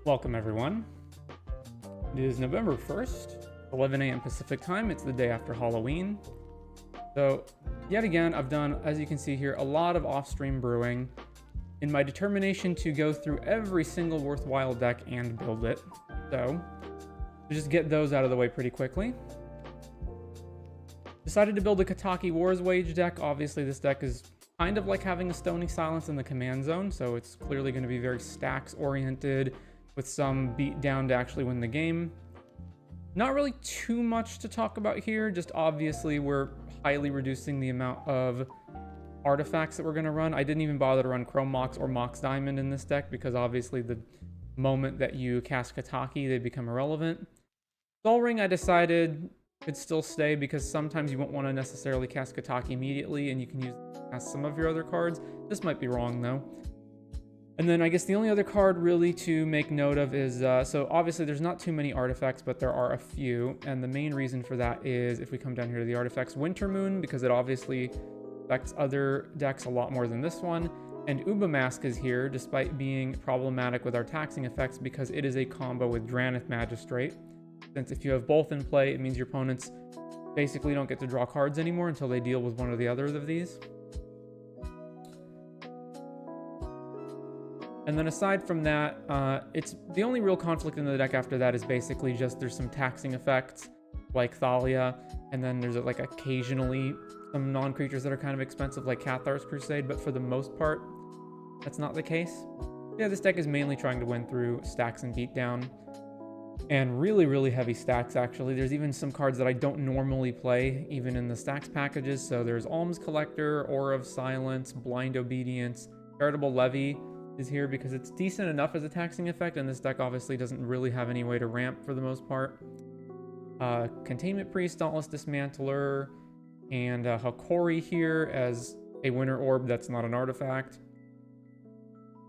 Welcome everyone. It is November 1st, 11 a.m. Pacific time. It's the day after Halloween. So yet again, I've done, as you can see here, a lot of off-stream brewing in my determination to go through every single worthwhile deck and build it. So to just get those out of the way pretty quickly. Decided to build a Kataki War's Wage deck. Obviously this deck is kind of like having a Stony Silence in the command zone, so it's clearly going to be very stacks oriented with some beat down to actually win the game. Not really too much to talk about here, just obviously we're highly reducing the amount of artifacts that we're going to run. I didn't even bother to run Chrome Mox or Mox Diamond in this deck because obviously the moment that you cast Kataki, they become irrelevant. Sol Ring I decided could still stay because sometimes you won't want to necessarily cast Kataki immediately and you can use cast some of your other cards. This might be wrong though. And then I guess the only other card really to make note of is, so obviously there's not too many artifacts, but there are a few. And the main reason for that is if we come down here to the artifacts, Winter Moon, because it obviously affects other decks a lot more than this one. And Uba Mask is here, despite being problematic with our taxing effects, because it is a combo with Drannith Magistrate. Since if you have both in play, it means your opponents basically don't get to draw cards anymore until they deal with one or the other of these. And then aside from that, it's the only real conflict in the deck after that is basically just there's some taxing effects like Thalia, and then there's like occasionally some non-creatures that are kind of expensive like Cathar's Crusade, but for the most part, that's not the case. Yeah, this deck is mainly trying to win through stacks and beatdown, and really heavy stacks actually. There's even some cards that I don't normally play, even in the stacks packages. So there's Alms Collector, Aura of Silence, Blind Obedience, Charitable Levy is here because it's decent enough as a taxing effect, and this deck obviously doesn't really have any way to ramp for the most part. Containment Priest, Dauntless Dismantler, and Hakori here as a Winter Orb that's not an artifact.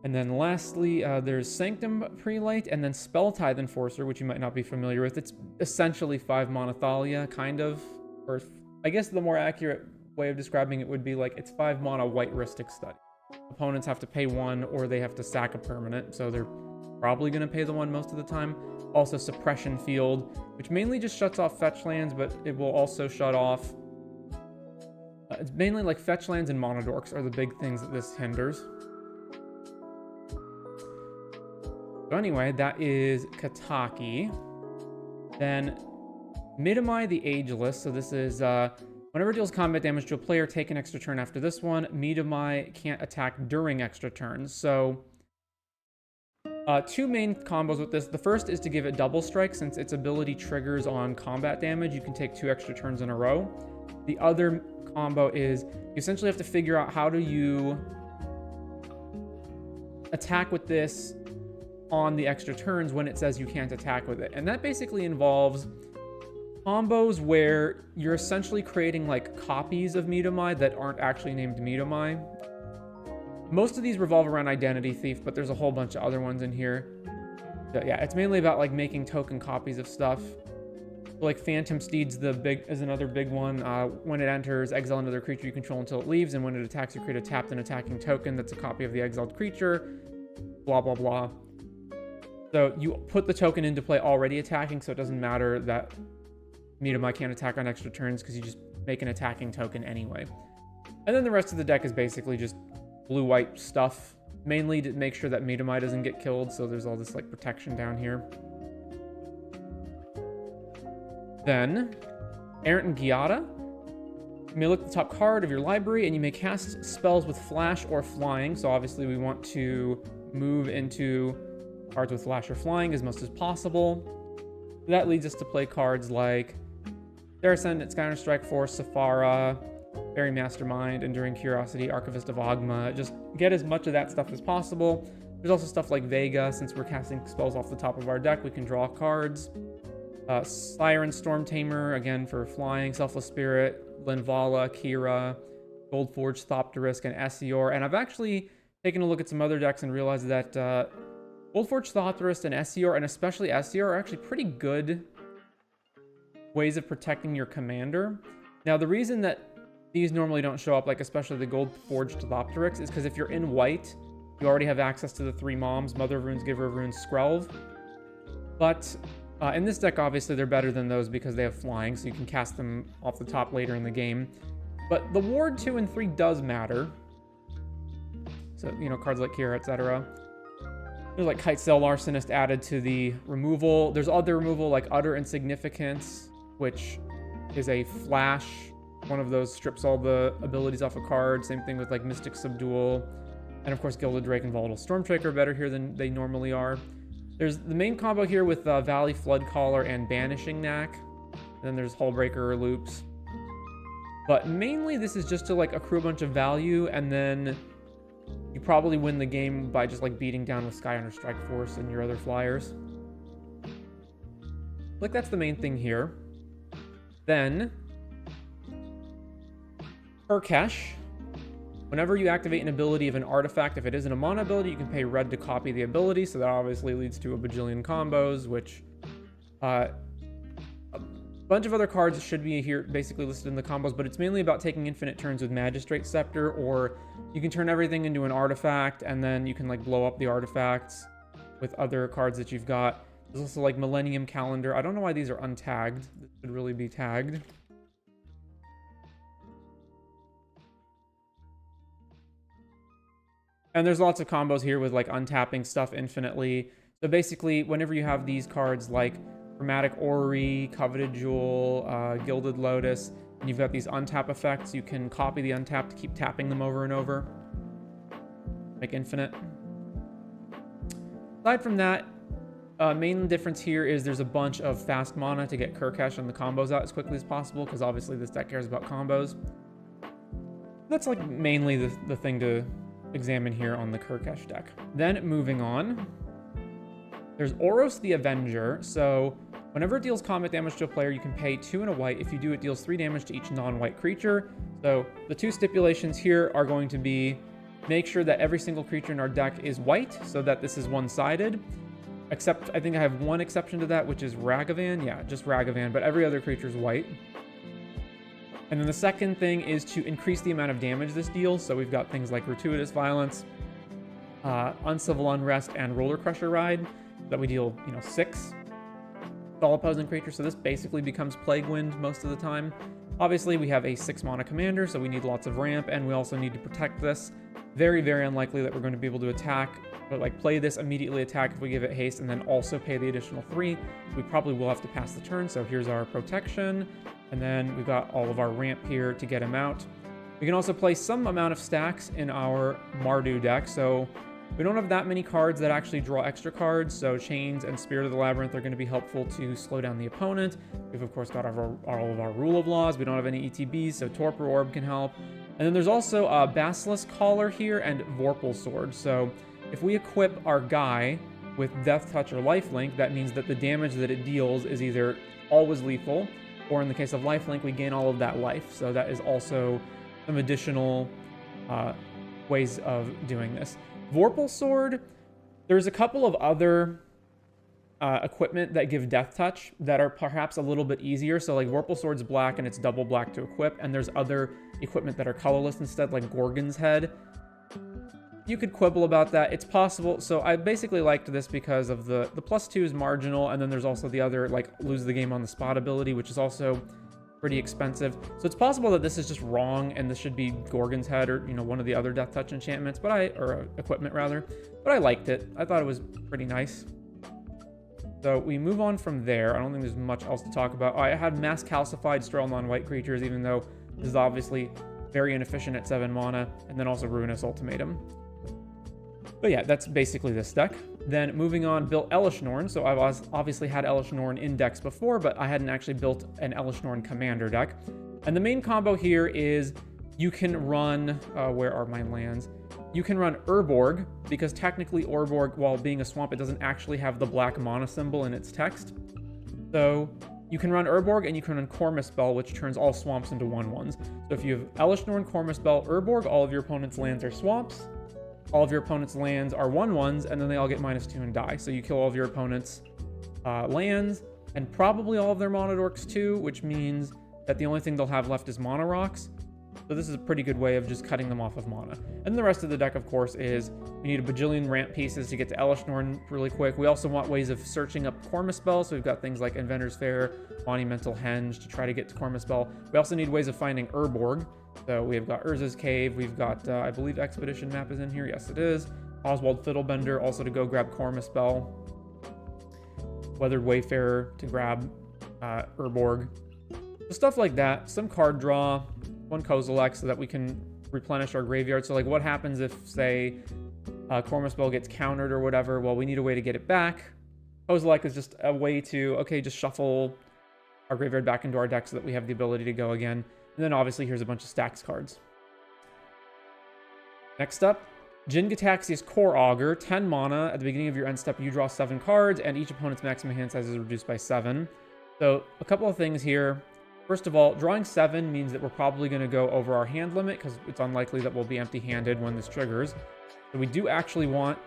And then lastly, there's Sanctum Prelate, and then Spelltithe Enforcer, which you might not be familiar with. It's essentially 5 mana Thalia, kind of. Or I guess the more accurate way of describing it would be like it's 5 mana White Rhystic Study. Opponents have to pay 1 or they have to sack a permanent, so they're probably going to pay the 1 most of the time. Also Suppression Field, which mainly just shuts off fetch lands, but it will also shut off... it's mainly like fetch lands and Monodorks are the big things that this hinders. So anyway, that is Kataki. Then Medomai the Ageless, so this is... whenever it deals combat damage to a player, take an extra turn after this one. Medomai can't attack during extra turns. So, two main combos with this. The first is to give it double strike, since its ability triggers on combat damage. You can take 2 extra turns in a row. The other combo is you essentially have to figure out how do you attack with this on the extra turns when it says you can't attack with it. And that basically involves combos where you're essentially creating like copies of Medomai that aren't actually named Medomai. Most of these revolve around Identity Thief, but there's a whole bunch of other ones in here. So yeah, it's mainly about like making token copies of stuff. So, like Phantom Steed's is another big one. When it enters, exile another creature you control until it leaves, and when it attacks, you create a tapped and attacking token that's a copy of the exiled creature. Blah blah blah. So you put the token into play already attacking, so it doesn't matter that Medomai can't attack on extra turns because you just make an attacking token anyway. And then the rest of the deck is basically just blue-white stuff, mainly to make sure that Medomai doesn't get killed, so there's all this like protection down here. Then, Errant and Giada. You may look at the top card of your library and you may cast spells with flash or flying, so obviously we want to move into cards with flash or flying as much as possible. That leads us to play cards like Ascendant, Counter-Strike Force, Safara, Fairy Mastermind, Enduring Curiosity, Archivist of Ogma. Just get as much of that stuff as possible. There's also stuff like Vega. Since we're casting spells off the top of our deck, we can draw cards. Siren Storm Tamer, again for flying, Selfless Spirit, Linvala, Kira, Goldforged Thopterisk, and Essior. And I've actually taken a look at some other decks and realized that Goldforged Thopterist and Essior, and especially Essior, are actually pretty good ways of protecting your commander. Now, the reason that these normally don't show up, like especially the Goldforged Thopterix, is because if you're in white, You already have access to the 3 moms, Mother of Runes, Giver of Runes, Skrelv. But in this deck, obviously, they're better than those because they have flying, so you can cast them off the top later in the game. But the Ward 2 and 3 does matter. So, you know, cards like Kira, etc. There's like Kitesail Larcenist added to the removal. There's other removal like Utter Insignificance, which is a flash. One of those strips all the abilities off a card. Same thing with like Mystic Subdual. And of course, Gilded Drake and Volatile Stormtrake are better here than they normally are. There's the main combo here with Valley Floodcaller and Banishing Knack. And then there's Hullbreaker or Loops. But mainly this is just to like accrue a bunch of value, and then you probably win the game by just like beating down with Sky Under Strike Force and your other flyers. Like that's the main thing here. Then Kurkesh. Whenever you activate an ability of an artifact, if it isn't a mana ability, you can pay red to copy the ability. So that obviously leads to a bajillion combos, which a bunch of other cards should be here basically listed in the combos, but it's mainly about taking infinite turns with Magistrate Scepter, or you can turn everything into an artifact, and then you can like blow up the artifacts with other cards that you've got. There's also like Millennium Calendar. I don't know why these are untagged. This should really be tagged. And there's lots of combos here with like untapping stuff infinitely. So basically, whenever you have these cards like Chromatic Orrery, Coveted Jewel, Gilded Lotus, and you've got these untap effects, you can copy the untap to keep tapping them over and over. Make infinite. Aside from that, main difference here is there's a bunch of fast mana to get Kurkesh and the combos out as quickly as possible, because obviously this deck cares about combos. That's like mainly the thing to examine here on the Kurkesh deck. Then moving on, there's Oros the Avenger. So whenever it deals combat damage to a player, you can pay 2 and a white. If you do, it deals 3 damage to each non-white creature. So the 2 stipulations here are going to be make sure that every single creature in our deck is white, so that this is one-sided. Except, I think I have one exception to that, which is Ragavan. Yeah, just Ragavan, but every other creature is white. And then the second thing is to increase the amount of damage this deals. So we've got things like Gratuitous Violence, Uncivil Unrest, and Roller Crusher Ride that we deal, 6 to all opposing creatures. So this basically becomes Plague Wind most of the time. Obviously, we have a 6 mana commander, so we need lots of ramp, and we also need to protect this. Very, very unlikely that we're going to be able to attack, but like play this, immediately attack if we give it haste, and then also pay the additional 3. We probably will have to pass the turn, so here's our protection. And then we've got all of our ramp here to get him out. We can also play some amount of stacks in our Mardu deck. So we don't have that many cards that actually draw extra cards. So Chains and Spirit of the Labyrinth are going to be helpful to slow down the opponent. We've, of course, got all of our Rule of Laws. We don't have any ETBs, so Torpor Orb can help. And then there's also a Basilisk Collar here and Vorpal Sword. So if we equip our guy with Death Touch or Lifelink, that means that the damage that it deals is either always lethal, or in the case of Lifelink, we gain all of that life. So that is also some additional ways of doing this. Vorpal Sword, there's a couple of other equipment that give Death Touch that are perhaps a little bit easier. So like Vorpal Sword's black and it's double black to equip, and there's other equipment that are colorless instead, like Gorgon's Head. You could quibble about that. It's possible. So I basically liked this because of the +2 is marginal, and then there's also the other, like, lose the game on the spot ability, which is also pretty expensive. So it's possible that this is just wrong, and this should be Gorgon's Head or, one of the other Death Touch enchantments, or equipment rather. But I liked it. I thought it was pretty nice. So we move on from there. I don't think there's much else to talk about. I had Mass Calcified, Sterile non-white creatures, even though this is obviously very inefficient at 7 mana, and then also Ruinous Ultimatum. But yeah, that's basically this deck. Then moving on, built Elesh Norn. So I've obviously had Elesh Norn in decks before, but I hadn't actually built an Elesh Norn commander deck. And the main combo here is you can run, where are my lands? You can run Urborg, because technically Urborg, while being a swamp, it doesn't actually have the black mana symbol in its text. So you can run Urborg, and you can run Cormuspell, which turns all swamps into 1/1s. So if you have Elesh Norn, Cormuspell, Urborg, all of your opponent's lands are swamps. All of your opponent's lands are 1/1s, and then they all get -2 and die. So you kill all of your opponent's lands, and probably all of their Monodorks too, which means that the only thing they'll have left is Mono Rocks. So this is a pretty good way of just cutting them off of mana. And the rest of the deck, of course, is we need a bajillion ramp pieces to get to Elesh Norn really quick. We also want ways of searching up Korma spells. So we've got things like Inventor's Fair, Monumental Henge to try to get to Korma spell. We also need ways of finding Urborg. So we've got Urza's Cave. We've got, I believe Expedition Map is in here. Yes, it is. Oswald Fiddlebender also to go grab Korma spell. Weathered Wayfarer to grab Urborg. So stuff like that. Some card draw. One Kozilek so that we can replenish our graveyard. So like what happens if, say, Korma spell gets countered or whatever? Well, we need a way to get it back. Kozilek is just a way to, okay, just shuffle our graveyard back into our deck so that we have the ability to go again. And then obviously here's a bunch of stacks cards. Next up, Jin-Gitaxias Core Augur, 10 mana. At the beginning of your end step, you draw 7 cards, and each opponent's maximum hand size is reduced by 7. So a couple of things here. First of all, drawing 7 means that we're probably going to go over our hand limit because it's unlikely that we'll be empty-handed when this triggers. So we do actually want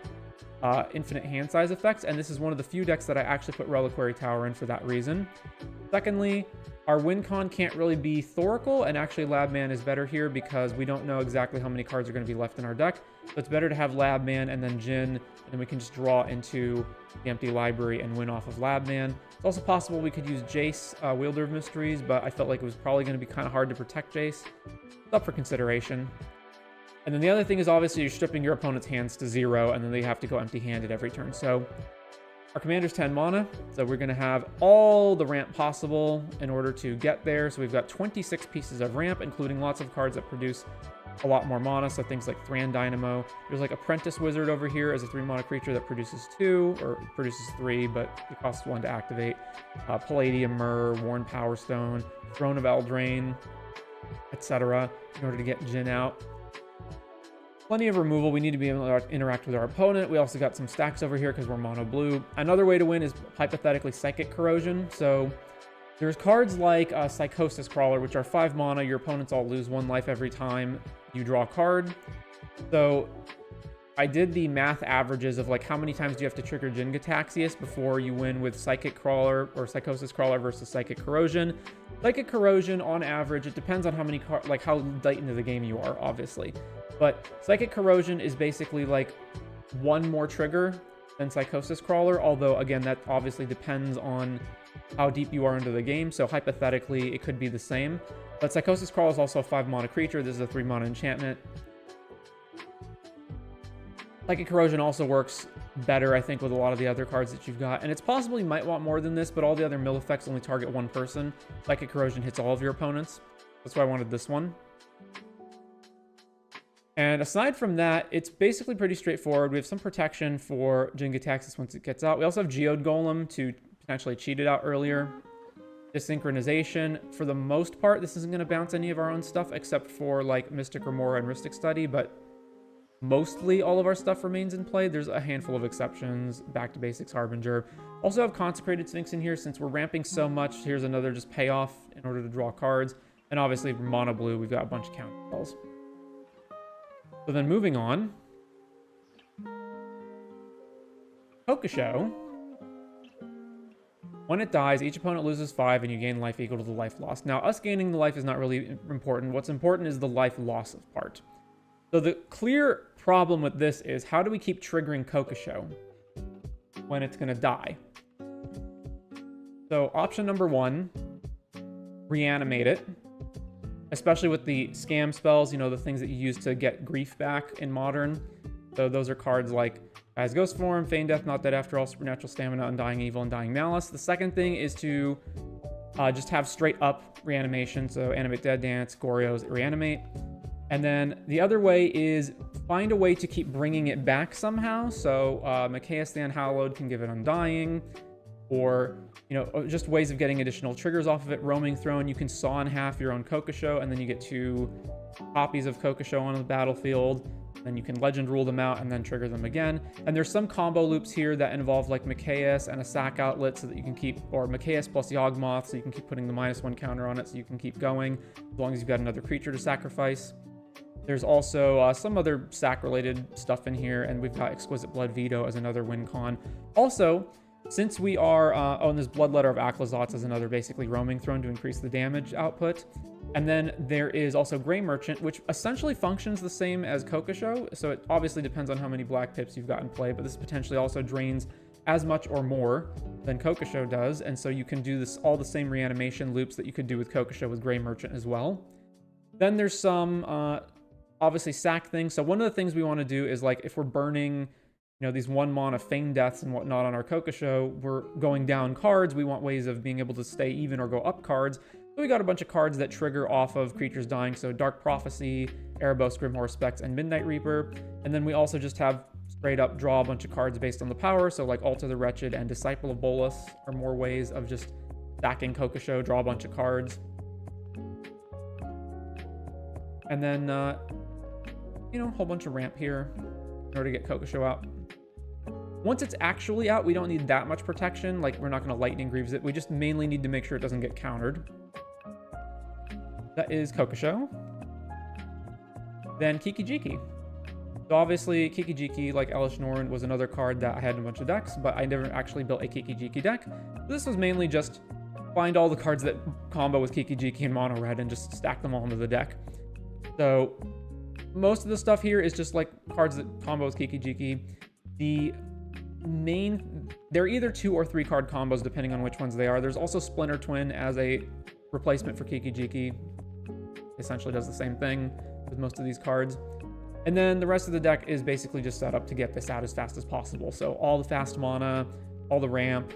infinite hand size effects, and this is one of the few decks that I actually put Reliquary Tower in for that reason. Secondly, our win con can't really be Thoracle, and actually Labman is better here because we don't know exactly how many cards are going to be left in our deck. So it's better to have Labman and then Jin, and then we can just draw into the empty library and win off of Labman. It's also possible we could use Jace, Wielder of Mysteries, but I felt like it was probably going to be kind of hard to protect Jace. It's up for consideration. And then the other thing is obviously you're stripping your opponent's hands to 0, and then they have to go empty-handed every turn. So our commander's 10 mana, so we're going to have all the ramp possible in order to get there. So we've got 26 pieces of ramp, including lots of cards that produce a lot more mana, so things like Thran Dynamo. There's like Apprentice Wizard over here as a 3-mana creature that produces 2, or produces 3, but it costs 1 to activate. Palladium Myrrh, Worn Power Stone, Throne of Eldraine, etc. in order to get Jin out. Plenty of removal. We need to be able to interact with our opponent. We also got some stacks over here because we're mono blue. Another way to win is hypothetically Psychic Corrosion. So there's cards like Psychosis Crawler, which are 5 mana. Your opponents all lose 1 life every time you draw a card. So I did the math averages of like how many times do you have to trigger Jin-Gitaxias before you win with Psychic Crawler or Psychosis Crawler versus Psychic Corrosion. Psychic Corrosion, on average, it depends on how many like how late into the game you are, obviously. But Psychic Corrosion is basically like 1 more trigger than Psychosis Crawler, although again, that obviously depends on how deep you are into the game, so hypothetically it could be the same. But Psychosis Crawler is also a 5-mana creature. This is a 3-mana enchantment. Psychic Corrosion also works better, I think, with a lot of the other cards that you've got. And it's possible you might want more than this, but all the other mill effects only target 1 person. Psychic Corrosion hits all of your opponents. That's why I wanted this one. And aside from that, it's basically pretty straightforward. We have some protection for Jin-Gitaxias once it gets out. We also have Geode Golem to potentially cheat it out earlier. Desynchronization. For the most part, this isn't going to bounce any of our own stuff except for like Mystic Remora and Rhystic Study, but mostly all of our stuff remains in play. There's a handful of exceptions. Back to Basics Harbinger. Also have Consecrated Sphinx in here since we're ramping so much. Here's another just payoff in order to draw cards. And obviously, mono blue, we've got a bunch of counter spells. So then moving on, Kokusho. When it dies, each opponent loses 5 and you gain life equal to the life lost. Now, us gaining the life is not really important. What's important is the life loss of part. So the clear problem with this is how do we keep triggering Kokusho when it's going to die? So option number 1, reanimate it. Especially with the scam spells, you know, the things that you use to get grief back in Modern. So those are cards like Guy's Ghost Form, Feign Death, Not Dead After All, Supernatural Stamina, Undying Evil, Undying Malice. The second thing is to just have straight up reanimation. So Animate Dead Dance, Goryo's Reanimate. And then the other way is find a way to keep bringing it back somehow. So Mikaeus the Unhallowed can give it Undying. Or, you know, just ways of getting additional triggers off of it. Roaming Throne, you can saw in half your own Kokusho, and then you get 2 copies of Kokusho on the battlefield. Then you can Legend Rule them out and then trigger them again. And there's some combo loops here that involve like Mikaeus and a sack outlet so that you can keep, or Mikaeus plus Yawgmoth so you can keep putting the -1 counter on it so you can keep going as long as you've got another creature to sacrifice. There's also some other sack-related stuff in here, and we've got Exquisite Blood Veto as another win con. Also, since we are, and this Bloodletter of Aklazotz is another basically Roaming Throne to increase the damage output. And then there is also Gray Merchant, which essentially functions the same as Kokusho. So it obviously depends on how many black pips you've got in play, but this potentially also drains as much or more than Kokusho does. And so you can do this all the same reanimation loops that you could do with Kokusho with Gray Merchant as well. Then there's some obviously sack things. So one of the things we want to do is, like, if we're burning, you know, these 1 mana Feign Deaths and whatnot on our Kokusho, we're going down cards. We want ways of being able to stay even or go up cards. So we got a bunch of cards that trigger off of creatures dying. So Dark Prophecy, Erebos, Grimhor Specs, and Midnight Reaper. And then we also just have straight up draw a bunch of cards based on the power. So like Alter the Wretched and Disciple of Bolas are more ways of just stacking Kokusho, draw a bunch of cards. And then, you know, a whole bunch of ramp here in order to get Kokusho out. Once it's actually out, we don't need that much protection. Like, we're not going to Lightning Greaves it. We just mainly need to make sure it doesn't get countered. That is Kokusho. Then Kiki-Jiki. So obviously, Kiki-Jiki, like Elesh Norn, was another card that I had in a bunch of decks, but I never actually built a Kiki-Jiki deck. This was mainly just find all the cards that combo with Kiki-Jiki and mono red and just stack them all into the deck. So most of the stuff here is just like cards that combo with Kiki-Jiki. They're either 2 or 3 card combos depending on which ones they are. There's also Splinter Twin as a replacement for Kiki-Jiki. Essentially does the same thing with most of these cards. And then the rest of the deck is basically just set up to get this out as fast as possible. So all the fast mana, all the ramp,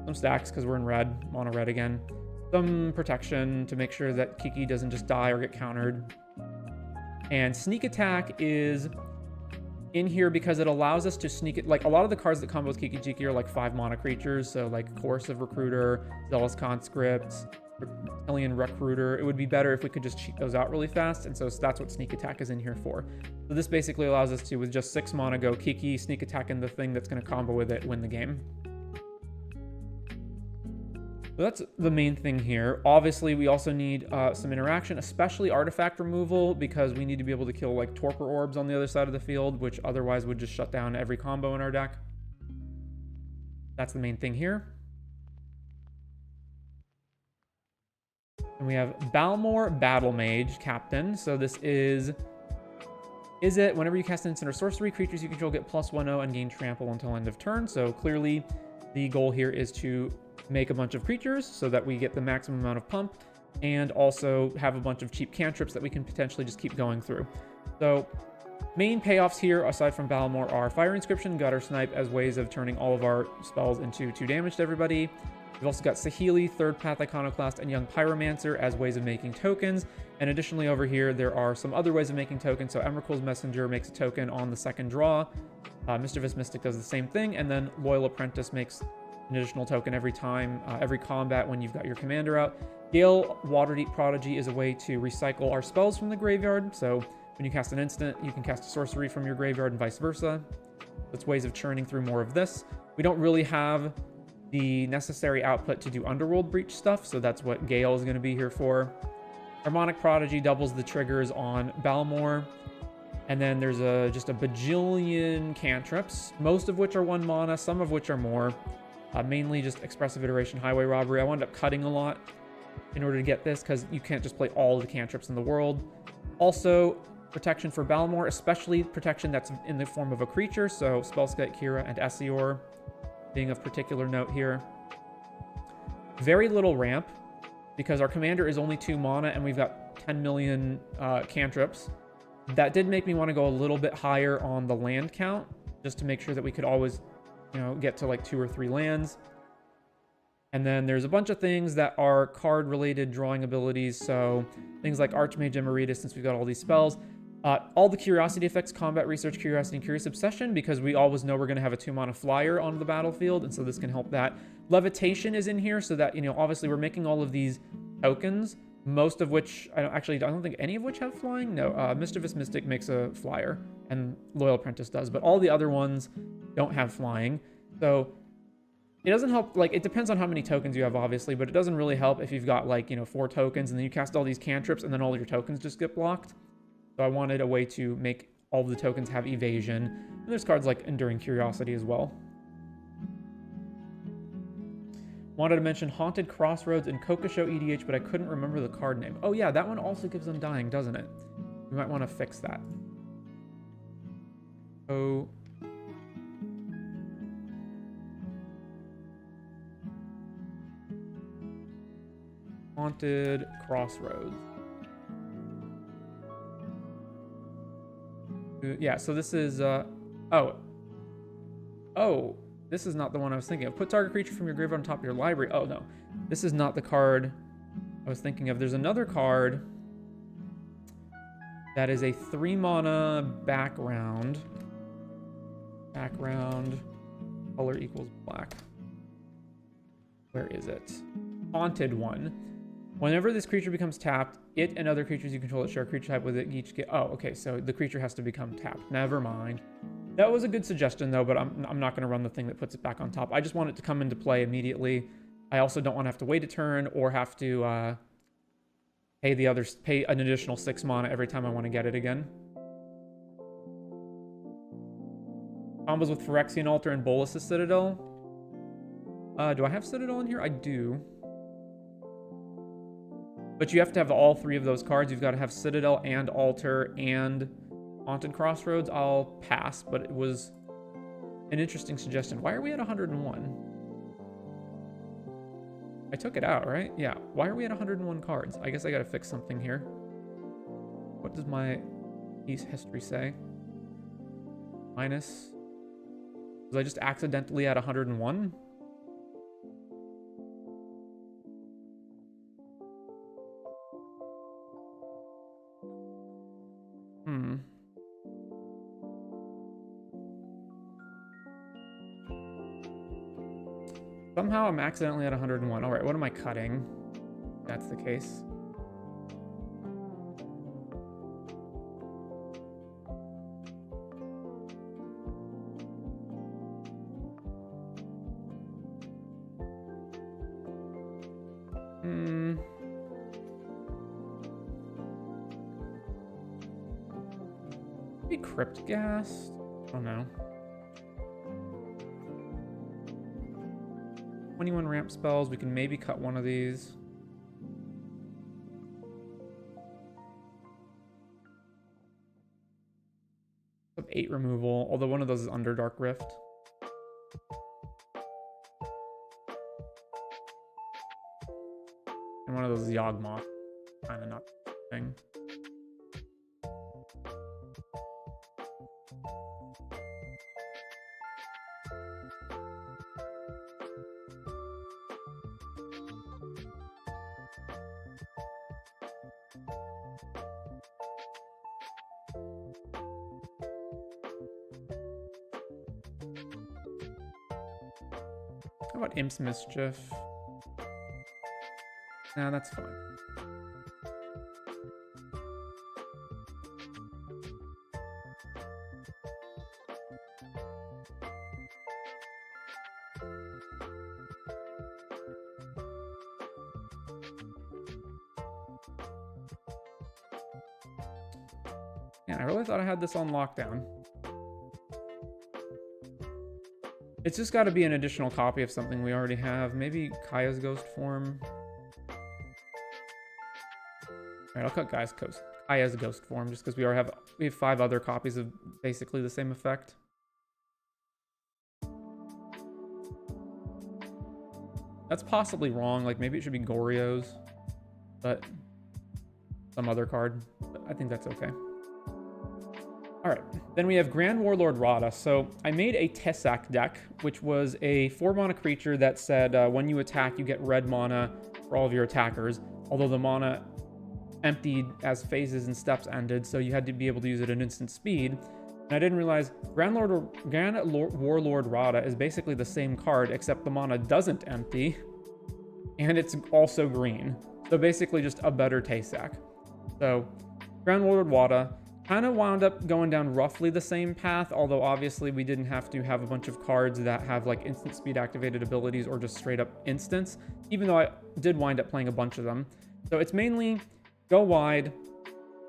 some stacks because we're in red, mono red again, some protection to make sure that Kiki doesn't just die or get countered. And Sneak Attack is in here because it allows us to sneak it. Like, a lot of the cards that combo with Kiki-Jiki are like 5 mana creatures. So like Coercive Recruiter, Zealous Conscript, Alien Recruiter. It would be better if we could just cheat those out really fast. And so that's what Sneak Attack is in here for. So this basically allows us to, with just 6 mana, go Kiki, Sneak Attack, and the thing that's going to combo with it, win the game. So that's the main thing here. Obviously, we also need some interaction, especially artifact removal, because we need to be able to kill like Torpor Orbs on the other side of the field, which otherwise would just shut down every combo in our deck. That's the main thing here. And we have Balmor, Battle Mage, Captain. So this is it whenever you cast an instant or sorcery, creatures you control get +1/0 and gain trample until end of turn. So clearly the goal here is to make a bunch of creatures so that we get the maximum amount of pump and also have a bunch of cheap cantrips that we can potentially just keep going through. So main payoffs here, aside from Balmor, are Fire Inscription, Gutter Snipe as ways of turning all of our spells into 2 damage to everybody. We've also got Saheeli, Third Path Iconoclast, and Young Pyromancer as ways of making tokens. And additionally over here, there are some other ways of making tokens. So Emrakul's Messenger makes a token on the second draw. Mischievous Mystic does the same thing. And then Loyal Apprentice makes an additional token every time, every combat when you've got your commander out. Gale Waterdeep Prodigy is a way to recycle our spells from the graveyard. So when you cast an instant, you can cast a sorcery from your graveyard and vice versa. That's ways of churning through more of this. We don't really have the necessary output to do Underworld Breach stuff, so that's what Gale is going to be here for. Harmonic Prodigy doubles the triggers on Balmor. And then there's just a bajillion cantrips, most of which are 1 mana, some of which are more. Mainly just Expressive Iteration, Highway Robbery. I wound up cutting a lot in order to get this because you can't just play all the cantrips in the world. Also, protection for Balmor, especially protection that's in the form of a creature. So Spellskite, Kira, and Essior being of particular note here. Very little ramp because our commander is only 2 mana and we've got 10 million cantrips. That did make me want to go a little bit higher on the land count just to make sure that we could always, you know, get to like 2 or 3 lands. And then there's a bunch of things that are card related drawing abilities. So things like Archmage Emeritus, since we've got all these spells. All the curiosity effects, Combat Research, Curiosity, and Curious Obsession, because we always know we're going to have a 2 mana flyer on the battlefield, and so this can help that. Levitation is in here so that, you know, obviously we're making all of these tokens, most of which, I don't think any of which have flying. No, Mischievous Mystic makes a flyer, and Loyal Apprentice does, but all the other ones don't have flying. So it doesn't help, like, it depends on how many tokens you have, obviously, but it doesn't really help if you've got, like, you know, 4 tokens, and then you cast all these cantrips, and then all your tokens just get blocked. So I wanted a way to make all of the tokens have evasion. And there's cards like Enduring Curiosity as well. Wanted to mention Haunted Crossroads and Kokusho EDH, but I couldn't remember the card name. Oh yeah, that one also gives Undying, doesn't it? We might want to fix that. Oh. Haunted Crossroads. Yeah, so this is, oh, this is not the one I was thinking of. Put target creature from your graveyard on top of your library. Oh, no. This is not the card I was thinking of. There's another card that is a 3-mana background. Background. Color equals black. Where is it? Haunted one. Whenever this creature becomes tapped, it and other creatures you control that share a creature type with it each get... Oh, okay, so the creature has to become tapped. Never mind. That was a good suggestion, though, but I'm not going to run the thing that puts it back on top. I just want it to come into play immediately. I also don't want to have to wait a turn or have to pay an additional 6 mana every time I want to get it again. Combos with Phyrexian Altar and Bolas' Citadel. Do I have Citadel in here? I do. But you have to have all 3 of those cards. You've got to have Citadel and Altar and Haunted Crossroads. I'll pass, but it was an interesting suggestion. Why are we at 101? I took it out, right? Yeah. Why are we at 101 cards? I guess I got to fix something here. What does my piece history say? Minus. Was I just accidentally at 101? Somehow I'm accidentally at 101. All right, what am I cutting? If that's the case. Maybe Cryptghast? Oh no. 21 ramp spells. We can maybe cut one of these. Up 8 removal, although one of those is Underdark Rift. And one of those is Yawgmoth. Kind of not the thing. How about Imp's Mischief? Nah, that's fine. Man, I really thought I had this on lockdown. It's just got to be an additional copy of something we already have. Maybe Kaya's Ghost Form. Alright, I'll cut Kaya's Ghost Form just because we have 5 other copies of basically the same effect. That's possibly wrong. Like, maybe it should be Goryo's, but some other card. But I think that's okay. All right, then we have Grand Warlord Radha. So I made a Tessak deck, which was a 4-mana creature that said when you attack, you get red mana for all of your attackers, although the mana emptied as phases and steps ended, so you had to be able to use it at instant speed. And I didn't realize Grand Warlord Radha is basically the same card, except the mana doesn't empty, and it's also green. So basically just a better Tessak. So Grand Warlord Radha kind of wound up going down roughly the same path, although obviously we didn't have to have a bunch of cards that have like instant speed activated abilities or just straight up instants, even though I did wind up playing a bunch of them. So it's mainly go wide,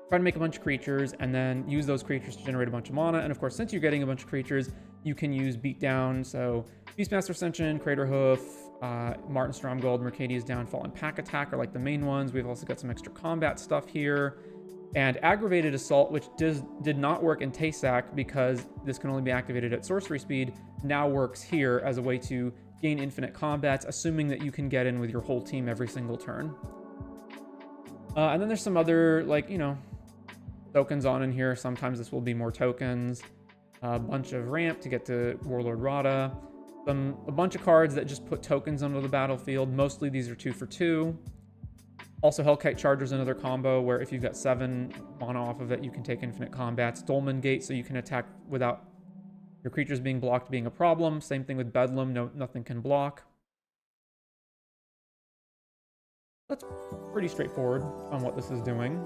try to make a bunch of creatures, and then use those creatures to generate a bunch of mana. And of course, since you're getting a bunch of creatures, you can use Beatdown, so Beastmaster Ascension, Crater Hoof, Martin Stromgold, Mercadia's Downfall, and Pack Attack are like the main ones. We've also got some extra combat stuff here. And Aggravated Assault, which did not work in Taysak because this can only be activated at sorcery speed, now works here as a way to gain infinite combats, assuming that you can get in with your whole team every single turn. And then there's some other, like, you know, tokens on in here. Sometimes this will be more tokens. A bunch of ramp to get to Warlord Radha. A bunch of cards that just put tokens onto the battlefield. Mostly these are 2 for 2. Also, Hellkite Charger's another combo where if you've got 7 mana off of it, you can take infinite combats. Dolmen Gate, so you can attack without your creatures being blocked being a problem. Same thing with Bedlam, nothing can block. That's pretty straightforward on what this is doing.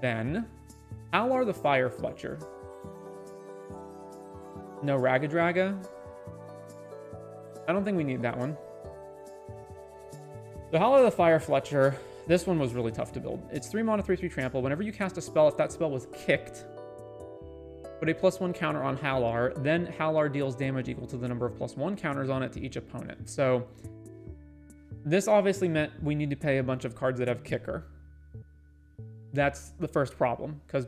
Then, Hallar the Firefletcher. No Ragadraga. I don't think we need that one. So Hallar the Firefletcher, this one was really tough to build. It's 3 mana, 3/3 trample. Whenever you cast a spell, if that spell was kicked, put a +1 counter on Hallar, then Hallar deals damage equal to the number of +1 counters on it to each opponent. So this obviously meant we need to pay a bunch of cards that have kicker. That's the first problem, because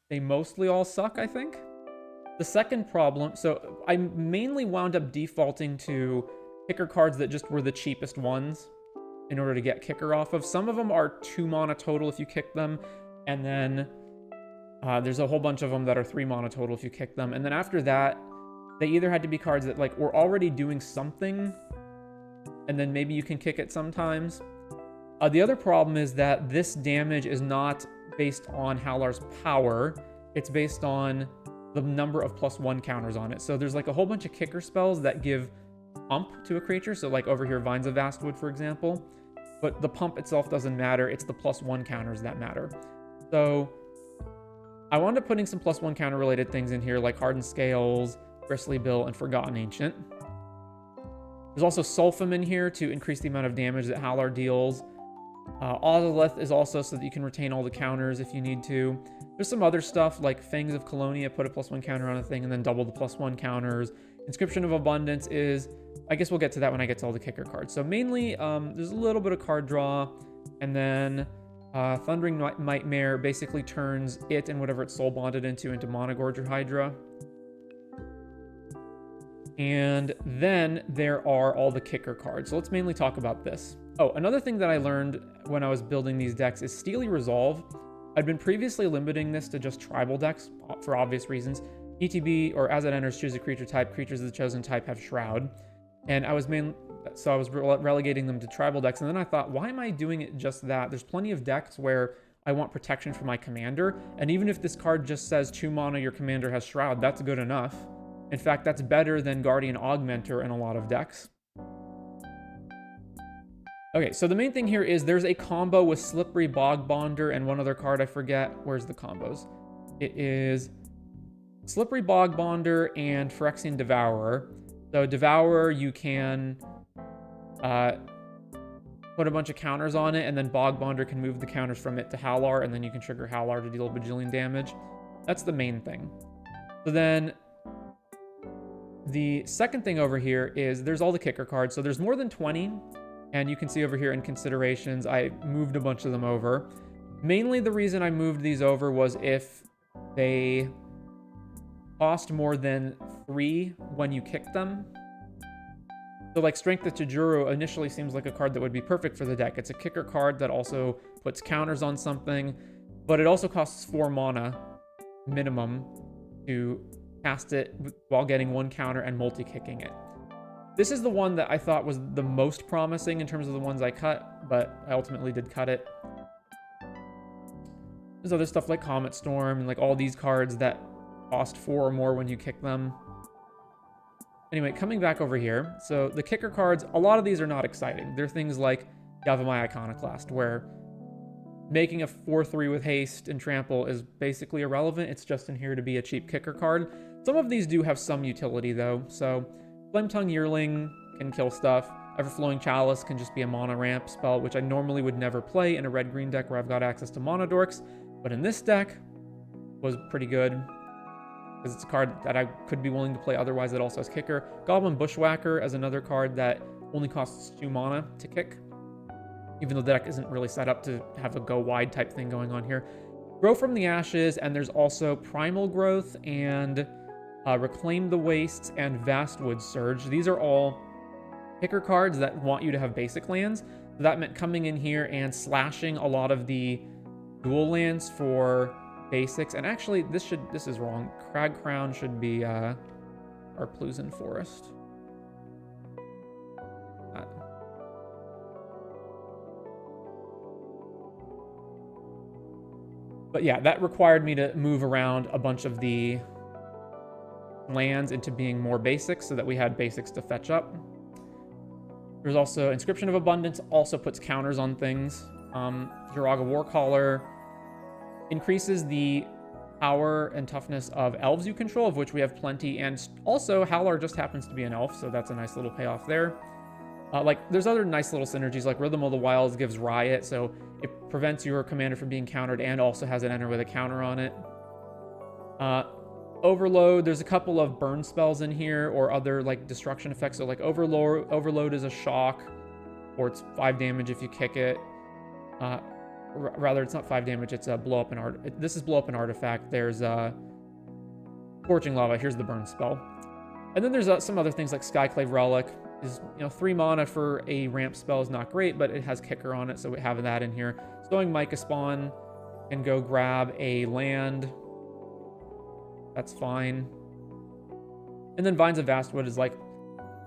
they mostly all suck, I think. The second problem, so I mainly wound up defaulting to kicker cards that just were the cheapest ones in order to get kicker off of. Some of them are 2 mana total if you kick them, and then there's a whole bunch of them that are 3 mana total if you kick them. And then after that, they either had to be cards that like were already doing something, and then maybe you can kick it sometimes. The other problem is that this damage is not based on Hallar's power. It's based on the number of +1 counters on it. So there's like a whole bunch of kicker spells that give pump to a creature. So like over here, Vines of Vastwood, for example. But the pump itself doesn't matter. It's the +1 counters that matter. So I wound up putting some +1 counter related things in here, like Hardened Scales, Bristly Bill, and Forgotten Ancient. There's also Sulfum in here to increase the amount of damage that Hallar deals. Ozolith is also so that you can retain all the counters if you need to. There's some other stuff like Fangs of Colonia, put a +1 counter on a thing and then double the +1 counters. Inscription of Abundance is, I guess we'll get to that when I get to all the kicker cards. So mainly, there's a little bit of card draw, and then Thundering Nightmare basically turns it and whatever it's soul bonded into Mana Gorger Hydra. And then there are all the kicker cards. So let's mainly talk about this. Oh, another thing that I learned when I was building these decks is Steely Resolve. I'd been previously limiting this to just tribal decks for obvious reasons. ETB, or as it enters, choose a creature type. Creatures of the chosen type have Shroud. And I was relegating them to tribal decks. And then I thought, why am I doing it just that? There's plenty of decks where I want protection for my commander. And even if this card just says 2 mana, your commander has Shroud, that's good enough. In fact, that's better than Guardian Augmenter in a lot of decks. Okay, so the main thing here is there's a combo with Slippery Bogbonder and one other card I forget. Where's the combos? It is Slippery Bogbonder and Phyrexian Devourer. So Devourer, you can put a bunch of counters on it, and then Bogbonder can move the counters from it to Hallar, and then you can trigger Hallar to deal a bajillion damage. That's the main thing. So then the second thing over here is there's all the kicker cards. So there's more than 20. And you can see over here in considerations, I moved a bunch of them over. Mainly the reason I moved these over was if they cost more than 3 when you kick them. So like Strength of Tajuru initially seems like a card that would be perfect for the deck. It's a kicker card that also puts counters on something, but it also costs 4 mana minimum to cast it while getting 1 counter and multi-kicking it. This is the one that I thought was the most promising in terms of the ones I cut, but I ultimately did cut it. There's other stuff like Comet Storm and like all these cards that cost 4 or more when you kick them. Anyway, coming back over here. So the kicker cards, a lot of these are not exciting. They're things like Yavimaya Iconoclast, where making a 4/3 with haste and trample is basically irrelevant. It's just in here to be a cheap kicker card. Some of these do have some utility though, so Flametongue Yearling can kill stuff. Everflowing Chalice can just be a mana ramp spell, which I normally would never play in a red-green deck where I've got access to mana dorks. But in this deck, was pretty good, because it's a card that I could be willing to play otherwise that also has kicker. Goblin Bushwhacker as another card that only costs 2 mana to kick, even though the deck isn't really set up to have a go wide type thing going on here. Grow from the Ashes, and there's also Primal Growth and Reclaim the Wastes and Vastwood Surge. These are all kicker cards that want you to have basic lands. So that meant coming in here and slashing a lot of the dual lands for basics. And actually, this is wrong. Crag Crown should be our Plusen Forest. But yeah, that required me to move around a bunch of the lands into being more basics so that we had basics to fetch up. There's also Inscription of Abundance, also puts counters on things. Jiraga Warcaller increases the power and toughness of elves you control, of which we have plenty, and also Hallar just happens to be an elf, so that's a nice little payoff there. There's other nice little synergies, like Rhythm of the Wilds gives Riot, so it prevents your commander from being countered and also has an enter with a counter on it. Overload, there's a couple of burn spells in here or other like destruction effects. So like Overload is a shock, or it's 5 damage if you kick it. Rather, it's not 5 damage, it's a blow up an art. This is blow up an artifact. There's Scorching Lava, here's the burn spell. And then there's some other things like Skyclave Relic. Is 3 mana for a ramp spell is not great, but it has kicker on it, so we have that in here. Stowing Micah Spawn and go grab a land. That's fine. And then Vines of Vastwood is like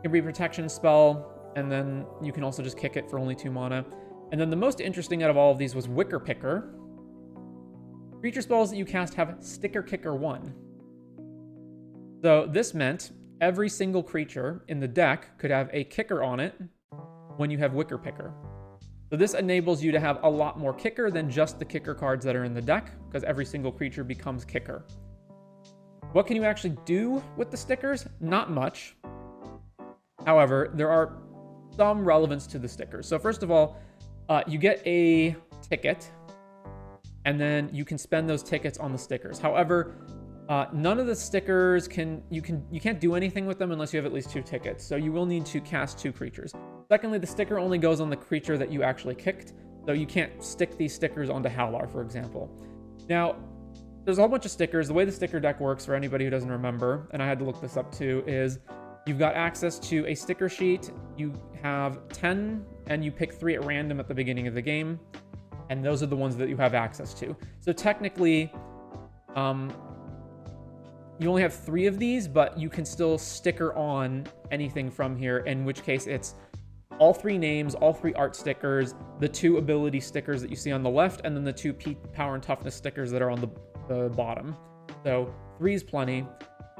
a protection spell, and then you can also just kick it for only 2 mana. And then the most interesting out of all of these was Wicker Picker. Creature spells that you cast have Sticker Kicker 1. So this meant every single creature in the deck could have a kicker on it when you have Wicker Picker. So this enables you to have a lot more kicker than just the kicker cards that are in the deck, because every single creature becomes kicker. What can you actually do with the stickers? Not much. However, there are some relevance to the stickers. So first of all, you get a ticket, and then you can spend those tickets on the stickers. However, none of the stickers you can't do anything with them unless you have at least 2 tickets. So you will need to cast 2 creatures. Secondly, the sticker only goes on the creature that you actually kicked. So you can't stick these stickers onto Hallar, for example. Now, there's a whole bunch of stickers. The way the sticker deck works, for anybody who doesn't remember, and I had to look this up too, is you've got access to a sticker sheet. You have 10, and you pick 3 at random at the beginning of the game. And those are the ones that you have access to. So technically, you only have 3 of these, but you can still sticker on anything from here, in which case it's all 3 names, all 3 art stickers, the 2 ability stickers that you see on the left, and then the 2 power and toughness stickers that are on the bottom. So 3 is plenty.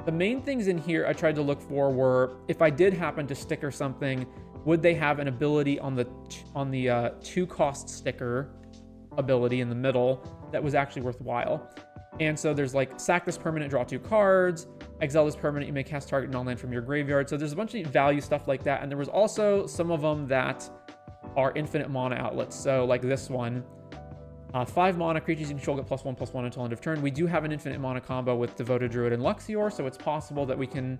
The main things in here I tried to look for were, if I did happen to sticker something, would they have an ability on the 2-cost sticker ability in the middle that was actually worthwhile. And so there's like sack this permanent, draw 2 cards, exile this permanent, you may cast target non-land from your graveyard. So there's a bunch of value stuff like that. And there was also some of them that are infinite mana outlets. So like this one, 5 mana creatures you control get +1/+1 until end of turn. We do have an infinite mana combo with Devoted Druid and Luxior, so it's possible that we can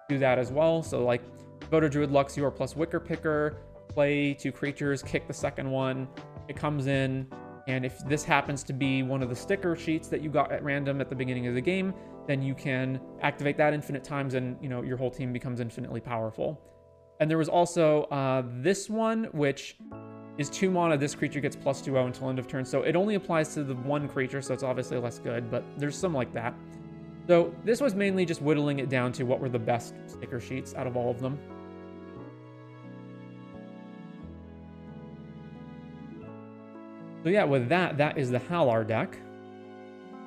do that as well. So like Devoted Druid, Luxior plus Wicker Picker, play 2 creatures, kick the second one, it comes in, and if this happens to be one of the sticker sheets that you got at random at the beginning of the game, then you can activate that infinite times and your whole team becomes infinitely powerful. And there was also this one, which is 2 mana. This creature gets +2/0 until end of turn. So it only applies to the 1 creature, so it's obviously less good, but there's some like that. So this was mainly just whittling it down to what were the best sticker sheets out of all of them. So yeah, with that is the Hallar deck.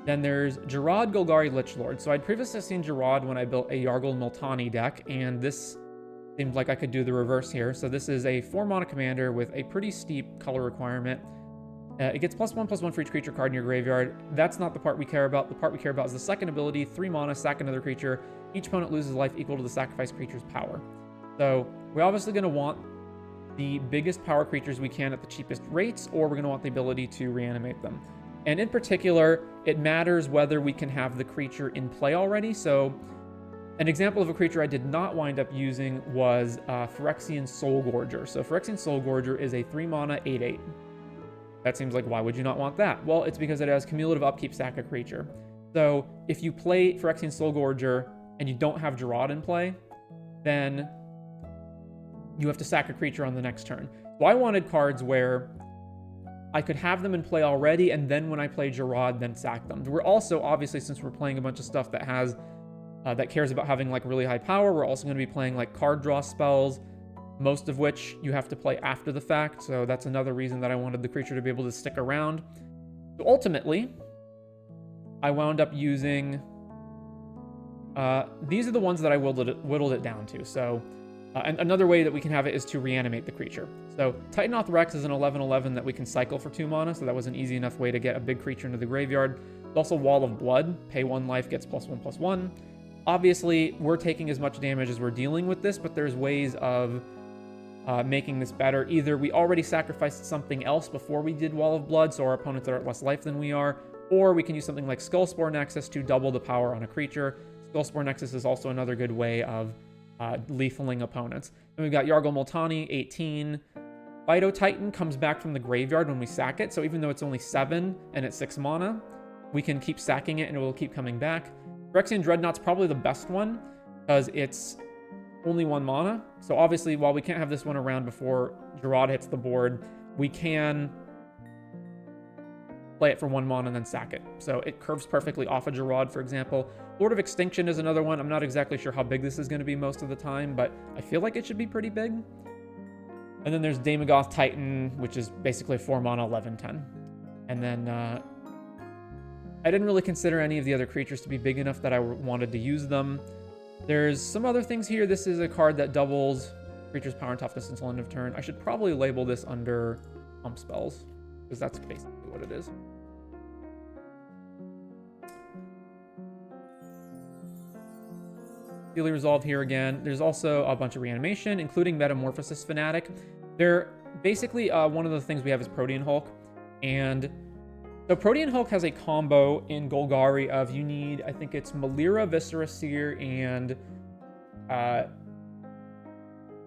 Then there's Jarad, Golgari, Lich Lord. So I'd previously seen Jarad when I built a Yargle Miltani deck, and this seemed like I could do the reverse here. So this is a 4 mana commander with a pretty steep color requirement. It gets +1/+1 for each creature card in your graveyard. That's not the part we care about. The part we care about is the second ability, 3 mana, sack another creature. Each opponent loses life equal to the sacrificed creature's power. So we're obviously going to want the biggest power creatures we can at the cheapest rates, or we're going to want the ability to reanimate them. And in particular, it matters whether we can have the creature in play already. So an example of a creature I did not wind up using was Phyrexian Soulgorger. So Phyrexian Soulgorger is a 3-mana 8/8. That seems like, why would you not want that? Well, it's because it has cumulative upkeep, sack a creature. So if you play Phyrexian Soulgorger and you don't have Jarad in play, then you have to sack a creature on the next turn. So I wanted cards where I could have them in play already, and then when I play Jarad, then sack them. We're also, obviously, since we're playing a bunch of stuff that has that cares about having like really high power, we're also going to be playing like card draw spells, most of which you have to play after the fact. So that's another reason that I wanted the creature to be able to stick around. So ultimately, I wound up using these are the ones that I whittled it down to. So and another way that we can have it is to reanimate the creature. So Titan Ape Rex is an 11/11 that we can cycle for 2 mana, so that was an easy enough way to get a big creature into the graveyard. There's also Wall of Blood, pay 1 life, gets +1/+1. Obviously, we're taking as much damage as we're dealing with this, but there's ways of making this better. Either we already sacrificed something else before we did Wall of Blood, so our opponents are at less life than we are, or we can use something like Skullspore Nexus to double the power on a creature. Skullspore Nexus is also another good way of lethaling opponents. Then we've got Yargle Multani, 18. Fido Titan comes back from the graveyard when we sack it, so even though it's only 7 and it's 6 mana, we can keep sacking it and it will keep coming back. Phyrexian Dreadnought's probably the best one, because it's only 1 mana. So obviously, while we can't have this one around before Jarad hits the board, we can play it for 1 mana and then sack it. So it curves perfectly off of Jarad, for example. Lord of Extinction is another one. I'm not exactly sure how big this is going to be most of the time, but I feel like it should be pretty big. And then there's Daemogoth Titan, which is basically 4 mana, 11/10. And then I didn't really consider any of the other creatures to be big enough that I wanted to use them. There's some other things here. This is a card that doubles creature's power and toughness until end of turn. I should probably label this under pump spells, because that's basically what it is. Steely Resolve here again. There's also a bunch of reanimation, including Metamorphosis Fanatic. They're basically, one of the things we have is Protean Hulk. And so Protean Hulk has a combo in Golgari of, you need, I think it's Melira, Viscera Seer, and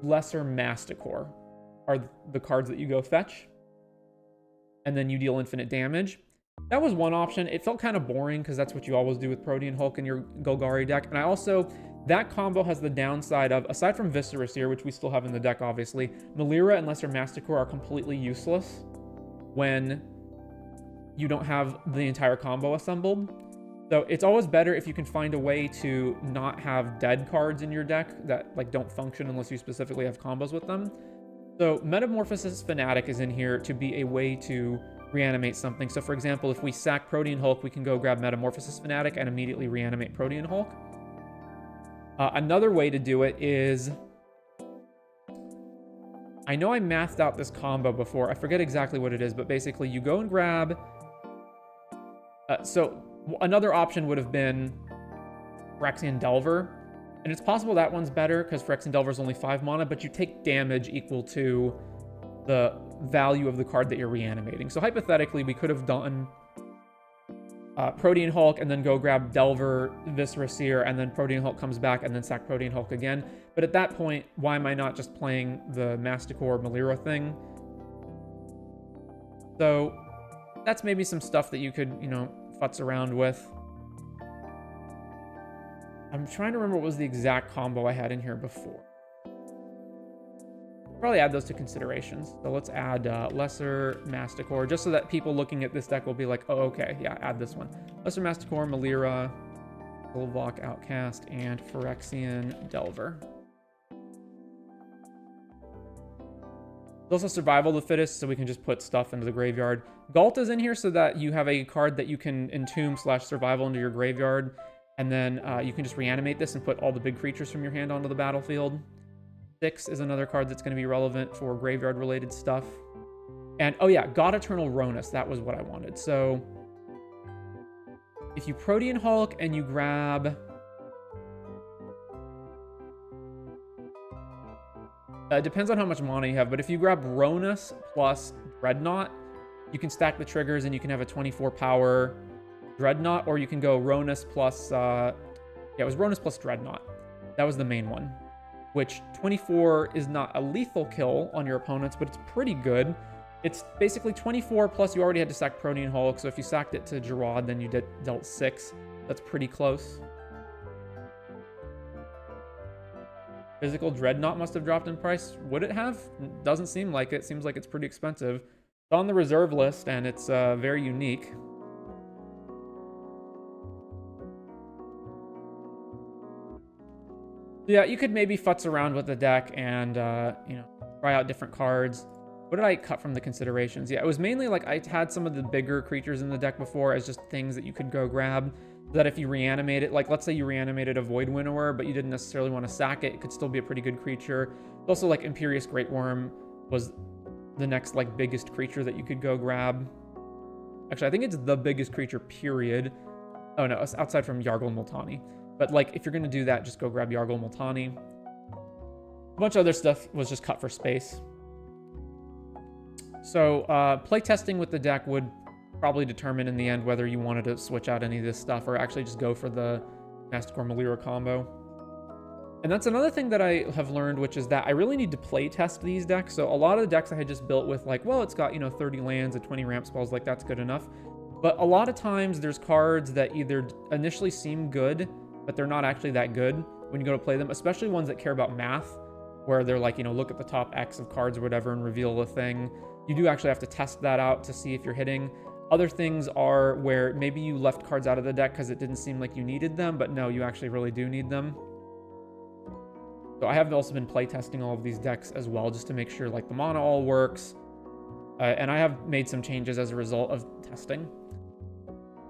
Lesser Masticore are the cards that you go fetch. And then you deal infinite damage. That was one option. It felt kind of boring because that's what you always do with Protean Hulk in your Golgari deck. And I also, that combo has the downside of, aside from Viscera Seer, which we still have in the deck, obviously, Melira and Lesser Masticore are completely useless when you don't have the entire combo assembled. So it's always better if you can find a way to not have dead cards in your deck that like don't function unless you specifically have combos with them. So Metamorphosis Fanatic is in here to be a way to reanimate something. So for example, if we sack Protean Hulk, we can go grab Metamorphosis Fanatic and immediately reanimate Protean Hulk. Another way to do it is, I know I mathed out this combo before. I forget exactly what it is, but basically you go and grab... so another option would have been Phyrexian Delver. And it's possible that one's better because Phyrexian Delver is only 5 mana, but you take damage equal to the value of the card that you're reanimating. So hypothetically, we could have done Protean Hulk and then go grab Delver, Viscera Seer, and then Protean Hulk comes back and then sack Protean Hulk again. But at that point, why am I not just playing the Masticore Melira thing? So that's maybe some stuff that you could, you know, futz around with. I'm trying to remember what was the exact combo I had in here before. Probably add those to considerations. So let's add Lesser Masticore, just so that people looking at this deck will be like, oh, okay, yeah, add this one. Lesser Masticore, Melira, Golvok Outcast, and Phyrexian Delver. There's also Survival of the Fittest, so we can just put stuff into the graveyard. Galt is in here so that you have a card that you can entomb/survival into your graveyard, and then you can just reanimate this and put all the big creatures from your hand onto the battlefield. 6 is another card that's going to be relevant for graveyard-related stuff. And, oh yeah, God Eternal Ronus, that was what I wanted. So, if you Protean Hulk and you grab... it depends on how much mana you have, but if you grab Ronus plus Dreadnought, you can stack the triggers and you can have a 24 power Dreadnought, or you can go Ronus plus, yeah, it was Ronus plus Dreadnought. That was the main one, which 24 is not a lethal kill on your opponents, but it's pretty good. It's basically 24 plus you already had to sack Protean Hulk, so if you sacked it to Jarad, then you dealt 6. That's pretty close. Physical Dreadnought must have dropped in price. Would it have? Doesn't seem like it. Seems like it's pretty expensive. It's on the reserve list, and it's very unique. Yeah, you could maybe futz around with the deck and, you know, try out different cards. What did I cut from the considerations? Yeah, it was mainly like I had some of the bigger creatures in the deck before as just things that you could go grab. That if you reanimate it, like let's say you reanimated a Void Winnower, but you didn't necessarily want to sack it, it could still be a pretty good creature. Also, like Imperious Great Worm was the next like biggest creature that you could go grab. Actually, I think it's the biggest creature, period. Oh no, it's outside from Yargle Multani. But like, if you're going to do that, just go grab Yargle Multani. A bunch of other stuff was just cut for space. So play testing with the deck would probably determine in the end whether you wanted to switch out any of this stuff or actually just go for the Masticore Melira combo. And that's another thing that I have learned, which is that I really need to play test these decks. So a lot of the decks I had just built with like, well, it's got, you know, 30 lands and 20 ramp spells, like that's good enough. But a lot of times there's cards that either initially seem good, but they're not actually that good when you go to play them, especially ones that care about math, where they're like, you know, look at the top X of cards or whatever and reveal a thing. You do actually have to test that out to see if you're hitting. Other things are where maybe you left cards out of the deck because it didn't seem like you needed them, but no, you actually really do need them. So I have also been playtesting all of these decks as well, just to make sure like the mana all works. And I have made some changes as a result of testing.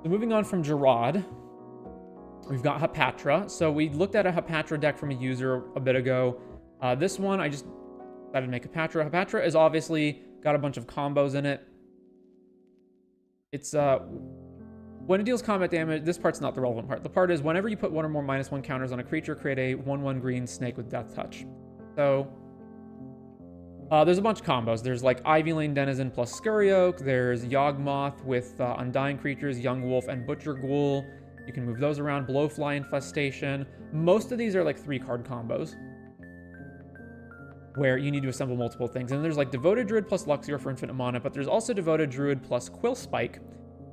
So moving on from Jarad, we've got Hapatra. So we looked at a Hapatra deck from a user a bit ago. This one, I just decided to make Hapatra. Hapatra is obviously got a bunch of combos in it. It's, when it deals combat damage, this part's not the relevant part. The part is whenever you put one or more -1 counters on a creature, create a 1/1 green snake with Death Touch. So, there's a bunch of combos. There's like Ivy Lane Denizen plus Scurry Oak. There's Yawgmoth with Undying Creatures, Young Wolf, and Butcher Ghoul. You can move those around. Blowfly Infestation. Most of these are like 3-card combos, where you need to assemble multiple things. And there's like Devoted Druid plus Luxior for infinite mana, but there's also Devoted Druid plus Quill Spike.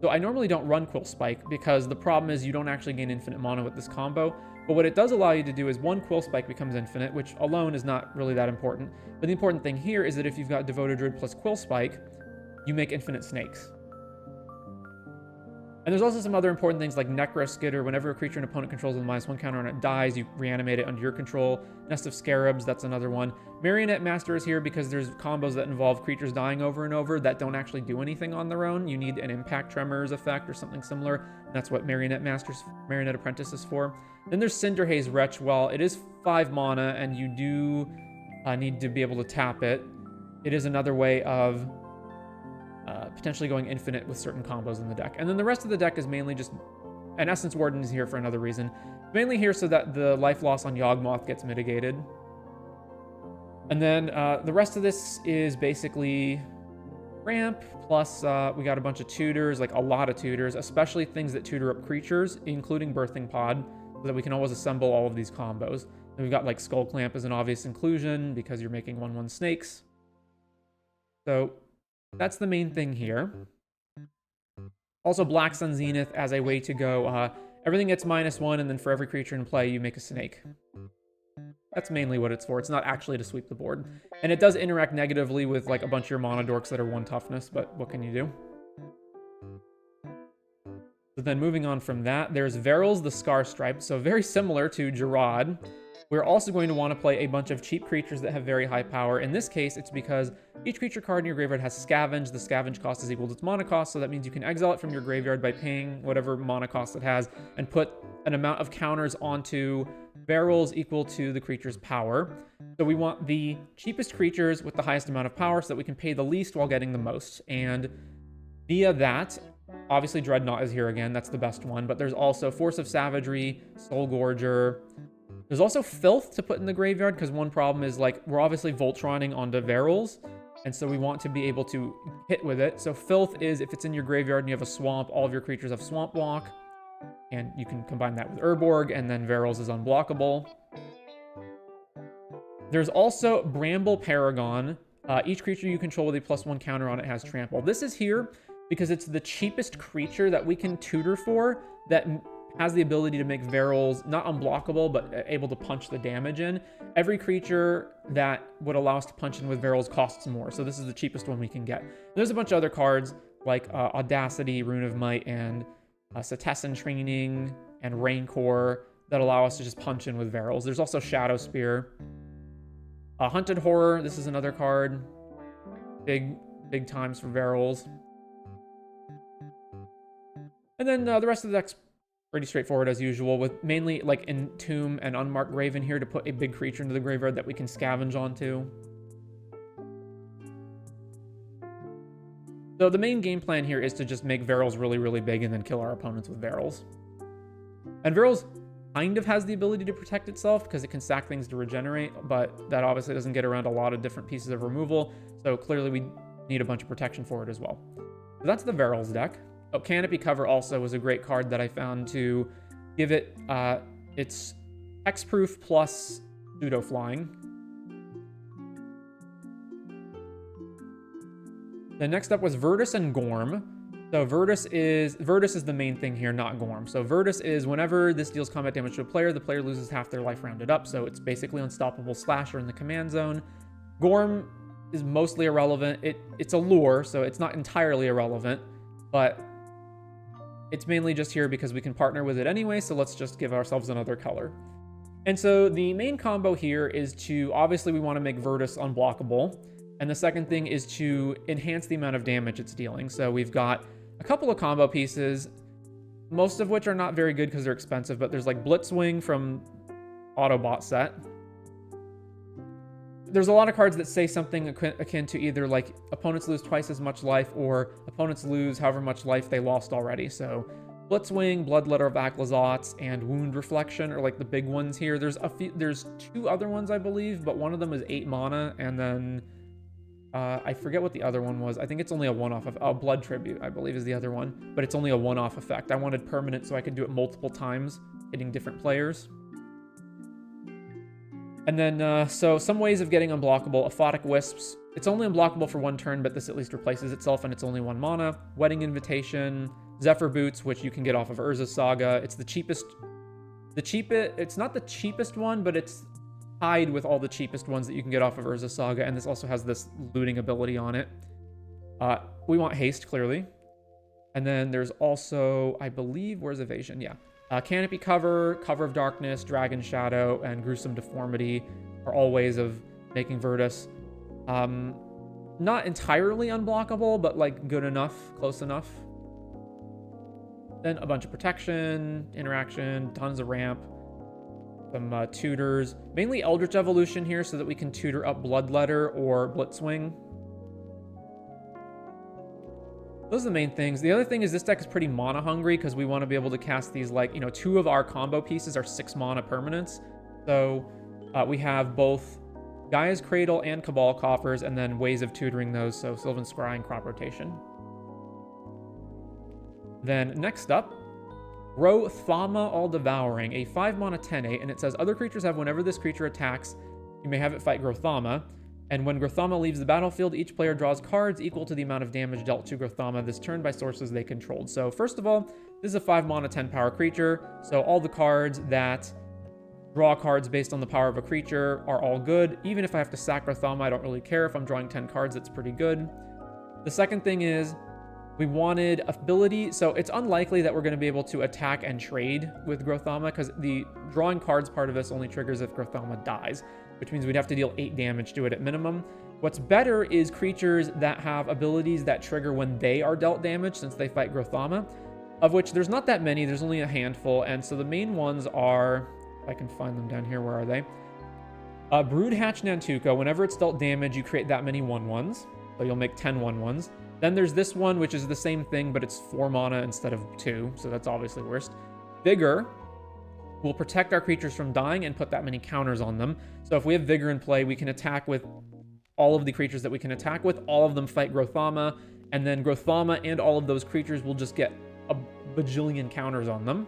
So I normally don't run Quill Spike because the problem is you don't actually gain infinite mana with this combo. But what it does allow you to do is one Quill Spike becomes infinite, which alone is not really that important. But the important thing here is that if you've got Devoted Druid plus Quill Spike, you make infinite snakes. And there's also some other important things like Necroskidder. Whenever a creature an opponent controls with a -1 counter and it dies, you reanimate it under your control. Nest of Scarabs, that's another one. Marionette Master is here because there's combos that involve creatures dying over and over that don't actually do anything on their own. You need an Impact Tremors effect or something similar. And that's what Marionette Apprentice is for. Then there's Cinderhaze Wretch. Well, it is 5 mana and you do need to be able to tap it. It is another way of potentially going infinite with certain combos in the deck. And then the rest of the deck is mainly just... And Essence Warden is here for another reason. Mainly here so that the life loss on Yawgmoth gets mitigated. And then the rest of this is basically ramp, plus we got a bunch of tutors, like a lot of tutors, especially things that tutor up creatures, including Birthing Pod, so that we can always assemble all of these combos. And we've got like Skull Clamp as an obvious inclusion because you're making 1/1 snakes. So that's the main thing here. Also, Black Sun Zenith as a way to go, everything gets -1, and then for every creature in play, you make a snake. That's mainly what it's for. It's not actually to sweep the board. And it does interact negatively with like a bunch of your mana dorks that are 1 toughness, but what can you do? So then moving on from that, there's Varolz the Scar Stripe. So very similar to Jarad. We're also going to want to play a bunch of cheap creatures that have very high power. In this case, it's because each creature card in your graveyard has Scavenge. The Scavenge cost is equal to its mana cost, so that means you can exile it from your graveyard by paying whatever mana cost it has and put an amount of counters onto Varolz equal to the creature's power. So we want the cheapest creatures with the highest amount of power so that we can pay the least while getting the most. And via that, obviously Dreadnought is here again. That's the best one. But there's also Force of Savagery, Soul Gorger. There's also Filth to put in the graveyard, because one problem is, like, we're obviously Voltroning onto Varolz, And so we want to be able to hit with it. So Filth is if it's in your graveyard and you have a swamp, all of your creatures have swamp block. And you can combine that with Urborg, and then Varolz is unblockable. There's also Bramble Paragon. Each creature you control with a +1 counter on it has trample. This is here because it's the cheapest creature that we can tutor for that has the ability to make Varolz not unblockable, but able to punch the damage in. Every creature that would allow us to punch in with Varolz costs more, so this is the cheapest one we can get. There's a bunch of other cards like Audacity, Rune of Might, and Setessan Training, and Rancor that allow us to just punch in with Varolz. There's also Shadow Spear. Hunted Horror, this is another card. Big times for Varolz. And then the rest of the deck's pretty straightforward as usual, with mainly like Entomb and Unmarked Graven here to put a big creature into the graveyard that we can scavenge onto. So the main game plan here is to just make Varolz really, really big and then kill our opponents with Varolz. And Varolz kind of has the ability to protect itself because it can sack things to regenerate, but that obviously doesn't get around a lot of different pieces of removal, so clearly we need a bunch of protection for it as well. So that's the Varolz deck. Oh, Canopy Cover also was a great card that I found to give it its hexproof plus pseudo flying. Then next up was Virtus and Gorm. So Virtus is the main thing here, not Gorm. So Virtus is whenever this deals combat damage to a player, the player loses half their life rounded up. So it's basically unstoppable slasher in the command zone. Gorm is mostly irrelevant. It's a lure, so it's not entirely irrelevant, but it's mainly just here because we can partner with it anyway, so let's just give ourselves another color. And so the main combo here is to, obviously we want to make Virtus unblockable, and the second thing is to enhance the amount of damage it's dealing. So we've got a couple of combo pieces, most of which are not very good because they're expensive, but there's like Blitzwing from Autobot set. There's a lot of cards that say something akin to either like opponents lose twice as much life or opponents lose however much life they lost already. So Blitzwing, Bloodletter of Aklazotz, and Wound Reflection are like the big ones here. There's two other ones, I believe, but one of them is 8 mana, and then I forget what the other one was. I think it's only a one-off of Blood Tribute, I believe is the other one, but it's only a one-off effect. I wanted permanent so I could do it multiple times, hitting different players. And then, so some ways of getting unblockable. Aphotic Wisps. It's only unblockable for 1 turn, but this at least replaces itself, and it's only 1 mana. Wedding Invitation. Zephyr Boots, which you can get off of Urza's Saga. It's the cheapest. It's not the cheapest one, but it's tied with all the cheapest ones that you can get off of Urza's Saga, and this also has this looting ability on it. We want Haste, clearly. And then there's also, I believe, where's Evasion? Yeah. Canopy Cover, Cover of Darkness, Dragon Shadow, and Gruesome Deformity are all ways of making Virtus not entirely unblockable, but like good enough, close enough. Then a bunch of protection, interaction, tons of ramp, some tutors. Mainly Eldritch Evolution here so that we can tutor up Bloodletter or Blitzwing. Those are the main things. The other thing is this deck is pretty mana hungry because we want to be able to cast these, like, 2 of our combo pieces are 6 mana permanents. So we have both Gaia's Cradle and Cabal Coffers, and then ways of tutoring those, so Sylvan Scry and Crop Rotation. Then next up, Grothama All-Devouring, a 5 mana 10/8, and it says other creatures have whenever this creature attacks, you may have it fight Grothama. And when Grothama leaves the battlefield, each player draws cards equal to the amount of damage dealt to Grothama this turn by sources they controlled. So first of all, this is a 5 mana 10 power creature, so all the cards that draw cards based on the power of a creature are all good. Even if I have to sack Grothama, I don't really care. If I'm drawing 10 cards, it's pretty good. The second thing is we wanted ability, so it's unlikely that we're going to be able to attack and trade with Grothama because the drawing cards part of this only triggers if Grothama dies, which means we'd have to deal 8 damage to it at minimum. What's better is creatures that have abilities that trigger when they are dealt damage, since they fight Grothama, of which there's not that many, there's only a handful, and so the main ones are, if I can find them down here, where are they? Broodhatch Nantuko, whenever it's dealt damage, you create that many 1/1s, so you'll make 10 1/1s. Then there's this one, which is the same thing, but it's 4 mana instead of 2, so that's obviously worst. Vigor will protect our creatures from dying and put that many counters on them. So if we have Vigor in play, we can attack with all of the creatures that we can attack with. All of them fight Grothama, and then Grothama and all of those creatures will just get a bajillion counters on them.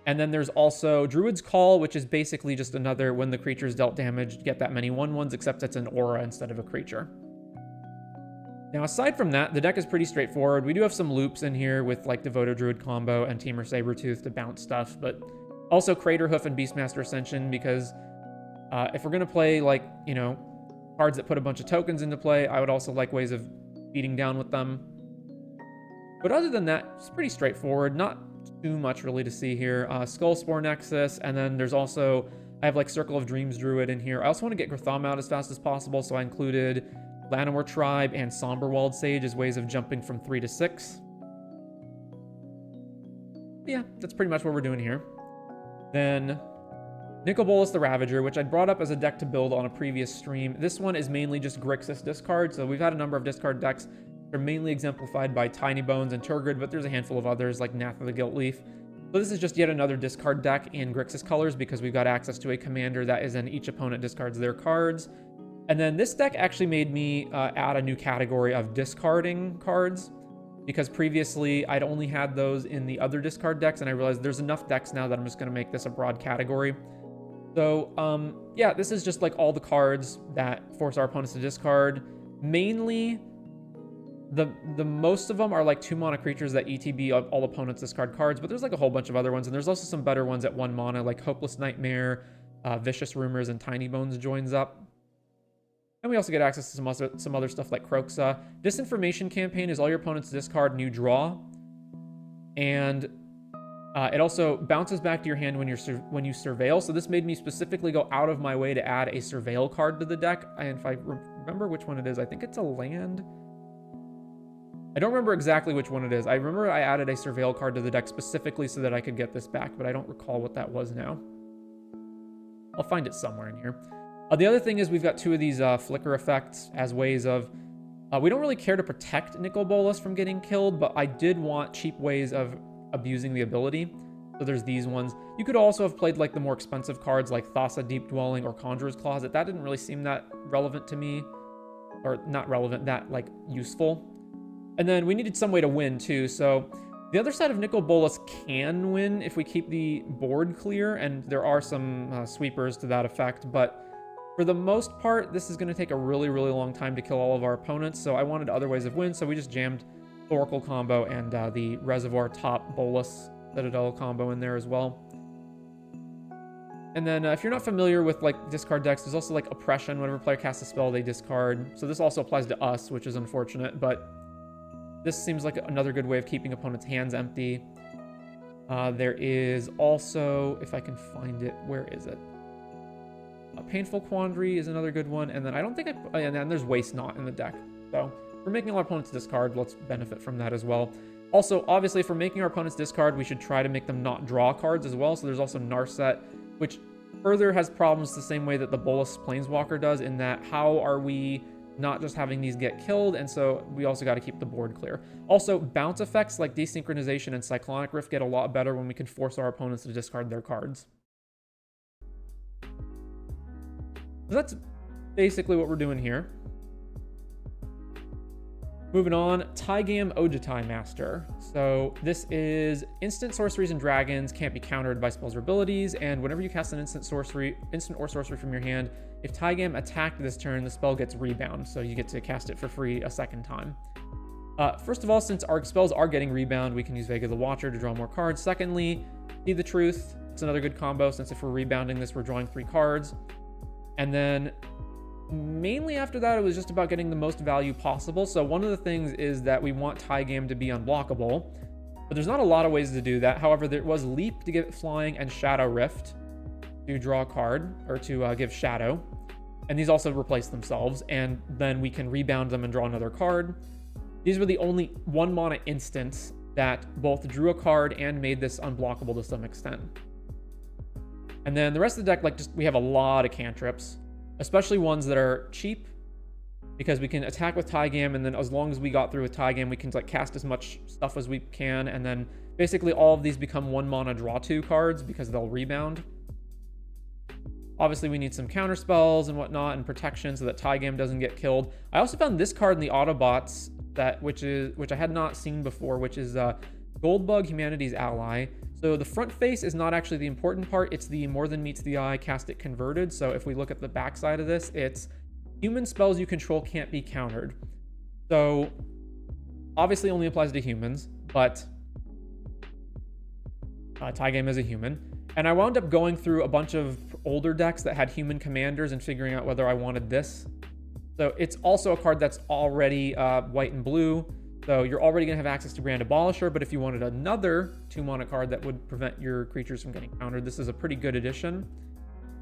And then there's also Druid's Call, which is basically just another when the creature's dealt damage, get that many 1/1s, except it's an aura instead of a creature. Now, aside from that, the deck is pretty straightforward. We do have some loops in here with like Devoted Druid combo and Temur Sabertooth to bounce stuff, but also Craterhoof and Beastmaster Ascension, because if we're going to play like, you know, cards that put a bunch of tokens into play, I would also like ways of beating down with them. But other than that, it's pretty straightforward. Not too much really to see here. Skullspore Nexus, and then there's also, I have like Circle of Dreams Druid in here. I also want to get Grothama out as fast as possible, so I included Llanowar Tribe and Somberwald Sage as ways of jumping from 3 to 6. Yeah, that's pretty much what we're doing here. Then Nicol Bolas the Ravager, which I'd brought up as a deck to build on a previous stream. This one is mainly just Grixis discard, so we've had a number of discard decks. They're mainly exemplified by Tiny Bones and Turgid, but there's a handful of others like Nath of the Guiltleaf. So this is just yet another discard deck in Grixis colors because we've got access to a commander that is in each opponent discards their cards. And then this deck actually made me add a new category of discarding cards, because previously I'd only had those in the other discard decks, and I realized there's enough decks now that I'm just going to make this a broad category. So yeah, this is just like all the cards that force our opponents to discard. Mainly, the most of them are like 2 mana creatures that ETB all opponents discard cards, but there's like a whole bunch of other ones, and there's also some better ones at 1 mana, like Hopeless Nightmare, Vicious Rumors, and Tiny Bones joins up. And we also get access to some other stuff like Kroxa. Disinformation Campaign is all your opponents discard and you draw. And it also bounces back to your hand when you surveil. So this made me specifically go out of my way to add a surveil card to the deck. And if I remember which one it is, I think it's a land. I don't remember exactly which one it is. I remember I added a surveil card to the deck specifically so that I could get this back, but I don't recall what that was now. I'll find it somewhere in here. The other thing is we've got 2 of these flicker effects as ways of... we don't really care to protect Nicol Bolas from getting killed, but I did want cheap ways of abusing the ability. So there's these ones. You could also have played like the more expensive cards like Thassa Deep Dwelling or Conjurer's Closet. That didn't really seem that relevant to me. Or not relevant, that like useful. And then we needed some way to win too, so... The other side of Nicol Bolas can win if we keep the board clear, and there are some sweepers to that effect, but... For the most part, this is going to take a really, really long time to kill all of our opponents, so I wanted other ways of win, so we just jammed Oracle combo and the Reservoir Top Bolas Citadel combo in there as well. And then if you're not familiar with like discard decks, there's also like Oppression. Whenever a player casts a spell, they discard. So this also applies to us, which is unfortunate, but this seems like another good way of keeping opponents' hands empty. There is also, if I can find it, where is it? A Painful Quandary is another good one, and then I don't think and then there's Waste Not in the deck. So if we're making our opponents discard, let's benefit from that as well. Also, obviously, if we're making our opponents discard, we should try to make them not draw cards as well. So there's also Narset, which further has problems the same way that the Bolas Planeswalker does, in that how are we not just having these get killed, and so we also got to keep the board clear. Also, bounce effects like Desynchronization and Cyclonic Rift get a lot better when we can force our opponents to discard their cards. So that's basically what we're doing here. Moving on, Taigam Ojutai Master. So this is instant sorceries and dragons can't be countered by spells or abilities, and whenever you cast an instant or sorcery from your hand, if Taigam attacked this turn, the spell gets rebound, so you get to cast it for free a second time. First of all, since our spells are getting rebound, we can use Vega the Watcher to draw more cards. Secondly, See the Truth. It's another good combo, since if we're rebounding this, we're drawing 3 cards. And then mainly after that, it was just about getting the most value possible. So one of the things is that we want Taigam to be unblockable, but there's not a lot of ways to do that. However, there was Leap to give it flying and Shadow Rift to draw a card, or to give Shadow. And these also replace themselves, and then we can rebound them and draw another card. These were the only 1 mana instants that both drew a card and made this unblockable to some extent. And then the rest of the deck, like, just we have a lot of cantrips, especially ones that are cheap, because we can attack with Taigam, and then as long as we got through with Taigam, we can like cast as much stuff as we can, and then basically all of these become 1 mana draw 2 cards because they'll rebound. Obviously, we need some counter spells and whatnot and protection so that Taigam doesn't get killed. I also found this card in the Autobots which I had not seen before, which is Goldbug, Humanity's Ally. So the front face is not actually the important part. It's the more than meets the eye, cast it converted. So if we look at the back side of this, it's human spells you control can't be countered. So obviously only applies to humans, but Taigam is a human. And I wound up going through a bunch of older decks that had human commanders and figuring out whether I wanted this. So it's also a card that's already white and blue. So you're already going to have access to Grand Abolisher, but if you wanted another 2-mana card that would prevent your creatures from getting countered, this is a pretty good addition.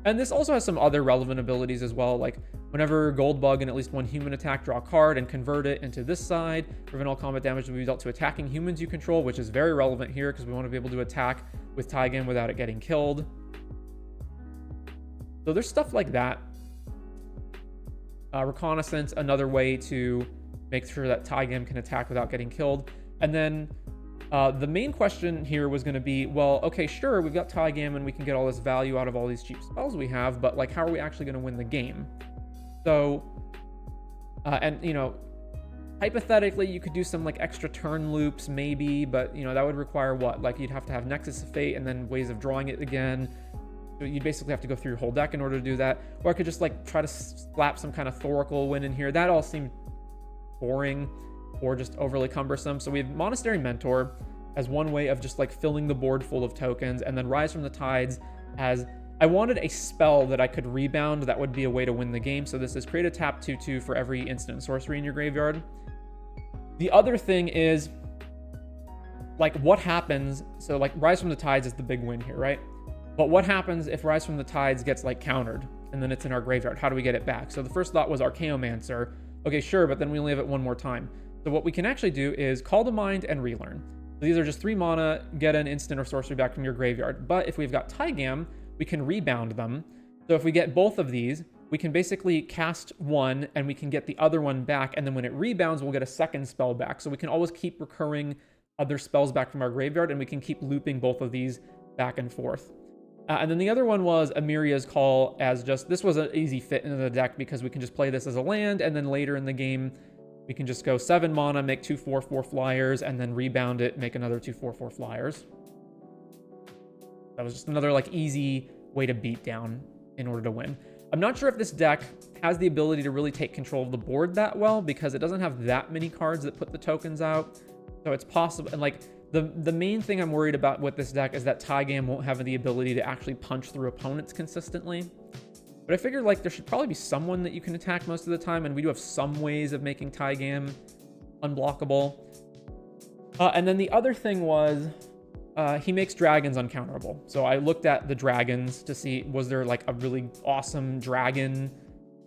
And this also has some other relevant abilities as well, like whenever Goldbug and at least one human attack, draw a card and convert it into this side, prevent all combat damage to be dealt to attacking humans you control, which is very relevant here because we want to be able to attack with Taigam without it getting killed. So there's stuff like that. Reconnaissance, another way to make sure that Taigam can attack without getting killed. And then the main question here was going to be, well, okay, sure, we've got Taigam and we can get all this value out of all these cheap spells we have, but like, how are we actually going to win the game? So, and you know, hypothetically, you could do some like extra turn loops maybe, but you know, that would require what? Like you'd have to have Nexus of Fate and then ways of drawing it again. You'd basically have to go through your whole deck in order to do that. Or I could just like try to slap some kind of Thoracle win in here. That all seemed boring or just overly cumbersome. So we have Monastery Mentor as one way of just like filling the board full of tokens, and then Rise from the Tides as I wanted a spell that I could rebound that would be a way to win the game. So this is create a tap 2/2 for every instant sorcery in your graveyard. The other thing is like what happens, so like Rise from the Tides is the big win here, right? But what happens if Rise from the Tides gets like countered and then it's in our graveyard? How do we get it back? So the first thought was Archaeomancer. Okay, sure, but then we only have it one more time. So what we can actually do is Call to Mind and Relearn. So these are just 3 mana, get an instant or sorcery back from your graveyard. But if we've got Taigam, we can rebound them. So if we get both of these, we can basically cast one and we can get the other one back. And then when it rebounds, we'll get a second spell back. So we can always keep recurring other spells back from our graveyard, and we can keep looping both of these back and forth. And then the other one was Amiria's Call, as just, this was an easy fit into the deck because we can just play this as a land, and then later in the game, we can just go 7 mana, make 2 4/4 flyers, and then rebound it, make another 2 4/4 flyers. That was just another like easy way to beat down in order to win. I'm not sure if this deck has the ability to really take control of the board that well because it doesn't have that many cards that put the tokens out. So it's possible, and like, the main thing I'm worried about with this deck is that Taigam won't have the ability to actually punch through opponents consistently. But I figured like there should probably be someone that you can attack most of the time, and we do have some ways of making Taigam unblockable. And then the other thing was he makes dragons uncounterable. So I looked at the dragons to see, was there like a really awesome dragon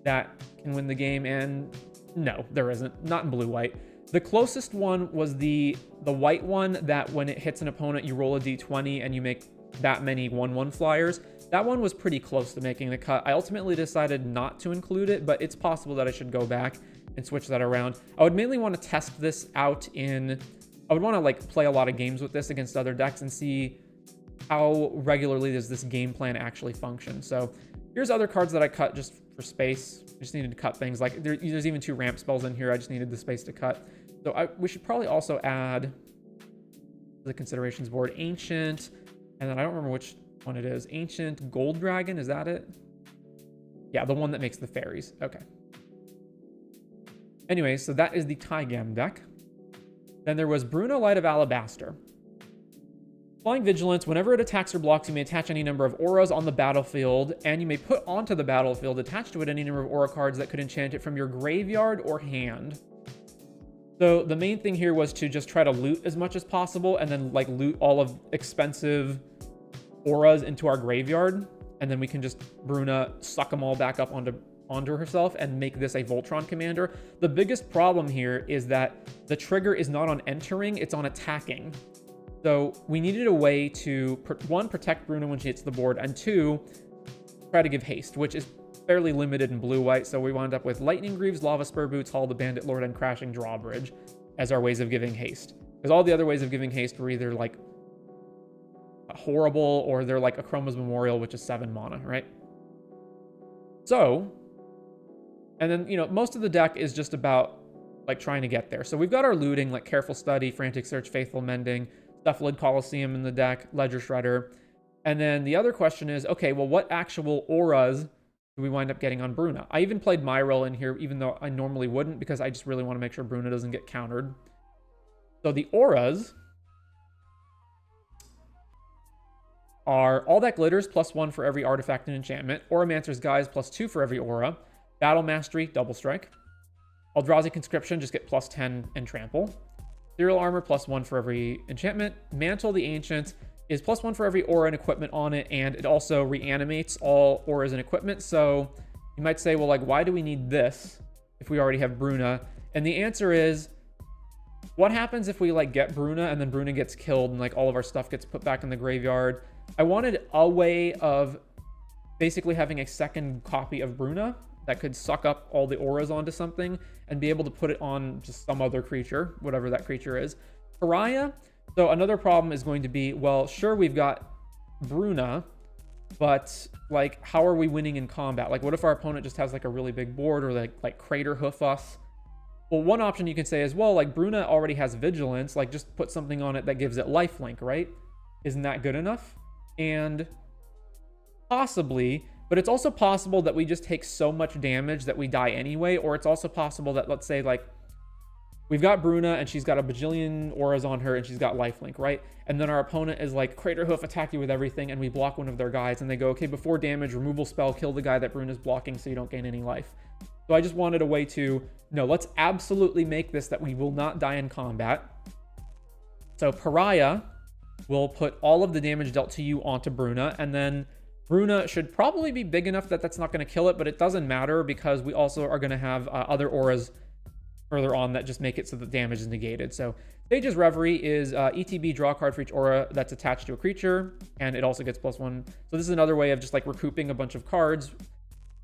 that can win the game? And no, there isn't. Not in blue-white. The closest one was the white one that when it hits an opponent, you roll a d20 and you make that many 1/1 flyers. That one was pretty close to making the cut. I ultimately decided not to include it, but it's possible that I should go back and switch that around. I would mainly want to test this out I would want to like play a lot of games with this against other decks and see how regularly does this game plan actually function. So here's other cards that I cut just for space. I just needed to cut things. Like there's even 2 ramp spells in here. I just needed the space to cut. So we should probably also add to the considerations board Ancient, and then I don't remember which one it is. Ancient Gold Dragon, is that it? Yeah, the one that makes the fairies. Okay. Anyway, so that is the Taigam deck. Then there was Bruno Light of Alabaster. Flying Vigilance, whenever it attacks or blocks, you may attach any number of auras on the battlefield, and you may put onto the battlefield attached to it any number of aura cards that could enchant it from your graveyard or hand. So the main thing here was to just try to loot as much as possible and then like loot all of expensive auras into our graveyard. And then we can just Bruna suck them all back up onto herself and make this a Voltron commander. The biggest problem here is that the trigger is not on entering, it's on attacking. So we needed a way to, 1, protect Bruna when she hits the board, and 2, try to give haste, which is fairly limited in blue-white. So we wound up with Lightning Greaves, Lava Spur Boots, Hall the Bandit Lord, and Crashing Drawbridge as our ways of giving haste. Because all the other ways of giving haste were either like horrible or they're like Akroma's Memorial, which is 7 mana, right? So, and then, you know, most of the deck is just about like trying to get there. So we've got our looting, like Careful Study, Frantic Search, Faithful Mending, Cephalid Colosseum in the deck, Ledger Shredder. And then the other question is, okay, well, what actual auras do we wind up getting on Bruna? I even played Myril in here, even though I normally wouldn't, because I just really want to make sure Bruna doesn't get countered. So the auras are All That Glitters, +1 for every artifact and enchantment. Auramancer's Guise, +2 for every aura. Battle Mastery, Double Strike. Eldrazi Conscription, just get +10 and Trample. Ethereal Armor, +1 for every enchantment. Mantle the Ancient is +1 for every aura and equipment on it, and it also reanimates all auras and equipment. So you might say, well, like, why do we need this if we already have Bruna? And the answer is, what happens if we, like, get Bruna and then Bruna gets killed and, like, all of our stuff gets put back in the graveyard? I wanted a way of basically having a second copy of Bruna that could suck up all the auras onto something and be able to put it on just some other creature, whatever that creature is. Pariah. So another problem is going to be, well, sure, we've got Bruna, but, like, how are we winning in combat? Like, what if our opponent just has, like, a really big board, or, like Crater Hoof us? Well, one option you can say is, well, like, Bruna already has Vigilance. Like, just put something on it that gives it lifelink, right? Isn't that good enough? And possibly, but it's also possible that we just take so much damage that we die anyway, or it's also possible that, let's say, like, we've got Bruna and she's got a bajillion auras on her and she's got lifelink, right? And then our opponent is like, Crater Hoof, attack you with everything, and we block one of their guys, and they go, okay, before damage, removal spell, kill the guy that Bruna's blocking so you don't gain any life. So I just wanted a way to, no, let's absolutely make this that we will not die in combat. So Pariah will put all of the damage dealt to you onto Bruna, and then Bruna should probably be big enough that that's not going to kill it, but it doesn't matter because we also are going to have other auras further on that just make it so the damage is negated. So Sage's Reverie is ETB, draw a card for each aura that's attached to a creature, and it also gets +1. So this is another way of just, like, recouping a bunch of cards.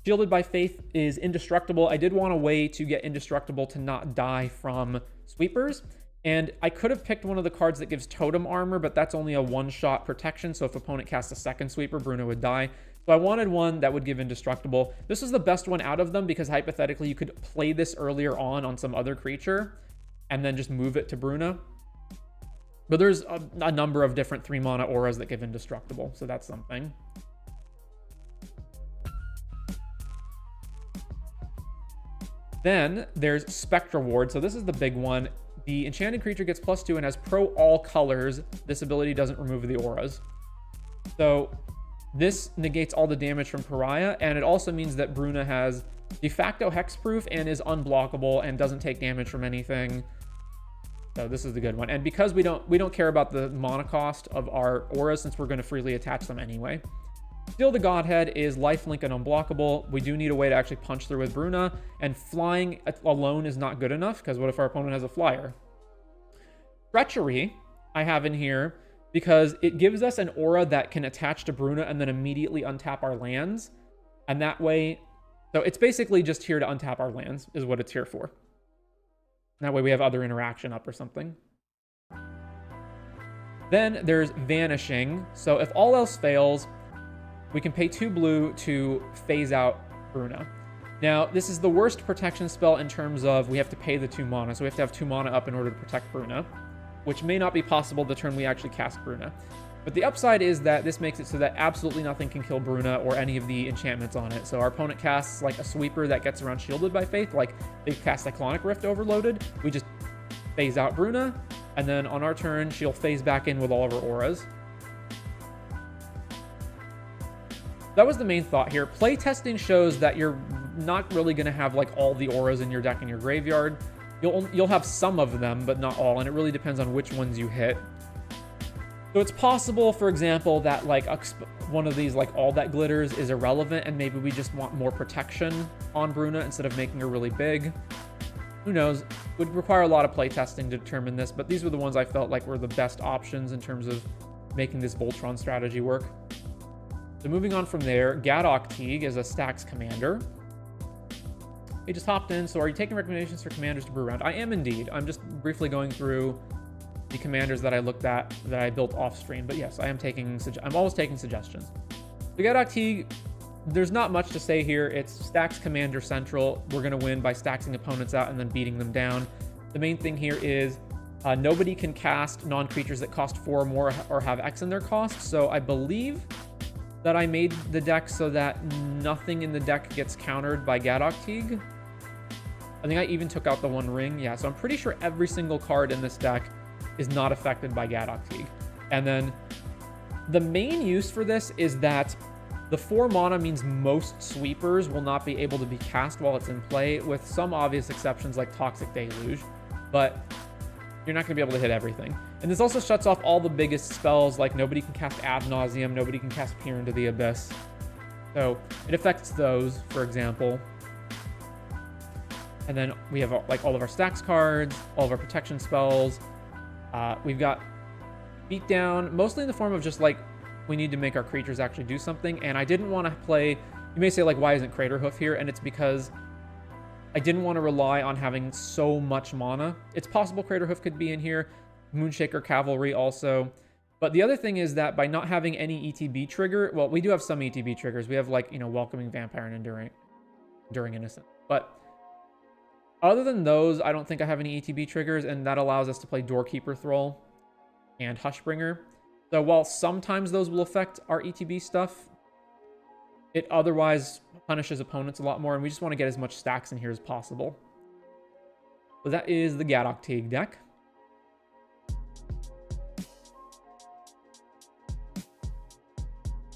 Shielded by Faith is Indestructible. I did want a way to get Indestructible to not die from sweepers, and I could have picked one of the cards that gives Totem Armor, but that's only a one-shot protection, so if opponent casts a second sweeper, Bruna would die. So I wanted one that would give Indestructible. This was the best one out of them because hypothetically you could play this earlier on some other creature and then just move it to Bruna. But there's a number of different 3-mana auras that give Indestructible, so that's something. Then there's Spectra Ward. So this is the big one. The enchanted creature gets +2 and has pro all colors. This ability doesn't remove the auras. So this negates all the damage from Pariah, and it also means that Bruna has de facto hexproof and is unblockable and doesn't take damage from anything. So this is the good one. And because we don't care about the mana cost of our auras, since we're going to freely attach them anyway. Steal the Godhead is lifelink and unblockable. We do need a way to actually punch through with Bruna, and flying alone is not good enough, because what if our opponent has a flyer? Treachery I have in here because it gives us an aura that can attach to Bruna and then immediately untap our lands. And that way, so it's basically just here to untap our lands is what it's here for. And that way we have other interaction up or something. Then there's Vanishing. So if all else fails, we can pay 2 blue to phase out Bruna. Now, this is the worst protection spell in terms of we have to pay the 2 mana. So we have to have 2 mana up in order to protect Bruna, which may not be possible the turn we actually cast Bruna. But the upside is that this makes it so that absolutely nothing can kill Bruna or any of the enchantments on it. So our opponent casts like a sweeper that gets around Shielded by Faith, like they cast Cyclonic Rift overloaded. We just phase out Bruna, and then on our turn, she'll phase back in with all of her auras. That was the main thought here. Playtesting shows that you're not really going to have like all the auras in your deck in your graveyard. You'll have some of them, but not all, and it really depends on which ones you hit. So it's possible, for example, that like one of these, like All That Glitters, is irrelevant, and maybe we just want more protection on Bruna instead of making her really big. Who knows? Would require a lot of playtesting to determine this, but these were the ones I felt like were the best options in terms of making this Voltron strategy work. So moving on from there, Gaddock Teeg is a stacks commander. He just hopped in. So are you taking recommendations for commanders to brew around? I am indeed. I'm just briefly going through the commanders that I looked at, that I built off stream. But yes, I'm always taking suggestions. The Gaddock Teeg there's not much to say here. It's stacks Commander Central. We're going to win by stacking opponents out and then beating them down. The main thing here is nobody can cast non-creatures that cost 4 or more or have X in their cost. So I believe that I made the deck so that nothing in the deck gets countered by Gaddock Teeg. I think I even took out the 1 ring. Yeah, so I'm pretty sure every single card in this deck is not affected by Gaddock Teeg. And then the main use for this is that the 4 mana means most sweepers will not be able to be cast while it's in play, with some obvious exceptions like Toxic Deluge, but you're not going to be able to hit everything. And this also shuts off all the biggest spells, like nobody can cast Ad Nauseam, nobody can cast Peer into the Abyss. So it affects those, for example. And then we have like all of our stacks cards, all of our protection spells. We've got Beatdown, mostly in the form of just like, we need to make our creatures actually do something. And I didn't want to play, you may say like, why isn't Craterhoof here? And it's because I didn't want to rely on having so much mana. It's possible Craterhoof could be in here, Moonshaker Cavalry also. But the other thing is that by not having any ETB trigger, well, we do have some ETB triggers. We have like, you know, Welcoming Vampire and Enduring Innocence. But other than those, I don't think I have any ETB triggers, and that allows us to play Doorkeeper Thrall and Hushbringer. So while sometimes those will affect our ETB stuff, it otherwise punishes opponents a lot more, and we just want to get as much stacks in here as possible. So that is the Gaddock Teeg deck.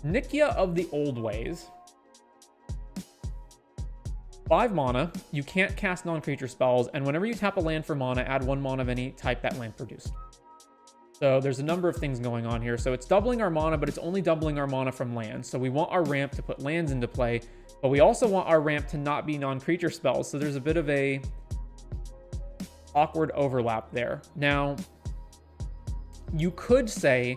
Nikia of the Old Ways. 5 mana, you can't cast non-creature spells, and whenever you tap a land for mana, add 1 mana of any type that land produced. So there's a number of things going on here. So it's doubling our mana, but it's only doubling our mana from lands. So we want our ramp to put lands into play, but we also want our ramp to not be non-creature spells. So there's a bit of a awkward overlap there. Now, you could say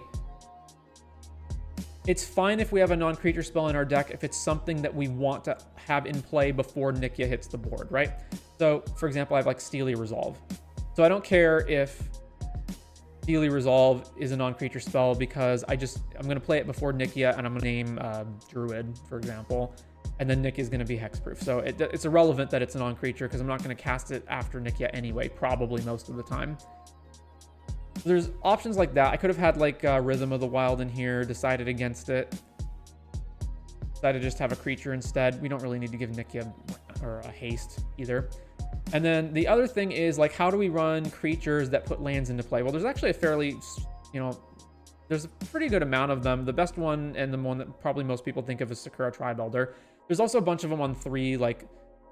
it's fine if we have a non-creature spell in our deck if it's something that we want to have in play before Nikia hits the board, right? So, for example, I have like Steely Resolve. So I don't care if Steely Resolve is a non-creature spell because I'm going to play it before Nikia, and I'm going to name Druid, for example, and then Nikia is going to be hexproof. So it's irrelevant that it's a non-creature because I'm not going to cast it after Nikia anyway, probably most of the time. So there's options like that. I could have had like Rhythm of the Wild in here, decided against it. Decided to just have a creature instead. We don't really need to give Nikia or a haste either. And then the other thing is, like, how do we run creatures that put lands into play? Well, there's actually a fairly, you know, there's a pretty good amount of them. The best one, and the one that probably most people think of, is Sakura Tribe Elder. There's also a bunch of them on 3, like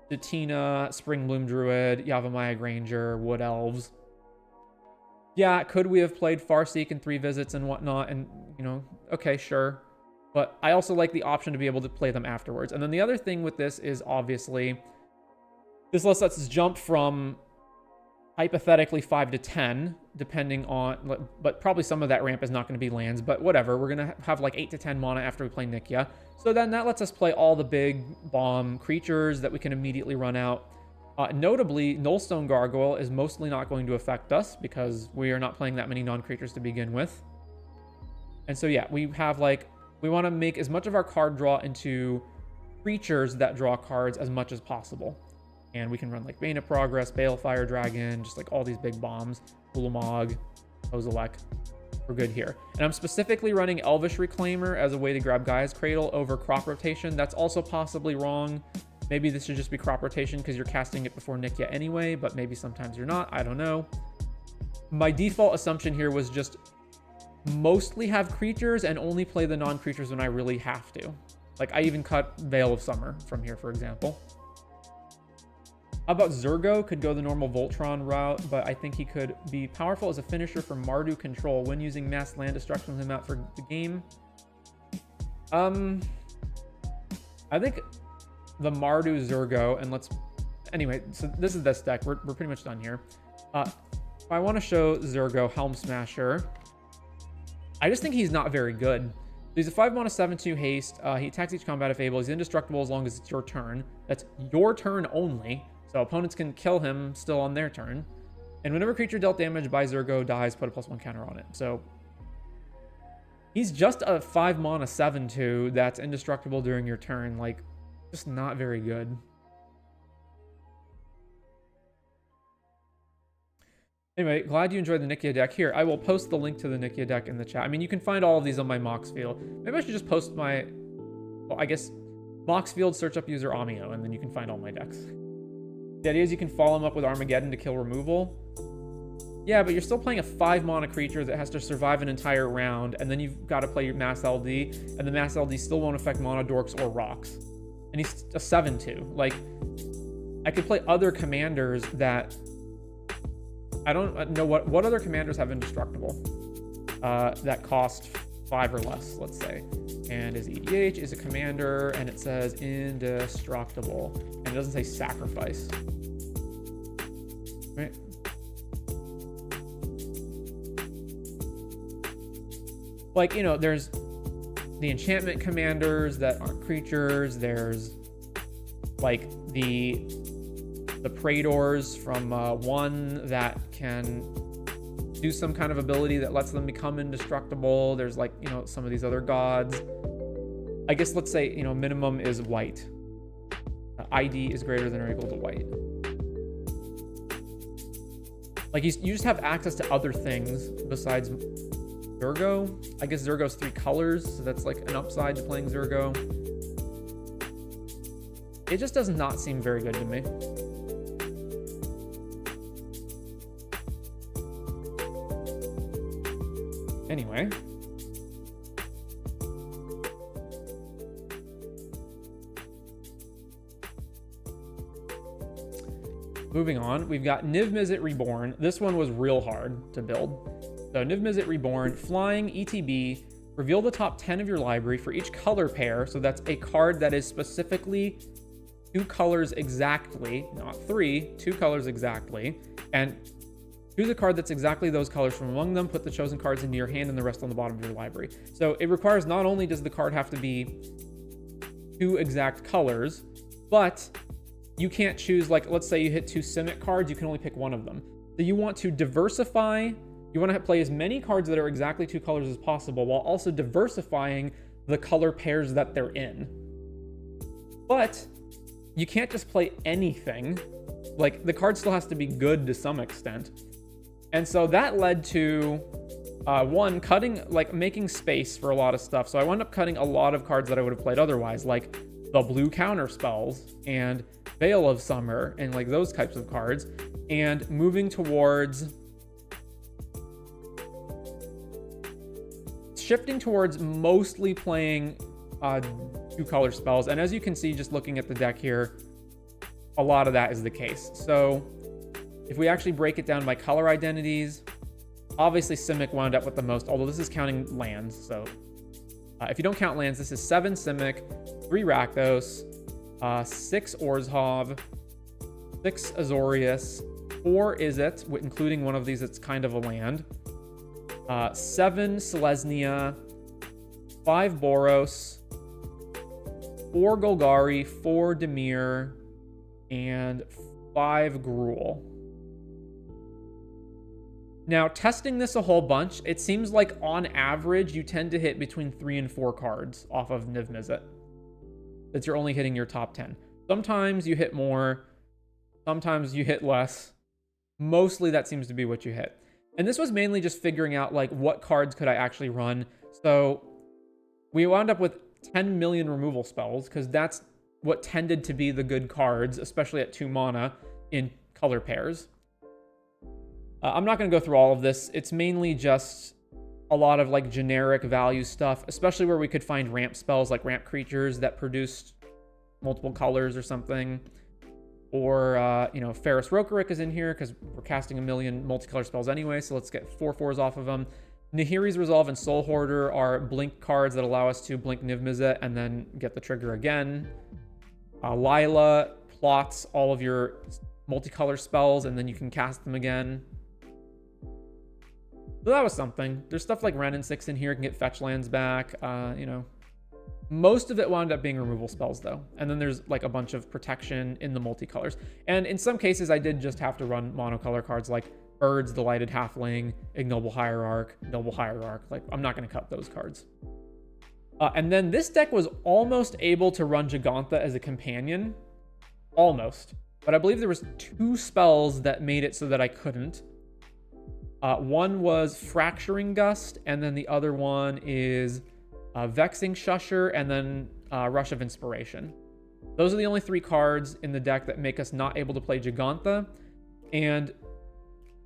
Datina, Springbloom Druid, Yavimaya Granger, Wood Elves. Yeah, could we have played Farseek and 3 Visits and whatnot? And, you know, okay, sure. But I also like the option to be able to play them afterwards. And then the other thing with this is, obviously, this lets us jump from hypothetically 5 to 10, depending on, but probably some of that ramp is not going to be lands, but whatever. We're going to have like 8 to 10 mana after we play Nikia. So then that lets us play all the big bomb creatures that we can immediately run out. Notably, Nullstone Gargoyle is mostly not going to affect us because we are not playing that many non-creatures to begin with. And so yeah, we have like, we want to make as much of our card draw into creatures that draw cards as much as possible. And we can run like Bane of Progress, Balefire Dragon, just like all these big bombs, Ulamog, Kozilek. We're good here. And I'm specifically running Elvish Reclaimer as a way to grab Gaia's Cradle over Crop Rotation. That's also possibly wrong. Maybe this should just be Crop Rotation because you're casting it before Nikia anyway, but maybe sometimes you're not. I don't know. My default assumption here was just mostly have creatures and only play the non-creatures when I really have to. Like, I even cut Veil of Summer from here, for example. How about Zurgo? Could go the normal Voltron route, but I think he could be powerful as a finisher for Mardu control when using mass land destruction with him out for the game. I think the Mardu Zurgo, and let's... Anyway, so this is this deck. We're pretty much done here. I want to show Zurgo Helm Smasher. I just think he's not very good. He's a 5 mana 7/2 haste. He attacks each combat if able. He's indestructible as long as it's your turn. That's your turn only. So opponents can kill him still on their turn. And whenever creature dealt damage by Zurgo dies, put a +1 counter on it. So He's just a 5 mana 7/2 that's indestructible during your turn. Like, just not very good. Anyway, glad you enjoyed the Nikia deck. Here, I will post the link to the Nikia deck in the chat. I mean, you can find all of these on my Mox field. Maybe I should just post my... Well, I guess Mox field, search up user Amio, and then you can find all my decks. The idea is you can follow them up with Armageddon to kill removal. Yeah, but you're still playing a 5 mana creature that has to survive an entire round, and then you've got to play your Mass LD, and the Mass LD still won't affect Mono Dorks or Rocks. And he's a 7/2. Like, I could play other commanders that... I don't know what other commanders have indestructible that cost 5 or less, let's say. And his EDH is a commander, and it says indestructible, and it doesn't say sacrifice. Right? Like, you know, there's the enchantment commanders that aren't creatures. There's like the Praetors from 1 that can do some kind of ability that lets them become indestructible. There's like, you know, some of these other gods. I guess let's say, you know, minimum is white. ID is greater than or equal to white. Like, you just have access to other things besides Zurgo. I guess Zurgo's 3 colors, so that's like an upside to playing Zurgo. It just does not seem very good to me. Anyway. Moving on, we've got Niv-Mizzet Reborn. This one was real hard to build. So Niv-Mizzet Reborn, flying ETB, reveal the top 10 of your library for each color pair. So that's a card that is specifically 2 colors exactly, not 3, 2 colors exactly. And choose a card that's exactly those colors from among them, put the chosen cards into your hand and the rest on the bottom of your library. So it requires not only does the card have to be 2 exact colors, but you can't choose, like, let's say you hit 2 Simic cards, you can only pick one of them. So you want to diversify, you want to play as many cards that are exactly 2 colors as possible, while also diversifying the color pairs that they're in. But you can't just play anything. Like, the card still has to be good to some extent. And so that led to, one, cutting, like, making space for a lot of stuff. So I wound up cutting a lot of cards that I would have played otherwise, like the blue counter spells and Veil of Summer and, like, those types of cards, and moving towards... shifting towards mostly playing 2 color spells. And as you can see, just looking at the deck here, a lot of that is the case. So if we actually break it down by color identities, obviously Simic wound up with the most, although this is counting lands. So if you don't count lands, this is 7 Simic, 3 Rakdos, 6 Orzhov, 6 Azorius, 4 Izzet, including one of these that's kind of a land, 7 Selesnya, 5 Boros, 4 Golgari, 4 Dimir, and 5 Gruul. Now, testing this a whole bunch, it seems like on average, you tend to hit between 3 and 4 cards off of Niv-Mizzet. That you're only hitting your top 10. Sometimes you hit more, sometimes you hit less. Mostly that seems to be what you hit. And this was mainly just figuring out, like, what cards could I actually run. So we wound up with 10 million removal spells, because that's what tended to be the good cards, especially at 2 mana in color pairs. I'm not going to go through all of this. It's mainly just a lot of, like, generic value stuff, especially where we could find ramp spells, like ramp creatures that produced multiple colors or something. Or, you know, Ferrus Rokerrick is in here because we're casting a million multicolor spells anyway, so let's get 4/4s off of them. Nahiri's Resolve and Soul Hoarder are blink cards that allow us to blink Niv-Mizzet and then get the trigger again. Lila plots all of your multicolor spells and then you can cast them again. So that was something. There's stuff like Ren and 6 in here, can get fetch lands back, you know. Most of it wound up being removal spells, though. And then there's, like, a bunch of protection in the multicolors. And in some cases, I did just have to run monocolor cards like Birds, the Lighted Halfling, Ignoble Hierarch, Noble Hierarch. Like, I'm not going to cut those cards. And then this deck was almost able to run Gigantha as a companion. Almost. But I believe there was 2 spells that made it so that I couldn't. One was Fracturing Gust, and then the other one is Vexing Shusher, and then Rush of Inspiration. Those are the only 3 cards in the deck that make us not able to play Gigantha. And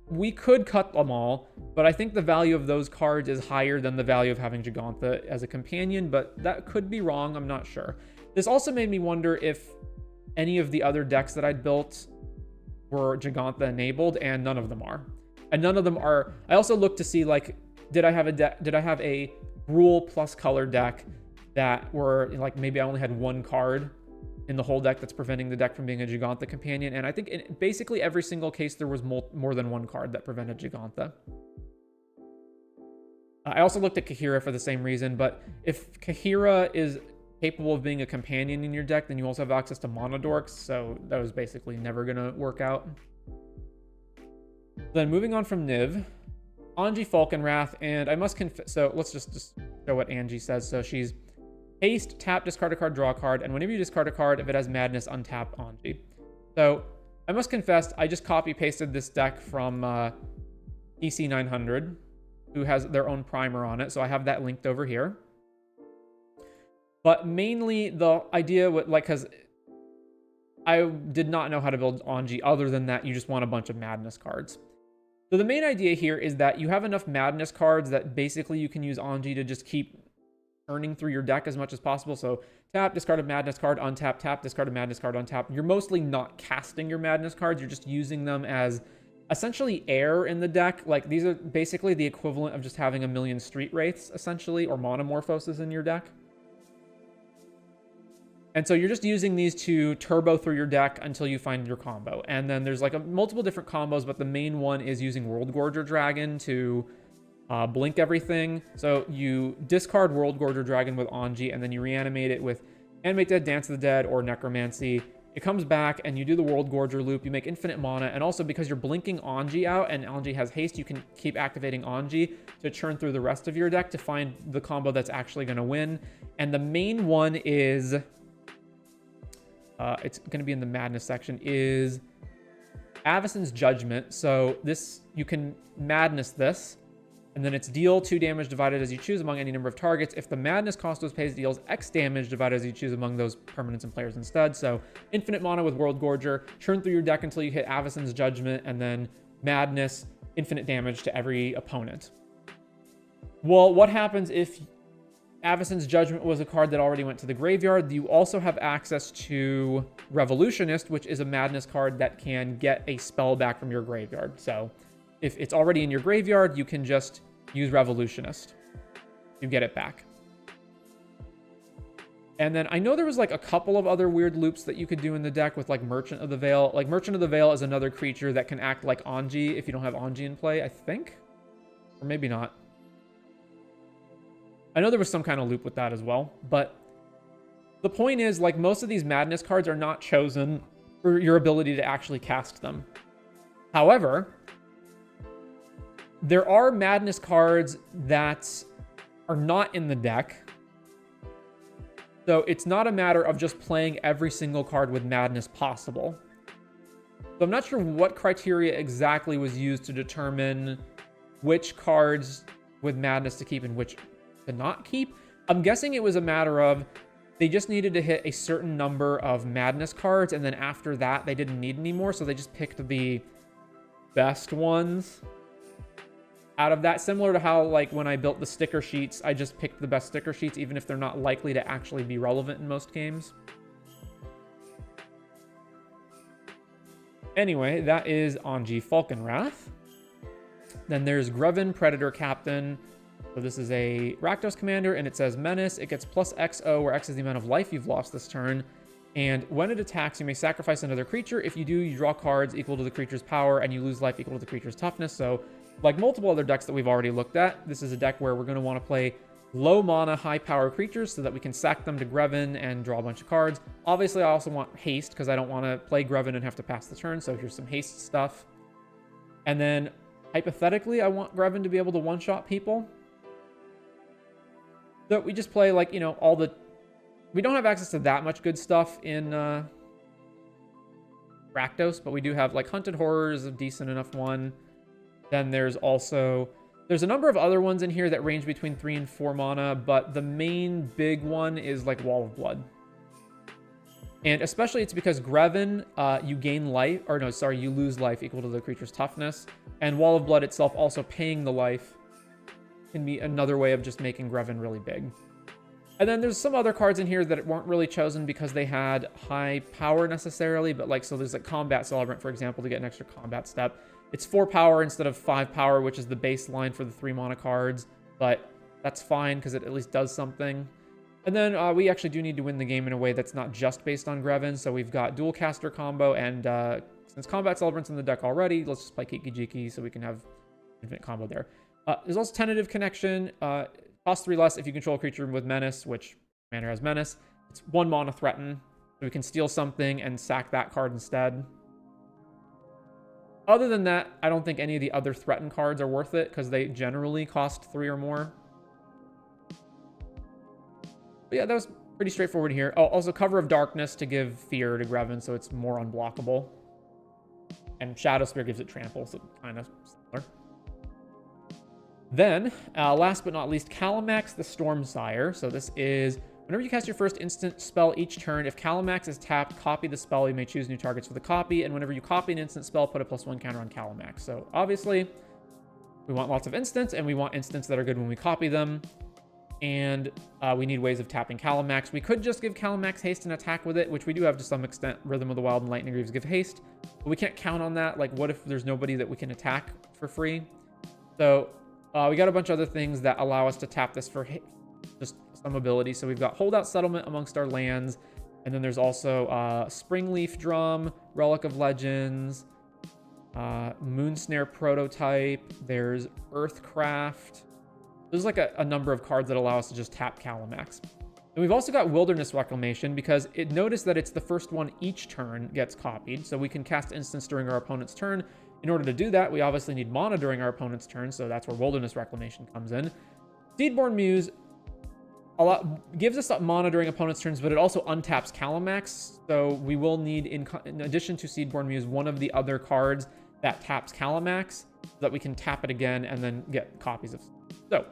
we could cut them all, but I think the value of those cards is higher than the value of having Gigantha as a companion, but that could be wrong. I'm not sure. This also made me wonder if any of the other decks that I'd built were Gigantha enabled, and none of them are. And none of them are. I also looked to see, like, did I have a Gruul plus color deck that were, like, maybe I only had 1 card in the whole deck that's preventing the deck from being a Gigantha companion. And I think in basically every single case, there was more than 1 card that prevented Gigantha. I also looked at Kahira for the same reason, but if Kahira is capable of being a companion in your deck, then you also have access to Monodorks, so that was basically never going to work out. Then moving on from Niv, Anji Falkenwrath, and I must confess, so let's just show what Anji says. So she's haste, tap, discard a card, draw a card, and whenever you discard a card, if it has madness, untap Anji. So I must confess, I just copy-pasted this deck from EC900, who has their own primer on it, so I have that linked over here. But mainly the idea with, like, because I did not know how to build Anji other than that you just want a bunch of madness cards. So the main idea here is that you have enough madness cards that basically you can use Anji to just keep turning through your deck as much as possible. So tap, discard a madness card, untap, tap, discard a madness card, untap. You're mostly not casting your madness cards. You're just using them as essentially air in the deck. Like, these are basically the equivalent of just having a million Street Wraiths, essentially, or Monomorphoses in your deck. And so you're just using these to turbo through your deck until you find your combo. And then there's like multiple different combos, but the main one is using World Gorger Dragon to blink everything. So you discard World Gorger Dragon with Anji, and then you reanimate it with Animate Dead, Dance of the Dead, or Necromancy. It comes back, and you do the World Gorger loop. You make infinite mana, and also because you're blinking Anji out, and Anji has haste, you can keep activating Anji to churn through the rest of your deck to find the combo that's actually going to win. And the main one is... it's going to be in the madness section, is Avacyn's Judgment. So this, you can madness this, and then it's deal 2 damage divided as you choose among any number of targets. If the madness cost was pays, deals X damage divided as you choose among those permanents and players instead. So infinite mana with World Gorger, churn through your deck until you hit Avacyn's Judgment, and then madness, infinite damage to every opponent. Well, what happens if Avacyn's Judgment was a card that already went to the graveyard? You also have access to Revolutionist, which is a madness card that can get a spell back from your graveyard. So if it's already in your graveyard, you can just use Revolutionist. You get it back. And then I know there was like a couple of other weird loops that you could do in the deck with like Merchant of the Veil. Like Merchant of the Veil is another creature that can act like Anji if you don't have Anji in play, I think. Or maybe not. I know there was some kind of loop with that as well, but the point is, like, most of these madness cards are not chosen for your ability to actually cast them. However, there are madness cards that are not in the deck. So it's not a matter of just playing every single card with madness possible. So I'm not sure what criteria exactly was used to determine which cards with madness to keep and which to not keep. I'm guessing it was a matter of they just needed to hit a certain number of madness cards, and then after that they didn't need any more, so they just picked the best ones out of that. Similar to how, like, when I built the sticker sheets, I just picked the best sticker sheets even if they're not likely to actually be relevant in most games. Anyway, that is Anji Falkenwrath. Then there's Greven, Predator Captain. So this is a Rakdos commander, and it says Menace. It gets plus XO, where X is the amount of life you've lost this turn. And when it attacks, you may sacrifice another creature. If you do, you draw cards equal to the creature's power, and you lose life equal to the creature's toughness. So, like multiple other decks that we've already looked at, this is a deck where we're going to want to play low mana, high power creatures so that we can sack them to Greven and draw a bunch of cards. Obviously, I also want haste because I don't want to play Greven and have to pass the turn. So here's some haste stuff. And then hypothetically, I want Greven to be able to one-shot people. So we just play, like, you know, all the... We don't have access to that much good stuff in Rakdos, but we do have, like, Hunted Horror is a decent enough one. Then there's also... There's a number of other ones in here that range between 3 and 4 mana, but the main big one is, like, Wall of Blood. And especially it's because Greven, you gain life, or no, sorry, you lose life equal to the creature's toughness. And Wall of Blood itself also paying the life can be another way of just making Greven really big. And then there's some other cards in here that weren't really chosen because they had high power necessarily, but like, so there's like Combat Celebrant, for example, to get an extra combat step. It's 4 power instead of 5 power, which is the baseline for the 3 mana cards, but that's fine because it at least does something. And then we actually do need to win the game in a way that's not just based on Greven, so we've got dual caster combo, and since Combat Celebrant's in the deck already, let's just play Kiki-Jiki so we can have infinite combo there. There's also Tentative Connection. Cost 3 less if you control a creature with Menace, which Commander has Menace. It's 1 mana threaten, so we can steal something and sack that card instead. Other than that, I don't think any of the other threaten cards are worth it, because they generally cost 3 or more. But yeah, that was pretty straightforward here. Oh, also Cover of Darkness to give fear to Greven, so it's more unblockable. And Shadow Spear gives it trample, so kind of similar. Then, last but not least, Kalamax the Stormsire. So this is, whenever you cast your first instant spell each turn, if Kalamax is tapped, copy the spell. You may choose new targets for the copy, and whenever you copy an instant spell, put a +1 counter on Kalamax. So obviously, we want lots of instants, and we want instants that are good when we copy them. And we need ways of tapping Kalamax. We could just give Kalamax haste and attack with it, which we do have to some extent. Rhythm of the Wild and Lightning Greaves give haste, but we can't count on that. Like, what if there's nobody that we can attack for free? So we got a bunch of other things that allow us to tap this for just some ability. So we've got Holdout Settlement amongst our lands, and then there's also Springleaf Drum, Relic of Legends, Moonsnare Prototype, there's Earthcraft. There's like a number of cards that allow us to just tap Kalamax. And we've also got Wilderness Reclamation, because it noticed that it's the first one each turn gets copied, so we can cast instants during our opponent's turn. In order to do that, we obviously need mana during our opponent's turn, so that's where Wilderness Reclamation comes in. Seedborn Muse gives us mana during opponent's turns, but it also untaps Kalamax, so we will need, in addition to Seedborn Muse, one of the other cards that taps Kalamax, so that we can tap it again and then get copies of. So,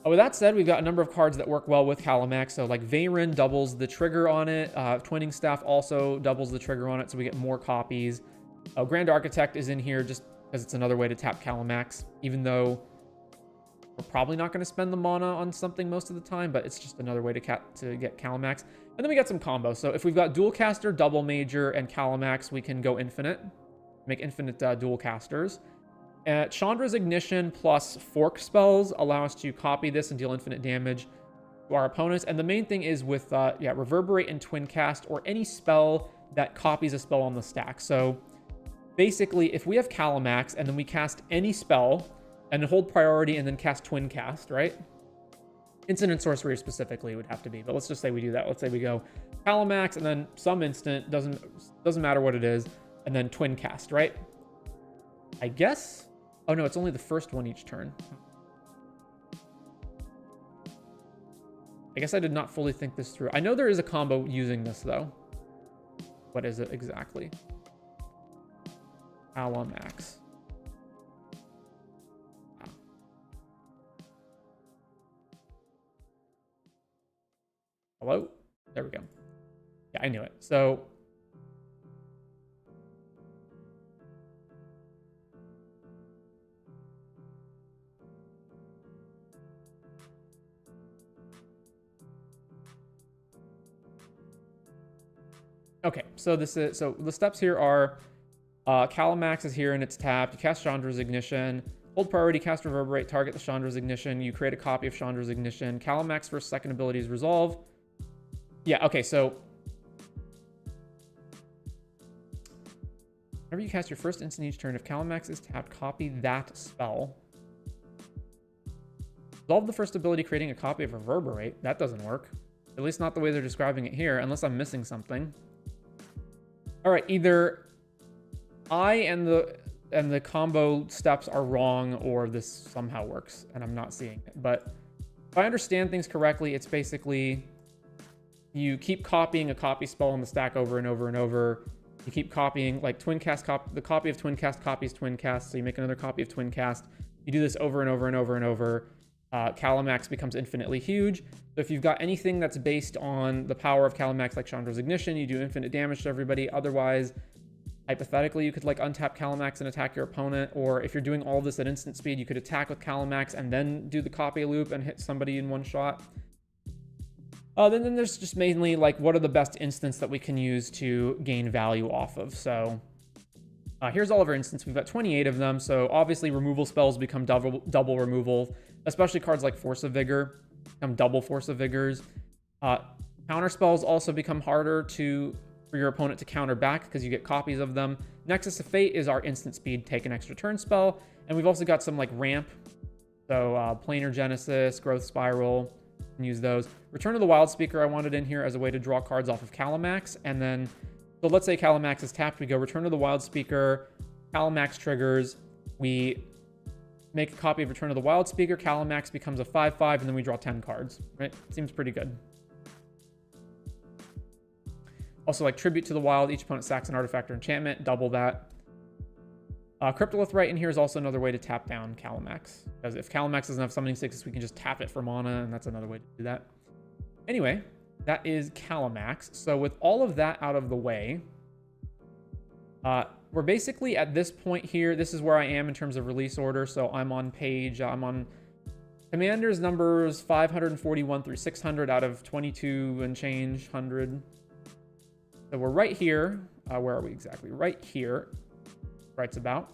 with that said, we've got a number of cards that work well with Kalamax. So like Veyrin doubles the trigger on it. Twinning Staff also doubles the trigger on it, so we get more copies. Grand Architect is in here just because it's another way to tap Kalamax, even though we're probably not going to spend the mana on something most of the time, but it's just another way to get Kalamax. And then we got some combos. So if we've got Dual Caster, Double Major, and Kalamax, we can go infinite. Make infinite dual casters. Chandra's Ignition plus Fork spells allow us to copy this and deal infinite damage to our opponents. And the main thing is with Reverberate and Twin Cast, or any spell that copies a spell on the stack. So basically, if we have Kalamax and then we cast any spell and hold priority and then cast Twin Cast, right? Instant and Sorcery specifically would have to be, but let's just say we do that. Let's say we go Kalamax and then some instant, doesn't matter what it is, and then Twin Cast, right? I guess. Oh no, it's only the first one each turn. I guess I did not fully think this through. I know there is a combo using this though. What is it exactly? Kalamax. Hello? There we go. Yeah, I knew it. So okay, so the steps here are Kalamax is here and it's tapped. You cast Chandra's Ignition. Hold priority, cast Reverberate, target the Chandra's Ignition. You create a copy of Chandra's Ignition. Kalamax first second ability is Resolve. Yeah, okay, so whenever you cast your first instant each turn, if Kalamax is tapped, copy that spell. Resolve the first ability, creating a copy of Reverberate. That doesn't work. At least not the way they're describing it here, unless I'm missing something. All right, either I and the and the combo steps are wrong, or this somehow works and I'm not seeing it. But if I understand things correctly, it's basically you keep copying a copy spell on the stack over and over and over. You keep copying, like Twin Cast, the copy of Twin Cast copies Twin Cast, so you make another copy of Twin Cast. You do this over and over and over and over. Calamax becomes infinitely huge. So if you've got anything that's based on the power of Calamax, like Chandra's Ignition, you do infinite damage to everybody. Otherwise, hypothetically, you could like untap Calamax and attack your opponent. Or if you're doing all this at instant speed, you could attack with Calamax and then do the copy loop and hit somebody in one shot. Then there's just mainly like, what are the best instants that we can use to gain value off of? So here's all of our instants. We've got 28 of them. So obviously removal spells become double removal, especially cards like Force of Vigor become double Force of Vigors. Counter spells also become harder for your opponent to counter back because you get copies of them. Nexus of Fate is our instant speed, take an extra turn spell. And we've also got some like ramp. So Planar Genesis, Growth Spiral, can use those. Return of the Wild Speaker I wanted in here as a way to draw cards off of Calamax. And then, so let's say Calamax is tapped, we go Return of the Wild Speaker, Calamax triggers, we make a copy of Return of the Wild Speaker, Calamax becomes a 5/5, and then we draw 10 cards, right? Seems pretty good. Also, like Tribute to the Wild, each opponent sacks an artifact or enchantment, double that. Cryptolith right in here is also another way to tap down Calamax. Because if Calamax doesn't have summoning sixes, we can just tap it for mana, and that's another way to do that. Anyway, that is Calamax. So with all of that out of the way, we're basically at this point here. This is where I am in terms of release order. So I'm on Commanders numbers 541 through 600 out of 22 and change 100. So we're right here. Where are we exactly? Right here. Writes about.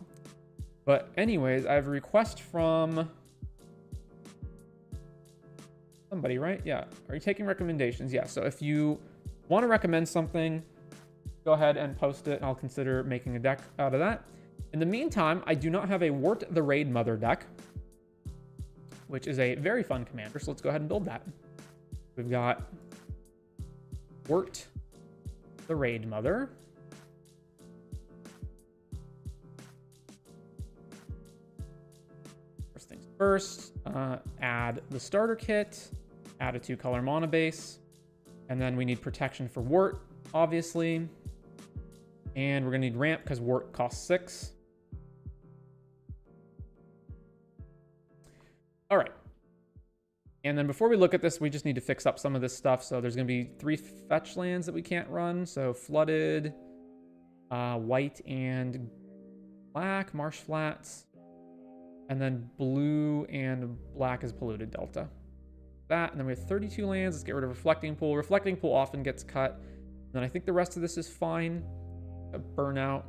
But anyways, I have a request from somebody, right? Yeah. Are you taking recommendations? Yeah. So if you want to recommend something, go ahead and post it, and I'll consider making a deck out of that. In the meantime, I do not have a Wart the Raid Mother deck, which is a very fun commander. So let's go ahead and build that. We've got Wart the Raid Mother. First things first, add the starter kit, add a 2-color mana base, and then we need protection for Wart, obviously. And we're going to need ramp because Wart costs 6. All right. And then before we look at this, we just need to fix up some of this stuff. So there's going to be 3 fetch lands that we can't run. So Flooded, White and Black, Marsh Flats. And then Blue and Black is Polluted Delta. That, and then we have 32 lands. Let's get rid of Reflecting Pool. Reflecting Pool often gets cut. And then I think the rest of this is fine. A Burnout.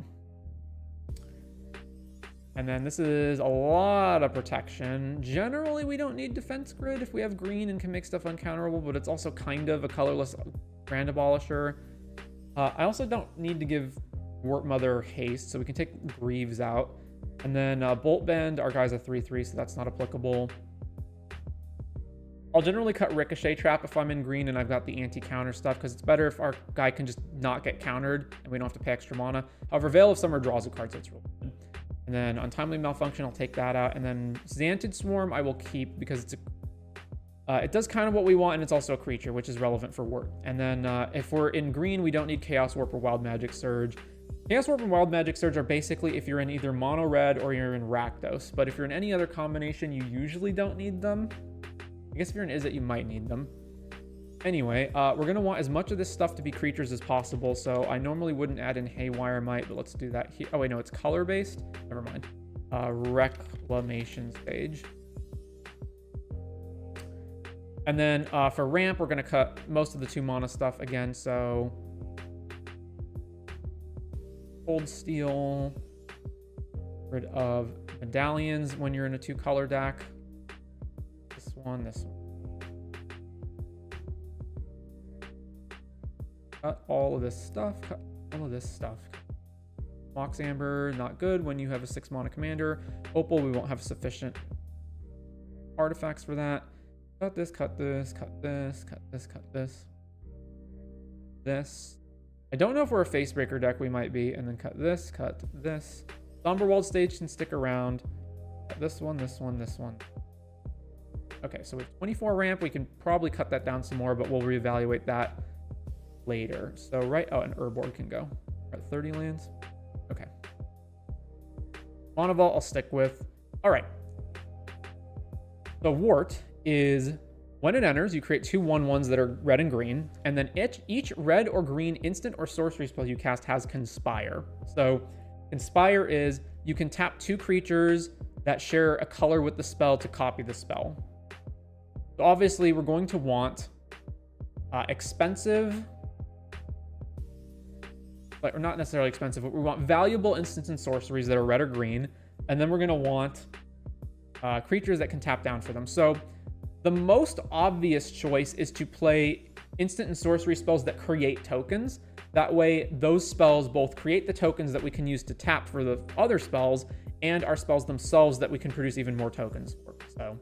And then this is a lot of protection. Generally, we don't need Defense Grid if we have green and can make stuff uncounterable, but it's also kind of a colorless Grand Abolisher. I also don't need to give Wart Mother haste, so we can take Greaves out. And then Bolt Bend, our guy's a 3/3, so that's not applicable. I'll generally cut Ricochet Trap if I'm in green and I've got the anti-counter stuff, because it's better if our guy can just not get countered and we don't have to pay extra mana. However, Veil of Summer draws a card, so it's really good. And then Untimely Malfunction, I'll take that out. And then Xantid Swarm, I will keep because it's it does kind of what we want, and it's also a creature, which is relevant for Wart. And then if we're in green, we don't need Chaos Warp or Wild Magic Surge. Chaos Warp and Wild Magic Surge are basically if you're in either Mono Red or you're in Rakdos. But if you're in any other combination, you usually don't need them. I guess if you're in Izzet, you might need them. Anyway, we're going to want as much of this stuff to be creatures as possible. So I normally wouldn't add in Haywire Might, but let's do that here. Oh, wait, no, it's color-based. Never mind. Reclamation Stage. And then for ramp, we're going to cut most of the 2-mana stuff again. So Cold Steel. Rid of Medallions when you're in a 2-color deck. This one. Cut all of this stuff. Mox Amber, not good when you have a 6-mana commander. Opal, we won't have sufficient artifacts for that. Cut this, cut this, cut this, cut this, cut this. This. I don't know if we're a Facebreaker deck, we might be. And then cut this, cut this. Somberwald stage can stick around. This one, this one, this one. Okay, so we have 24 ramp. We can probably cut that down some more, but we'll reevaluate that later. So oh, and Urborg can go. We're at 30 lands. Okay. Monovault I'll stick with. All right. The Wart is, when it enters, you create 2 1/1s that are red and green, and then each red or green instant or sorcery spell you cast has Conspire. So Conspire is you can tap 2 creatures that share a color with the spell to copy the spell. So obviously we're going to want expensive, or not necessarily expensive, but we want valuable instants and sorceries that are red or green, and then we're going to want creatures that can tap down for them. So the most obvious choice is to play instant and sorcery spells that create tokens. That way, those spells both create the tokens that we can use to tap for the other spells, and our spells themselves that we can produce even more tokens for. So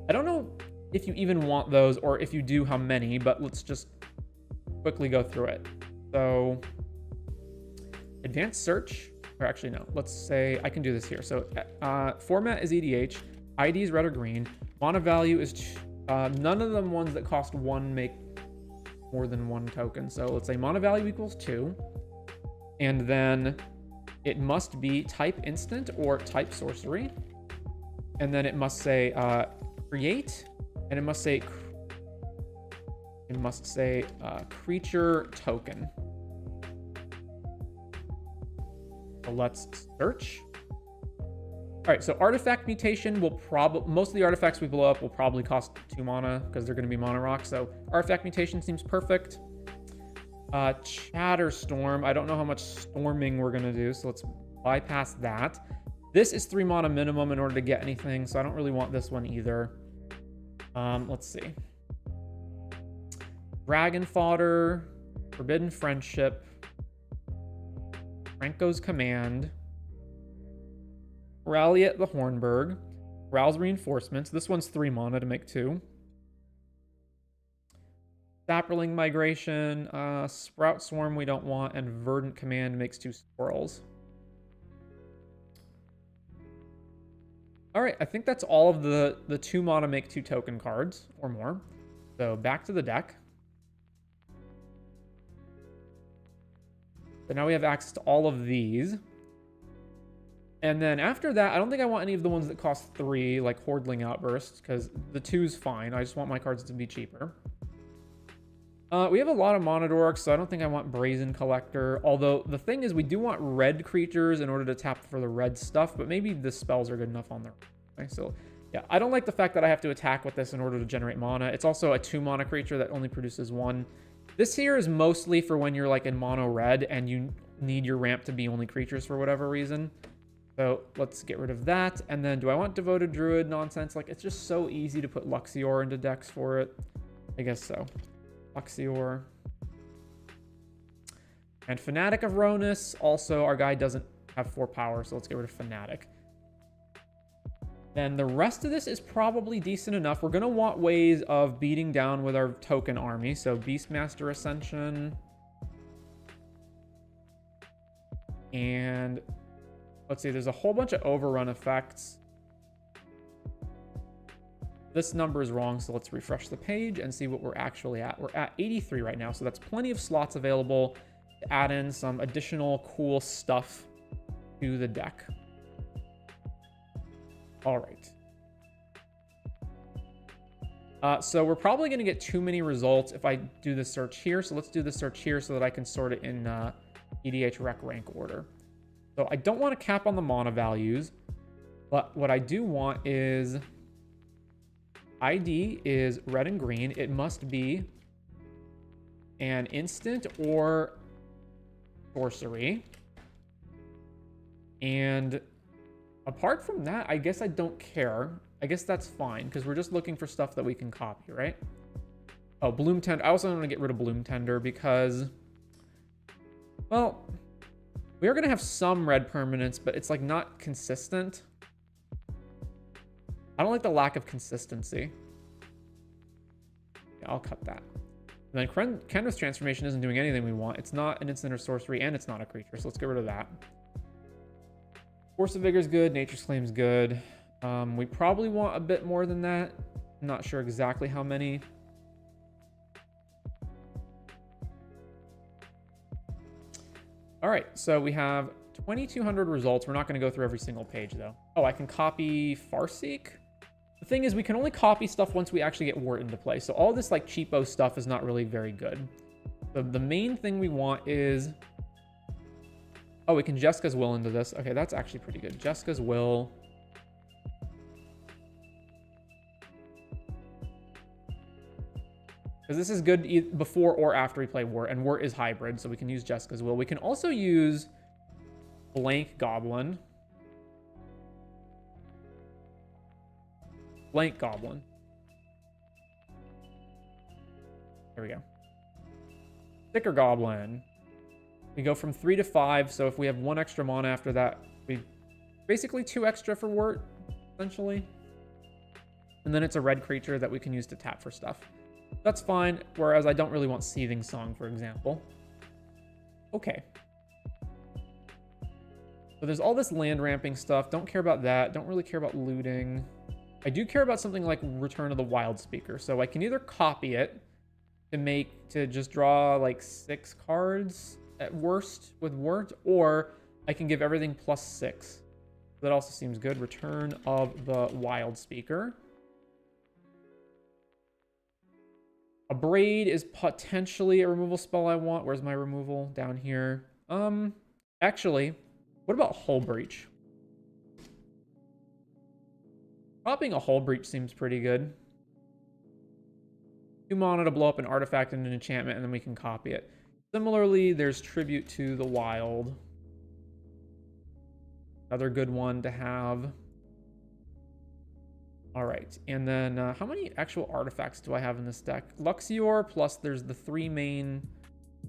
I don't know if you even want those, or if you do, how many, but let's just quickly go through it. So advanced search, or actually no, let's say I can do this here. So format is EDH, ID is red or green, mana value is none of them ones that cost 1 make more than 1 token. So let's say mana value equals 2, and then it must be type instant or type sorcery, and then it must say create, and it must say creature token. So let's search. All right, so artifact mutation will most of the artifacts we blow up will probably cost 2 mana because they're going to be mono rock. So artifact mutation seems perfect. Chatterstorm, I don't know how much storming we're going to do, so let's bypass that. This is 3 mana minimum in order to get anything, so I don't really want this one either. Let's see. Dragon Fodder, Forbidden Friendship, Franco's Command, Rally at the Hornburg, Rouse Reinforcements. This one's 3 mana to make 2. Sapperling Migration, Sprout Swarm we don't want, and Verdant Command makes 2 squirrels. All right, I think that's all of the 2 mana make 2 token cards or more. So back to the deck. So now we have access to all of these. And then after that, I don't think I want any of the ones that cost 3, like Hordling Outburst, because the 2's fine. I just want my cards to be cheaper. We have a lot of Monodorks, so I don't think I want Brazen Collector. Although the thing is, we do want red creatures in order to tap for the red stuff, but maybe the spells are good enough on their own. Okay, so yeah, I don't like the fact that I have to attack with this in order to generate mana. It's also a 2 mana creature that only produces 1. This here is mostly for when you're like in mono red and you need your ramp to be only creatures for whatever reason. So let's get rid of that. And then do I want Devoted Druid nonsense? Like, it's just so easy to put Luxior into decks for it. I guess so. Luxior. And Fanatic of Ronus. Also, our guy doesn't have 4 power, so let's get rid of Fanatic. Then the rest of this is probably decent enough. We're going to want ways of beating down with our token army. So Beastmaster Ascension. And let's see, there's a whole bunch of overrun effects. This number is wrong, so let's refresh the page and see what we're actually at. We're at 83 right now, so that's plenty of slots available to add in some additional cool stuff to the deck. All right. So we're probably going to get too many results if I do the search here, so let's do the search here so that I can sort it in EDH rec rank order. So I don't want to cap on the mana values, but what I do want is ID is red and green. It must be an instant or sorcery. And apart from that, I guess I don't care. I guess that's fine because we're just looking for stuff that we can copy, right? Oh, Bloom Tender. I also want to get rid of Bloom Tender because, well, we are going to have some red permanents, but it's like not consistent. I don't like the lack of consistency. Yeah, I'll cut that. And then Kenra's Transformation isn't doing anything we want. It's not an instant or sorcery, and it's not a creature, so let's get rid of that. Force of Vigor is good. Nature's Claim's good. We probably want a bit more than that. I'm not sure exactly how many. All right, so we have 2,200 results. We're not going to go through every single page, though. Oh, I can copy Farseek. The thing is, we can only copy stuff once we actually get Wart into play. So all this like cheapo stuff is not really very good. So the main thing we want is... Oh, we can Jeska's Will into this. Okay, that's actually pretty good. Jeska's Will. Because this is good before or after we play Wart, and Wart is hybrid, so we can use Jeska's Will. We can also use Blank Goblin. Blank Goblin. There we go. Sticker Goblin. We go from 3 to 5, so if we have 1 extra mana after that, we basically 2 extra for Wart, essentially. And then it's a red creature that we can use to tap for stuff. That's fine, whereas I don't really want Seething Song, for example. Okay. So there's all this land ramping stuff. Don't care about that. Don't really care about looting. I do care about something like Return of the Wild Speaker. So I can either copy it to just draw like 6 cards at worst with Wart, or I can give everything +6. That also seems good. Return of the Wild Speaker. A Braid is potentially a removal spell I want. Where's my removal? Down here. Actually, what about Hull Breach? Popping a Hull Breach seems pretty good. 2 mana to blow up an artifact and an enchantment, and then we can copy it. Similarly, there's Tribute to the Wild. Another good one to have. All right, and then how many actual artifacts do I have in this deck? Luxior, plus there's the 3 main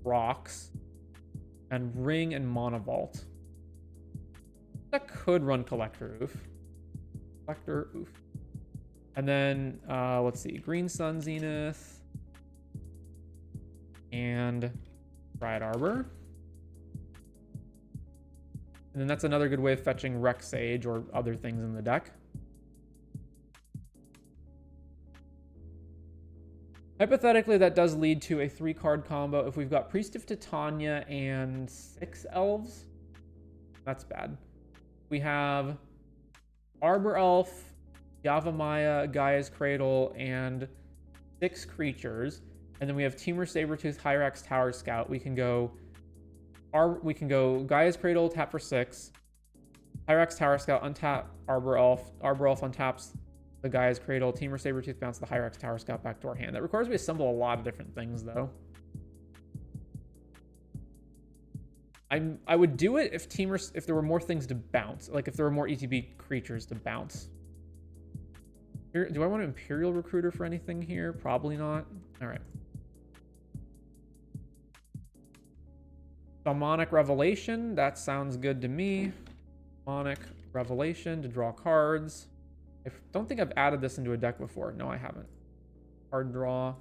rocks, and Ring and Mana Vault. That could run Collector Oof. Collector Oof. And then, let's see, Green Sun Zenith, and Dryad Arbor. And then that's another good way of fetching Rex Sage or other things in the deck. Hypothetically, that does lead to a 3-card combo. If we've got Priest of Titania and 6 elves, that's bad. We have Arbor Elf, Yavimaya, Gaia's Cradle, and 6 creatures. And then we have Temur Sabertooth, Hyrax Tower Scout. We can go Gaia's Cradle, tap for 6. Hyrax Tower Scout, untap Arbor Elf. Arbor Elf untaps the Gaia's Cradle. Temur Sabertooth, bounce the Hyrax Tower Scout back to our hand. That requires we assemble a lot of different things, though. I would do it if there were more things to bounce, like if there were more ETB creatures to bounce. Do I want an Imperial Recruiter for anything here? Probably not. All right. Shamanic Revelation, that sounds good to me. Shamanic Revelation to draw cards. I don't think I've added this into a deck before. No, I haven't. Card draw.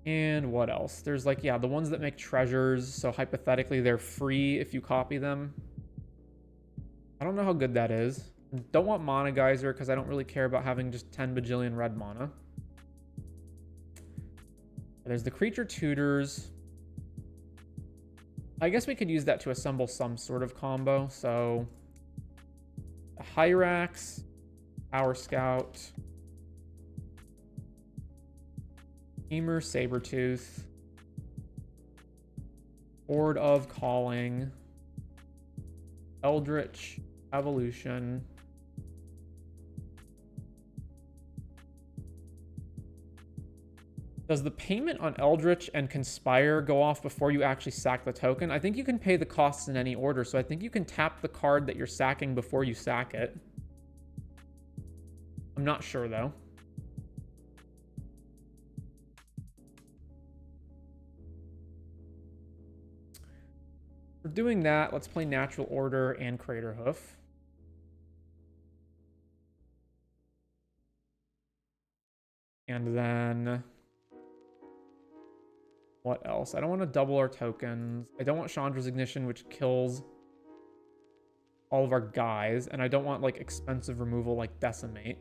And what else? There's like, yeah, the ones that make treasures. So hypothetically, they're free if you copy them. I don't know how good that is. Don't want Mana Geyser because I don't really care about having just 10 bajillion red mana. There's the Creature Tutors. I guess we could use that to assemble some sort of combo. So, Hyrax, Tower Scout, Temur Sabertooth, Horde of Calling, Eldritch Evolution. Does the payment on Eldritch and Conspire go off before you actually sack the token? I think you can pay the costs in any order, so I think you can tap the card that you're sacking before you sack it. I'm not sure, though. For doing that, let's play Natural Order and Crater Hoof. And then What else? I don't want to double our tokens. I don't want Chandra's Ignition, which kills all of our guys. And I don't want, like, expensive removal like Decimate.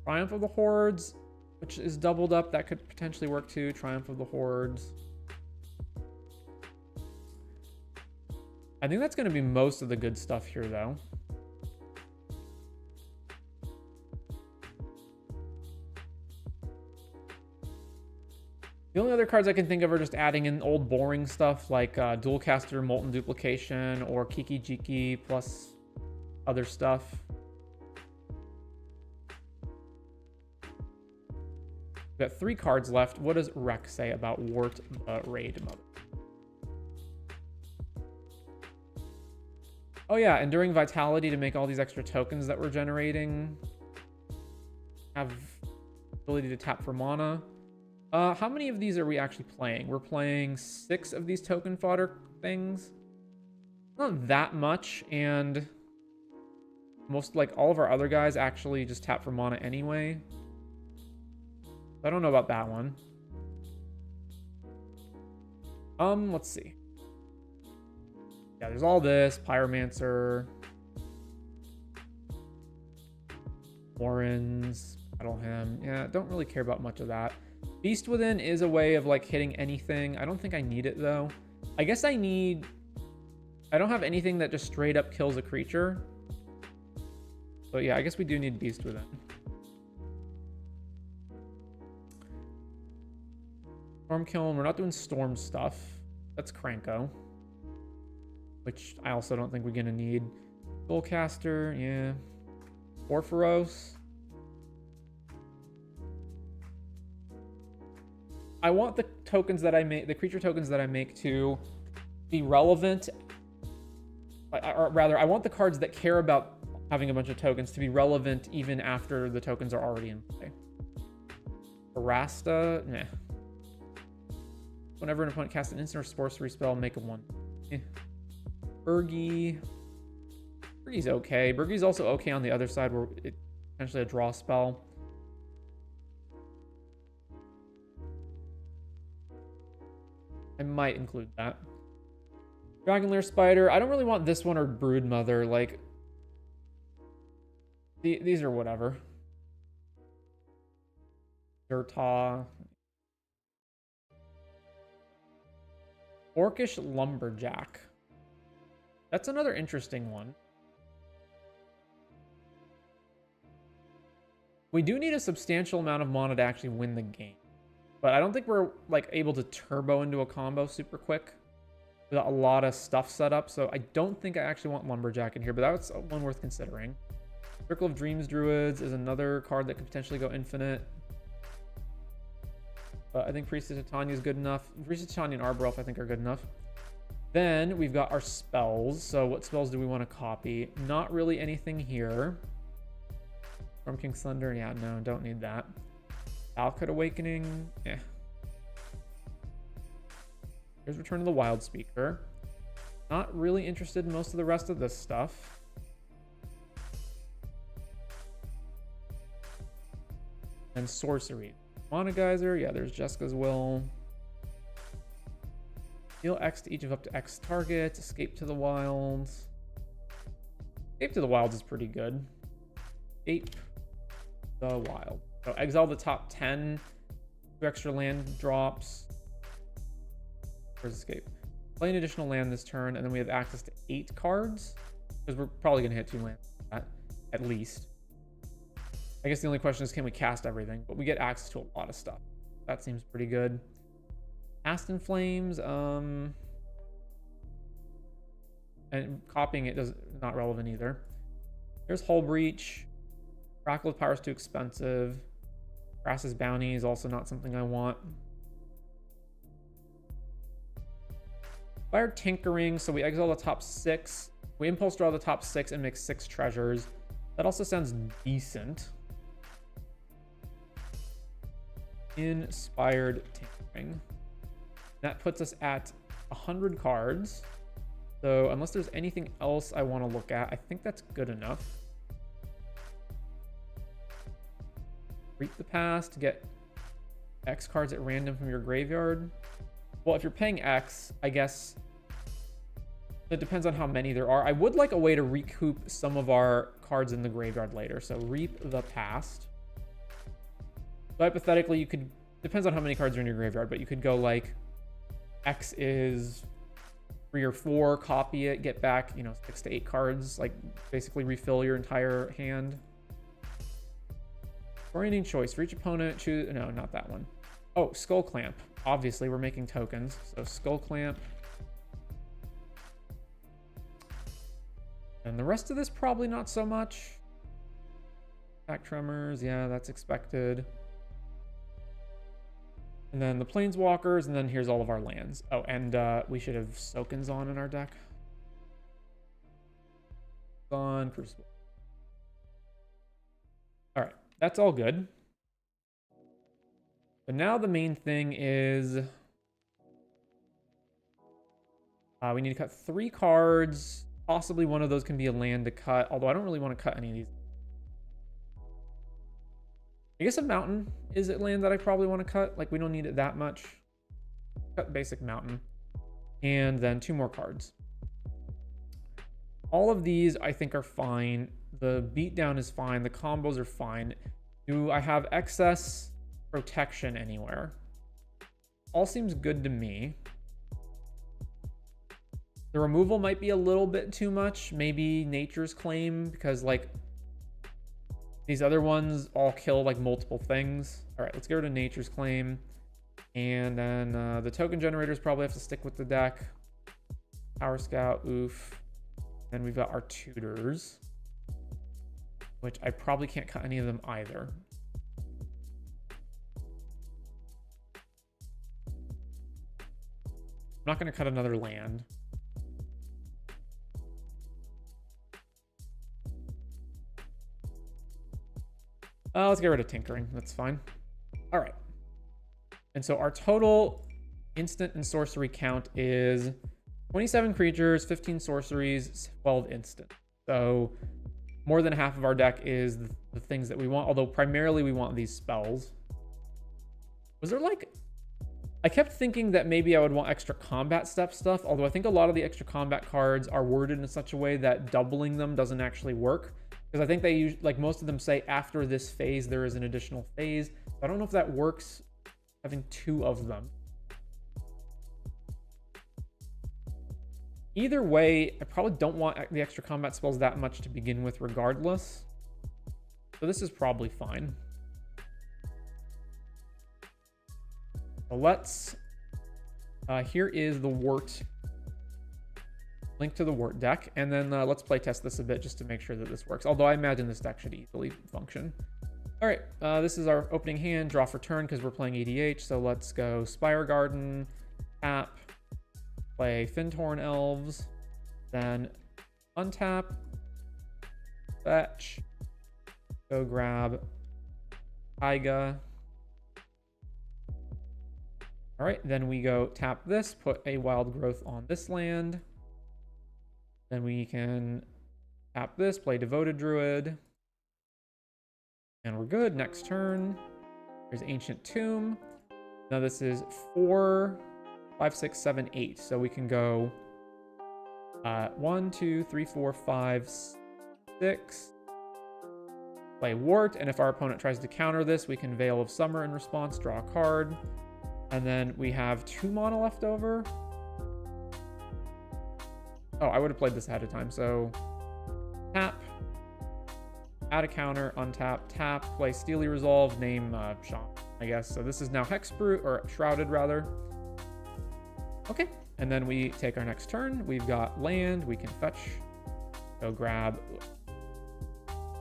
Triumph of the Hordes, which is doubled up. That could potentially work too. Triumph of the Hordes. I think that's going to be most of the good stuff here, though. The only other cards I can think of are just adding in old boring stuff like Dualcaster, Molten Duplication, or Kiki-Jiki plus other stuff. We've got 3 cards left. What does Rec say about Wart the Raid Mother? Oh yeah, Enduring Vitality to make all these extra tokens that we're generating. Have ability to tap for mana. How many of these are we actually playing? We're playing 6 of these token fodder things. Not that much, and most, like, all of our other guys actually just tap for mana anyway. I don't know about that one. Let's see. Yeah, there's all this. Pyromancer. Warrens. Battle Hymn. Yeah, don't really care about much of that. Beast Within is a way of, like, hitting anything. I don't think I need it, though. I guess I need... I don't have anything that just straight up kills a creature. But yeah, I guess we do need Beast Within. Storm Kiln. We're not doing Storm stuff. That's Cranko. Which I also don't think we're going to need. Soulcaster, yeah. Orpheros. I want the tokens that I make, the creature tokens that I make to be relevant. Or rather, I want the cards that care about having a bunch of tokens to be relevant even after the tokens are already in play. Arasta, nah. Whenever an opponent casts an instant or sorcery spell, make a 1. Eh. Burgi. Burgi's okay. Burgi's also okay on the other side where it's potentially a draw spell. I might include that. Dragonlair Spider. I don't really want this one or Broodmother. Like, these are whatever. Dirtaw. Orcish Lumberjack. That's another interesting one. We do need a substantial amount of mana to actually win the game. But I don't think we're, like, able to turbo into a combo super quick. We've got a lot of stuff set up, so I don't think I actually want Lumberjack in here, but that's one worth considering. Circle of Dreams Druids is another card that could potentially go infinite. But I think Priest of Titania is good enough. Priest of Titania and Arbor Elf, I think, are good enough. Then we've got our spells. So what spells do we want to copy? Not really anything here. Storm King's Thunder, yeah, no, don't need that. Valkut Awakening, yeah. Here's Return of the Wild Speaker. Not really interested in most of the rest of this stuff. And Sorcery. Mana Geyser, yeah, there's Jessica's Will. Deal X to each of up to X targets. Escape to the Wilds. Escape to the Wilds is pretty good. Escape the Wild. So exile the top 10. 2 extra land drops. Where's Escape? Play an additional land this turn, and then we have access to 8 cards. Because we're probably going to hit 2 lands at least. I guess the only question is, can we cast everything? But we get access to a lot of stuff. That seems pretty good. Aston Flames, and copying it is not relevant either. Here's Hull Breach. Crackle of Power is too expensive. Grass's Bounty is also not something I want. Fire Tinkering, so we exile the top 6. We impulse draw the top 6 and make 6 treasures. That also sounds decent. Inspired Tinkering. That puts us at 100 cards. So unless there's anything else I want to look at, I think that's good enough. Reap the Past, get X cards at random from your graveyard. Well, if you're paying X, I guess it depends on how many there are. I would like a way to recoup some of our cards in the graveyard later. So Reap the Past. So hypothetically, you could, depends on how many cards are in your graveyard, but you could go like X is 3 or 4, copy it, get back, you know, 6 to 8 cards, like basically refill your entire hand. Orienting choice for each opponent, choose, no, not that one. Oh, Skull Clamp. Obviously, we're making tokens. So Skull Clamp. And the rest of this, probably not so much. Back Tremors, yeah, that's expected. And then the Planeswalkers, and then here's all of our lands. Oh, and we should have Sokens on in our deck. Gone, Crucible. All right, that's all good. But now the main thing is we need to cut 3 cards. Possibly one of those can be a land to cut, although I don't really want to cut any of these. I guess a mountain is a land that I probably want to cut. Like, we don't need it that much. Cut basic mountain. And then 2 more cards. All of these I think are fine. The beatdown is fine. The combos are fine. Do I have excess protection anywhere? All seems good to me. The removal might be a little bit too much. Maybe Nature's Claim, because like these other ones all kill like multiple things. All right, let's get rid of Nature's Claim. And then the token generators probably have to stick with the deck. Power Scout, oof. Then we've got our tutors, which I probably can't cut any of them either. I'm not going to cut another land. Let's get rid of Tinkering. That's fine. All right. And so our total instant and sorcery count is 27 creatures, 15 sorceries, 12 instant. So more than half of our deck is the things that we want, although primarily we want these spells. Was there like... I kept thinking that maybe I would want extra combat step stuff, although I think a lot of the extra combat cards are worded in such a way that doubling them doesn't actually work. Because I think they use, like most of them say after this phase, there is an additional phase. I don't know if that works having 2 of them. Either way, I probably don't want the extra combat spells that much to begin with regardless. So this is probably fine. So let's, here is the Wart, link to the Wart deck, and then let's play test this a bit just to make sure that this works. Although I imagine this deck should easily function. All right, this is our opening hand, draw for turn because we're playing EDH. So let's go Spire Garden, tap, play Fintorn Elves, then untap, fetch, go grab Taiga. All right, then we go tap this, put a Wild Growth on this land. Then we can tap this, play Devoted Druid. And we're good. Next turn. There's Ancient Tomb. Now this is 4, 5, 6, 7, 8. So we can go 1, 2, 3, 4, 5, 6. Play Wart. And if our opponent tries to counter this, we can Veil of Summer in response, draw a card. And then we have 2 mana left over. Oh, I would have played this ahead of time. So tap, add a counter, untap, tap, play Steely Resolve, name Sean, I guess. So this is now Hexproof, or Shrouded rather. Okay, and then we take our next turn. We've got land, we can fetch, go grab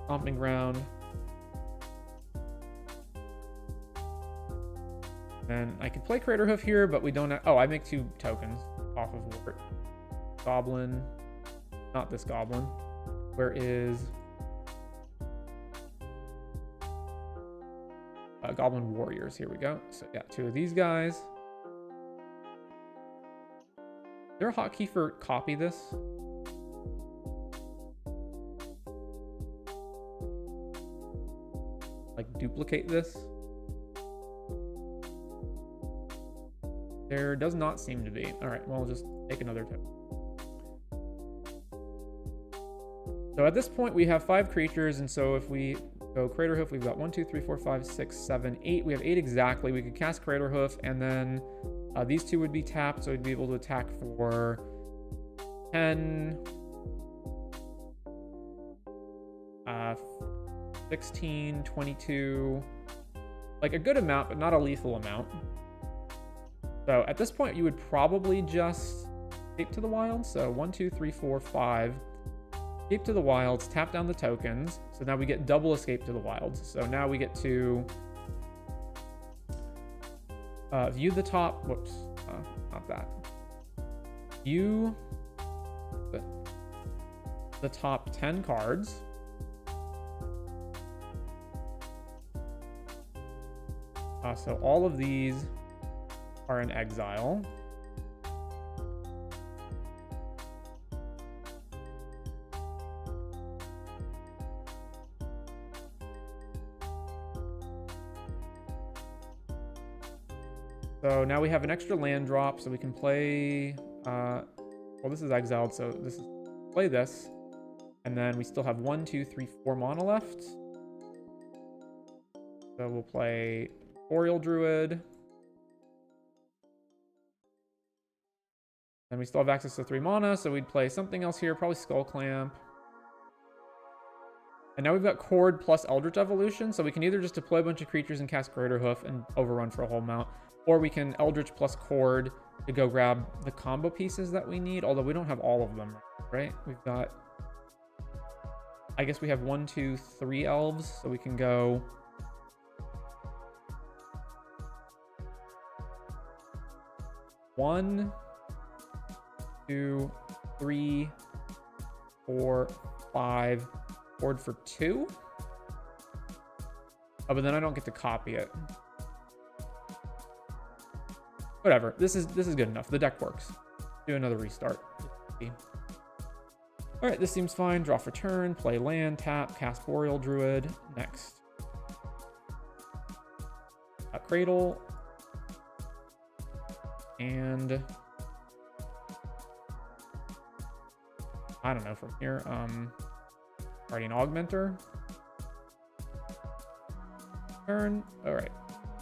Stomping Ground. Then I could play Crater Hoof here, but we don't have, oh, I make 2 tokens off of Wart. Goblin, not this goblin. Where is Goblin Warriors? Here we go. So yeah, 2 of these guys. Is there a hotkey for copy this? Like duplicate this? There does not seem to be. All right, well, I'll just take another token. So at this point, we have 5 creatures, and so if we go Crater Hoof, we've got 1, 2, 3, 4, 5, 6, 7, 8. We have 8 exactly. We could cast Crater Hoof, and then these 2 would be tapped, so we'd be able to attack for 10, 16, 22, like a good amount, but not a lethal amount. So at this point, you would probably just escape to the wilds. So 1, 2, 3, 4, 5. Escape to the wilds, tap down the tokens. So now we get double escape to the wilds. So now we get to view the top. Whoops, not that. View the top 10 cards. So all of these are in exile. So now we have an extra land drop, so we can play, well, this is exiled, so this is, play this. And then we still have 1, 2, 3, 4 mana left. So we'll play Boreal Druid. And we still have access to 3 mana, so we'd play something else here, probably Skull Clamp. And now we've got Cord plus Eldritch Evolution, so we can either just deploy a bunch of creatures and cast Greater Hoof and overrun for a whole amount, or we can Eldritch plus Cord to go grab the combo pieces that we need, although we don't have all of them, right? We've got, I guess we have 1, 2, 3 elves, so we can go one, 2, 3, 4, 5, Cord for 2. Oh, but then I don't get to copy it. Whatever. This is good enough. The deck works. Do another restart. All right, this seems fine. Draw for turn, play land, tap, cast Boreal Druid. Next. Cradle. And I don't know from here. Guardian Augmenter. Turn. All right.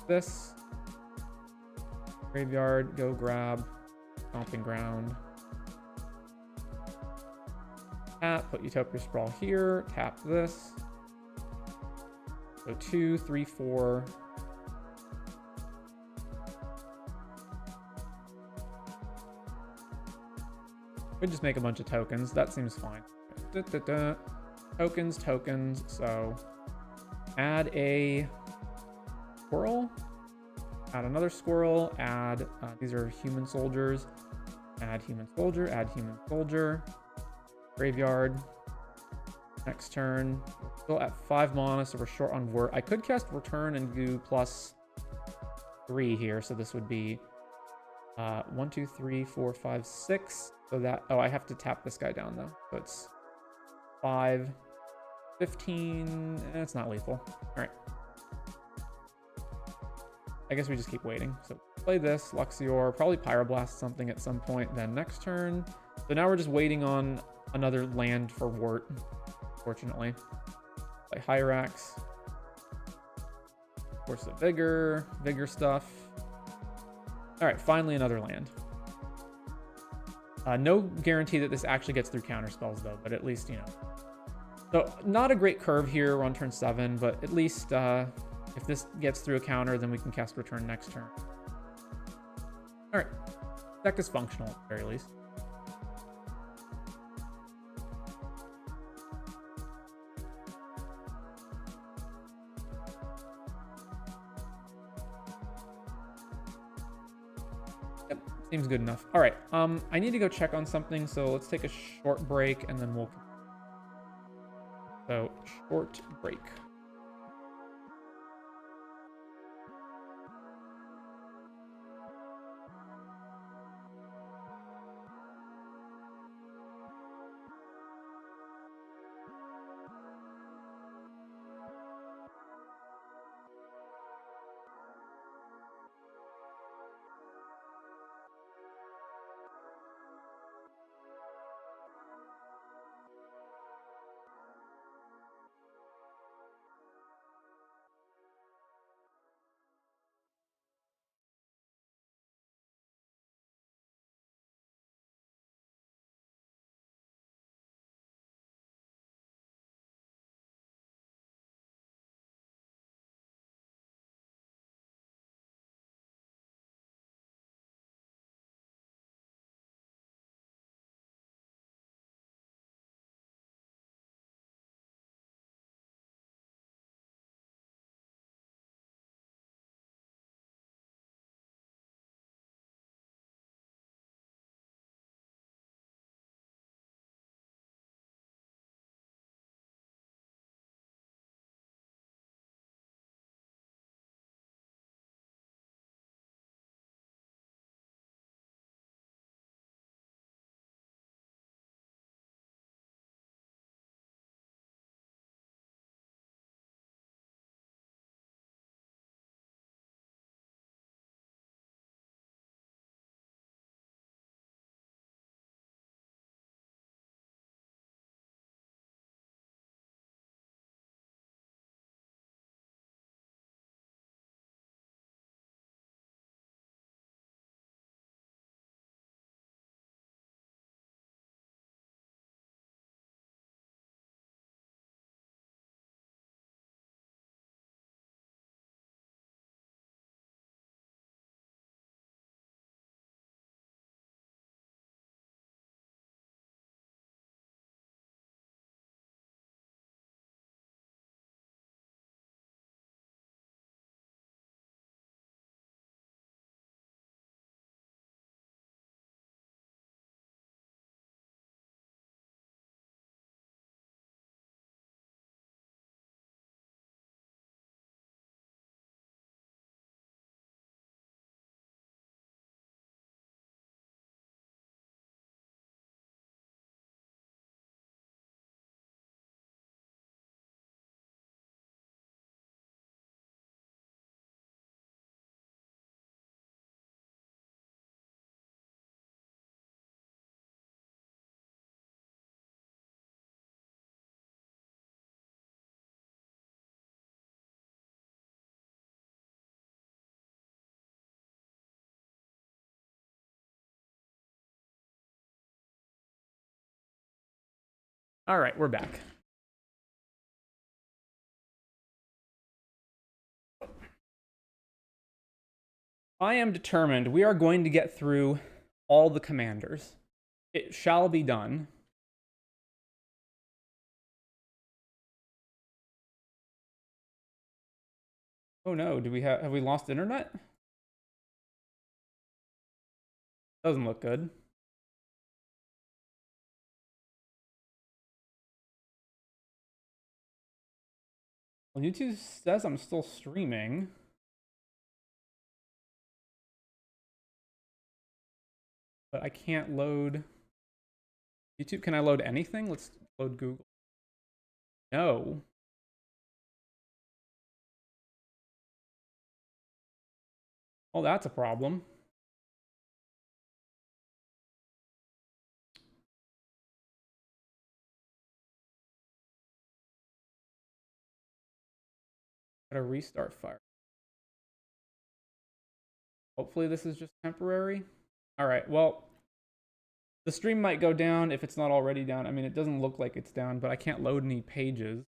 This. Graveyard. Go grab. Stomping Ground. Tap. Put Utopia Sprawl here. Tap this. So 2, 3, 4. We just make a bunch of tokens. That seems fine. Tokens, tokens. So add a squirrel. Add another squirrel. Add, these are human soldiers. Add human soldier. Add human soldier. Graveyard. Next turn. We're still at 5 mana, so we're short on Word. I could cast Return and do +3 here. So this would be 1, 2, 3, 4, 5, 6. So that, oh, I have to tap this guy down though. So it's 5, 15. It's not lethal. All right. I guess we just keep waiting. So play this, Luxior, probably Pyroblast something at some point, then next turn. So now we're just waiting on another land for Wart, fortunately. Play Hyrax. Force of Vigor stuff. All right, finally another land. No guarantee that this actually gets through counter spells though, but at least, you know. So not a great curve here. We're on turn 7, but at least if this gets through a counter, then we can cast Return next turn. All right, deck is functional at the very least. Seems good enough. All right, I need to go check on something, so let's take a short break and then we'll... So, short break. All right, we're back. I am determined we are going to get through all the commanders. It shall be done. Oh no, do we have we lost internet? Doesn't look good. Well, YouTube says I'm still streaming. But I can't load YouTube. Can I load anything? Let's load Google. No. Oh, that's a problem. Gotta restart Fire. Hopefully this is just temporary. All right, well, the stream might go down if it's not already down. I mean, it doesn't look like it's down, but I can't load any pages.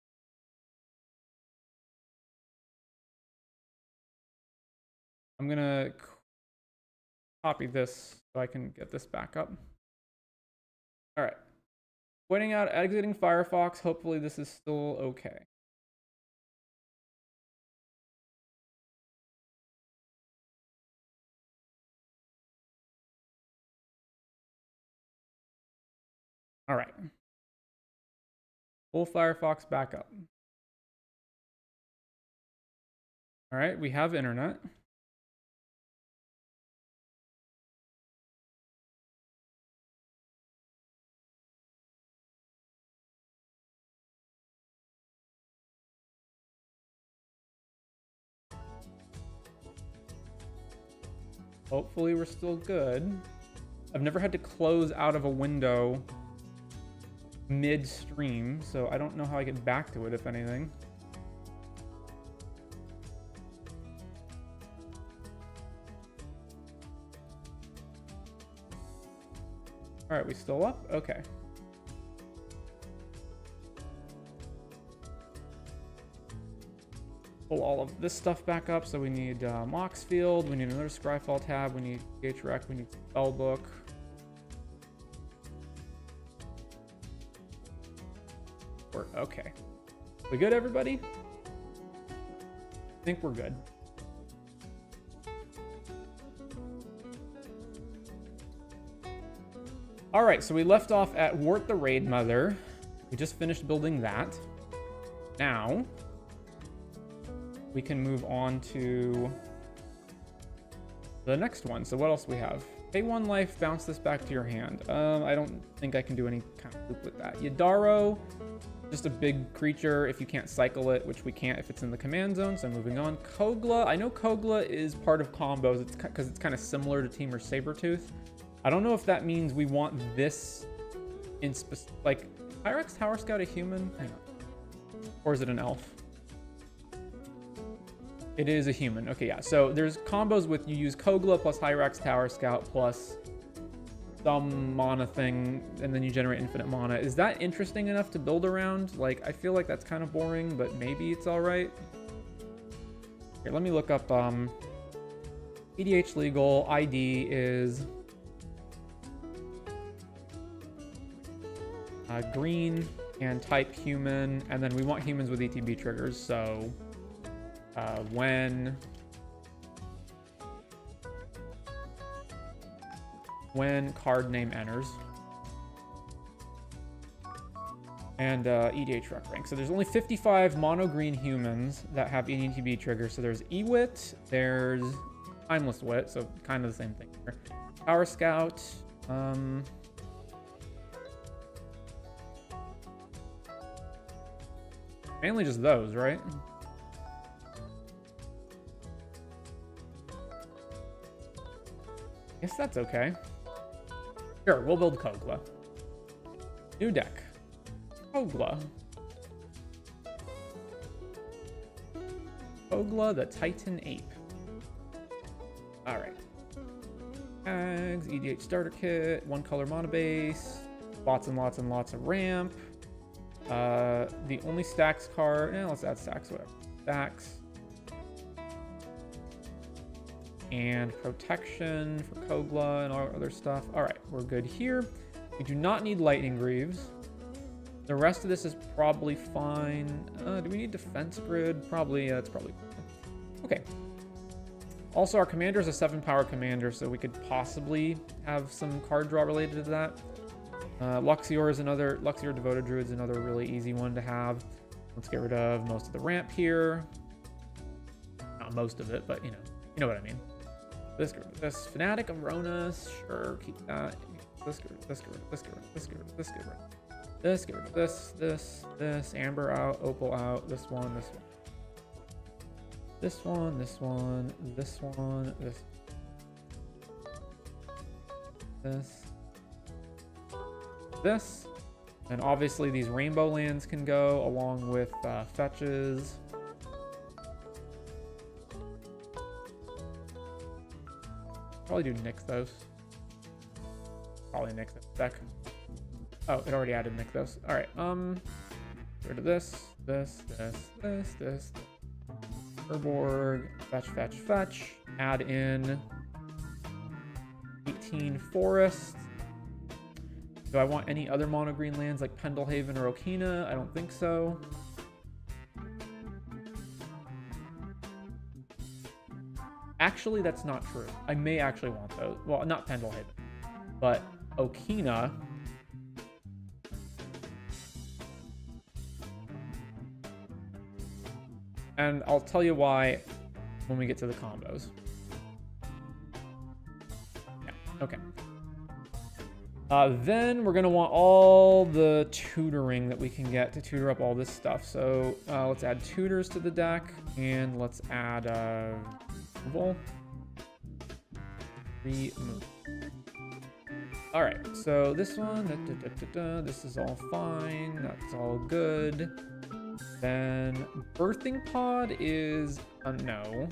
I'm gonna copy this so I can get this back up. All right. Pointing out, exiting Firefox. Hopefully this is still okay. All right. Full Firefox back up. All right, we have internet. Hopefully we're still good. I've never had to close out of a window mid-stream, so I don't know how I get back to it, if anything. All right, we still up? Okay. Pull all of this stuff back up. So we need Mox Field, we need another Scryfall tab, we need PHREC, we need Spellbook. Okay. We good, everybody? I think we're good. All right, so we left off at Wart the Raid Mother. We just finished building that. Now, we can move on to the next one. So what else do we have? Pay 1 life, bounce this back to your hand. I don't think I can do any kind of loop with that. Yadaro, just a big creature if you can't cycle it, which we can't if it's in the command zone, so moving on. Kogla, I know Kogla is part of combos because it's kind of similar to Temur Sabertooth. I don't know if that means we want this in like, Hyrax Tower Scout a human? Hang on. Or is it an elf? It is a human. Okay, yeah. So there's combos with you use Kogla plus Hyrax Tower Scout plus some mana thing, and then you generate infinite mana. Is that interesting enough to build around? Like, I feel like that's kind of boring, but maybe it's all right. Here, let me look up EDH legal. ID is green and type human, and then we want humans with ETB triggers. So when card name enters, and EDH rec rank. So there's only 55 mono green humans that have ETB triggers. So there's Ewit, there's Timeless Wit, so kind of the same thing here. Power Scout, mainly just those, right? Guess that's okay. Sure, we'll build Kogla. New deck. Kogla. Kogla the Titan Ape. Alright. Tags, EDH starter kit, 1 color mana base, lots and lots and lots of ramp. The only stacks card, let's add stacks, whatever. Stacks. And protection for Kogla and all other stuff. All right, we're good here. We do not need Lightning Greaves. The rest of this is probably fine. Do we need defense grid? Probably, yeah, it's probably fine. Okay. Also, our commander is a 7-power commander, so we could possibly have some card draw related to that. Luxior Devoted Druid is another really easy one to have. Let's get rid of most of the ramp here. Not most of it, but you know what I mean. This Fanatic of Ronas, sure, keep that. This, get rid of this, Amber out, Opal out, this one. This. And obviously these rainbow lands can go along with fetches. Probably do Nixthos. Probably Nixthos deck. Oh, it already added Nixthos. All right. Get rid of this. Urborg, fetch. Add in 18 Forest. Do I want any other mono green lands like Pendelhaven or Okina? I don't think so. Actually, that's not true. I may actually want those. Well, not Pendelhaven, but Okina. And I'll tell you why when we get to the combos. Yeah, okay. Then we're going to want all the tutoring that we can get to tutor up all this stuff. So let's add tutors to the deck, and let's add removal. Remove. All right, so this one, this is all fine. That's all good. Then Birthing Pod is a no,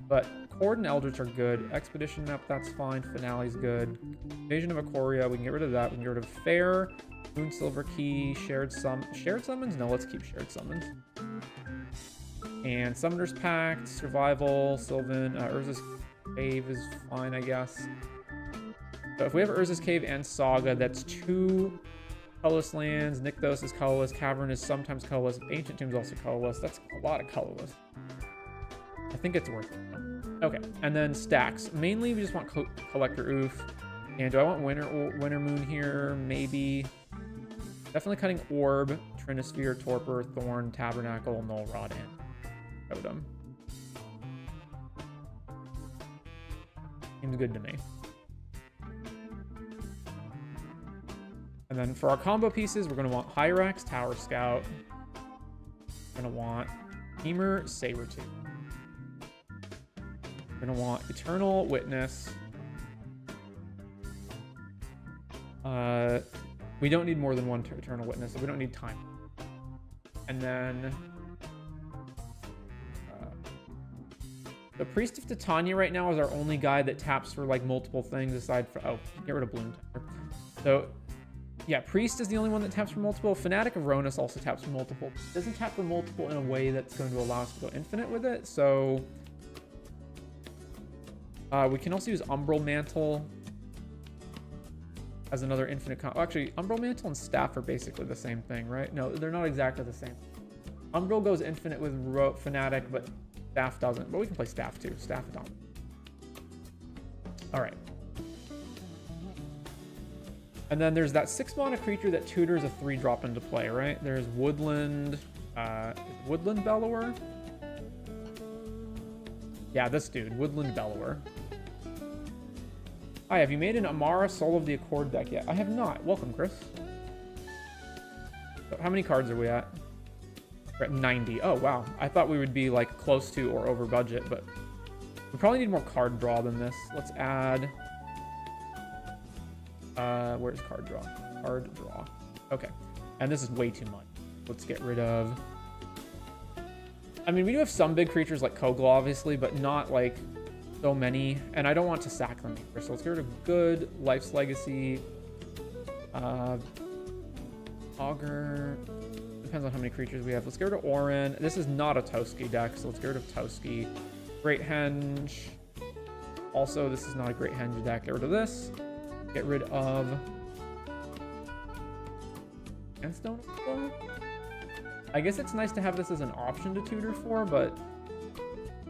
but Cord and Eldritch are good. Expedition Map, that's fine. Finale's good. Invasion of Ikoria, we can get rid of that. We can get rid of Fair, Moon Silver Key, Shared Summons? No, let's keep Shared Summons. And Summoner's Pact, Survival, Sylvan, Urza's Cave is fine, I guess. So if we have Urza's Cave and Saga, that's 2 colorless lands. Nixthos is colorless. Cavern is sometimes colorless. Ancient Tomb is also colorless. That's a lot of colorless. I think it's worth it. Okay, and then stacks. Mainly, we just want Collector Oof. And do I want Winter Moon here? Maybe. Definitely cutting Orb, Trinisphere, Torpor, Thorn, Tabernacle, Null Rod, and Totem. Seems good to me. And then for our combo pieces, we're going to want Hyrax, Tower Scout. We're going to want Femur, Sabertooth. We're going to want Eternal Witness. We don't need more than one Eternal Witness, so we don't need time. And then the Priest of Titania right now is our only guy that taps for like multiple things aside from, oh, get rid of Bloom Timer. So yeah, Priest is the only one that taps for multiple. Fanatic of Ronas also taps for multiple. It doesn't tap for multiple in a way that's going to allow us to go infinite with it. So we can also use Umbral Mantle as another infinite actually, Umbral Mantle and Staff are basically the same thing, right? No, they're not exactly the same. Umbral goes infinite with Fanatic, but Staff doesn't. But we can play Staff too. Staff Dom. All right. And then there's that 6-mana creature that tutors a 3-drop into play, right? There's Woodland. Woodland Bellower? Yeah, this dude. Woodland Bellower. Hi, have you made an Amara Soul of the Accord deck yet? I have not. Welcome, Chris. So how many cards are we at? We're at 90. Oh, wow. I thought we would be like close to or over budget, but we probably need more card draw than this. Let's add... where's card draw? Card draw. Okay. And this is way too much. Let's get rid of... I mean, we do have some big creatures like Kogla, obviously, but not like so many. And I don't want to sack them either. So let's get rid of Good, Life's Legacy, Augur. Depends on how many creatures we have. Let's get rid of Orin. This is not a Toski deck, so let's get rid of Toski. Great Henge. Also, this is not a Great Henge deck. Get rid of this. Get rid of Sandstone. I guess it's nice to have this as an option to tutor for, but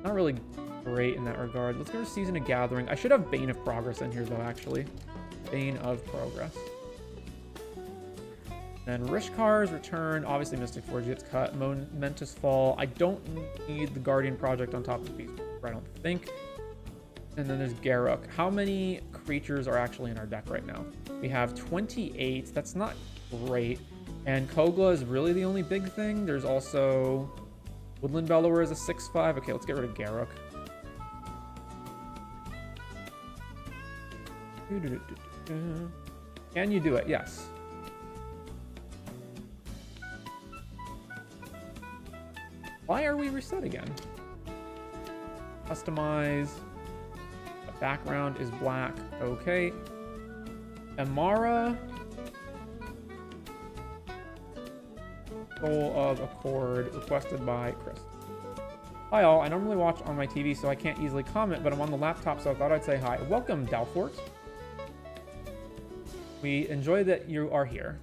not really great in that regard. Let's go to Season of Gathering. I should have Bane of Progress in here, though, actually. Bane of Progress. Then Rishkar's Return. Obviously, Mystic Forge gets cut. Momentous Fall. I don't need the Guardian Project on top of the piece. I don't think. And then there's Gaddock. How many creatures are actually in our deck right now? We have 28. That's not great. And Kogla is really the only big thing. There's also Woodland Bellower is a 6/5. Okay, let's get rid of Gaddock. Can you do it? Yes. Why are we reset again? Customize. The background is black. Okay. Amara. Soul of Accord, requested by Chris. Hi all, I normally watch on my TV, so I can't easily comment, but I'm on the laptop, so I thought I'd say hi. Welcome, Dalfort. We enjoy that you are here.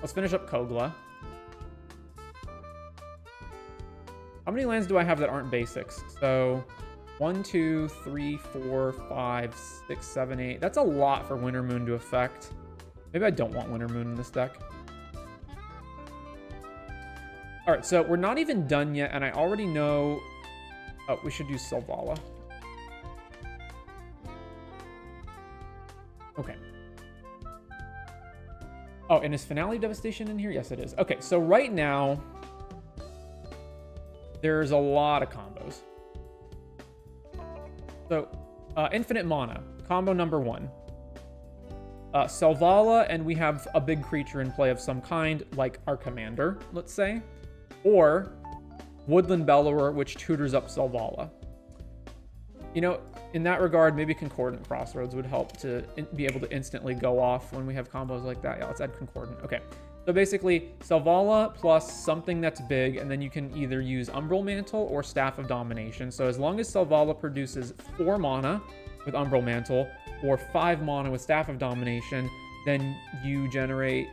Let's finish up Kogla. How many lands do I have that aren't basics? So, 1, 2, 3, 4, 5, 6, 7, 8. That's a lot for Winter Moon to affect. Maybe I don't want Winter Moon in this deck. All right, so we're not even done yet, and I already know... Oh, we should use Selvala. Okay. Oh, and is Finale Devastation in here? Yes, it is. Okay, so right now, there's a lot of combos. So, Infinite Mana, combo number 1. Selvala, and we have a big creature in play of some kind, like our commander, let's say. Or Woodland Bellower, which tutors up Selvala. You know, in that regard, maybe Concordant Crossroads would help to be able to instantly go off when we have combos like that. Yeah, let's add Concordant. Okay, so basically, Selvala plus something that's big, and then you can either use Umbral Mantle or Staff of Domination. So as long as Selvala produces 4 mana with Umbral Mantle, or 5 mana with Staff of Domination, then you generate...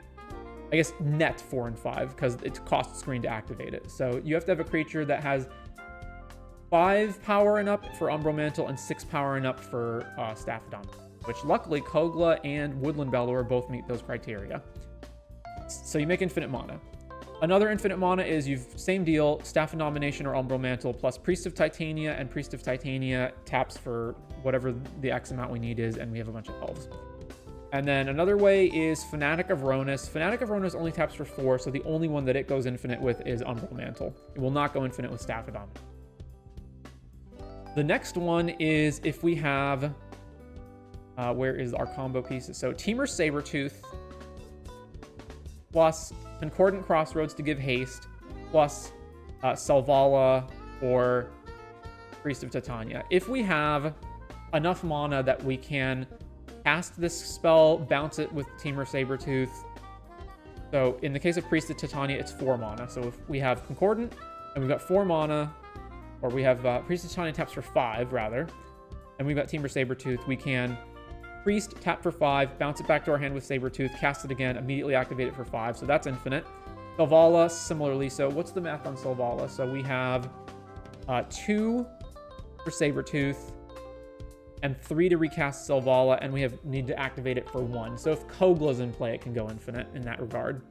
I guess net 4 and 5 because it costs screen to activate it. So you have to have a creature that has 5 power and up for Umbral Mantle and 6 power and up for Staff of Domination, which luckily Kogla and Woodland Bellower both meet those criteria. So you make infinite mana. Another infinite mana is same deal, Staff of Domination or Umbral Mantle plus Priest of Titania, and Priest of Titania taps for whatever the X amount we need is, and we have a bunch of elves. And then another way is Fanatic of Ronus. Fanatic of Ronus only taps for 4, so the only one that it goes infinite with is Umbral Mantle. It will not go infinite with Staff of Domination. The next one is if we have... where is our combo pieces? So Temur Sabertooth plus Concordant Crossroads to give haste plus Selvala or Priest of Titania. If we have enough mana that we can... cast this spell, bounce it with Temur Sabertooth. So in the case of Priest of Titania, it's 4 mana. So if we have Concordant and we've got 4 mana, or we have Priest of Titania taps for 5 rather, and we've got Temur Sabertooth, we can Priest, tap for 5, bounce it back to our hand with Sabertooth, cast it again, immediately activate it for 5. So that's infinite. Selvala, similarly. So what's the math on Selvala? So we have 2 for Sabertooth, and 3 to recast Selvala, and we need to activate it for 1. So if Kogla's in play, it can go infinite in that regard.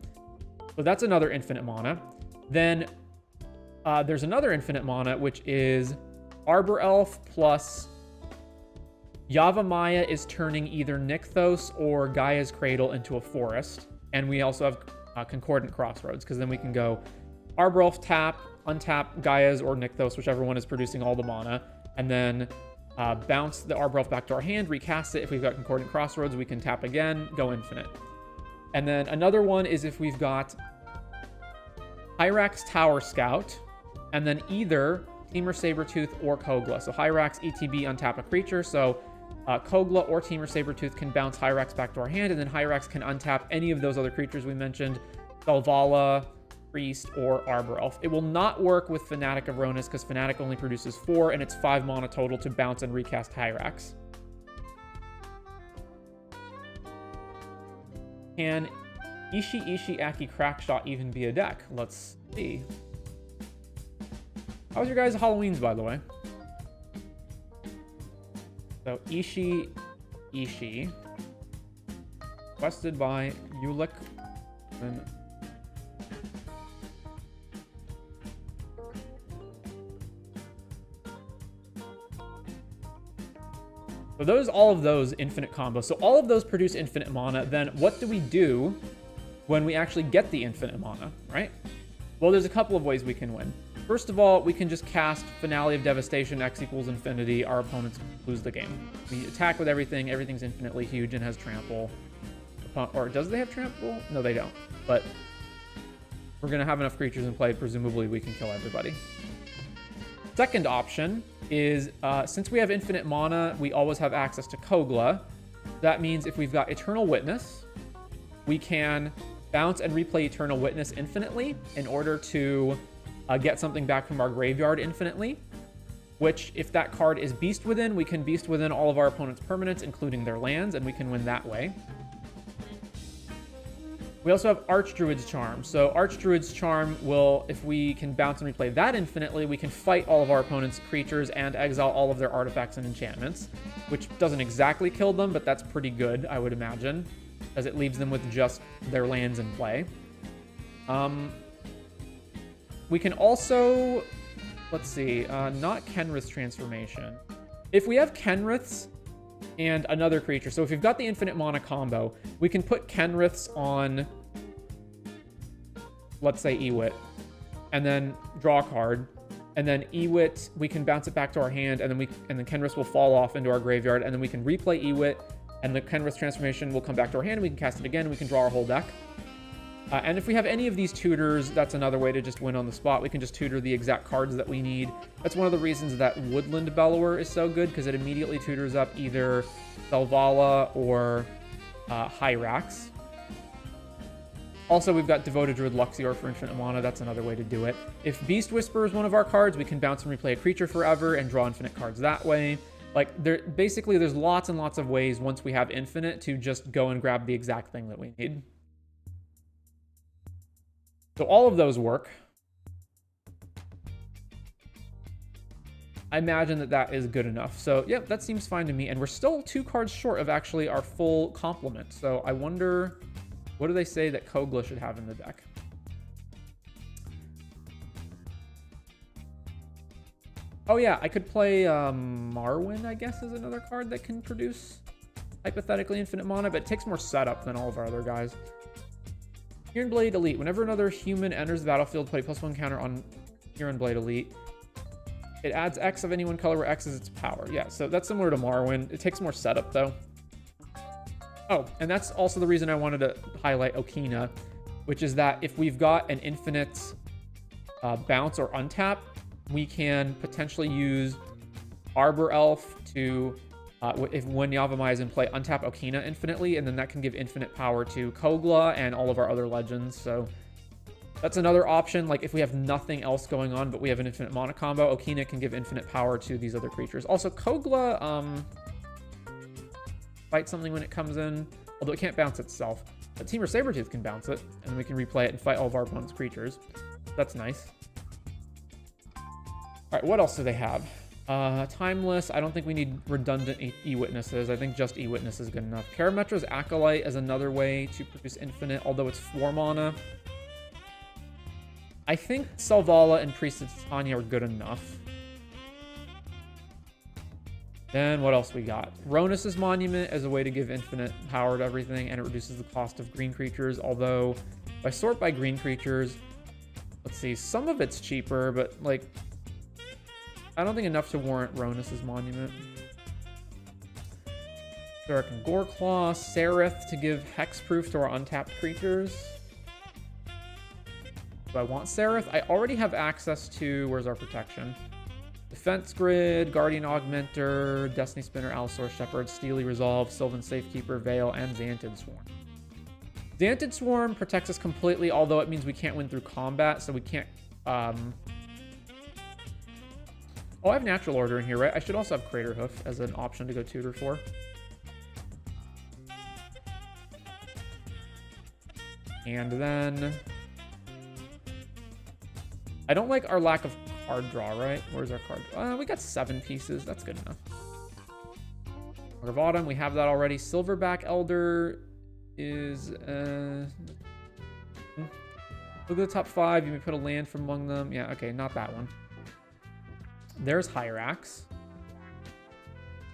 So that's another infinite mana. Then there's another infinite mana, which is Arbor Elf plus Yavimaya is turning either Nykthos or Gaia's Cradle into a forest. And we also have Concordant Crossroads, because then we can go Arbor Elf tap, untap Gaia's or Nykthos, whichever one is producing all the mana, and then bounce the Arbor Elf back to our hand, recast it. If we've got Concordant Crossroads, we can tap again, go infinite. And then another one is if we've got Hyrax Tower Scout, and then either Temur Sabertooth or Kogla. So Hyrax ETB untap a creature. So Kogla or Temur Sabertooth can bounce Hyrax back to our hand, and then Hyrax can untap any of those other creatures we mentioned, Selvala, Priest, or Arbor Elf. It will not work with Fanatic of Ronus because Fanatic only produces 4, and it's 5 mana total to bounce and recast Hyrax. Can Ishi Aki Crackshot even be a deck? Let's see. How was your guys' Halloweens, by the way? So, Ishi, requested by Ulick. So all of those infinite combos. So all of those produce infinite mana. Then what do we do when we actually get the infinite mana, right? Well, there's a couple of ways we can win. First of all, we can just cast Finale of Devastation, X equals infinity. Our opponents lose the game. We attack with everything. Everything's infinitely huge and has trample. Or does they have trample? No, they don't. But we're going to have enough creatures in play. Presumably, we can kill everybody. Second option is, since we have infinite mana, we always have access to Kogla. That means if we've got Eternal Witness, we can bounce and replay Eternal Witness infinitely in order to get something back from our graveyard infinitely, which if that card is Beast Within, we can Beast Within all of our opponent's permanents, including their lands, and we can win that way. We also have Archdruid's Charm. So Archdruid's Charm will, if we can bounce and replay that infinitely, we can fight all of our opponent's creatures and exile all of their artifacts and enchantments, which doesn't exactly kill them, but that's pretty good, I would imagine, as it leaves them with just their lands in play. We can also, let's see, not Kenrith's Transformation. If we have Kenrith's and another creature, so if we've got the infinite mana combo, we can put Kenrith's on, let's say, Ewit, and then draw a card, and then Ewit, we can bounce it back to our hand, and then Kenrith's will fall off into our graveyard, and then we can replay Ewit, and the Kenrith's Transformation will come back to our hand, and we can cast it again, and we can draw our whole deck. And if we have any of these tutors, that's another way to just win on the spot. We can just tutor the exact cards that we need. That's one of the reasons that Woodland Bellower is so good, because it immediately tutors up either Selvala or Hyrax. Also, we've got Devoted Druid Luxior for infinite mana. That's another way to do it. If Beast Whisper is one of our cards, we can bounce and replay a creature forever and draw infinite cards that way. Like, basically, there's lots and lots of ways once we have infinite to just go and grab the exact thing that we need. So all of those work. I imagine that that is good enough. So, yep, that seems fine to me. And we're still 2 cards short of actually our full complement. So I wonder, what do they say that Kogla should have in the deck? Oh yeah, I could play Marwyn, I guess, is another card that can produce hypothetically infinite mana, but it takes more setup than all of our other guys. Iron Blade Elite. Whenever another human enters the battlefield, put a +1 counter on Iron Blade Elite. It adds X of any one color where X is its power. Yeah, so that's similar to Marwyn. It takes more setup, though. Oh, and that's also the reason I wanted to highlight Okina, which is that if we've got an infinite bounce or untap, we can potentially use Arbor Elf to, when Niv-Mizzet is in play, untap Okina infinitely, and then that can give infinite power to Kogla and all of our other legends. So that's another option. Like, if we have nothing else going on, but we have an infinite mana combo, Okina can give infinite power to these other creatures. Also, Kogla, fight something when it comes in, although it can't bounce itself. But Temur Sabertooth can bounce it, and then we can replay it and fight all of our opponent's creatures. That's nice. All right, what else do they have? Timeless. I don't think we need redundant E-Witnesses. I think just E-Witness is good enough. Karametra's Acolyte is another way to produce infinite, although it's 4 mana. I think Selvala and Priestess Tanya are good enough. Then what else we got? Ronus's Monument as a way to give infinite power to everything, and it reduces the cost of green creatures, although if I sort by green creatures, let's see, some of it's cheaper, but like, I don't think enough to warrant Ronus's Monument. Dark and Goreclaw, Sereth to give hexproof to our untapped creatures. Do I want Sereth? I already have access to, where's our protection? Defense Grid, Guardian Augmenter, Destiny Spinner, Allosaurus Shepherd, Steely Resolve, Sylvan Safekeeper, Veil, and Xantid Swarm. Xantid Swarm protects us completely, although it means we can't win through combat, so we can't... Oh, I have Natural Order in here, right? I should also have Crater Hoof as an option to go tutor for. And then... I don't like our lack of card draw, right? Where's our card? We got 7 pieces. That's good enough. Order of Autumn, we have that already. Silverback Elder is... Look at the top 5. You may put a land from among them. Yeah, okay, not that one. There's Hyrax.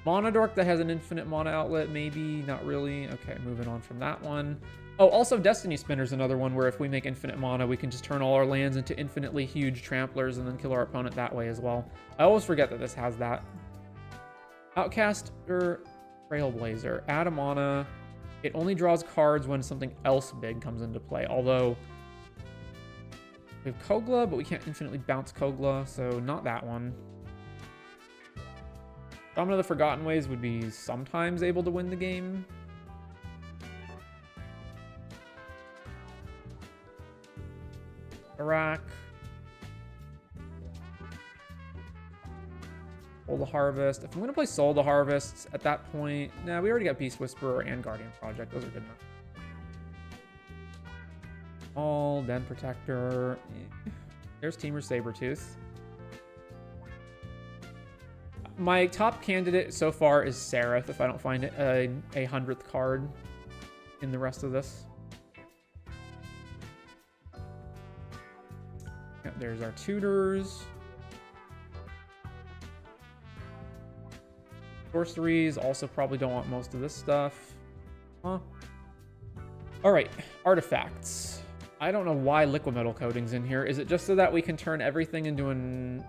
Monodork that has an infinite mana outlet, maybe. Not really. Okay, moving on from that one. Oh, also Destiny Spinner's another one where if we make infinite mana, we can just turn all our lands into infinitely huge tramplers and then kill our opponent that way as well. I always forget that this has that. Outcast or Trailblazer. Add a mana. It only draws cards when something else big comes into play. Although we have Kogla, but we can't infinitely bounce Kogla, so not that one. Shaman of the Forgotten Ways would be sometimes able to win the game. Iraq. Soul the Harvest. If I'm going to play Soul the Harvest at that point... Nah, we already got Beast Whisperer and Guardian Project. Those are good enough. All Den Protector. There's Teamer Sabertooth. My top candidate so far is Seraph, if I don't find it a 100th card in the rest of this. Yep, there's our tutors. Sorceries, also probably don't want most of this stuff. Huh. Alright, artifacts. I don't know why liquid metal coating's in here. Is it just so that we can turn everything into an...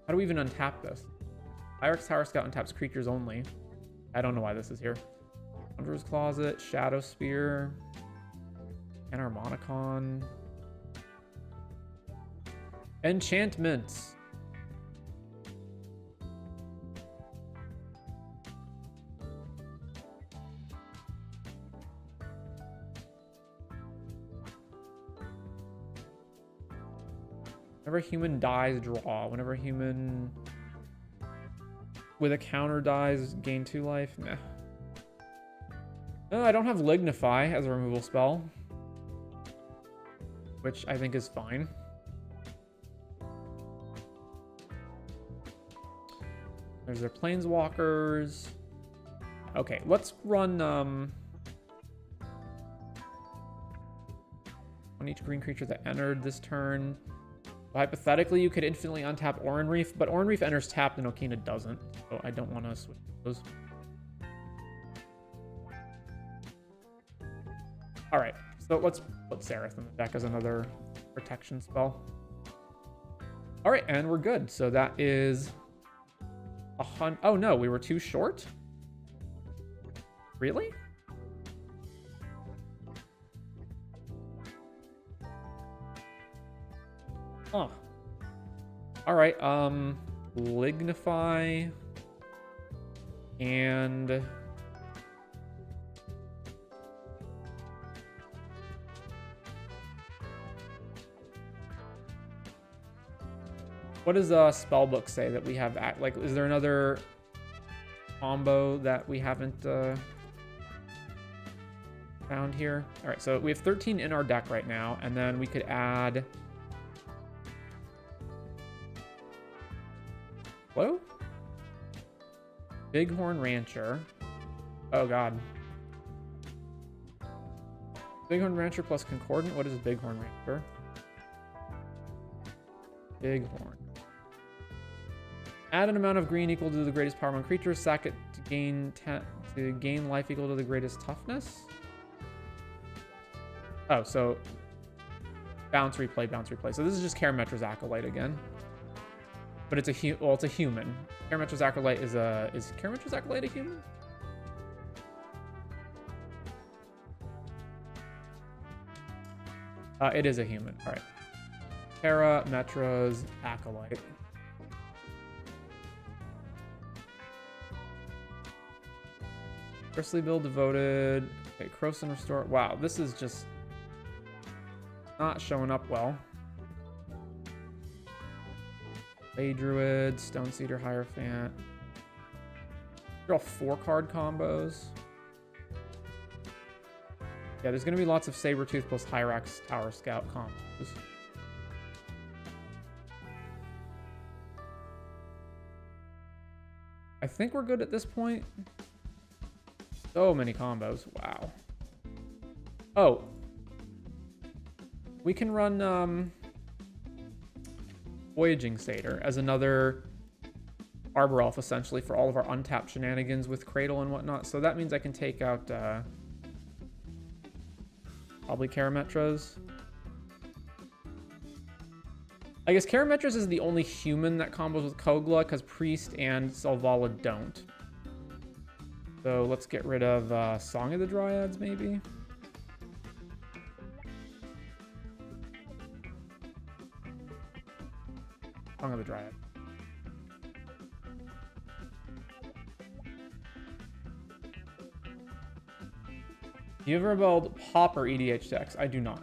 How do we even untap this? Hyrax Tower Scout untaps creatures only. I don't know why this is here. Wanderer's Closet, Shadow Spear, and Harmonicon. Enchantments. Whenever a human dies, draw. Whenever a human with a counter dies, gain 2 life. Meh. I don't have Lignify as a removal spell, which I think is fine. There's their Planeswalkers. Okay, let's run on each green creature that entered this turn. Hypothetically, you could infinitely untap Oran Reef, but Oran Reef enters tapped and Okina doesn't, so I don't want to switch those. All right, so let's put Seraph in the deck as another protection spell. All right, and we're good. So that is oh no, we were too short? Really? Huh. All right, Lignify and what does Spellbook say that we have like, is there another combo that we haven't found here? All right, so we have 13 in our deck right now, and then we could add Whoa? Bighorn Rancher. Oh god. Bighorn Rancher plus Concordant. What is Bighorn Rancher? Bighorn. Add an amount of green equal to the greatest power among creatures. Sack it to gain life equal to the greatest toughness. Oh, so bounce, replay, bounce, replay. So this is just Karametra's Acolyte again. But it's a it's a human. Karametra's Acolyte is Karametra's Acolyte a human? It is a human. All right. Karametra's Acolyte. Bristly Bill devoted. Okay, Croson Restore. Wow, this is just not showing up well. Bay Druid, Stone Cedar, Hierophant. They're all 4-card combos. Yeah, there's going to be lots of Sabertooth plus Hyrax Tower Scout combos. I think we're good at this point. So many combos. Wow. Oh. We can run Voyaging Satyr as another Arbor Elf, essentially, for all of our untapped shenanigans with Cradle and whatnot. So that means I can take out probably Karametras. I guess Karametras is the only human that combos with Kogla, because Priest and Selvala don't. So let's get rid of Song of the Dryads, maybe? Song of the Dryad. Do you ever rebelled Pop or EDH decks? I do not.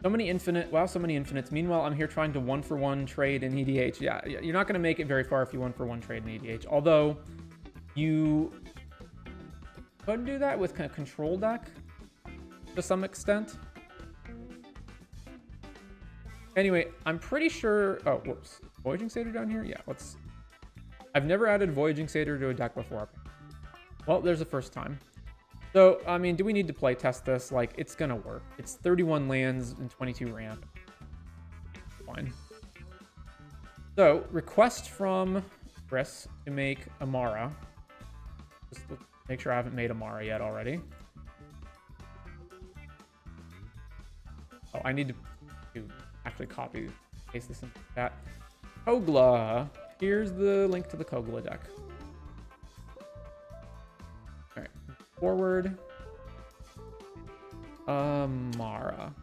So many infinite. Wow, so many infinites. Meanwhile, I'm here trying to 1-for-1 trade in EDH. Yeah, you're not going to make it very far if you 1-for-1 trade in EDH. Although, you could do that with kind of control deck to some extent. Anyway, I'm pretty sure... Oh, whoops. Voyaging Satyr down here? Yeah, let's... I've never added Voyaging Satyr to a deck before. Well, there's the first time. So, I mean, do we need to play test this? Like, it's gonna work. It's 31 lands and 22 ramp. Fine. So, request from Chris to make Amara. Just make sure I haven't made Amara yet already. Oh, I need to actually copy, paste this into chat. Kogla. Here's the link to the Kogla deck. Alright. Forward. Amara.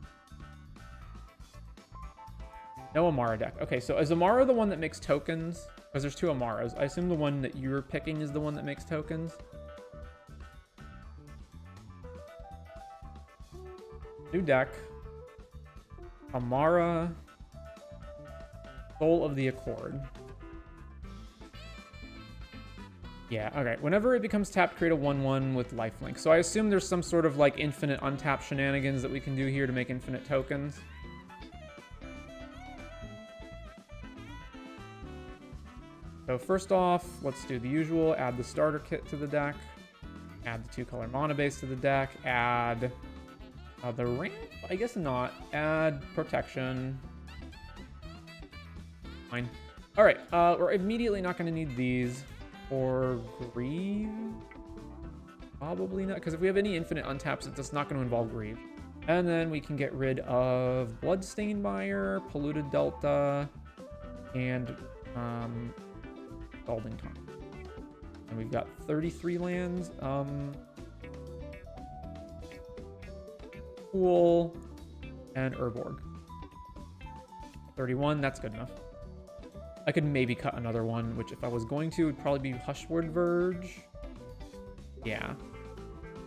No Amara deck. Okay, so is Amara the one that makes tokens? Because there's two Amaras. I assume the one that you're picking is the one that makes tokens. New deck. Amara. Soul of the Accord. Yeah, okay. Whenever it becomes tapped, create a 1/1 with lifelink. So I assume there's some sort of like infinite untapped shenanigans that we can do here to make infinite tokens. So first off, let's do the usual. Add the starter kit to the deck. Add the 2-color mana base to the deck. Add the ramp? I guess not. Add protection. Fine. All right, we're immediately not going to need these. Or Grieve? Probably not, because if we have any infinite untaps, it's just not going to involve Grieve. And then we can get rid of Bloodstained Mire, Polluted Delta, and Scalding Tongue. And we've got 33 lands. Pool and Urborg. 31, that's good enough. I could maybe cut another one, which if I was going to, would probably be Hushward Verge. Yeah.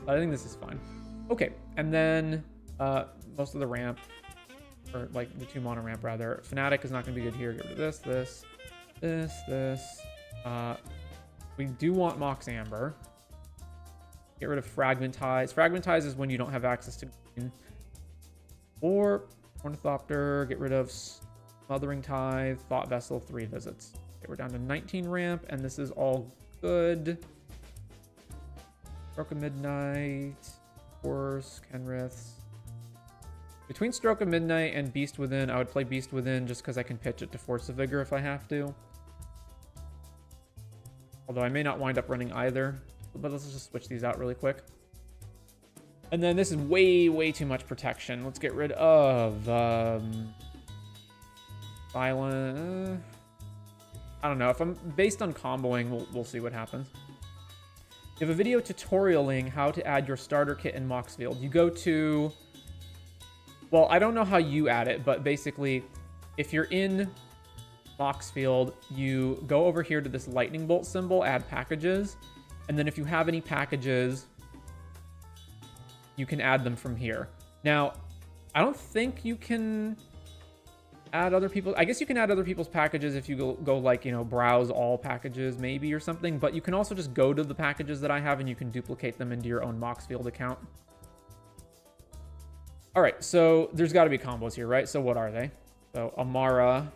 I think this is fine. Okay, and then most of the ramp, or like the 2 mana ramp rather. Fnatic is not going to be good here. Get rid of this. We do want Mox Amber. Get rid of Fragmentize. Fragmentize is when you don't have access to green. Or Ornithopter. Get rid of Smothering Tithe, Thought Vessel, 3 visits. Okay, we're down to 19 ramp, and this is all good. Stroke of Midnight, Horse, Kenriths. Between Stroke of Midnight and Beast Within, I would play Beast Within just because I can pitch it to Force of Vigor if I have to. Although I may not wind up running either. But let's just switch these out really quick. And then this is way too much protection. Let's get rid of... Silent. I don't know. If I'm based on comboing, we'll see what happens. You have a video tutorialing how to add your starter kit in Moxfield. You go to... Well, I don't know how you add it, but basically, if you're in Moxfield, you go over here to this lightning bolt symbol, add packages, and then if you have any packages you can add them from here. Now, I don't think you can add other people. I guess you can add other people's packages if you go like, you know, browse all packages maybe or something. But you can also just go to the packages that I have and you can duplicate them into your own Moxfield account. All right, so there's got to be combos here, right? So what are they? So Amara,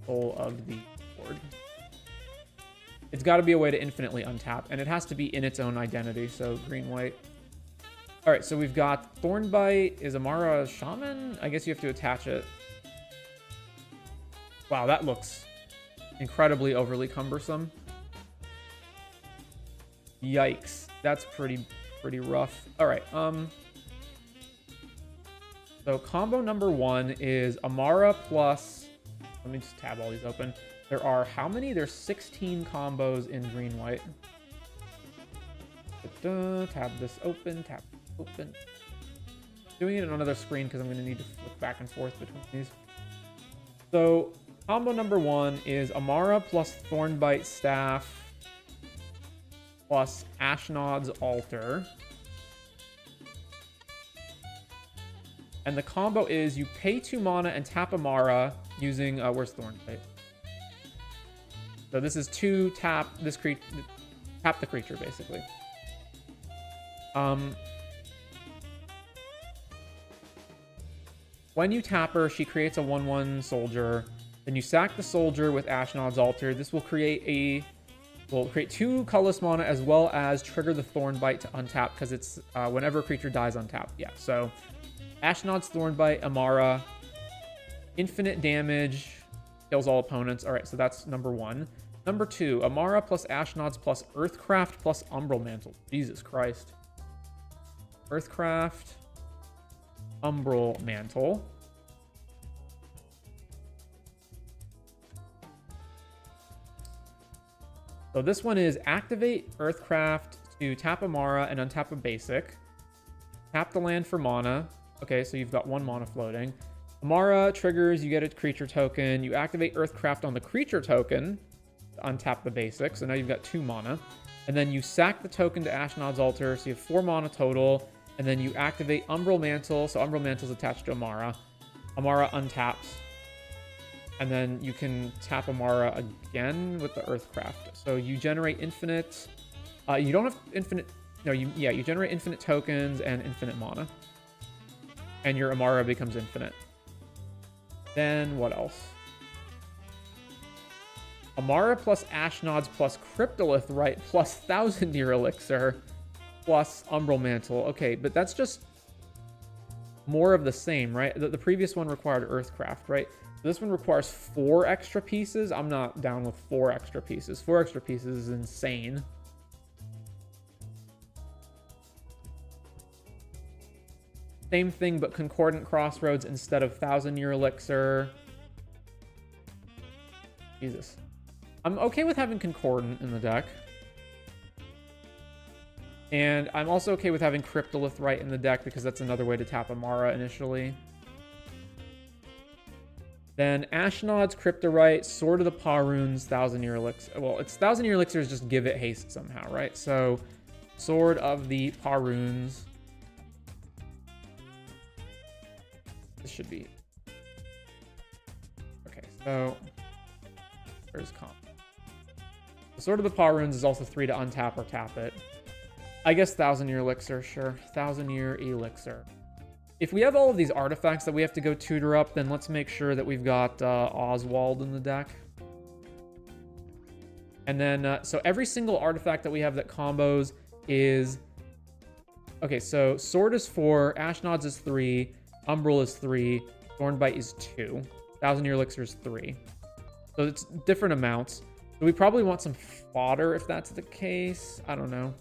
Soul of the Board. It's got to be a way to infinitely untap, and it has to be in its own identity. So green, white. All right, so we've got Thornbite. Is Amara a shaman? I guess you have to attach it. Wow, that looks incredibly overly cumbersome. Yikes, that's pretty rough. All right, so combo number 1 is Amara plus, let me just tab all these open. There are how many? There's 16 combos in green white. Tab this open, tab open. Doing it on another screen because I'm going to need to flip back and forth between these. So combo number 1 is Amara plus Thornbite Staff plus Ashnod's Altar. And the combo is you pay 2 mana and tap Amara using, where's Thornbite? So this is 2 tap this creature, tap the creature basically. When you tap her, she creates a 1/1 soldier. Then you sack the soldier with Ashnod's Altar. This will create will create 2 colorless mana as well as trigger the Thornbite to untap because it's whenever a creature dies untap. Yeah, so Ashnod's Thornbite, Amara, infinite damage, kills all opponents. All right, so that's number 1. Number 2, Amara plus Ashnod's plus Earthcraft plus Umbral Mantle. Jesus Christ. Earthcraft, Umbral Mantle. So this one is activate Earthcraft to tap Amara and untap a basic. Tap the land for mana. Okay, so you've got 1 mana floating. Amara triggers, you get a creature token. You activate Earthcraft on the creature token to untap the basic. So now you've got 2 mana. And then you sack the token to Ashnod's Altar, so you have 4 mana total. And then you activate Umbral Mantle, so Umbral Mantle is attached to Amara. Amara untaps. And then you can tap Amara again with the Earthcraft. So you generate infinite... you don't have infinite... No, you generate infinite tokens and infinite mana. And your Amara becomes infinite. Then what else? Amara plus Ashnod's plus Cryptolith Rite plus 1,000-year Elixir plus Umbral Mantle. Okay, but that's just more of the same, right? The previous one required Earthcraft, right? This one requires 4 extra pieces. I'm not down with 4 extra pieces. 4 extra pieces is insane. Same thing, but Concordant Crossroads instead of 1,000-year Elixir. Jesus. I'm okay with having Concordant in the deck. And I'm also okay with having Cryptolith Rite in the deck because that's another way to tap Amara initially. Then Ashnod's Cryptorite, Sword of the Parunes, 1,000-year Elixir. Well, it's 1,000-year Elixirs, just give it haste somehow, right? So, Sword of the Parunes. This should be... Okay, so... Where's comp? The Sword of the Parunes is also 3 to untap or tap it. I guess 1,000-year Elixir, sure. 1,000-year Elixir. If we have all of these artifacts that we have to go tutor up, then let's make sure that we've got Oswald in the deck. And then, so every single artifact that we have that combos is... Okay, so Sword is 4, Ashnod's is 3, Umbral is 3, Thornbite is 2, 1,000-year Elixir is 3. So it's different amounts. So we probably want some fodder if that's the case. I don't know.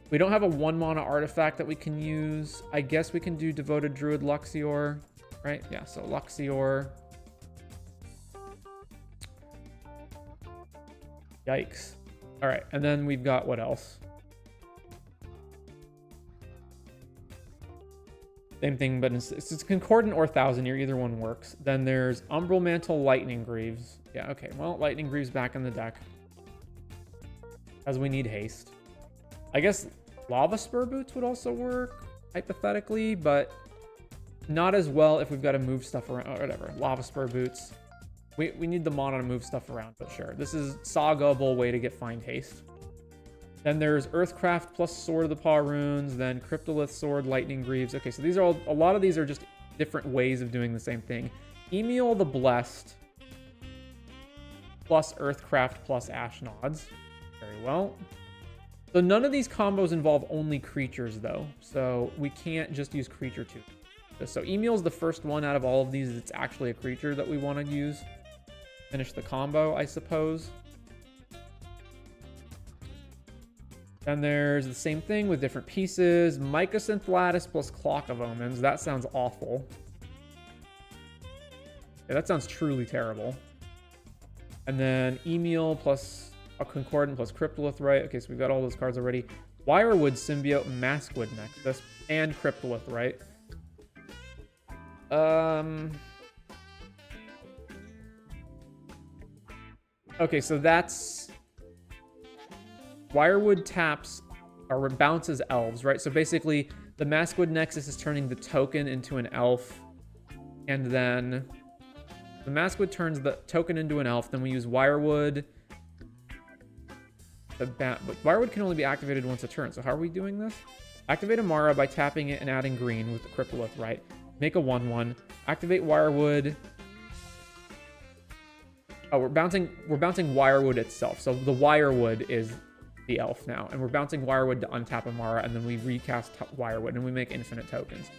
We don't have a 1-mana artifact that we can use. I guess we can do Devoted Druid Luxior, right? Yeah, so Luxior. Yikes. All right, and then we've got what else? Same thing, but it's Concordant or 1,000-year. Either one works. Then there's Umbral Mantle, Lightning Greaves. Yeah, okay. Well, Lightning Greaves back in the deck. As we need haste. I guess Lava Spur Boots would also work. hypothetically, but not as well if we've got to move stuff around, or whatever. Lava Spur Boots. We need the mana to move stuff around, but sure. This is Saga-able way to get Find Haste. Then there's Earthcraft plus Sword of the Paw runes, then Cryptolith Sword, Lightning Greaves. Okay, so these are all, a lot of these are just different ways of doing the same thing. Emil the Blessed plus Earthcraft plus Ash Nods. Very well. So none of these combos involve only creatures though, so we can't just use creature too. So Emil's the first one out of all of these that's actually a creature that we want to use. Finish the combo, I suppose. Then there's the same thing with different pieces. Mycosynth Lattice plus Clock of Omens. That sounds awful. Yeah, that sounds truly terrible. And then Emil plus a Concordant plus Cryptolith, right? Okay, so we've got all those cards already. Wirewood Symbiote, Maskwood Nexus, and Cryptolith, right? Okay, so that's... Wirewood taps or bounces elves, right? So basically, the Maskwood Nexus is turning the token into an elf. And then the Maskwood turns the token into an elf. Then we use Wirewood. But Wirewood can only be activated once a turn. So how are we doing this? Activate Amara by tapping it and adding green with the Cryptolith, right? Make a 1/1. Activate Wirewood. Oh, we're bouncing Wirewood itself. So the Wirewood is the elf now. And we're bouncing Wirewood to untap Amara, and then we recast Wirewood, and we make infinite tokens.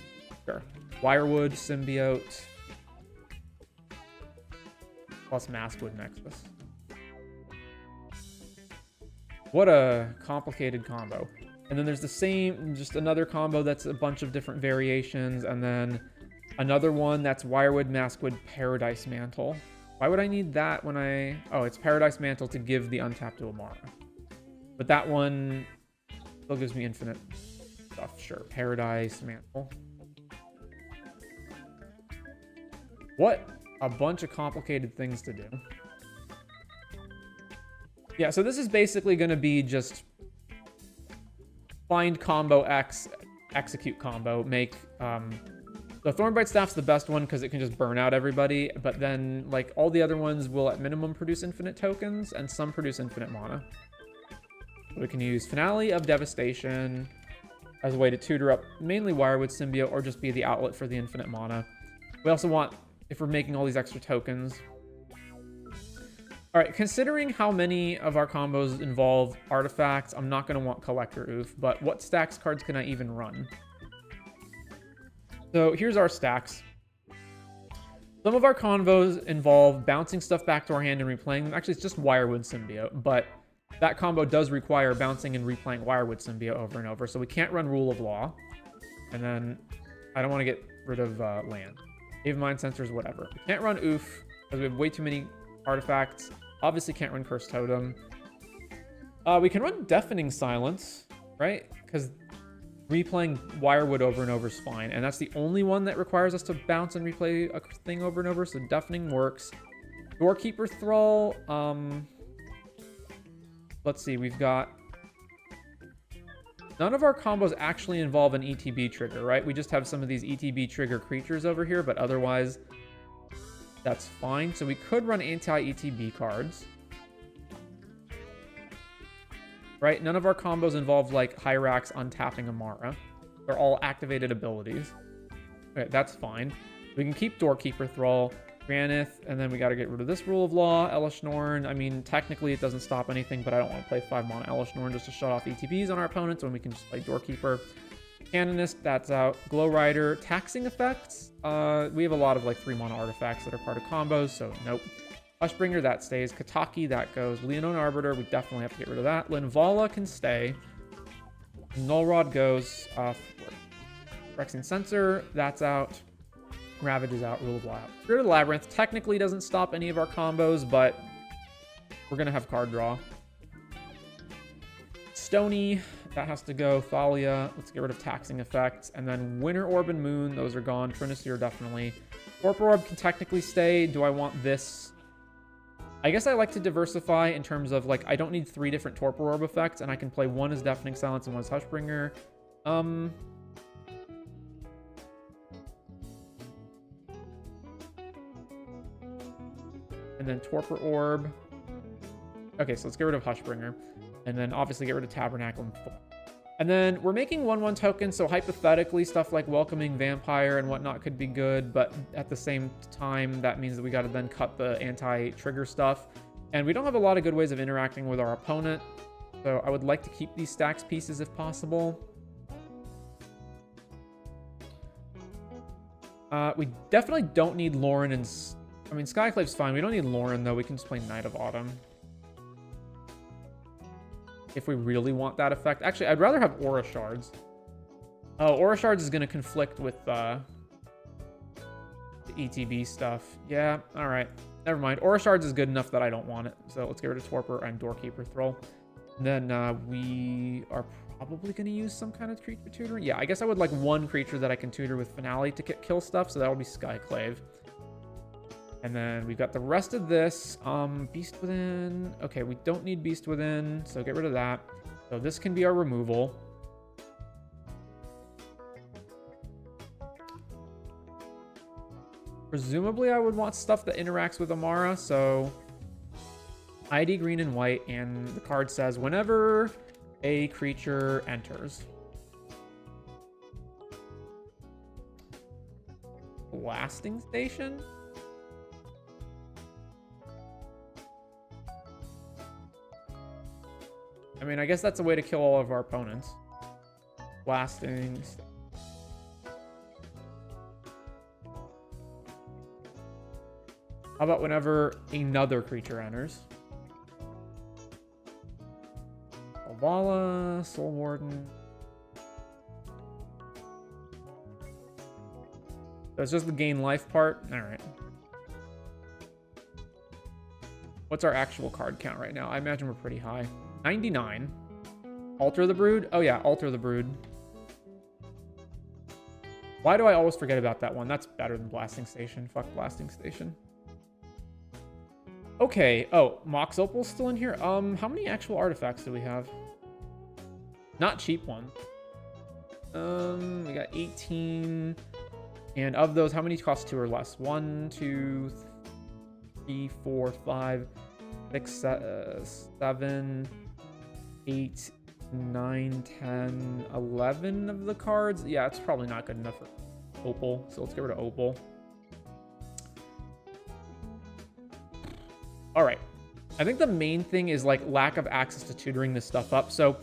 Sure. Wirewood, Symbiote, plus Maskwood Nexus. What a complicated combo. And then there's the same, just another combo that's a bunch of different variations, and then another one that's Wirewood, Maskwood, Paradise Mantle. Why would I need that when I... Oh, it's Paradise Mantle to give the untap to Amara. But that one still gives me infinite stuff. Sure, Paradise Mantle. What a bunch of complicated things to do. Yeah, so this is basically going to be just find combo X, execute combo, make... The Thornbite Staff's the best one because it can just burn out everybody, but then like all the other ones will at minimum produce infinite tokens, and some produce infinite mana. We can use Finale of Devastation as a way to tutor up mainly Wirewood Symbiote, or just be the outlet for the infinite mana. We also want, if we're making all these extra tokens. All right, considering how many of our combos involve artifacts, I'm not going to want Collector Oof, but what stacks cards can I even run? So here's our stacks. Some of our combos involve bouncing stuff back to our hand and replaying them. Actually, it's just Wirewood Symbiote, but that combo does require bouncing and replaying Wirewood Symbiote over and over, so we can't run Rule of Law. And then I don't want to get rid of land. Cave Mind Sensors, whatever. We can't run Oof because we have way too many artifacts. Obviously can't run Cursed Totem. We can run Deafening Silence, right? Because replaying Wirewood over and over is fine, and that's the only one that requires us to bounce and replay a thing over and over, so Deafening works. Doorkeeper Thrall, let's see, we've got... None of our combos actually involve an ETB trigger, right? We just have some of these ETB trigger creatures over here, but otherwise, that's fine. So we could run anti-ETB cards. Right? None of our combos involve, like, Hyrax untapping Amara. They're all activated abilities. Okay, that's fine. We can keep Doorkeeper Thrall, Granith, and then we got to get rid of this Rule of Law, Elesh Norn. I mean, technically it doesn't stop anything, but I don't want to play 5 mana Elesh Norn just to shut off ETBs on our opponents when we can just play Doorkeeper. Canonist, that's out. Glow Rider, Taxing Effects. We have a lot of, like, 3 mana artifacts that are part of combos, so nope. Hushbringer, that stays. Kataki, that goes. Leonine Arbiter, we definitely have to get rid of that. Linvala can stay. Nullrod goes. Phyrexian Sensor, that's out. Ravage is out. Rule of Law out. Spirit of the Labyrinth technically doesn't stop any of our combos, but we're going to have card draw. Stony, that has to go. Thalia, let's get rid of Taxing Effects. And then Winter Orb and Moon, those are gone. Trinisphere, definitely. Torpor Orb can technically stay. Do I want this? I guess I like to diversify in terms of, like, I don't need 3 different Torpor Orb effects, and I can play one as Deafening Silence and one as Hushbringer. then Torpor Orb. Okay, so let's get rid of Hushbringer. And then obviously get rid of Tabernacle and Thorn. And then we're making 1/1 tokens, so hypothetically stuff like Welcoming Vampire and whatnot could be good, but at the same time, that means that we got to then cut the anti-trigger stuff. And we don't have a lot of good ways of interacting with our opponent, so I would like to keep these stacks pieces if possible. We definitely don't need Lauren and... I mean, Skyclave's fine. We don't need Lauren, though. We can just play Knight of Autumn. If we really want that effect. Actually, I'd rather have Aura Shards. Oh, Aura Shards is going to conflict with the ETB stuff. Yeah, alright. Never mind. Aura Shards is good enough that I don't want it. So let's get rid of Torpor and Doorkeeper Thrall. And then we are probably going to use some kind of creature tutoring. Yeah, I guess I would like one creature that I can tutor with Finale to kill stuff. So that will be Skyclave. And then we've got the rest of this. Beast Within. Okay, we don't need Beast Within, so get rid of that. So this can be our removal. Presumably I would want stuff that interacts with Amara, so ID green and white, and the card says whenever a creature enters. Blasting Station? I mean, I guess that's a way to kill all of our opponents. Blasting. How about whenever another creature enters? Obala, Soul Warden. That's just the gain life part? Alright. What's our actual card count right now? I imagine we're pretty high. 99. Alter the Brood? Oh yeah, Alter the Brood. Why do I always forget about that one? That's better than Blasting Station. Fuck Blasting Station. Okay. Oh, Mox Opal's still in here. How many actual artifacts do we have? Not cheap ones. We got 18. And of those, how many cost 2 or less? 1, 2, 3, 4, 5, 6, 7, 8, 9, 10, 11 of the cards. Yeah, it's probably not good enough for Opal. So let's get rid of Opal. All right. I think the main thing is like lack of access to tutoring this stuff up. So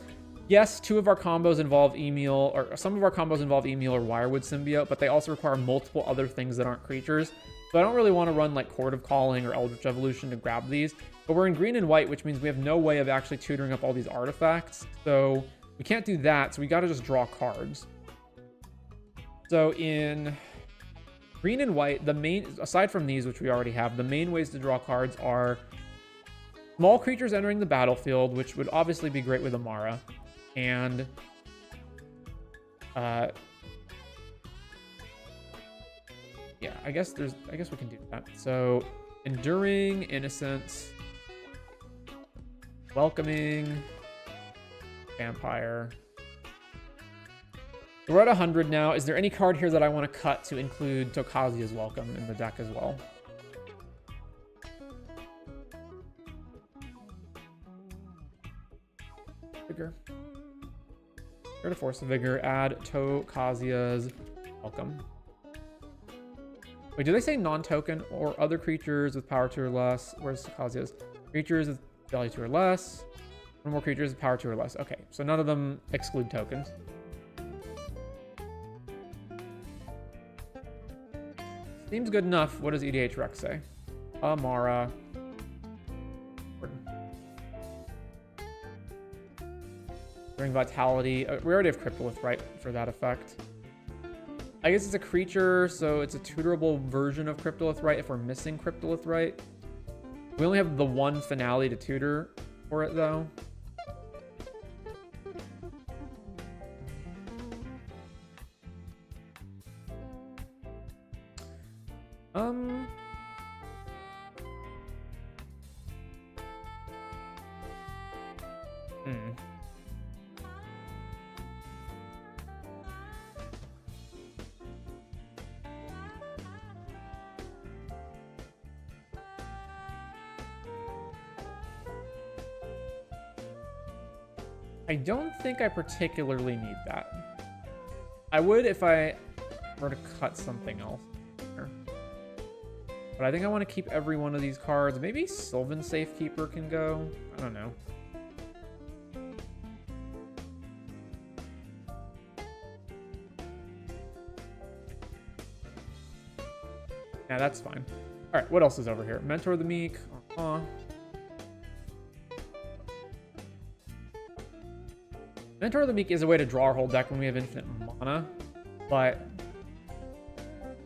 yes, 2 of our combos involve Emiel, or some of our combos involve Emiel or Wirewood Symbiote, but they also require multiple other things that aren't creatures. So I don't really want to run like Chord of Calling or Eldritch Evolution to grab these. But we're in green and white, which means we have no way of actually tutoring up all these artifacts. So we can't do that, so we got to just draw cards. So in green and white, the main, aside from these, which we already have, the main ways to draw cards are small creatures entering the battlefield, which would obviously be great with Amara. And yeah, I guess we can do that. So Enduring, Innocence, Welcoming, Vampire. We're at 100 now. Is there any card here that I want to cut to include Tokasia's Welcome in the deck as well? Vigor. Here to Force of Vigor. Add Tokasia's Welcome. Wait, do they say non-token or other creatures with power 2 or less? Where's Tokasia's? Creatures with value 2 or less. One more creatures with power 2 or less. Okay, so none of them exclude tokens. Seems good enough. What does EDH Rec say? Amara. Bring Vitality. We already have Cryptolith, right, for that effect. I guess it's a creature, so it's a tutorable version of Cryptolith, right, if we're missing Cryptolith, right? We only have the one Finale to tutor for it, though. I don't think I particularly need that. I would if I were to cut something else. But I think I want to keep every one of these cards. Maybe Sylvan Safekeeper can go. I don't know. Yeah, that's fine. All right, what else is over here? Mentor the Meek. Mentor the Meek is a way to draw our whole deck when we have infinite mana, but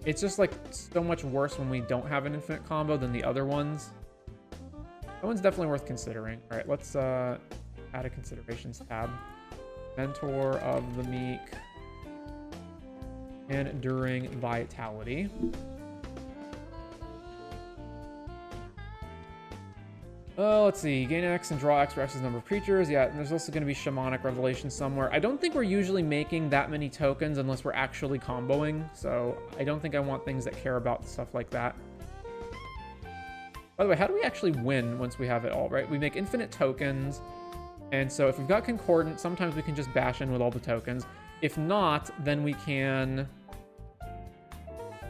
it's just like so much worse when we don't have an infinite combo than the other ones. That one's definitely worth considering. All right, let's add a considerations tab. Mentor of the Meek. Enduring Vitality. Let's see. Gain X and draw X for X's number of creatures. Yeah, and there's also going to be Shamanic Revelation somewhere. I don't think we're usually making that many tokens unless we're actually comboing. So I don't think I want things that care about stuff like that. By the way, how do we actually win once we have it all, right? We make infinite tokens. And so if we've got Concordant, sometimes we can just bash in with all the tokens. If not, then we can...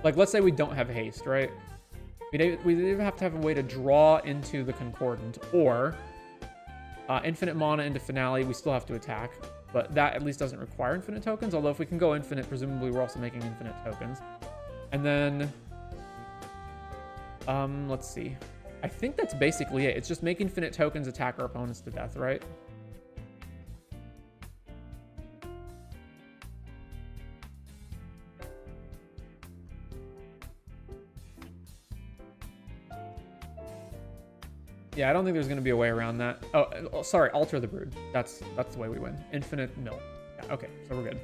Like, let's say we don't have haste, right? We either have to have a way to draw into the Concordant, or infinite mana into Finale, we still have to attack. But that at least doesn't require infinite tokens, although if we can go infinite, presumably we're also making infinite tokens. And then, let's see. I think that's basically it. It's just make infinite tokens, attack our opponents to death, right? Yeah, I don't think there's going to be a way around that. Oh, sorry, Alter the Brood. That's the way we win. Infinite mill. Yeah, okay, so we're good.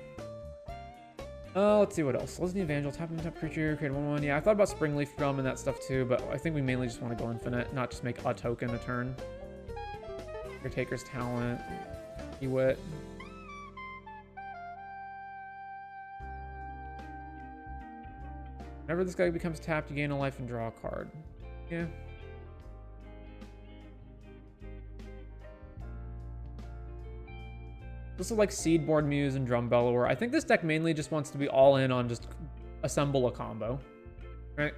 Let's see what else. Leslie Evangel, tap into tap creature, create 1/1. Yeah, I thought about Springleaf Drum and that stuff too, but I think we mainly just want to go infinite, not just make a token a turn. Caretaker's Talent. Ewit. Whenever this guy becomes tapped, you gain a life and draw a card. Yeah. This is like Seedboard Muse and Drum Bellower. I think this deck mainly just wants to be all in on just assemble a combo, right?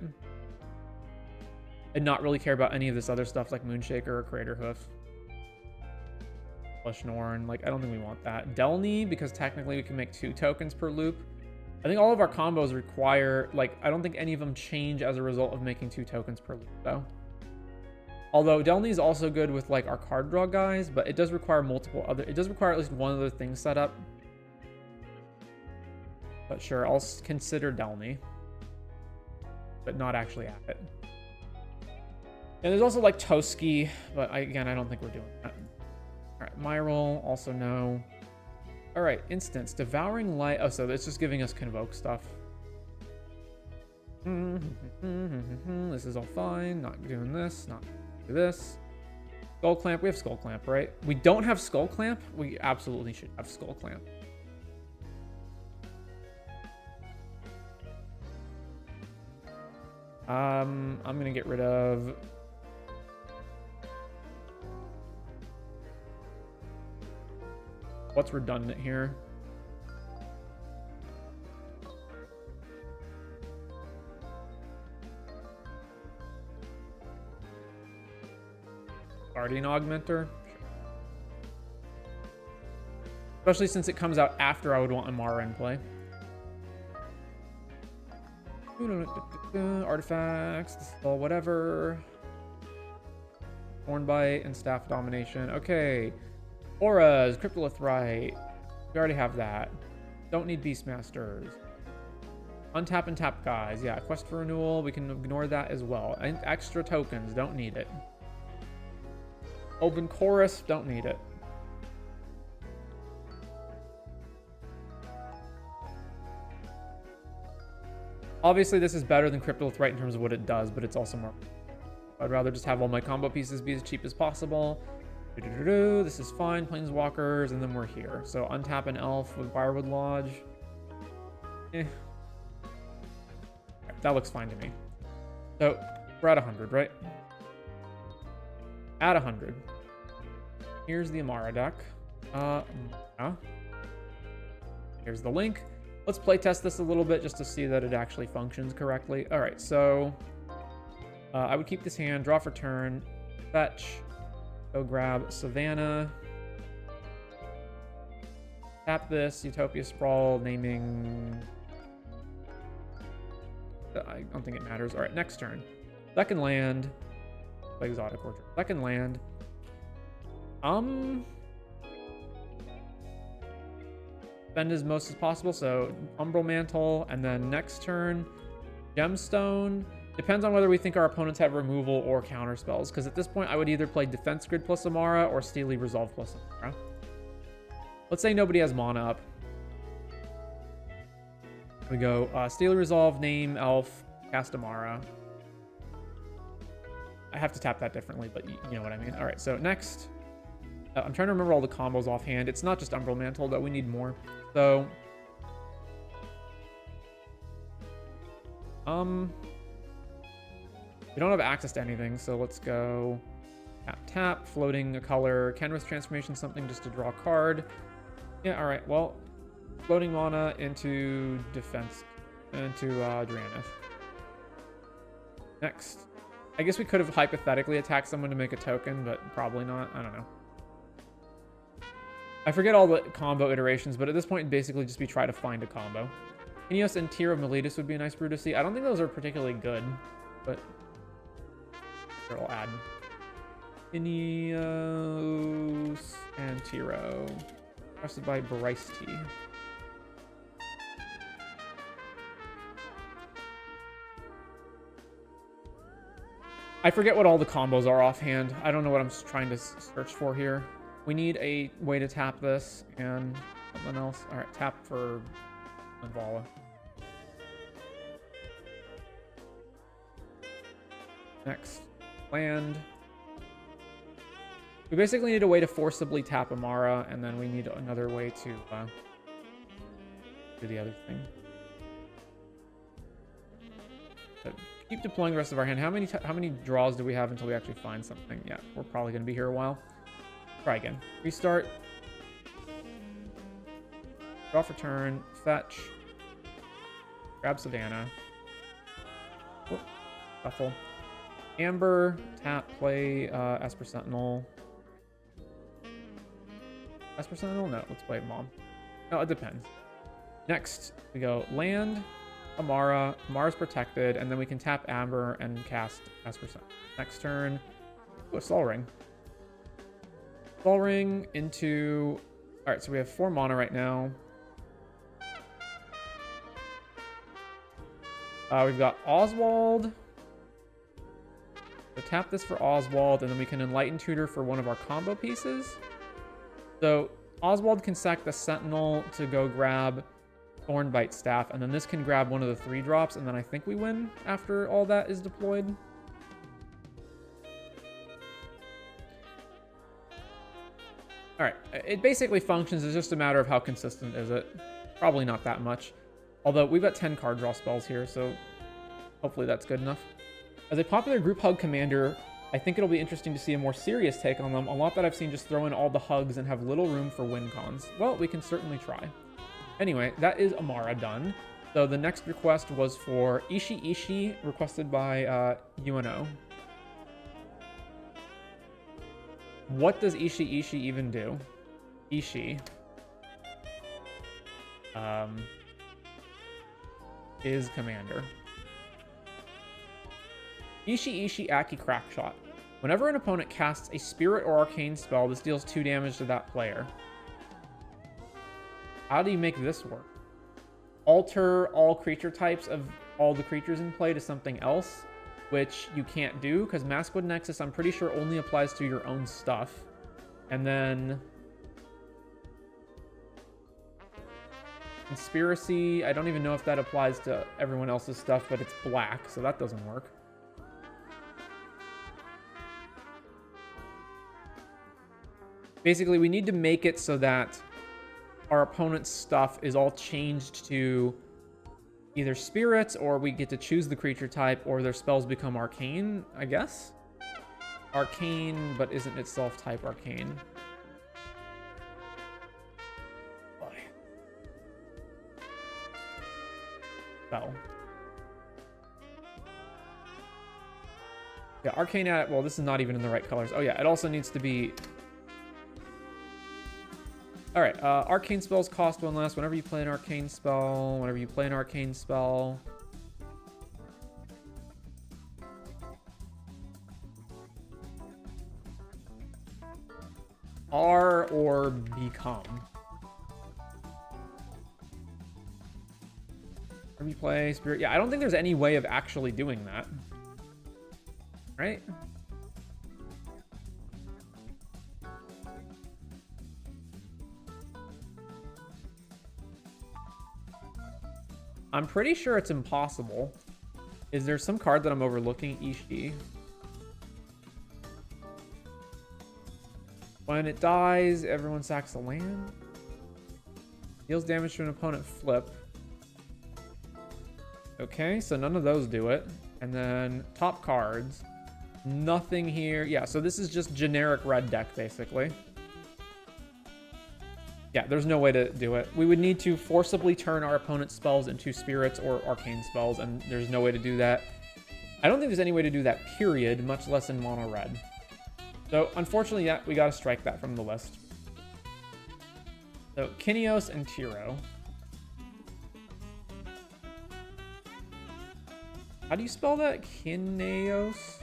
And not really care about any of this other stuff like Moonshaker or Crater Hoof. Flush Norn, like I don't think we want that. Delny, because technically we can make 2 tokens per loop. I think all of our combos require, like, I don't think any of them change as a result of making 2 tokens per loop though. Although Delny is also good with like our card draw guys, but it does require multiple other, it does require at least one other thing set up. But sure, I'll consider Delny, but not actually at it. And there's also like Toski, but again, I don't think we're doing that. All right, Myral, also no. All right, Instance, Devouring Light. Oh, so it's just giving us Convoke stuff. This is all fine, not doing this, not this. Skull Clamp, we have Skull Clamp, right? We don't have Skull Clamp? We absolutely should have Skull Clamp. I'm gonna get rid of... What's redundant here? Guardian Augmenter? Especially since it comes out after I would want Amara in play. Artifacts, this is all whatever. Hornbite and Staff Domination. Okay. Auras, Cryptolithrite. We already have that. Don't need Beastmasters. Untap and tap guys. Yeah, Quest for Renewal. We can ignore that as well. And extra tokens. Don't need it. Open Chorus, don't need it. Obviously, this is better than Cryptolithrite in terms of what it does, but it's also more... I'd rather just have all my combo pieces be as cheap as possible. This is fine. Planeswalkers, and then we're here. So untap an elf with Briarwood Lodge. Eh. That looks fine to me. So we're at 100, right? At 100. Here's the Amara deck. Yeah. Here's the link. Let's playtest this a little bit just to see that it actually functions correctly. All right, so I would keep this hand, draw for turn, fetch, go grab Savannah, tap this, Utopia Sprawl, naming... I don't think it matters. All right, next turn. Second land, exotic orchard. Second land. Spend as most as possible, so Umbral Mantle, and then next turn, Gemstone. Depends on whether we think our opponents have removal or counter spells, because at this point I would either play Defense Grid plus Amara or Steely Resolve plus Amara. Let's say nobody has mana up. We go Steely Resolve, name, Elf, cast Amara. I have to tap that differently, but you know what I mean. All right, so next, I'm trying to remember all the combos offhand. It's not just Umbral Mantle, though. We need more. So, we don't have access to anything, so let's go tap, floating a color, Kenrith Transformation, something just to draw a card. Yeah, all right, well, floating mana into defense, into Drannith. Next. I guess we could have hypothetically attacked someone to make a token, but probably not. I don't know. I forget all the combo iterations, but at this point, it'd basically just be try to find a combo. Ineos and Tear of Meletus would be a nice brew to see. I don't think those are particularly good, but sure, I'll add Ineos and Tiro. Requested by Bryce T. I forget what all the combos are offhand. I don't know what I'm trying to search for here. We need a way to tap this and something else. All right, tap for Vala. Next, land. We basically need a way to forcibly tap Amara, and then we need another way to do the other thing. So keep deploying the rest of our hand. How many draws do we have until we actually find something? Yeah, we're probably going to be here a while. Try again. Restart. Draw for turn. Fetch. Grab Savannah. Whoop. Shuffle. Amber. Tap. Play Esper Sentinel. Esper Sentinel? No, let's play Mom. No, it depends. Next, we go land. Amara. Amara's protected, and then we can tap Amber and cast Esper Sentinel. Next turn. Ooh, a Sol Ring. Sol Ring into... Alright, so we have 4 mana right now. We've got Oswald. So tap this for Oswald, and then we can Enlighten Tutor for one of our combo pieces. So Oswald can sack the Sentinel to go grab Thornbite Staff, and then this can grab one of the 3 drops, and then I think we win after all that is deployed. All right, it basically functions. It's just a matter of how consistent is it. Probably not that much. Although we've got 10 card draw spells here, so hopefully that's good enough. As a popular group hug commander, I think it'll be interesting to see a more serious take on them. A lot that I've seen just throw in all the hugs and have little room for win cons. Well, we can certainly try. Anyway, that is Amara done. So the next request was for Ishi, requested by UNO. What does Ishi even do? Ishi is commander. Ishi Aki Crackshot. Whenever an opponent casts a spirit or arcane spell, this deals 2 damage to that player. How do you make this work? Alter all creature types of all the creatures in play to something else, which you can't do, because Maskwood Nexus, I'm pretty sure, only applies to your own stuff. And then Conspiracy, I don't even know if that applies to everyone else's stuff, but it's black, so that doesn't work. Basically, we need to make it so that our opponent's stuff is all changed to either spirits, or we get to choose the creature type, or their spells become arcane, I guess? Arcane, but isn't itself type arcane. spell. Yeah, Arcane at, well, this is not even in the right colors. Oh yeah, it also needs to be... Alright, arcane spells cost 1 less. Whenever you play an arcane spell, are or become. Whenever you play spirit, yeah, I don't think there's any way of actually doing that. Right? I'm pretty sure it's impossible. Is there some card that I'm overlooking? Ishii. When it dies, everyone sacks a land. Deals damage to an opponent, flip. Okay, so none of those do it. And then top cards. Nothing here. Yeah, so this is just generic red deck, basically. Yeah, there's no way to do it. We would need to forcibly turn our opponent's spells into spirits or arcane spells, and there's no way to do that. I don't think there's any way to do that, period, much less in mono red. So, unfortunately, yeah, we gotta strike that from the list. So, Kineos and Tiro. How do you spell that? Kineos?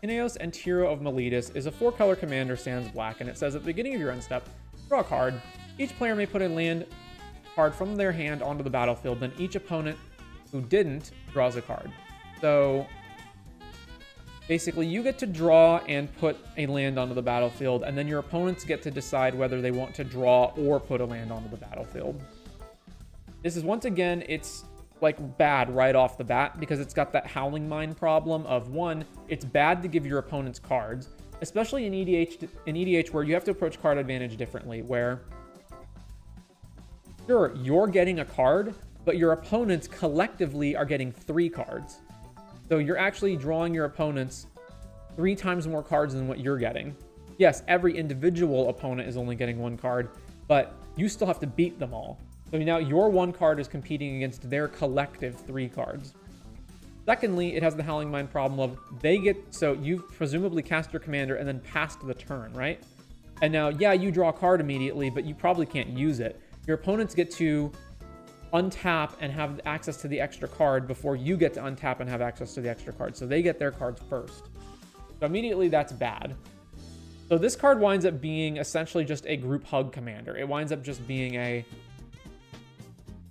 Kineos and Tiro of Miletus is a 4-color commander, sans black, and it says at the beginning of your end step, draw a card. Each player may put a land card from their hand onto the battlefield, then each opponent who didn't draws a card. So basically you get to draw and put a land onto the battlefield, and then your opponents get to decide whether they want to draw or put a land onto the battlefield. This is, once again, it's like bad right off the bat because it's got that Howling Mine problem of, one, it's bad to give your opponents cards, especially in EDH where you have to approach card advantage differently, where sure, you're getting a card, but your opponents collectively are getting 3 cards. So you're actually drawing your opponents 3 times more cards than what you're getting. Yes, every individual opponent is only getting 1 card, but you still have to beat them all. So now your 1 card is competing against their collective 3 cards. Secondly, it has the Howling Mine problem of they get, so you've presumably cast your commander and then passed the turn, right? And now, yeah, you draw a card immediately, but you probably can't use it. Your opponents get to untap and have access to the extra card before you get to untap and have access to the extra card. So they get their cards first. So immediately that's bad. So this card winds up being essentially just a group hug commander. It winds up just being a,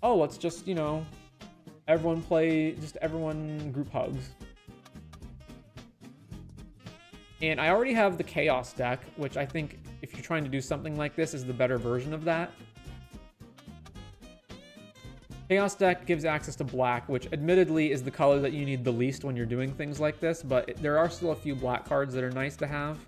oh, let's just, you know, everyone group hugs. And I already have the Chaos deck, which I think if you're trying to do something like this is the better version of that. Chaos deck gives access to black, which admittedly is the color that you need the least when you're doing things like this, but there are still a few black cards that are nice to have.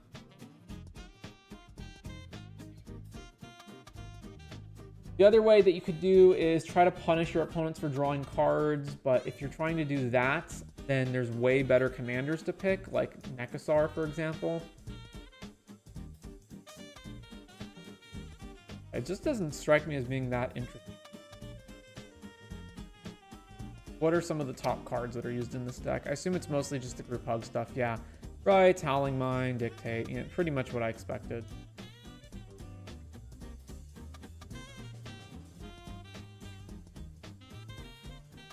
The other way that you could do is try to punish your opponents for drawing cards, but if you're trying to do that, then there's way better commanders to pick, like Nekasar, for example. It just doesn't strike me as being that interesting. What are some of the top cards that are used in this deck? I assume it's mostly just the group hug stuff, yeah. Right, Howling Mine, Dictate, you know, pretty much what I expected.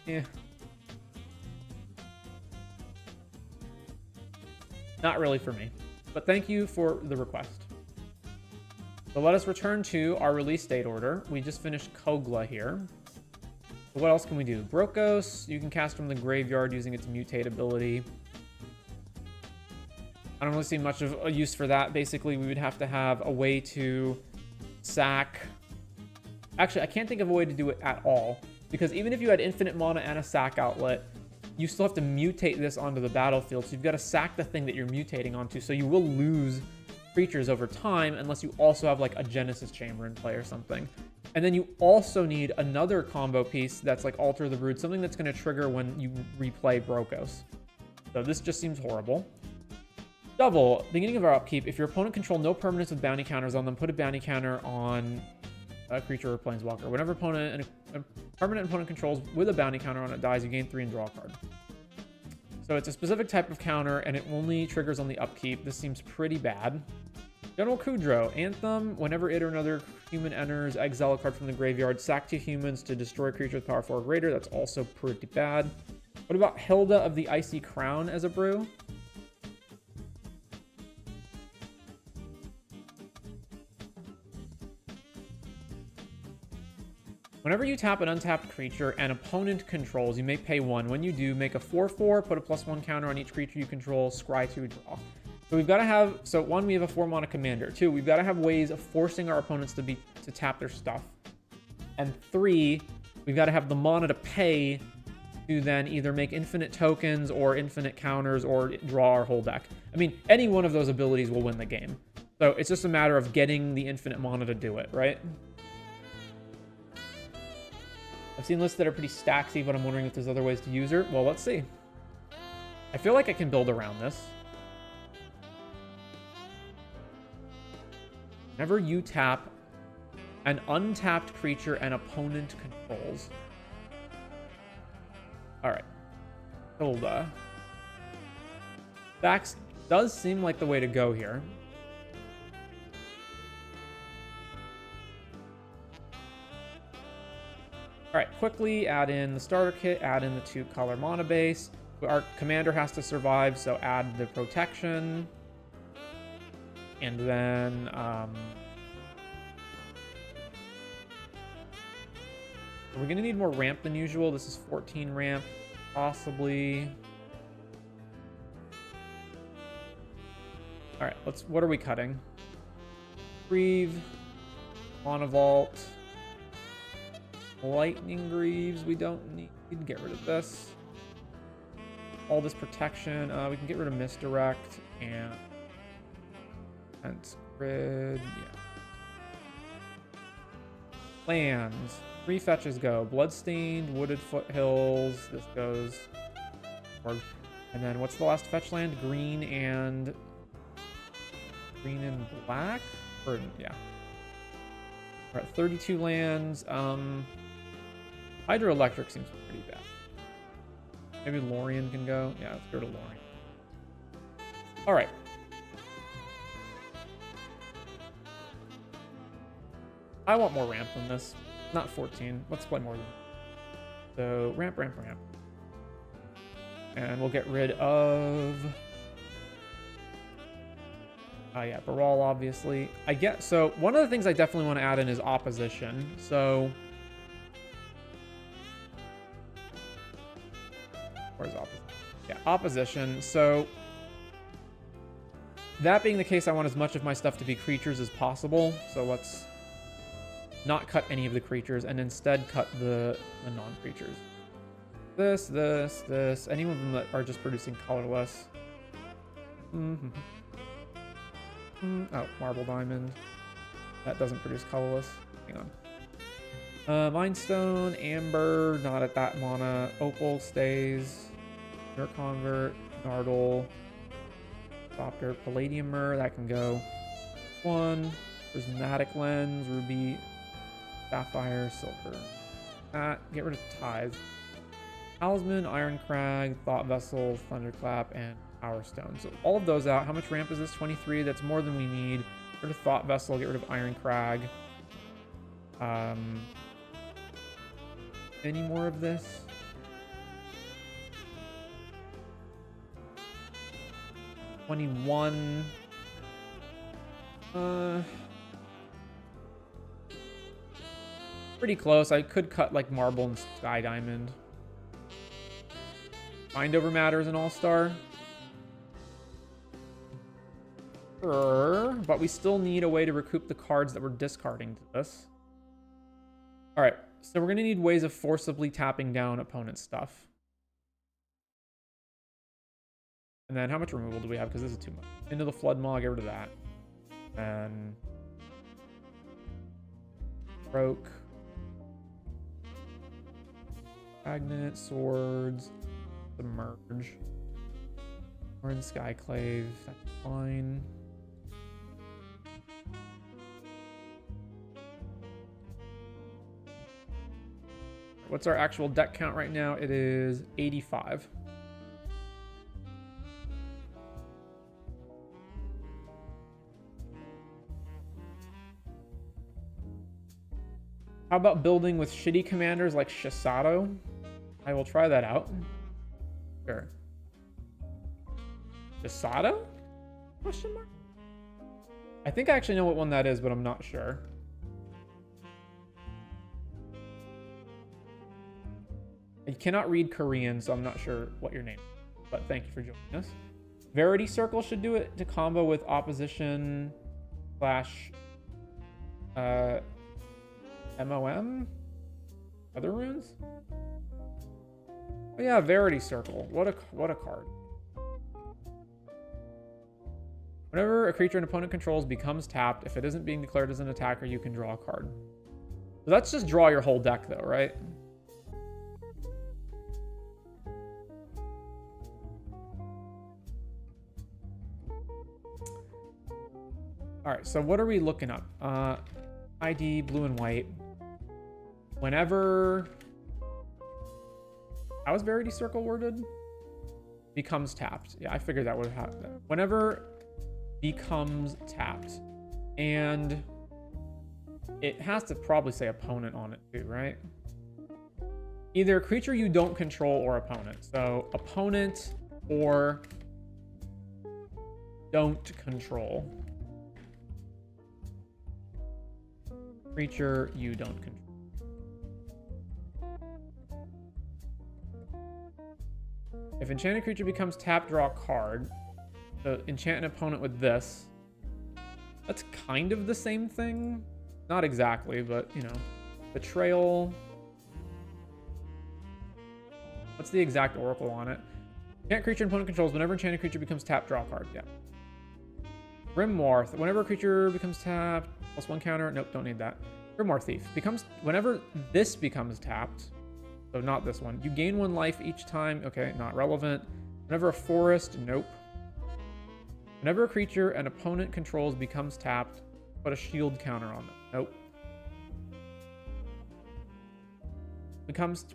Yeah. Not really for me, but thank you for the request. So let us return to our release date order. We just finished Kogla here. So what else can we do? Brokos, you can cast from the graveyard using its mutate ability. I don't really see much of a use for that. Basically, we would have to have a way to sack. Actually, I can't think of a way to do it at all. Because even if you had infinite mana and a sack outlet, you still have to mutate this onto the battlefield. So you've got to sack the thing that you're mutating onto. So you will lose creatures over time unless you also have like a Genesis Chamber in play or something. And then you also need another combo piece that's like Alter the Brood, something that's going to trigger when you replay Brokos. So this just seems horrible. Double, beginning of our upkeep, if your opponent controls no permanents with bounty counters on them, put a bounty counter on creature or planeswalker. Whenever a permanent opponent controls with a bounty counter on it dies, you gain 3 and draw a card. So it's a specific type of counter, and it only triggers on the upkeep. This seems pretty bad. General Kudro. Anthem. Whenever it or another human enters, exile a card from the graveyard. Sack 2 humans to destroy a creature with power 4 or greater. That's also pretty bad. What about Hilda of the Icy Crown as a brew? Whenever you tap an untapped creature an opponent controls, you may pay 1. When you do, make a 4/4, put a +1 counter on each creature you control, scry 2, draw. So we've got to have, so 1, we have a 4 mana commander. 2, we've got to have ways of forcing our opponents to tap their stuff. And 3, we've got to have the mana to pay to then either make infinite tokens or infinite counters or draw our whole deck. I mean, any one of those abilities will win the game. So it's just a matter of getting the infinite mana to do it, right? I've seen lists that are pretty stacksy, but I'm wondering if there's other ways to use her. Well, let's see. I feel like I can build around this. Whenever you tap an untapped creature an opponent controls. Alright. Hilda. Stacks does seem like the way to go here. Alright, quickly add in the starter kit, add in the 2-color mana base. Our commander has to survive, so add the protection. And then, we're going to need more ramp than usual. This is 14 ramp, possibly. Alright, what are we cutting? Grieve, Mana Vault, Lightning Greaves we don't need. Get rid of this. All this protection. We can get rid of Misdirect and Grid. Yeah. Lands. 3 fetches go. Bloodstained, Wooded Foothills. This goes. And then what's the last fetch land? Green and black? Or, yeah. We're at 32 lands. Hydroelectric seems pretty bad. Maybe Lorien can go. Yeah, let's go to Lorien. All right. I want more ramp than this. Not 14. Let's play more than that. So ramp. And we'll get rid of... yeah, Varolz, obviously. So one of the things I definitely want to add in is opposition. So... where's opposition? Yeah, opposition. So... that being the case, I want as much of my stuff to be creatures as possible. So let's not cut any of the creatures and instead cut the non-creatures. This. Any of them that are just producing colorless. Oh, Marble Diamond. That doesn't produce colorless. Hang on. Mind Stone, Amber, not at that mana. Opal stays. Mirror Convert, Nardole. Softer, Palladiumer, that can go. 1. Prismatic Lens, Ruby, Sapphire, Silver. Get rid of Tithe. Talisman, Iron Crag, Thought Vessel, Thunderclap, and Power Stone. So all of those out. How much ramp is this? 23. That's more than we need. Get rid of Thought Vessel, get rid of Iron Crag. Any more of this? $21. Pretty close. I could cut like Marble and Sky Diamond. Mind Over Matter is an all-star. Sure, but we still need a way to recoup the cards that we're discarding to this. Alright, so we're going to need ways of forcibly tapping down opponent's stuff. And then how much removal do we have? Because this is too much. Into the Flood Maw, get rid of that. And... Broke. Magnet, Swords. Submerge. We're in Skyclave. That's fine. what's our actual deck count right now? It is 85. How about building with shitty commanders like Shisato? I will try that out. Sure. Shisato? Question mark? I think I actually know what one that is, but I'm not sure. I cannot read Korean, so I'm not sure what your name is, but thank you for joining us. Verity Circle should do it to combo with opposition slash MOM? Other runes? Oh yeah, Verity Circle. What a card. Whenever a creature an opponent controls becomes tapped, if it isn't being declared as an attacker, you can draw a card. So that's just draw your whole deck though, right? Alright, so what are we looking up? ID, blue and white. Whenever... How is Verity Circle worded? Becomes tapped. Yeah, I figured that would happen. Whenever becomes tapped. And it has to probably say opponent on it too, right? Either a creature you don't control or opponent. So opponent or don't control. Creature you don't control. If enchanted creature becomes tapped, draw a card. So enchant an opponent with this. That's kind of the same thing. Not exactly, but you know. Betrayal. What's the exact oracle on it? Enchant creature opponent controls. Whenever enchanted creature becomes tapped, draw a card. Yeah. Grimoire. Whenever a creature becomes tapped, +1 counter. Nope, don't need that. Grimoire Thief. Whenever this becomes tapped, so not this one, you gain 1 life each time. Okay, not relevant. Whenever a forest, nope. Whenever a creature an opponent controls becomes tapped, put a shield counter on it. Nope.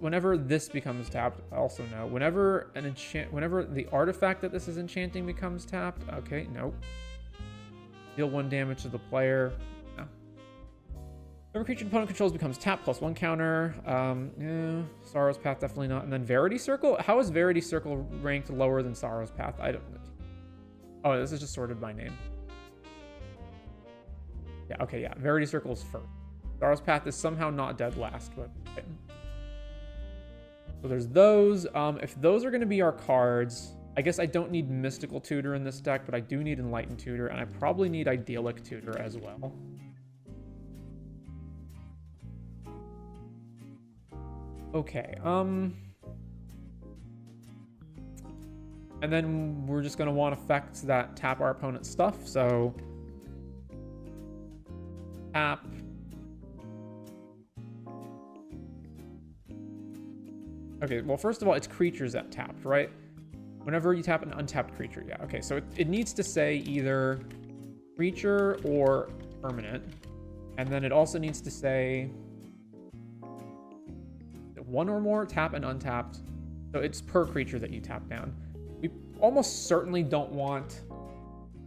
Whenever this becomes tapped, also no. Whenever the artifact that this is enchanting becomes tapped, okay, nope. Deal 1 damage to the player. No. Whenever creature opponent controls becomes tapped, +1 counter. Yeah, Sorrow's Path definitely not. And then Verity Circle. How is Verity Circle ranked lower than Sorrow's Path? I don't know. Oh, this is just sorted by name. Yeah, okay, yeah. Verity Circle is first. Sorrow's Path is somehow not dead last, but okay. So there's those. If those are going to be our cards, I guess I don't need Mystical Tutor in this deck, but I do need Enlightened Tutor, and I probably need Idyllic Tutor as well. Okay, and then we're just going to want effects that tap our opponent's stuff, so tap. Okay, well, first of all, it's creatures that tapped, right? Whenever you tap an untapped creature, yeah. Okay, so it needs to say either creature or permanent, and then it also needs to say 1 or more, tap and untapped. So it's per creature that you tap down. We almost certainly don't want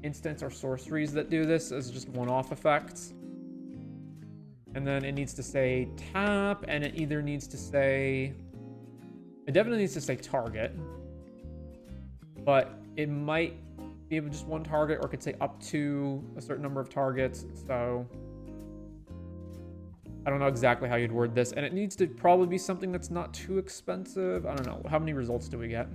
instants or sorceries that do this as just one-off effects. And then it needs to say tap, and it either needs to say... It definitely needs to say target. But it might be able just 1 target, or it could say up to a certain number of targets. So I don't know exactly how you'd word this. And it needs to probably be something that's not too expensive. I don't know. How many results do we get?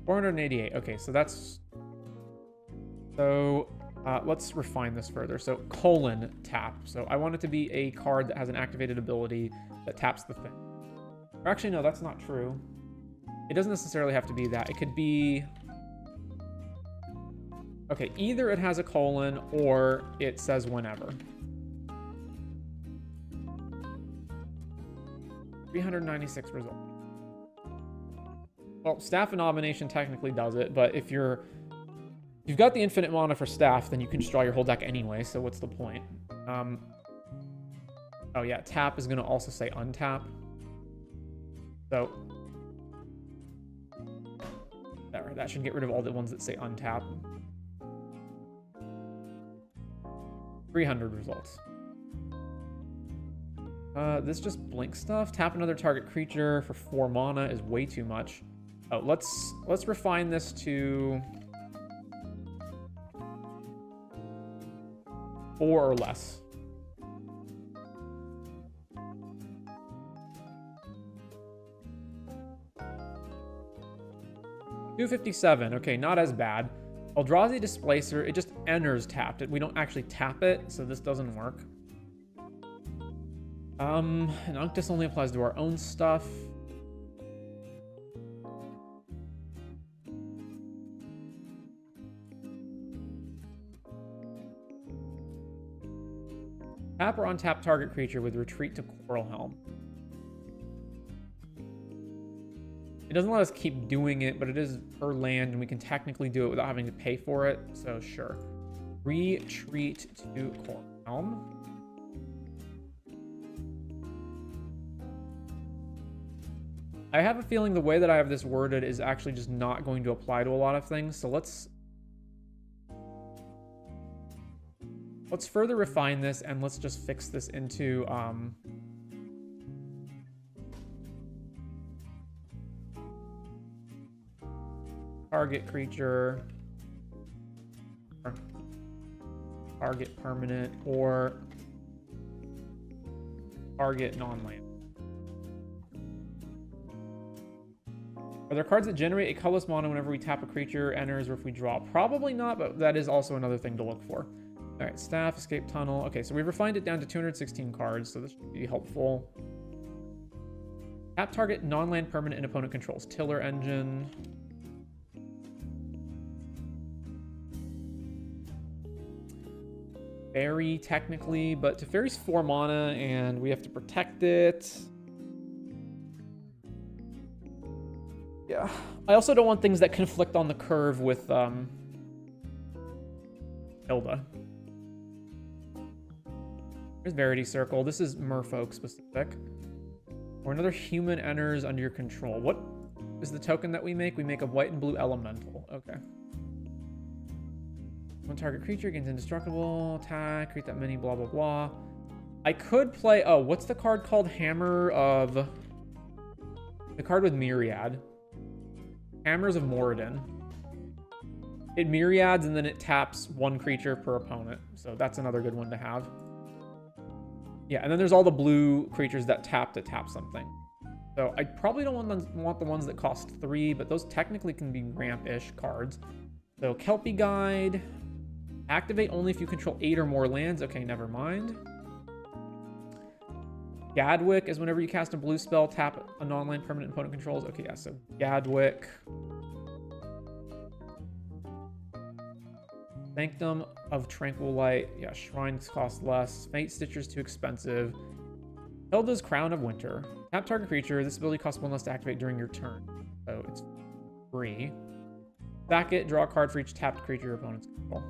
$488. Okay, so that's... So let's refine this further. So :tap. So I want it to be a card that has an activated ability that taps the thing. Or actually, no, that's not true. It doesn't necessarily have to be that. It could be... Okay, either it has a : or it says whenever. 396 results. Well, Staff and Abomination technically does it, but if you're If you've got the infinite mana for staff, then you can just draw your whole deck anyway, so what's the point? Oh yeah, tap is going to also say untap. So there, that should get rid of all the ones that say untap. 300 results. This just blink stuff. Tap another target creature for 4 mana is way too much. Oh, let's refine this to 4 or less. $257. Okay, not as bad. Eldrazi Displacer, it just enters tapped. We don't actually tap it, so this doesn't work. And Unctus only applies to our own stuff. Tap or untap target creature with retreat to Coral Helm. It doesn't let us keep doing it, but it is per land, and we can technically do it without having to pay for it, so sure. Retreat to Coral Helm. I have a feeling the way that I have this worded is actually just not going to apply to a lot of things, so let's further refine this, and let's just fix this into target creature, or target permanent, or target non-land. Are there cards that generate a colorless mana whenever we tap a creature, enters, or if we draw? Probably not, but that is also another thing to look for. All right, staff, escape tunnel. Okay, so we've refined it down to 216 cards, so this should be helpful. Tap target non-land permanent and opponent controls. Tiller engine. Fairy, technically, but Teferi's 4 mana, and we have to protect it. Yeah. I also don't want things that conflict on the curve with Hilda. There's Verity Circle. This is Merfolk specific. Or another human enters under your control. What is the token that we make? We make a white and blue elemental. Okay. One target creature gains indestructible. Attack. Create that many. Blah, blah, blah. I could play... Oh, what's the card called? Hammer of... The card with Myriad. Hammers of Moradin. It myriads and then it taps 1 creature per opponent. So that's another good one to have. Yeah, and then there's all the blue creatures that tap something. So I probably don't want the ones that cost 3, but those technically can be ramp-ish cards. So Kelpie Guide. Activate only if you control 8 or more lands. Okay, never mind. Gadwick is whenever you cast a blue spell, tap a non-land permanent opponent controls. Okay, yeah, so Gadwick. Sanctum of Tranquil Light. Yeah, Shrines cost less. Fate Stitcher's too expensive. Hilda's Crown of Winter. Tap target creature. This ability costs 1 less to activate during your turn. So it's free. Sack it. Draw a card for each tapped creature your opponent's control.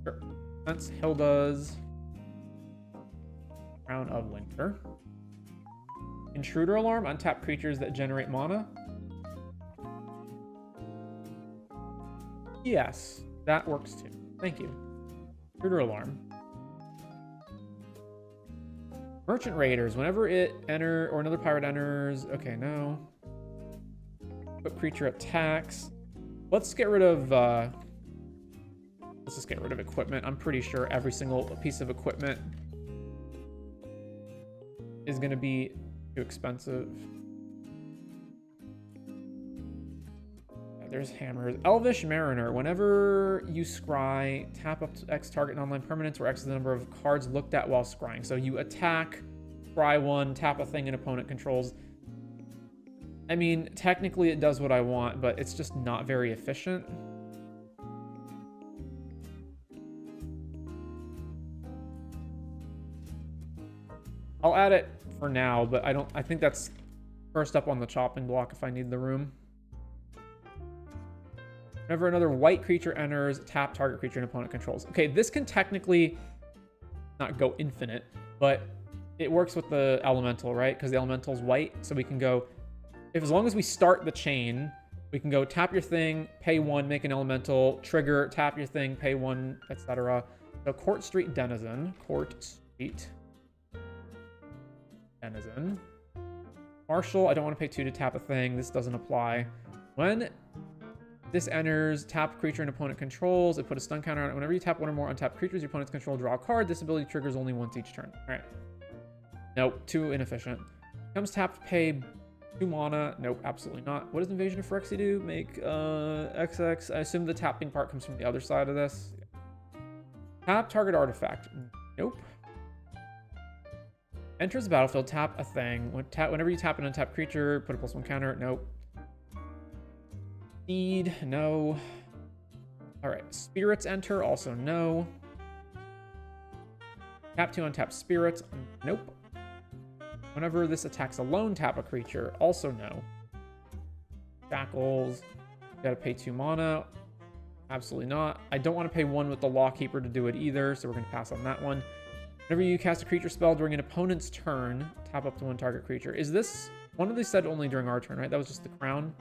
Sure. That's Hilda's Crown of Winter. Intruder Alarm. Untap creatures that generate mana. Yes. That works too. Thank you. Intruder Alarm. Merchant Raiders. Whenever it enter or another pirate enters. Okay, no. Put creature attacks. Let's get rid of let's just get rid of equipment. I'm pretty sure every single piece of equipment is gonna be too expensive. There's hammers. Elvish Mariner. Whenever you scry, tap up to X target non-land permanents, where X is the number of cards looked at while scrying. So you attack, scry 1, tap a thing, and opponent controls. I mean, technically it does what I want, but it's just not very efficient. I'll add it for now, but I think that's first up on the chopping block if I need the room. Whenever another white creature enters, tap target creature and opponent controls. Okay, this can technically not go infinite, but it works with the elemental, right? Because the elemental's white, so we can go, as long as we start the chain, we can go tap your thing, pay 1, make an elemental, trigger, tap your thing, pay 1, etc. So Court Street Denizen, Marshal, I don't want to pay 2 to tap a thing. This doesn't apply. When this enters, tap creature and opponent controls. It put a stun counter on it. Whenever you tap one or more untapped creatures, your opponent's control, draw a card. This ability triggers only once each turn. All right. Nope, too inefficient. Comes tapped, pay 2 mana. Nope, absolutely not. What does Invasion of Phyrexia do? Make XX. I assume the tapping part comes from the other side of this. Tap target artifact. Nope. Enters the battlefield, tap a thing. Whenever you tap an untapped creature, put a +1 counter. Nope. Speed, no. All right, spirits enter, also no. Tap 2 untap spirits, nope. Whenever this attacks alone, tap a creature, also no. Shackles, gotta pay 2 mana, absolutely not. I don't want to pay 1 with the Lawkeeper to do it either, so we're gonna pass on that one. Whenever you cast a creature spell during an opponent's turn, tap up to 1 target creature. Is this, one of these said only during our turn, right? That was just the crown.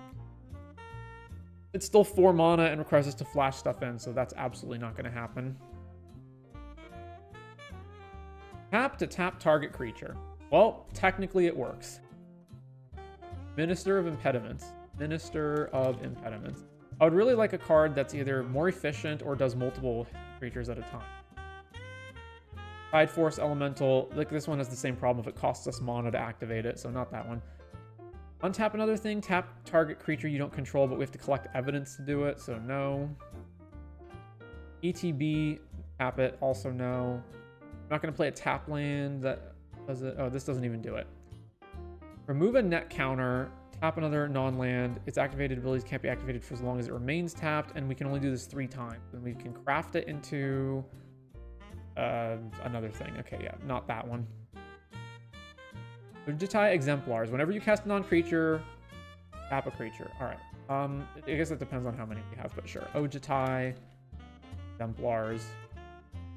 It's still 4 mana and requires us to flash stuff in, so that's absolutely not going to happen. Tap to tap target creature. Well, technically it works. Minister of Impediments. Minister of Impediments. I would really like a card that's either more efficient or does multiple creatures at a time. Tide Force Elemental. Like, this one has the same problem if it costs us mana to activate it, so not that one. Untap another thing, tap target creature you don't control, but we have to collect evidence to do it, so no. ETB, tap it, also no. I'm not going to play a tap land that does it. Oh, this doesn't even do it. Remove a net counter, tap another non-land. Its activated abilities can't be activated for as long as it remains tapped, and we can only do this 3 times. And we can craft it into another thing. Okay, yeah, not that one. Ujitai Exemplars. Whenever you cast a non-creature, tap a creature. All right. I guess it depends on how many we have, but sure. Ujitai Exemplars.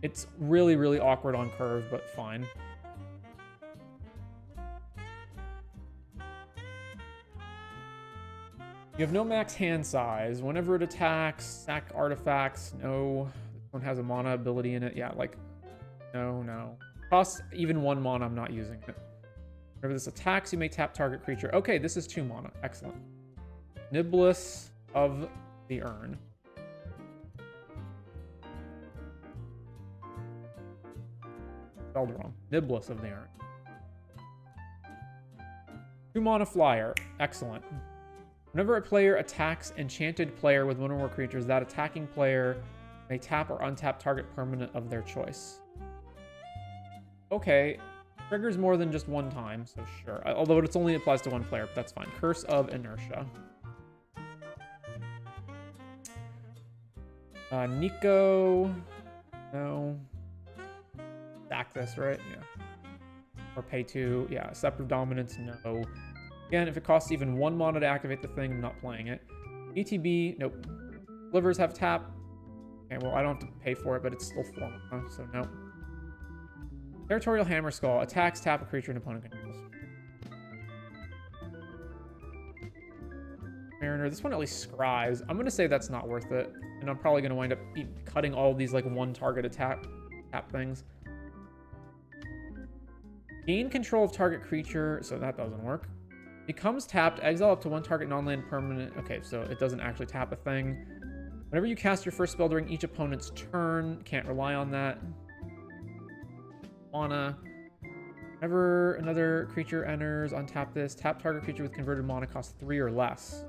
It's really, really awkward on curve, but fine. You have no max hand size. Whenever it attacks, sack artifacts. No. This one has a mana ability in it. Yeah, like, no. Costs even 1 mana. I'm not using it. Whenever this attacks, you may tap target creature. Okay, this is 2 mana. Excellent. Niblis of the Urn. Spelled wrong. Niblis of the Urn. 2 mana flyer. Excellent. Whenever a player attacks enchanted player with 1 or more creatures, that attacking player may tap or untap target permanent of their choice. Okay. Triggers more than just 1 time, so sure. Although it only applies to 1 player, but that's fine. Curse of Inertia. Nico. No. Stack this, right? Yeah. Or pay 2. Yeah. Scepter Dominance. No. Again, if it costs even 1 mana to activate the thing, I'm not playing it. ETB. Nope. Livers have tap. Okay, well, I don't have to pay for it, but it's still 4 mana, so no. Territorial Hammer Skull. Attacks, tap a creature and opponent controls. Mariner. This one at least scries. I'm going to say that's not worth it. And I'm probably going to wind up cutting all these like 1 target attack tap things. Gain control of target creature. So that doesn't work. Becomes tapped. Exile up to 1 target non-land permanent. Okay, so it doesn't actually tap a thing. Whenever you cast your first spell during each opponent's turn, can't rely on that. Mana. Whenever another creature enters, untap this. Tap target creature with converted mana costs 3 or less.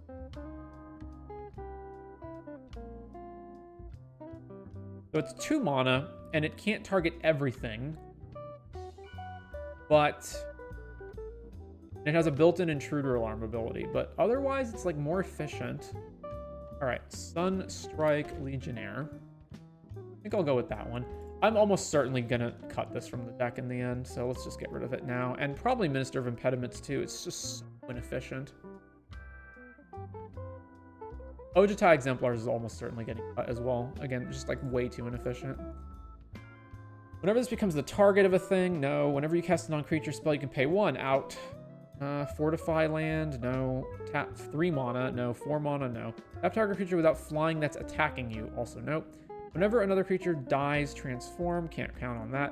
So it's 2 mana, and it can't target everything. But it has a built-in intruder alarm ability. But otherwise, it's like more efficient. All right, Sunstrike Legionnaire. I think I'll go with that one. I'm almost certainly going to cut this from the deck in the end, so let's just get rid of it now. And probably Minister of Impediments, too. It's just so inefficient. Ojita Exemplars is almost certainly getting cut as well. Again, just like way too inefficient. Whenever this becomes the target of a thing, no. Whenever you cast a non-creature spell, you can pay 1 out. Fortify land, no. Tap 3 mana, no. 4 mana, no. Tap target creature without flying that's attacking you, also no. Whenever another creature dies, transform, can't count on that.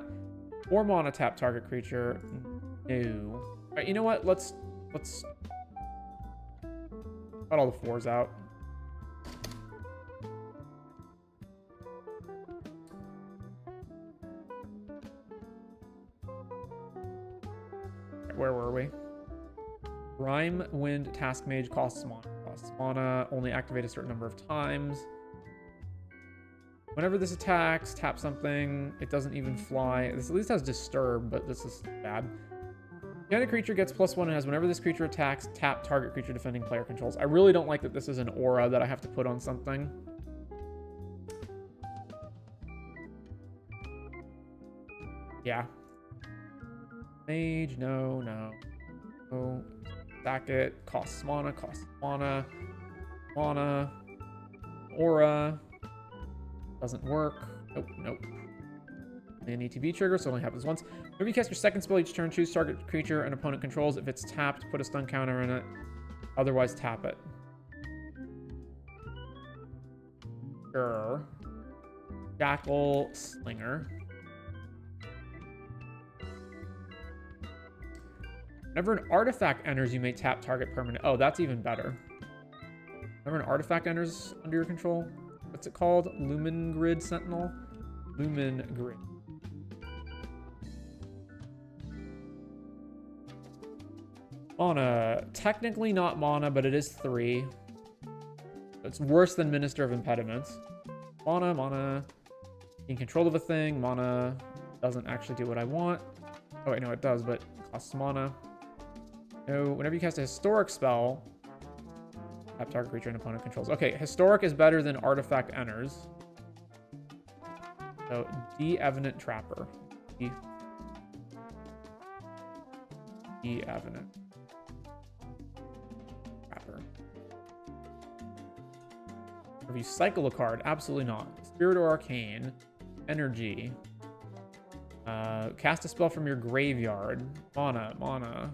4 mana tap target creature, no. All right, you know what? Let's cut all the 4s out. Where were we? Rime, Wind, Task Mage costs mana. Costs mana, only activate a certain number of times. Whenever this attacks, tap something. It doesn't even fly. This at least has Disturb, but this is bad. Enchanted creature gets +1 and has whenever this creature attacks, tap target creature defending player controls. I really don't like that this is an aura that I have to put on something. Yeah. Mage, no. Stack it. Costs mana. Mana. Aura. Doesn't work. Nope. An ETB trigger, so it only happens once. Whenever you cast your second spell each turn, choose target creature an opponent controls. If it's tapped, put a stun counter in it. Otherwise, tap it. Sure. Jackal Slinger. Whenever an artifact enters, you may tap target permanent. Oh, that's even better. Whenever an artifact enters under your control, what's it called? Lumen Grid Sentinel? Lumen Grid. Mana. Technically not mana, but it is 3. It's worse than Minister of Impediments. Mana. In control of a thing. Mana doesn't actually do what I want. Oh, wait, no, it does, but it costs mana. No, whenever you cast a historic spell, tap target creature and opponent controls. Okay, historic is better than artifact enters. So, De-Evenant Trapper. De-Evenant Trapper. If you cycle a card, absolutely not. Spirit or Arcane. Energy. Cast a spell from your graveyard. Mana.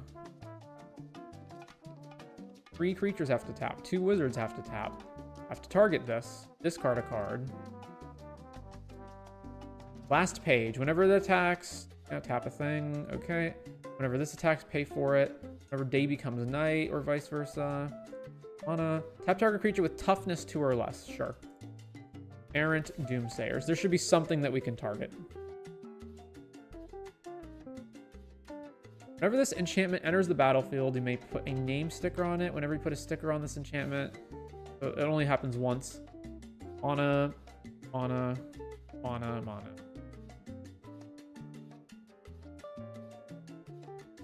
3 creatures have to tap. 2 wizards have to tap. Have to target this. Discard a card. Last page. Whenever it attacks, tap a thing. Okay. Whenever this attacks, pay for it. Whenever day becomes night, or vice versa. Mana. Tap target creature with toughness 2 or less. Sure. Errant Doomsayers. There should be something that we can target. Whenever this enchantment enters the battlefield, you may put a name sticker on it. Whenever you put a sticker on this enchantment, it only happens once. Mana.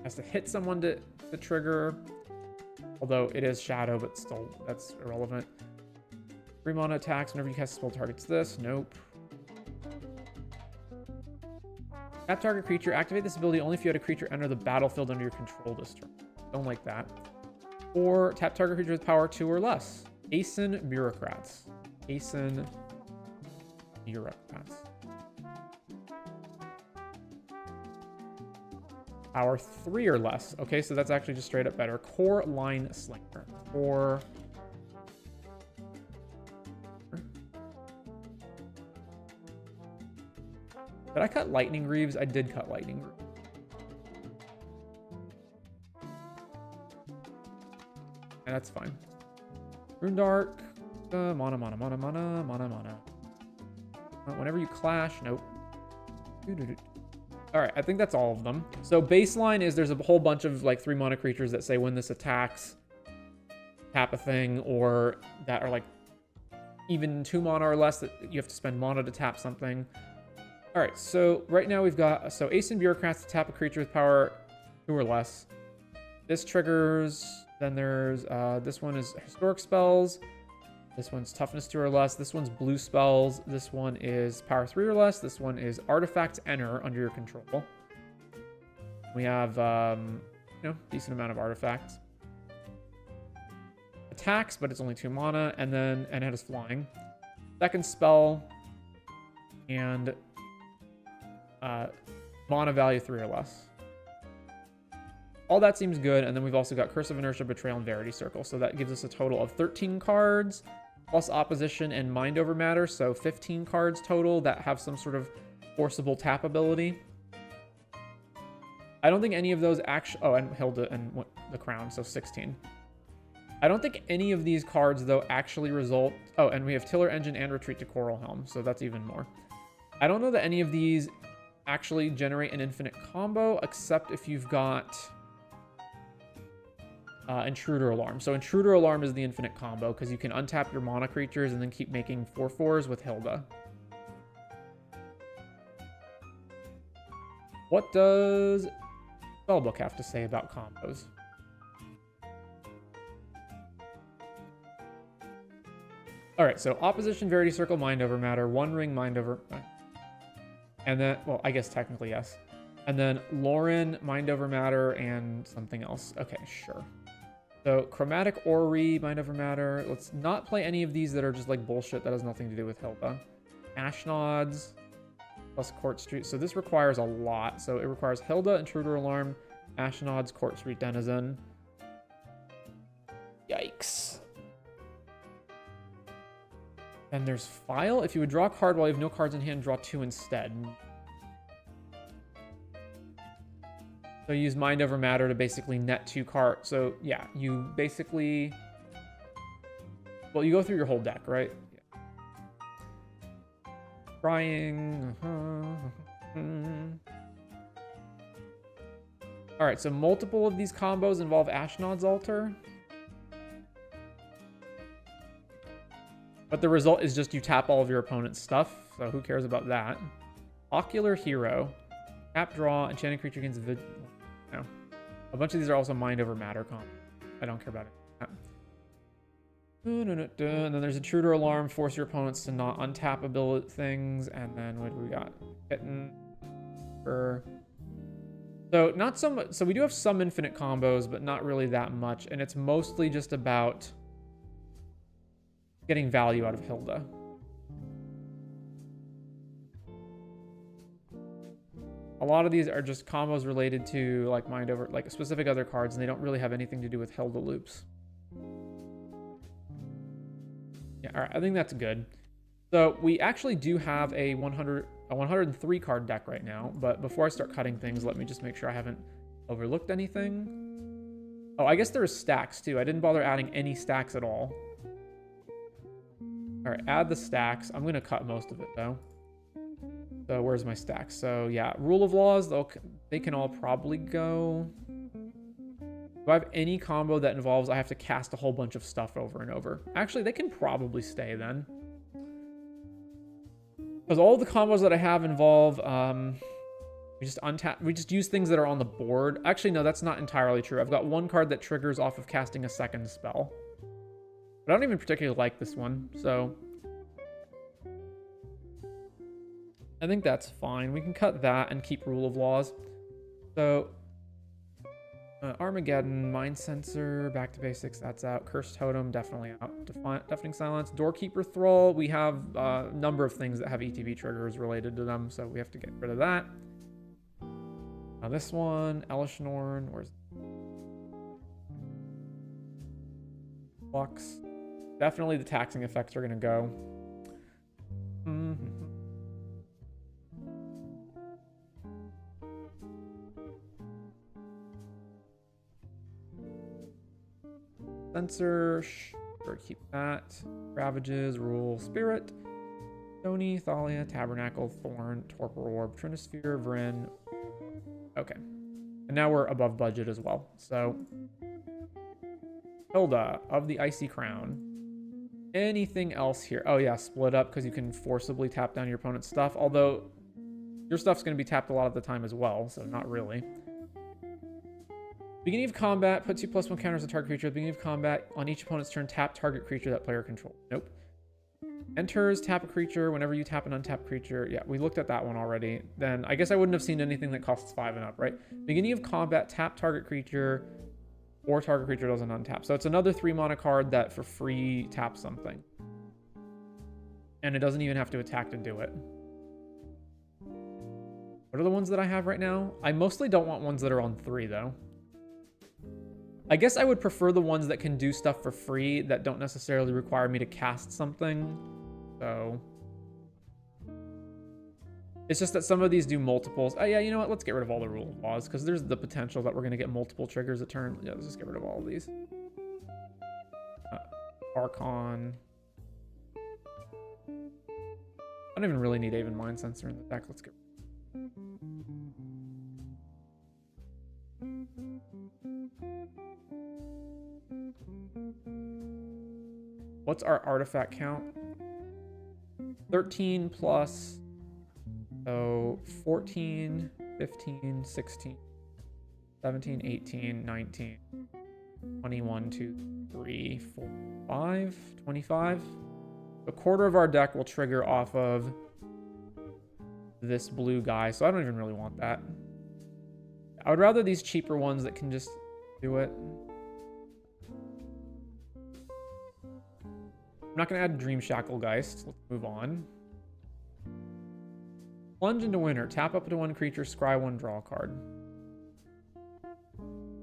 Has to hit someone to trigger. Although it is shadow, but still, that's irrelevant. 3 mana attacks. Whenever you cast a spell targets this. Nope. Tap target creature. Activate this ability only if you had a creature enter the battlefield under your control this turn. Don't like that. Or tap target creature with power 2 or less. Aeson Bureaucrats. Power 3 or less. Okay, so that's actually just straight up better. Core Line Slinger. Did I cut Lightning Greaves? I did cut Lightning Greaves. And that's fine. Runedark. Mana. Whenever you clash, nope. Alright, I think that's all of them. So baseline is there's a whole bunch of like 3 mana creatures that say when this attacks, tap a thing, or that are like even 2 mana or less that you have to spend mana to tap something. All right, so right now we've got, so Aeson Bureaucrats to tap a creature with power 2 or less. This triggers, then there's, this one is historic spells. This one's toughness 2 or less. This one's blue spells. This one is power 3 or less. This one is artifacts enter under your control. We have, decent amount of artifacts. attacks, but it's only 2 mana, and it has flying. Second spell, and mana value 3 or less. All that seems good, and then we've also got Curse of Inertia, Betrayal, and Verity Circle, so that gives us a total of 13 cards, plus Opposition and Mind Over Matter, so 15 cards total that have some sort of forcible tap ability. I don't think any of those actually... Oh, and Hilda and the Crown, so 16. I don't think any of these cards, though, actually result... Oh, and we have Tiller Engine and Retreat to Coral Helm, so that's even more. I don't know that any of these actually generate an infinite combo, except if you've got Intruder Alarm. So Intruder Alarm is the infinite combo, because you can untap your mana creatures and then keep making 4/4s with Hilda. What does Spellbook have to say about combos? Alright, so Opposition, Verity Circle, Mind Over Matter, One Ring, Mind Over... And then, well, I guess technically yes. And then Lauren, Mind Over Matter, and something else. Okay, sure. So Chromatic Orrery, Mind Over Matter. Let's not play any of these that are just like bullshit that has nothing to do with Hilda. Ashnods plus Court Street. So this requires a lot. So it requires Hilda, Intruder Alarm, Ashnods, Court Street Denizen. Yikes. And there's File. If you would draw a card while you have no cards in hand, draw 2 instead. So you use Mind Over Matter to basically net 2 cards. So yeah, you basically... Well, you go through your whole deck, right? Yeah. Crying. Alright, so multiple of these combos involve Ashnod's Altar. But the result is just you tap all of your opponent's stuff, so who cares about that? Ocular Hero. Tap, draw, enchanted creature gains... No. A bunch of these are also Mind Over Matter comp. I don't care about it. And then there's Intruder Alarm, force your opponents to not untap ability things, and then what do we got? Kitten. So not so much. So we do have some infinite combos, but not really that much, and it's mostly just about getting value out of Hilda. A lot of these are just combos related to like Mind Over, like specific other cards, and they don't really have anything to do with Hilda loops. Yeah, all right, I think that's good. So we actually do have a 103 card deck right now, but before I start cutting things, let me just make sure I haven't overlooked anything. Oh, I guess there are stacks too. I didn't bother adding any stacks at all. All right, add the stacks. I'm gonna cut most of it though. So where's my stacks? So yeah, Rule of Laws, they can all probably go. Do I have any combo that involves I have to cast a whole bunch of stuff over and over? Actually, they can probably stay then. Because all the combos that I have involve, we just use things that are on the board. Actually, no, that's not entirely true. I've got one card that triggers off of casting a second spell. But I don't even particularly like this one, so I think that's fine. We can cut that and keep Rule of Laws. So Armageddon, Mind Sensor, Back to Basics, that's out. Cursed Totem, definitely out. Deafening Silence, Doorkeeper Thrall. We have a number of things that have ETB triggers related to them, so we have to get rid of that. Now this one, Elesh Norn, where's Flux? Definitely the taxing effects are going to go. Sensor, sure, keep that. Ravages, Rule, Spirit, Stony, Thalia, Tabernacle, Thorn, Torpor Orb, Trinisphere, Vryn. Okay. And now we're above budget as well. So, Hilda of the Icy Crown. Anything else here? Oh yeah, Split Up, because you can forcibly tap down your opponent's stuff, although your stuff's going to be tapped a lot of the time as well, so not really. Beginning of combat, put 2/+1 counters on target creature. At the beginning of combat, on each opponent's turn, tap target creature that player controls. Nope. Enters, tap a creature. Whenever you tap an untapped creature. Yeah, we looked at that one already. Then I guess I wouldn't have seen anything that costs 5 and up, right? Beginning of combat, tap target creature. or target creature doesn't untap. So it's another 3 mana card that for free taps something. And it doesn't even have to attack to do it. What are the ones that I have right now? I mostly don't want ones that are on 3, though. I guess I would prefer the ones that can do stuff for free that don't necessarily require me to cast something. So... it's just that some of these do multiples. Oh, yeah, you know what? Let's get rid of all the rule of laws, because there's the potential that we're going to get multiple triggers a turn. Yeah, let's just get rid of all of these. Archon. I don't even really need Aven Mind Sensor in the deck. Let's get rid of What's our artifact count? 13 plus... so 14, 15, 16, 17, 18, 19, 21, 2, 3, 4, 5, 25. A quarter of our deck will trigger off of this blue guy, so I don't even really want that. I would rather these cheaper ones that can just do it. I'm not going to add Dream Shacklegeist. Let's move on. Plunge into Winter. Tap up to 1 creature, scry 1, draw a card.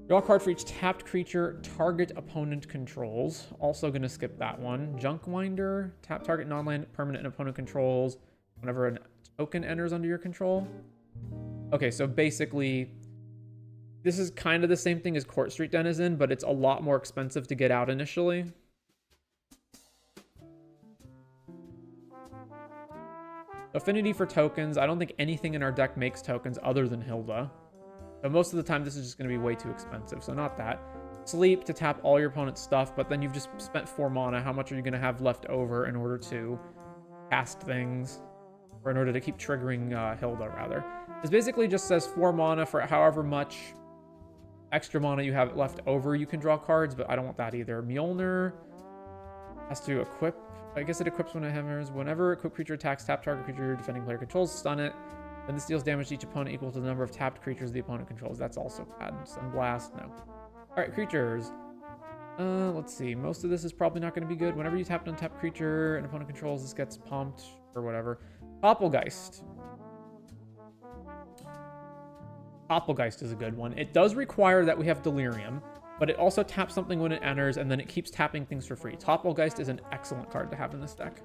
Draw a card for each tapped creature target opponent controls. Also going to skip that one. Junkwinder. Tap target non-land permanent and opponent controls whenever a token enters under your control. Okay, so basically, this is kind of the same thing as Court Street Denizen, but it's a lot more expensive to get out initially. Affinity for tokens. I don't think anything in our deck makes tokens other than Hilda. So most of the time, this is just going to be way too expensive. So not that. Sleep to tap all your opponent's stuff, but then you've just spent 4 mana. How much are you going to have left over in order to cast things? Or in order to keep triggering Hilda, rather. This basically just says 4 mana for however much extra mana you have left over. You can draw cards, but I don't want that either. Mjolnir has to equip. I guess it equips when it hammers. Whenever equipped creature attacks, tap target creature defending player controls, stun it. Then this deals damage to each opponent equal to the number of tapped creatures the opponent controls. That's also bad. Sunblast, no. Alright, creatures. Let's see. Most of this is probably not going to be good. Whenever you tap an untapped creature and opponent controls, this gets pumped or whatever. Topplegeist. Topplegeist is a good one. It does require that we have Delirium, but it also taps something when it enters, and then it keeps tapping things for free. Topplegeist is an excellent card to have in this deck.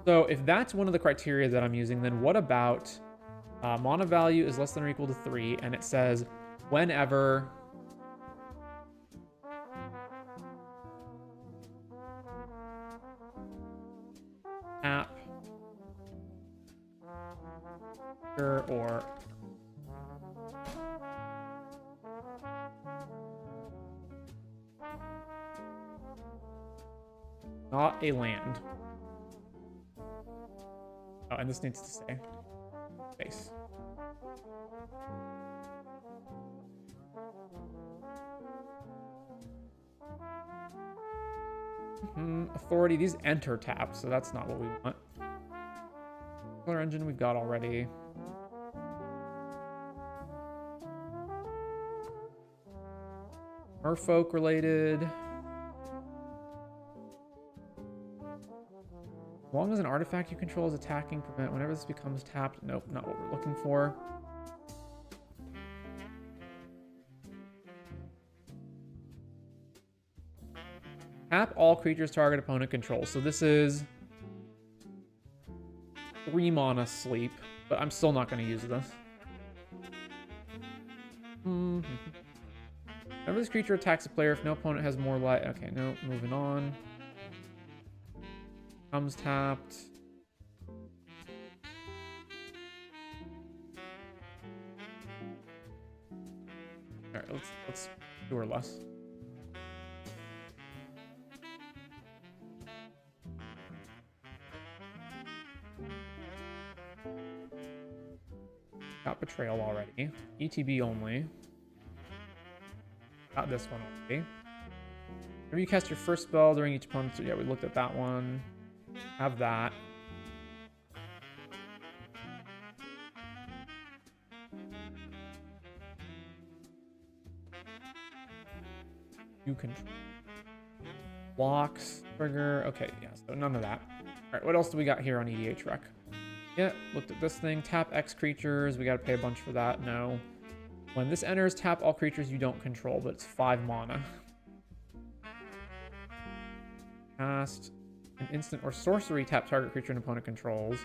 So if that's one of the criteria that I'm using, then what about mana value is less than or equal to 3, and it says whenever tap or not a land. Oh, and this needs to say base. Authority, these enter taps, so that's not what we want. Color engine we've got already. Merfolk related. As long as an artifact you control is attacking, prevent whenever this becomes tapped. Nope, not what we're looking for. Tap all creatures target opponent control. So this is 3 mana sleep, but I'm still not going to use this. Whenever this creature attacks a player, if no opponent has more life. Okay, no, moving on. Comes tapped. Alright, let's do her less. Got Betrayal already. ETB only. Got this one already. Whenever you cast your first spell during each opponent's... Yeah, we looked at that one. Have that. You control. Blocks, trigger. Okay, yeah, so none of that. All right, what else do we got here on EDH Rec? Yeah, looked at this thing. Tap X creatures. We got to pay a bunch for that. No. When this enters, tap all creatures you don't control, but it's 5 mana. Cast an instant or sorcery, tap target creature an opponent controls.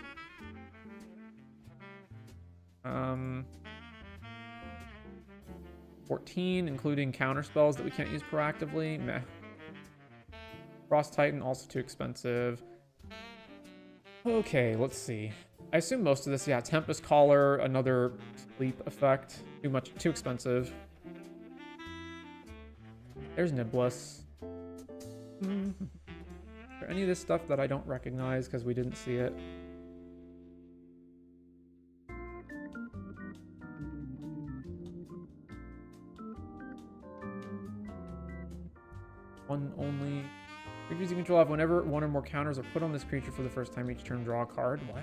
14, including counter spells that we can't use proactively. Meh. Frost Titan, also too expensive. Okay, let's see. I assume most of this, yeah. Tempest Caller, another sleep effect. Too expensive. There's Niblis. Is there any of this stuff that I don't recognize because we didn't see it? One only. Creatures you control have whenever one or more counters are put on this creature for the first time each turn, draw a card. What?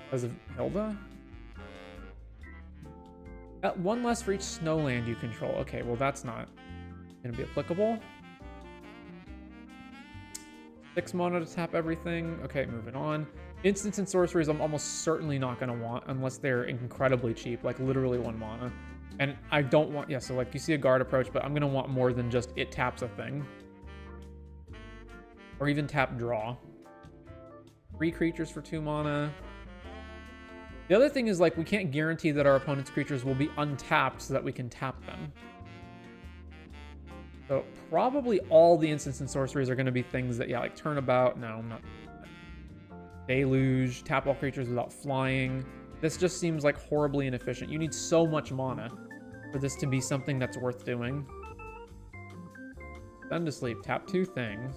Because of Hilda? At 1 less for each snowland you control. Okay, well that's not going to be applicable. 6 mana to tap everything. Okay, moving on. Instants and sorceries I'm almost certainly not going to want unless they're incredibly cheap, like literally 1 mana. And I don't want, yeah, so like you see a guard approach, but I'm going to want more than just it taps a thing. Or even tap draw. 3 creatures for 2 mana. The other thing is, like, we can't guarantee that our opponent's creatures will be untapped so that we can tap them. So probably all the instants and sorceries are going to be things that, yeah, like Turnabout. No, I'm not. Deluge, tap all creatures without flying. This just seems like horribly inefficient. You need so much mana for this to be something that's worth doing. Send to sleep, tap 2 things.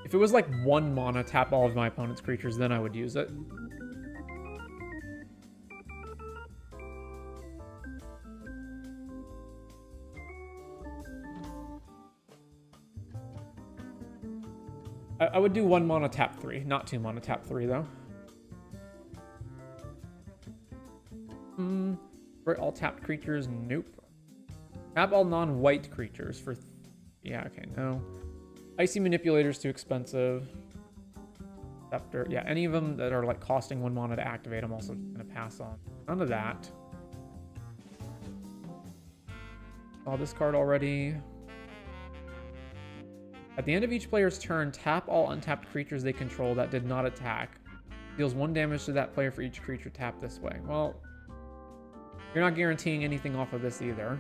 If it was like 1 mana, tap all of my opponent's creatures, then I would use it. I would do 1 mana, tap 3, not 2 mana, tap 3 though. For all tapped creatures, nope. Tap all non-white creatures for... yeah, okay, no. Icy Manipulator's too expensive. Scepter, yeah, any of them that are like costing 1 mana to activate, I'm also just gonna pass on. None of that. Saw this card already. At the end of each player's turn, tap all untapped creatures they control that did not attack. Deals 1 damage to that player for each creature tapped this way. Well, you're not guaranteeing anything off of this either.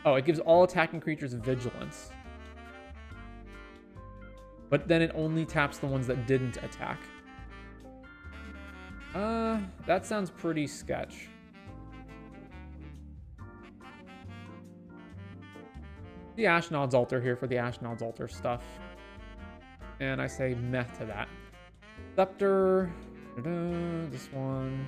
Oh, it gives all attacking creatures vigilance. But then it only taps the ones that didn't attack. That sounds pretty sketch. The Ashnod's Altar here for the Ashnod's Altar stuff. And I say meh to that. Scepter. This one.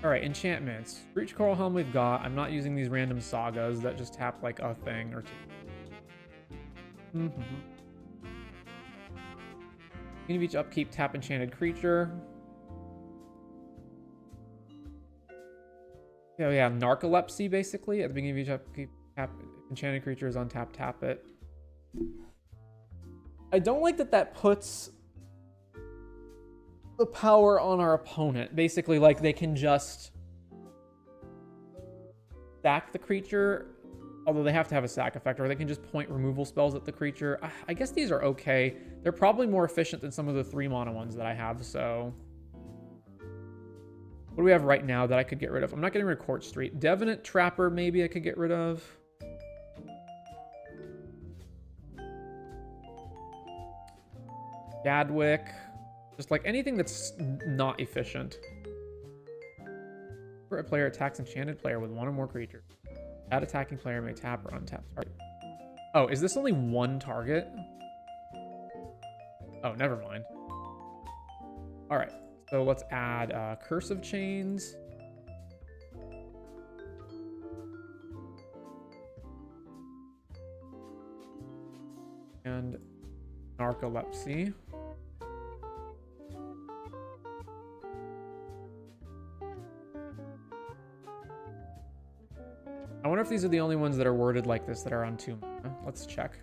Alright, enchantments. Breach Coral Helm we've got. I'm not using these random sagas that just tap like a thing or 2. Beginning of each upkeep, tap enchanted creature. Oh yeah, narcolepsy basically. At the beginning of each upkeep, tap enchanted creatures on tap, tap it. I don't like that that puts the power on our opponent. Basically, like they can just sack the creature, although they have to have a sack effect, or they can just point removal spells at the creature. I guess these are okay. They're probably more efficient than some of the 3 mana ones that I have, so... what do we have right now that I could get rid of? I'm not getting rid of Court Street. Devenant Trapper, maybe I could get rid of. Gadwick. Just like anything that's not efficient. For a player attacks enchanted player with 1 or more creatures. That attacking player may tap or untap target. Oh, is this only 1 target? Oh, never mind. All right. So let's add Curse of Chains. And Narcolepsy. I wonder if these are the only ones that are worded like this that are on 2 mana. Let's check.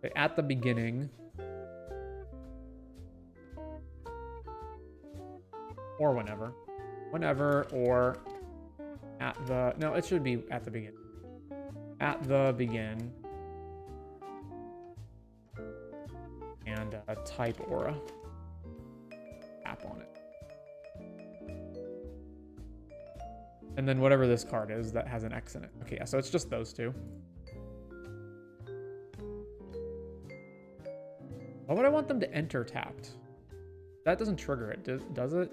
Okay, at the beginning. Or whenever. Whenever, or at the... No, it should be at the beginning. At the begin. And type aura. Tap on it. And then whatever this card is that has an X in it. Okay, yeah, so it's just those two. Why would I want them to enter tapped? That doesn't trigger it, does it?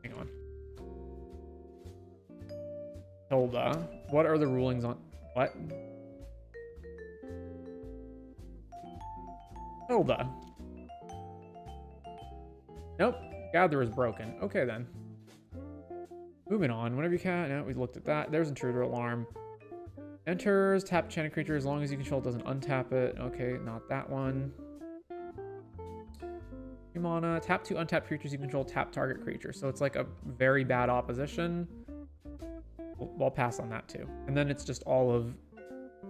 Hang on. Hilda. What are the rulings on... What? Hilda. Nope. Gather is broken. Okay, then. Moving on. Whenever you can... No, we looked at that. There's intruder alarm. Enters. Tap enchanted creature as long as you control it doesn't untap it. Okay, not that one. 2 mana. Tap 2 untapped creatures you control. Tap target creature. So it's like a very bad opposition. We'll pass on that too. And then it's just all of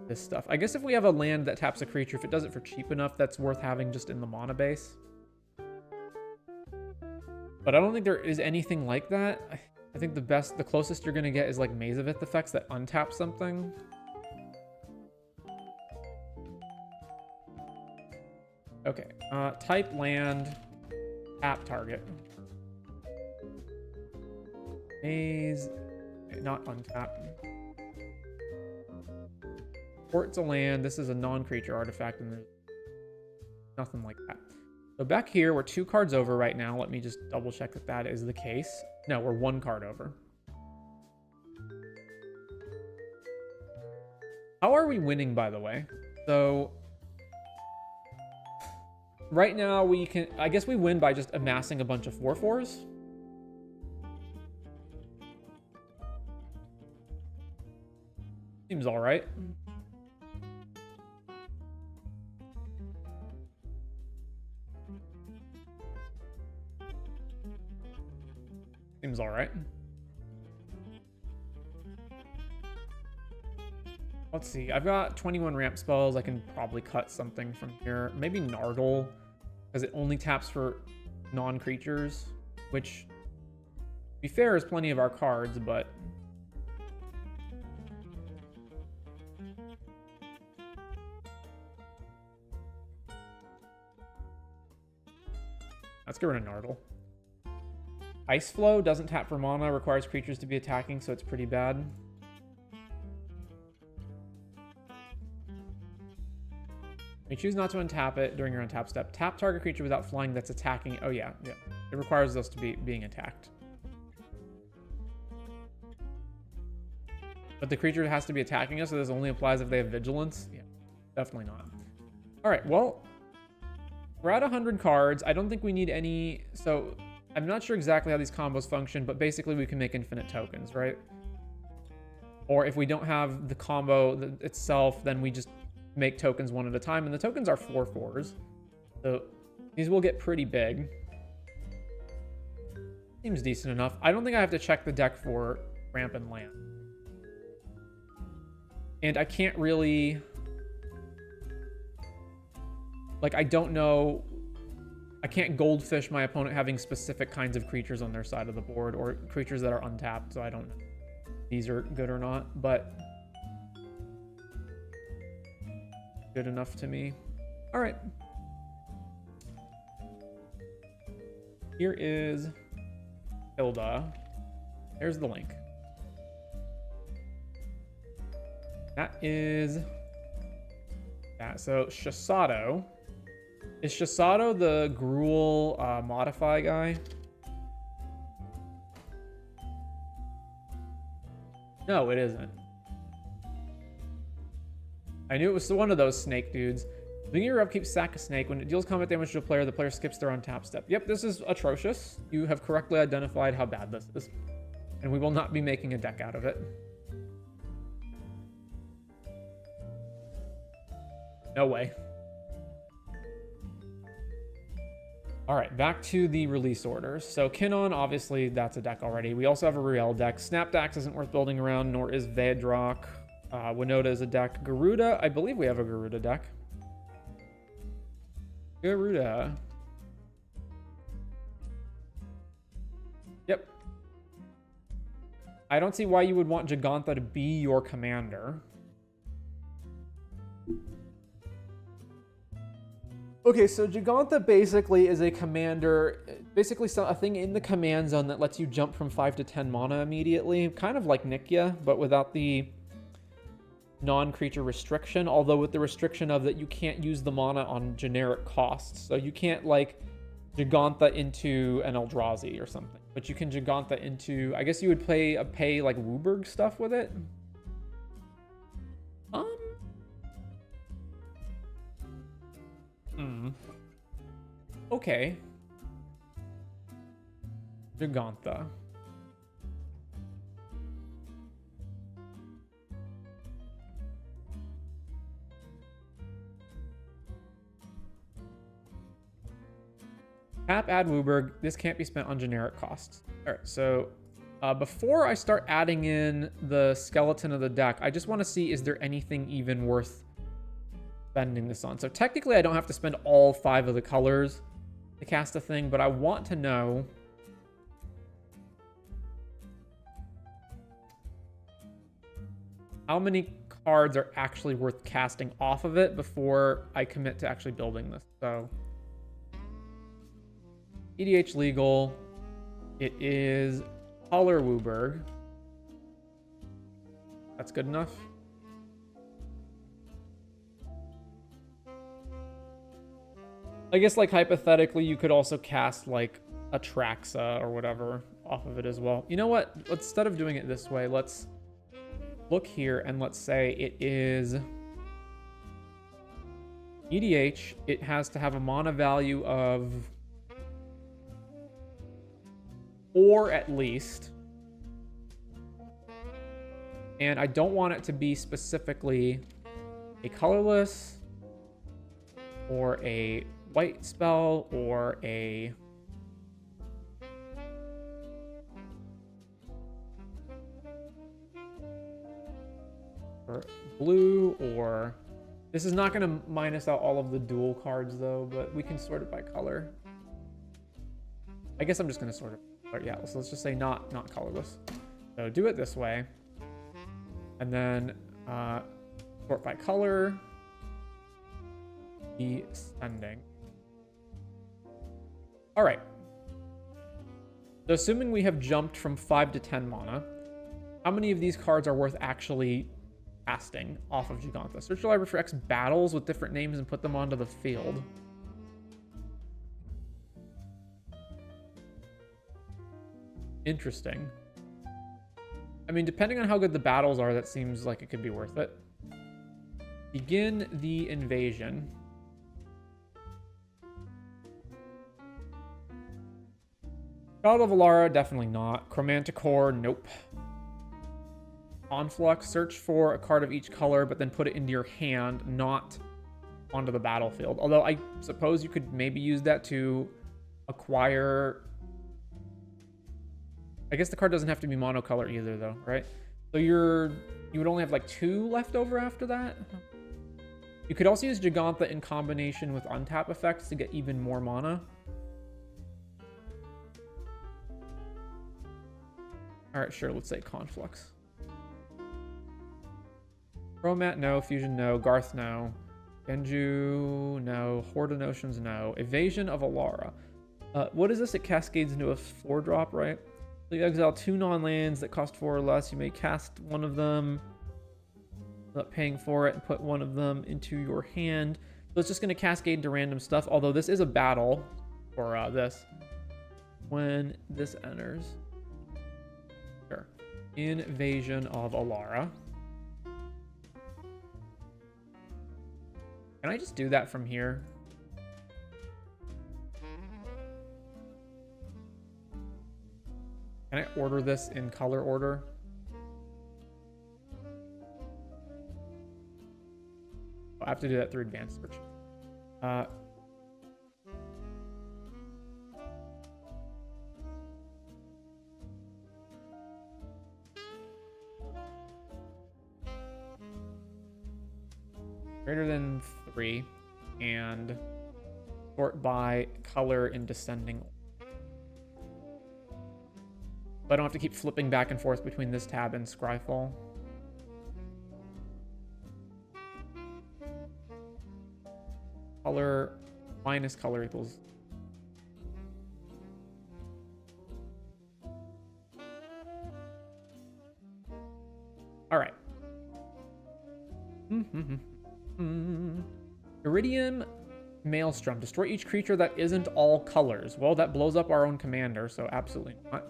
this stuff. I guess if we have a land that taps a creature, if it does it for cheap enough, that's worth having just in the mana base. But I don't think there is anything like that. I think the closest you're going to get is like Medomai effects that untap something. Okay, type land, tap target. Maze, not untap. Port's a land. This is a non-creature artifact, and there's nothing like that. So back here, we're 2 cards over right now. Let me just double check that that is the case. No, we're 1 card over. How are we winning, by the way? So right now we can, I guess we win by just amassing a bunch of 4/4s. Seems all right. Seems all right. Let's see. I've got 21 ramp spells. I can probably cut something from here. Maybe Nardle, because it only taps for non-creatures, which, to be fair, is plenty of our cards, but... Let's get rid of Nardle. Ice Flow doesn't tap for mana, requires creatures to be attacking, so it's pretty bad. You choose not to untap it during your untap step. Tap target creature without flying that's attacking. Oh yeah, yeah. It requires us to be being attacked. But the creature has to be attacking us, so this only applies if they have vigilance. Yeah, definitely not. All right, well, we're at 100 cards. I don't think we need any. So I'm not sure exactly how these combos function, but basically we can make infinite tokens, right? Or if we don't have the combo itself, then we just make tokens one at a time, and the tokens are 4/4s, so these will get pretty big. Seems decent enough. I don't think I have to check the deck for ramp and land, and I can't really, like, I don't know, I can't goldfish my opponent having specific kinds of creatures on their side of the board or creatures that are untapped, so I don't know if these are good or not, but good enough to me. All right. Here is Hilda. There's the link. That is that. So Shasato. Is Shasato the Gruul modify guy? No, it isn't. I knew it was one of those snake dudes. Beginning your upkeep, sack a snake. When it deals combat damage to a player, the player skips their untap step. Yep, this is atrocious. You have correctly identified how bad this is. And we will not be making a deck out of it. No way. All right, back to the release orders. So Kinnon, obviously, that's a deck already. We also have a Riel deck. Snapdax isn't worth building around, nor is Vedrock. Winota is a deck. Garuda, I believe we have a Garuda deck. Garuda. Yep. I don't see why you would want Jigantha to be your commander. Okay, so Jigantha basically is a commander, basically a thing in the command zone that lets you jump from 5 to 10 mana immediately, kind of like Nikya, but without the non-creature restriction, although with the restriction of that you can't use the mana on generic costs. So you can't, like, Jigantha into an Eldrazi or something, but you can Jigantha into, I guess you would pay like Wooburg stuff with it. Okay. Jigantha. Tap, add Wooburg. This can't be spent on generic costs. All right, so before I start adding in the skeleton of the deck, I just want to see, is there anything even worth spending this on? So technically, I don't have to spend all 5 of the colors to cast a thing, but I want to know how many cards are actually worth casting off of it before I commit to actually building this. So EDH legal, it is Hallar Wooburg. That's good enough. I guess, like, hypothetically, you could also cast, like, Atraxa or whatever off of it as well. You know what? Instead of doing it this way, let's look here and let's say it is EDH. It has to have a mana value of 4 at least. And I don't want it to be specifically a colorless or a white spell or a blue, or this is not going to minus out all of the dual cards though, but we can sort it by color. I guess I'm just going to sort it. Yeah, so let's just say not colorless. So do it this way, and then sort by color. Descending. All right. So assuming we have jumped from 5 to 10 mana, how many of these cards are worth actually casting off of Jigantha? Search the library for X battles with different names and put them onto the field. Interesting. I mean, depending on how good the battles are, that seems like it could be worth it. Begin the invasion. God of Hallar, definitely not. Chromanticore, nope. Conflux, search for a card of each color, but then put it into your hand, not onto the battlefield. Although I suppose you could maybe use that to acquire... I guess the card doesn't have to be monocolor either, though, right? So you would only have like 2 left over after that? You could also use Jigantha in combination with untap effects to get even more mana. All right, sure, let's say Conflux. Chromat, no. Fusion, no. Garth, no. Genju, no. Horde of Notions, no. Evasion of Hallar. What is this? It cascades into a 4-drop, right? So you exile 2 non-lands that cost 4 or less. You may cast one of them without paying for it and put one of them into your hand. So it's just going to cascade into random stuff, although this is a battle for this. When this enters... Sure. Invasion of Hallar. Can I just do that from here? Can I order this in color order? I have to do that through advanced search. Greater than 3. And sort by color in descending. But I don't have to keep flipping back and forth between this tab and Scryfall. Color minus color equals. All right. Iridium Maelstrom. Destroy each creature that isn't all colors. Well, that blows up our own commander, so absolutely not.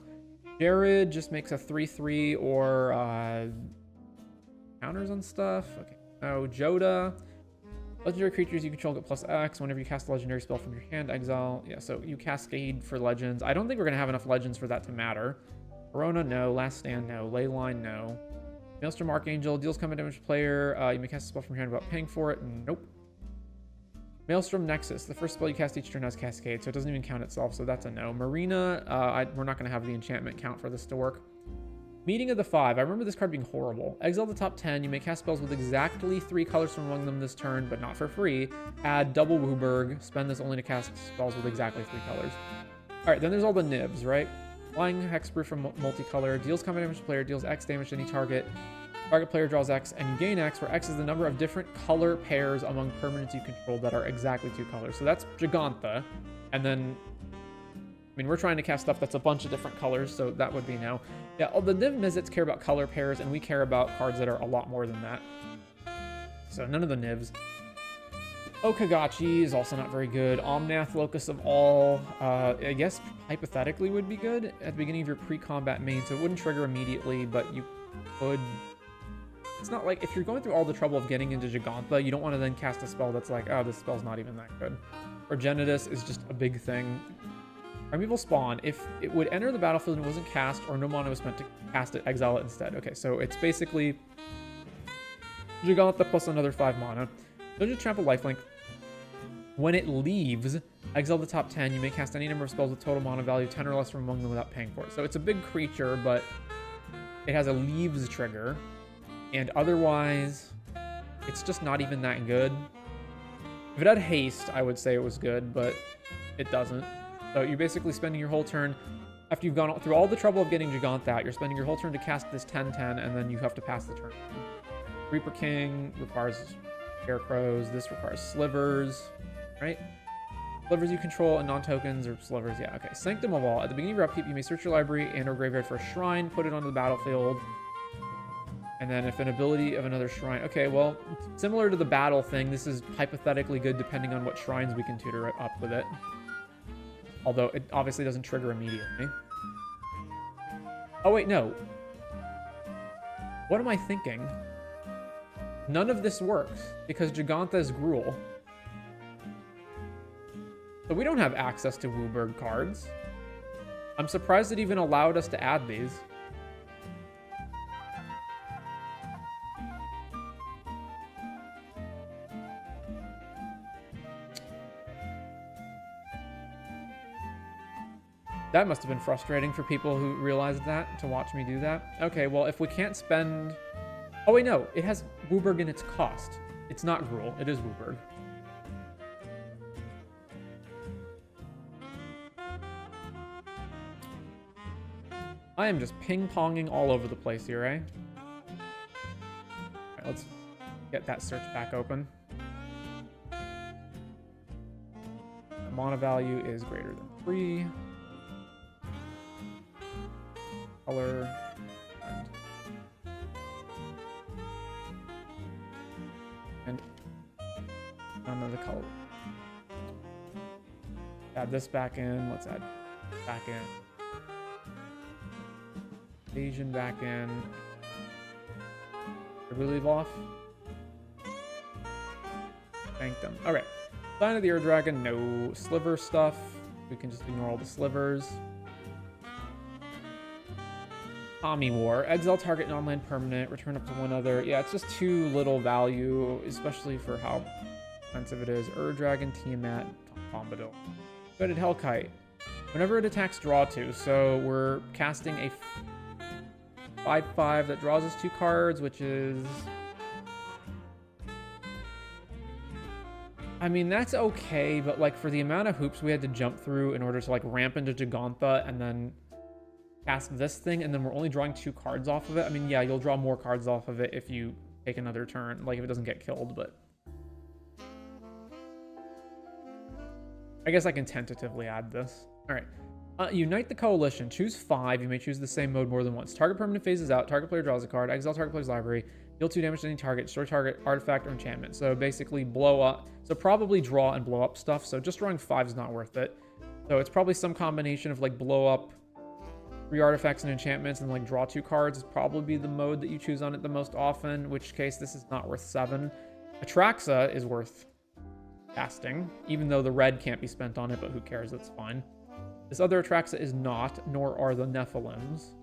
Jarad just makes a 3/3 or counters on stuff. Okay. Oh, Joda. Legendary creatures you control get +X. Whenever you cast a legendary spell from your hand, exile. Yeah, so you cascade for legends. I don't think we're going to have enough legends for that to matter. Corona, no. Last Stand, no. Leyline, no. Maelstrom Archangel deals combat damage to player. You may cast a spell from your hand without paying for it. Nope. Maelstrom Nexus. The first spell you cast each turn has Cascade, so it doesn't even count itself, so that's a no. Marina, we're not going to have the enchantment count for this to work. Meeting of the Five. I remember this card being horrible. Exile the top 10. You may cast spells with exactly 3 colors from among them this turn, but not for free. Add double Wooburg. Spend this only to cast spells with exactly 3 colors. All right, then there's all the nibs, right? Flying Hexproof from multicolor. Deals combat damage to player. Deals X damage to any target. Target player draws X, and you gain X, where X is the number of different color pairs among permanents you control that are exactly 2 colors. So that's Gigantha. And then, I mean, we're trying to cast stuff that's a bunch of different colors, so that would be no. Yeah, all the Niv-Mizzets care about color pairs, and we care about cards that are a lot more than that. So none of the Nivs. Okagachi is also not very good. Omnath, Locus of All, I guess hypothetically would be good at the beginning of your pre-combat main, so it wouldn't trigger immediately, but you could... It's not like, if you're going through all the trouble of getting into Gigantha, you don't want to then cast a spell that's like, oh, this spell's not even that good. Progenitus is just a big thing. Primeval Spawn, if it would enter the battlefield and it wasn't cast, or no mana was spent to cast it, exile it instead. Okay, so it's basically Gigantha plus another 5 mana. Dungeon Trample Lifelink. When it leaves, exile the top 10. You may cast any number of spells with total mana value 10 or less from among them without paying for it. So it's a big creature, but it has a leaves trigger. And otherwise, it's just not even that good. If it had haste, I would say it was good, but it doesn't. So you're basically spending your whole turn, after you've gone through all the trouble of getting Gigantha out, you're spending your whole turn to cast this 10/10, and then you have to pass the turn. Reaper King requires Scarecrows. This requires Slivers, right? Slivers you control and non-tokens or slivers. Yeah, okay. Sanctum of All. At the beginning of your upkeep, you may search your library and or graveyard for a shrine, put it onto the battlefield. And then if an ability of another shrine... Okay, well, similar to the battle thing, this is hypothetically good depending on what shrines we can tutor it up with it. Although it obviously doesn't trigger immediately. Oh, wait, no. What am I thinking? None of this works because Gigantha is Gruul. So we don't have access to Wooburg cards. I'm surprised it even allowed us to add these. That must have been frustrating for people who realized that, to watch me do that. Okay, well, if we can't spend... Oh, wait, no. It has Wooburg in its cost. It's not Gruul. It is Wooburg. I am just ping-ponging all over the place here, eh? Alright, let's get that search back open. The mana value is greater than 3. Color and none of the color. Add this back in. Let's add back in. Asian back in. Did we leave off? Thank them. All right. Sign of the Ur Dragon. No sliver stuff. We can just ignore all the slivers. Tommy War. Exile target non-land permanent. Return up to one other. Yeah, it's just too little value, especially for how expensive it is. Ur Dragon, Tiamat, Bombadil. Good at Hellkite. Whenever it attacks, draw 2. So we're casting a 5/5 that draws us 2 cards, which is I mean, that's okay, but like for the amount of hoops we had to jump through in order to like ramp into Gigantha and then cast this thing, and then we're only drawing 2 cards off of it. I mean, yeah, you'll draw more cards off of it if you take another turn, like if it doesn't get killed, but I guess I can tentatively add this. All right. Unite the Coalition. Choose 5. You may choose the same mode more than once. Target permanent phases out. Target player draws a card. Exile target player's library. Deal 2 damage to any target. Destroy target artifact or enchantment. So basically blow up. So probably draw and blow up stuff. So just drawing 5 is not worth it. So it's probably some combination of like blow up 3 artifacts and enchantments and like draw 2 cards is probably the mode that you choose on it the most often, in which case this is not worth 7. Atraxa is worth casting, even though the red can't be spent on it, but who cares? That's fine. This other Atraxa is not, nor are the Nephilims.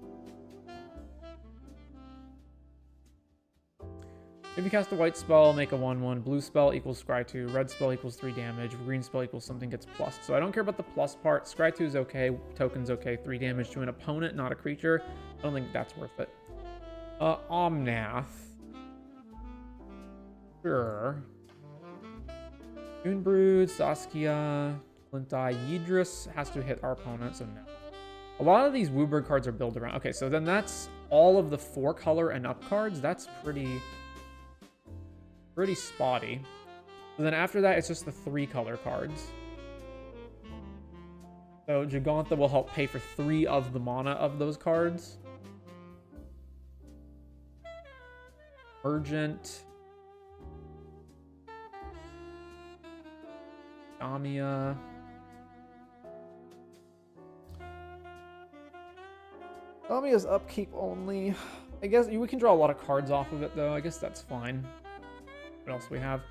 If you cast a white spell, make a 1/1. Blue spell equals Scry 2. Red spell equals 3 damage. Green spell equals something gets plus. So I don't care about the plus part. Scry 2 is okay. Token's okay. 3 damage to an opponent, not a creature. I don't think that's worth it. Omnath. Sure. Moonbrood, Saskia, Flintai, Yidris has to hit our opponent, so no. A lot of these Wooburg cards are built around. Okay, so then that's all of the 4 color and up cards. That's pretty spotty. So then after that, it's just the 3 color cards. So Gigantha will help pay for 3 of the mana of those cards. Urgent. Damia. Damia's upkeep only. I guess we can draw a lot of cards off of it, though. I guess that's fine. What else do we have?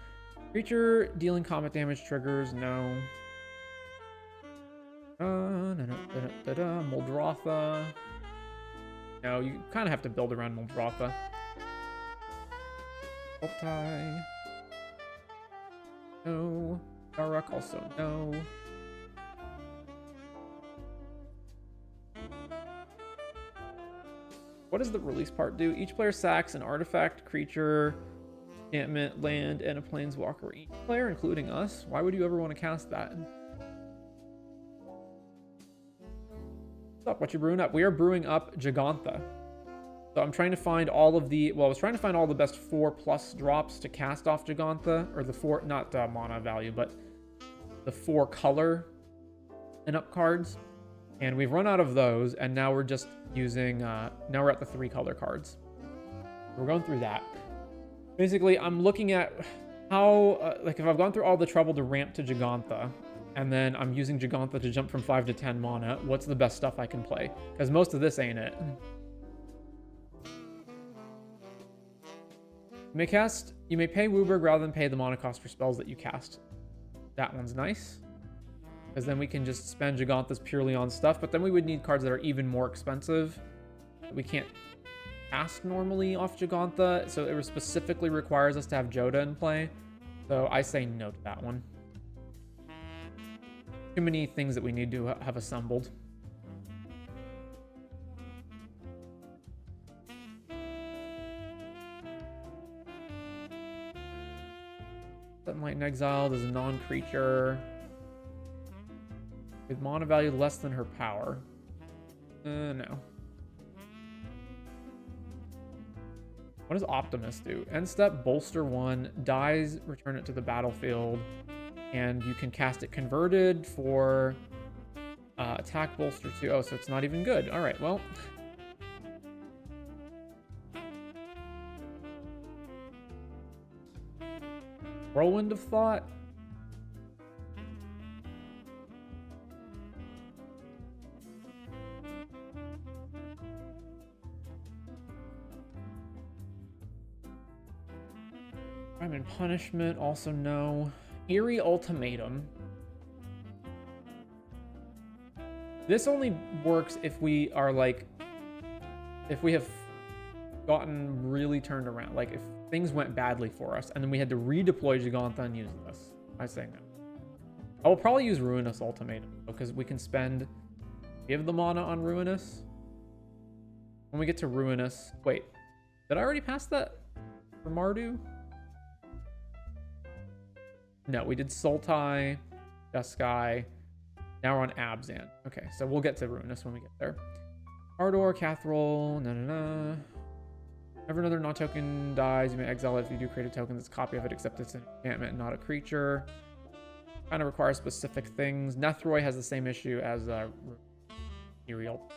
Creature dealing combat damage triggers. No. Muldrotha. No, you kind of have to build around Muldrotha. Ultai. No. Daruk also no. What does the release part do? Each player sacks an artifact, creature, enchantment, land, and a planeswalker. Each player, including us. Why would you ever want to cast that? What's up? What you brewing up? We are brewing up Gigantha. So I'm trying to find all of the, well, I was trying to find all the best 4+ drops to cast off Gigantha, or the 4, not mana value, but the 4 color and up cards. And we've run out of those, and now we're just using, now we're at the 3 color cards. We're going through that. Basically, I'm looking at how, like if I've gone through all the trouble to ramp to Gigantha, and then I'm using Gigantha to jump from 5 to 10 mana, what's the best stuff I can play? Because most of this ain't it. You may pay Wooburg rather than pay the mana cost for spells that you cast. That one's nice. Because then we can just spend Giganthas purely on stuff, but then we would need cards that are even more expensive that we can't cast normally off Gigantha, so it specifically requires us to have Joda in play. So I say no to that one. Too many things that we need to have assembled. Sunlight in Exiled is a non-creature with mana value less than her power. No. What does Optimus do? End step, bolster 1, dies, return it to the battlefield, and you can cast it converted for attack bolster 2. Oh, so it's not even good. All right, well. Whirlwind of Thought. Crime and Punishment, also no. Eerie Ultimatum. This only works if we are like, if we have gotten really turned around. Like if things went badly for us and then we had to redeploy Gigantha and use this. I say no. I will probably use Ruinous Ultimatum because we can give the mana on Ruinous. When we get to Ruinous, wait, did I already pass that for Mardu? No, we did Sultai, Duskai. Now we're on Abzan. Okay, so we'll get to Ruinous when we get there. Ardor, Cathrol, no. Whenever another non-token dies, you may exile it. If you do create a token that's a copy of it, except it's an enchantment and not a creature. Kind of requires specific things. Nethroi has the same issue as Ethereal.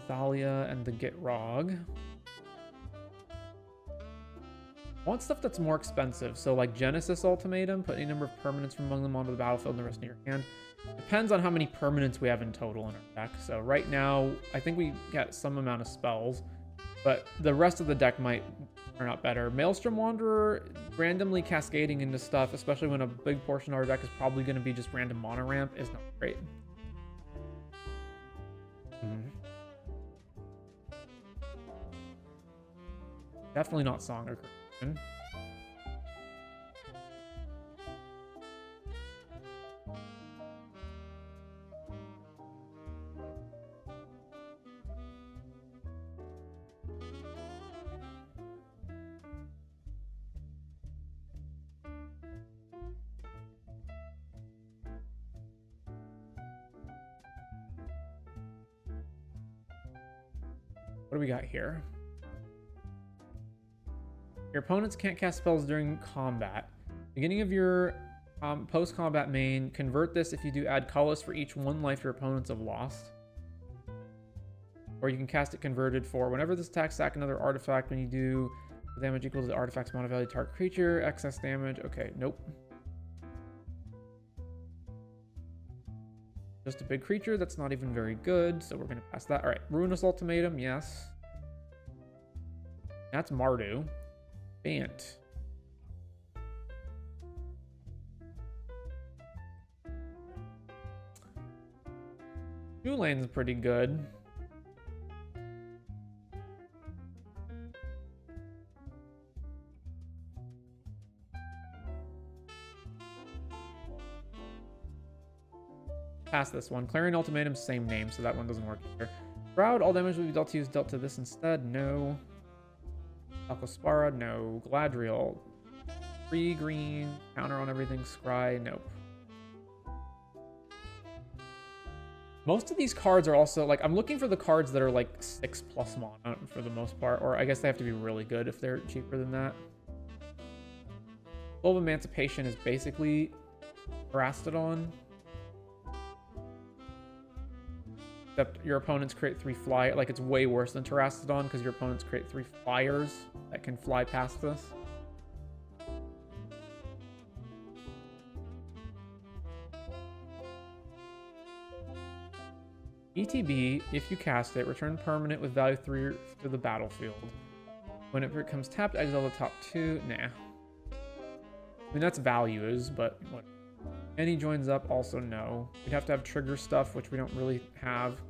Thalia and the Gitrog. I want stuff that's more expensive. So like Genesis Ultimatum, put any number of permanents from among them onto the battlefield and the rest in your hand. Depends on how many permanents we have in total in our deck. So right now, I think we get some amount of spells, but the rest of the deck might turn out better. Maelstrom Wanderer, randomly cascading into stuff, especially when a big portion of our deck is probably going to be just random mana ramp, is not great. Definitely not Song or Corruption. What do we got here? Your opponents can't cast spells during combat. Beginning of your post-combat main, convert this if you do add colorless for each 1 life your opponents have lost. Or you can cast it converted for whenever this attack sack another artifact. When you do the damage equal to the artifact's mana value target creature, excess damage. Okay, nope. Just a big creature that's not even very good, so we're going to pass that. All right, Ruinous Ultimatum, yes. That's Mardu. Bant. Tulane's pretty good. Pass this one. Clarion Ultimatum, same name, so that one doesn't work either. Shroud, all damage will be dealt to you is dealt to this instead. No. Alcospara, no. Galadriel, 3 green, counter on everything. Scry, nope. Most of these cards are also, like, I'm looking for the cards that are like 6+ mana for the most part, or I guess they have to be really good if they're cheaper than that. Full of Emancipation is basically Terastodon. Except your opponents create 3 fly. Like, it's way worse than Terastodon because your opponents create 3 flyers that can fly past this. ETB, if you cast it, return permanent with value 3 to the battlefield. When it becomes tapped, exile the top 2. Nah. I mean, that's values, but what? Any joins up, also no. We'd have to have trigger stuff, which we don't really have.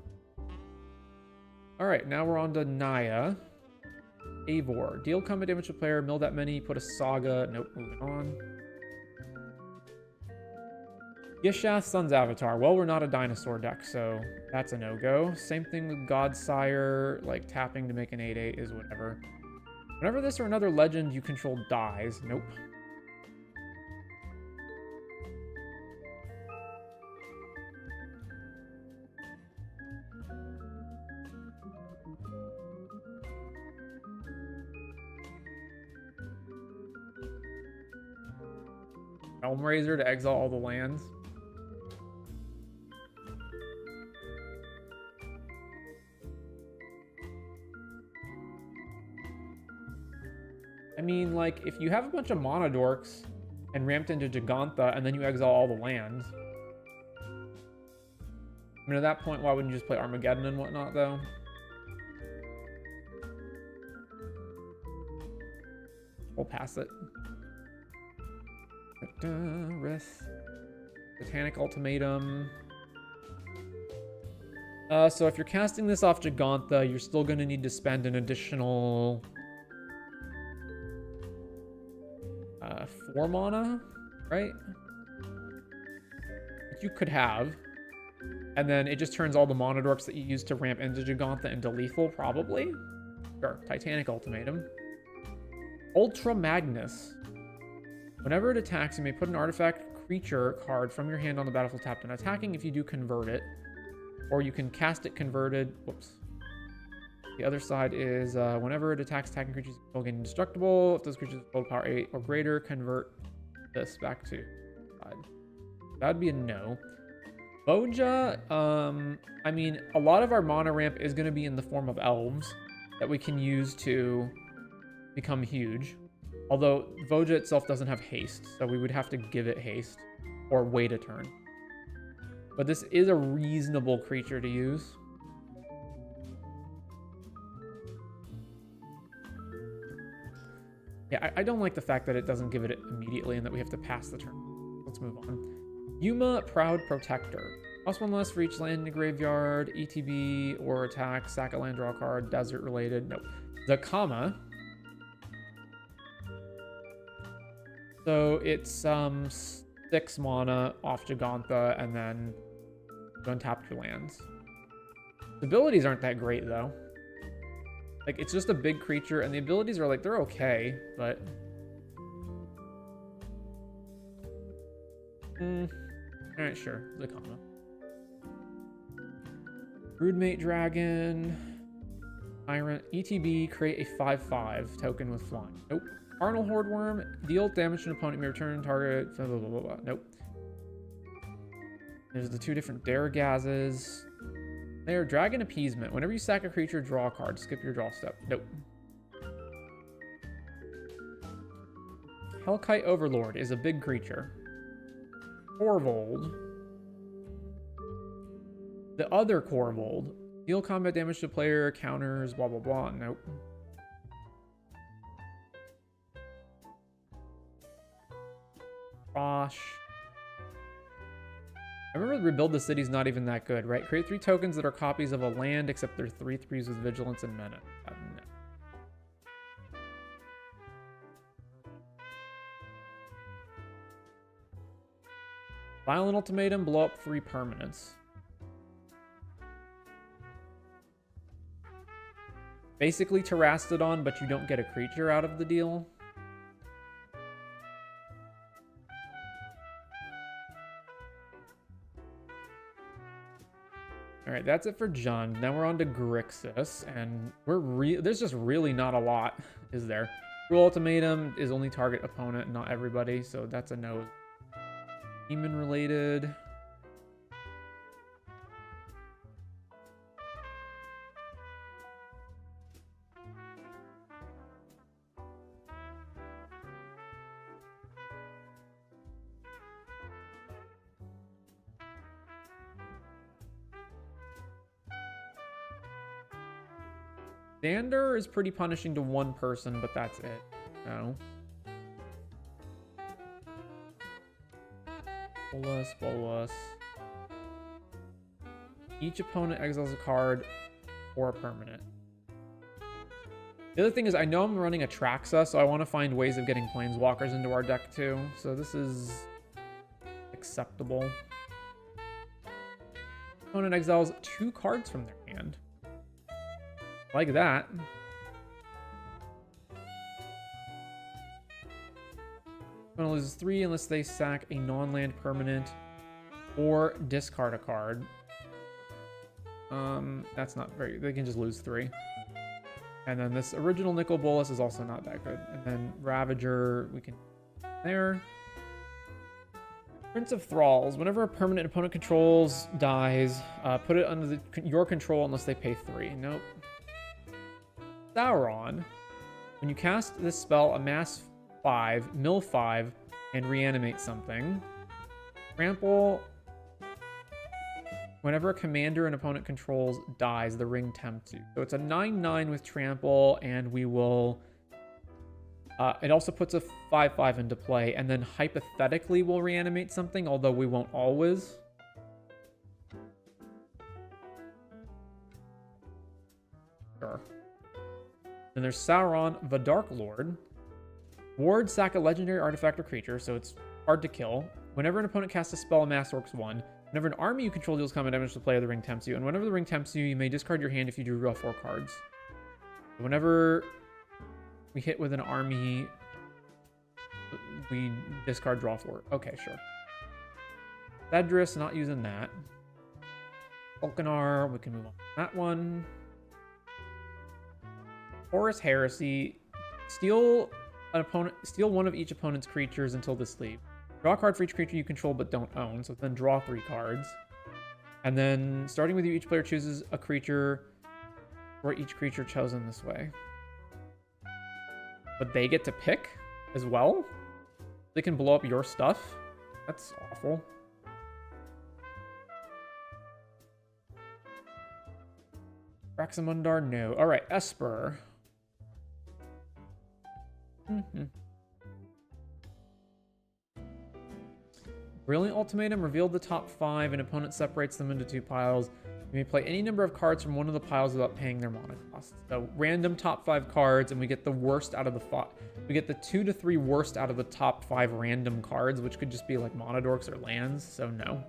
Alright, now we're on to Naya. Eivor. Deal combat damage to player, mill that many, put a saga. Nope, moving on. Gishath, Sun's Avatar. Well, we're not a dinosaur deck, so that's a no-go. Same thing with Godsire, like tapping to make an 8/8 is whatever. Whenever this or another legend you control dies. Nope. Helmraiser to exile all the lands. I mean, like, if you have a bunch of mana dorks and ramped into Gigantha and then you exile all the lands. I mean, at that point, why wouldn't you just play Armageddon and whatnot, though? We'll pass it. Rith. Titanic Ultimatum. So if you're casting this off Gigantha, you're still going to need to spend an additional 4 mana, right? Which you could have. And then it just turns all the mana dorks that you use to ramp into Gigantha into lethal, probably. Sure, Titanic Ultimatum. Ultra Magnus. Whenever it attacks, you may put an artifact creature card from your hand on the battlefield tapped and attacking. If you do, convert it. Or you can cast it converted. Whoops. The other side is whenever it attacks attacking creatures, it will gain indestructible. If those creatures hold power 8 or greater, convert this back to side. That'd be a no. Voja, I mean, a lot of our mana ramp is going to be in the form of elves that we can use to become huge. Although Voja itself doesn't have haste, so we would have to give it haste or wait a turn. But this is a reasonable creature to use. Yeah, I don't like the fact that it doesn't give it immediately and that we have to pass the turn. Let's move on. Yuma, Proud Protector. Plus one less for each land in the graveyard, ETB or attack, sack a land, draw a card, desert related. Nope. Zakama. So it's 6 mana off Giganta and then go untap your lands. The abilities aren't that great though. Like, it's just a big creature and the abilities are like, they're okay, but alright, sure. Zakama. Broodmate Dragon. Tyrant. ETB, create a 5/5 token with flying. Nope. Carnal Hordeworm. Deal damage to an opponent. May return target. Blah, blah, blah, blah. Nope. There's the 2 different Daragazes. They are Dragon Appeasement. Whenever you sack a creature, draw a card. Skip your draw step. Nope. Hellkite Overlord is a big creature. Corvold. The other Corvold. Deal combat damage to player, counters, blah, blah, blah. Nope. Frosh. I remember Rebuild the City's not even that good, right? Create 3 tokens that are copies of a land, except they're 3/3s with Vigilance and Menace. No. Violent Ultimatum, blow up 3 permanents. Basically Terastodon, but you don't get a creature out of the deal. Alright, that's it for Jund. Now we're on to Grixis, and there's just really not a lot, is there? Cruel Ultimatum is only target opponent, not everybody, so that's a no. Demon related. Xander is pretty punishing to 1 person, but that's it. No. Bolas. Each opponent exiles a card or a permanent. The other thing is, I know I'm running a Traxa, so I want to find ways of getting Planeswalkers into our deck too. So this is acceptable. Opponent exiles 2 cards from their hand. Like that. Opponent loses 3 unless they sack a non-land permanent or discard a card. That's not very... They can just lose 3. And then this original Nicol Bolas is also not that good. And then Ravager, we can... There. Prince of Thralls. Whenever a permanent opponent controls dies, put it under your control unless they pay 3. Nope. Sauron. When you cast this spell, amass 5, mill 5, and reanimate something. Trample. Whenever a commander an opponent controls dies, the ring tempts you. So it's a 9/9 with trample, and we will... it also puts a 5/5 into play, and then hypothetically we'll reanimate something, although we won't always. Sure. Then there's Sauron, the Dark Lord. Ward, sack a legendary artifact or creature, so it's hard to kill. Whenever an opponent casts a spell, amass orcs 1. Whenever an army you control deals combat damage to the player, the ring tempts you. And whenever the ring tempts you, you may discard your hand if you draw 4 cards. Whenever We hit with an army. We discard, draw 4. Okay, sure. Cedrus, not using that. Volcanar, we can move on to that one. Horus Heresy. Steal one of each opponent's creatures until this leave. Draw a card for each creature you control but don't own, so then draw 3 cards. And then, starting with you, each player chooses a creature for each creature chosen this way. But they get to pick as well? They can blow up your stuff? That's awful. Raxamundar, no. Alright, Esper. Brilliant Ultimatum. Reveal the top 5 and opponent separates them into 2 piles. You may play any number of cards from one of the piles without paying their mana cost. So random top 5 cards, and we get the worst out of the 5. We get the 2 to 3 worst out of the top 5 random cards, which could just be like mana dorks or lands, so no.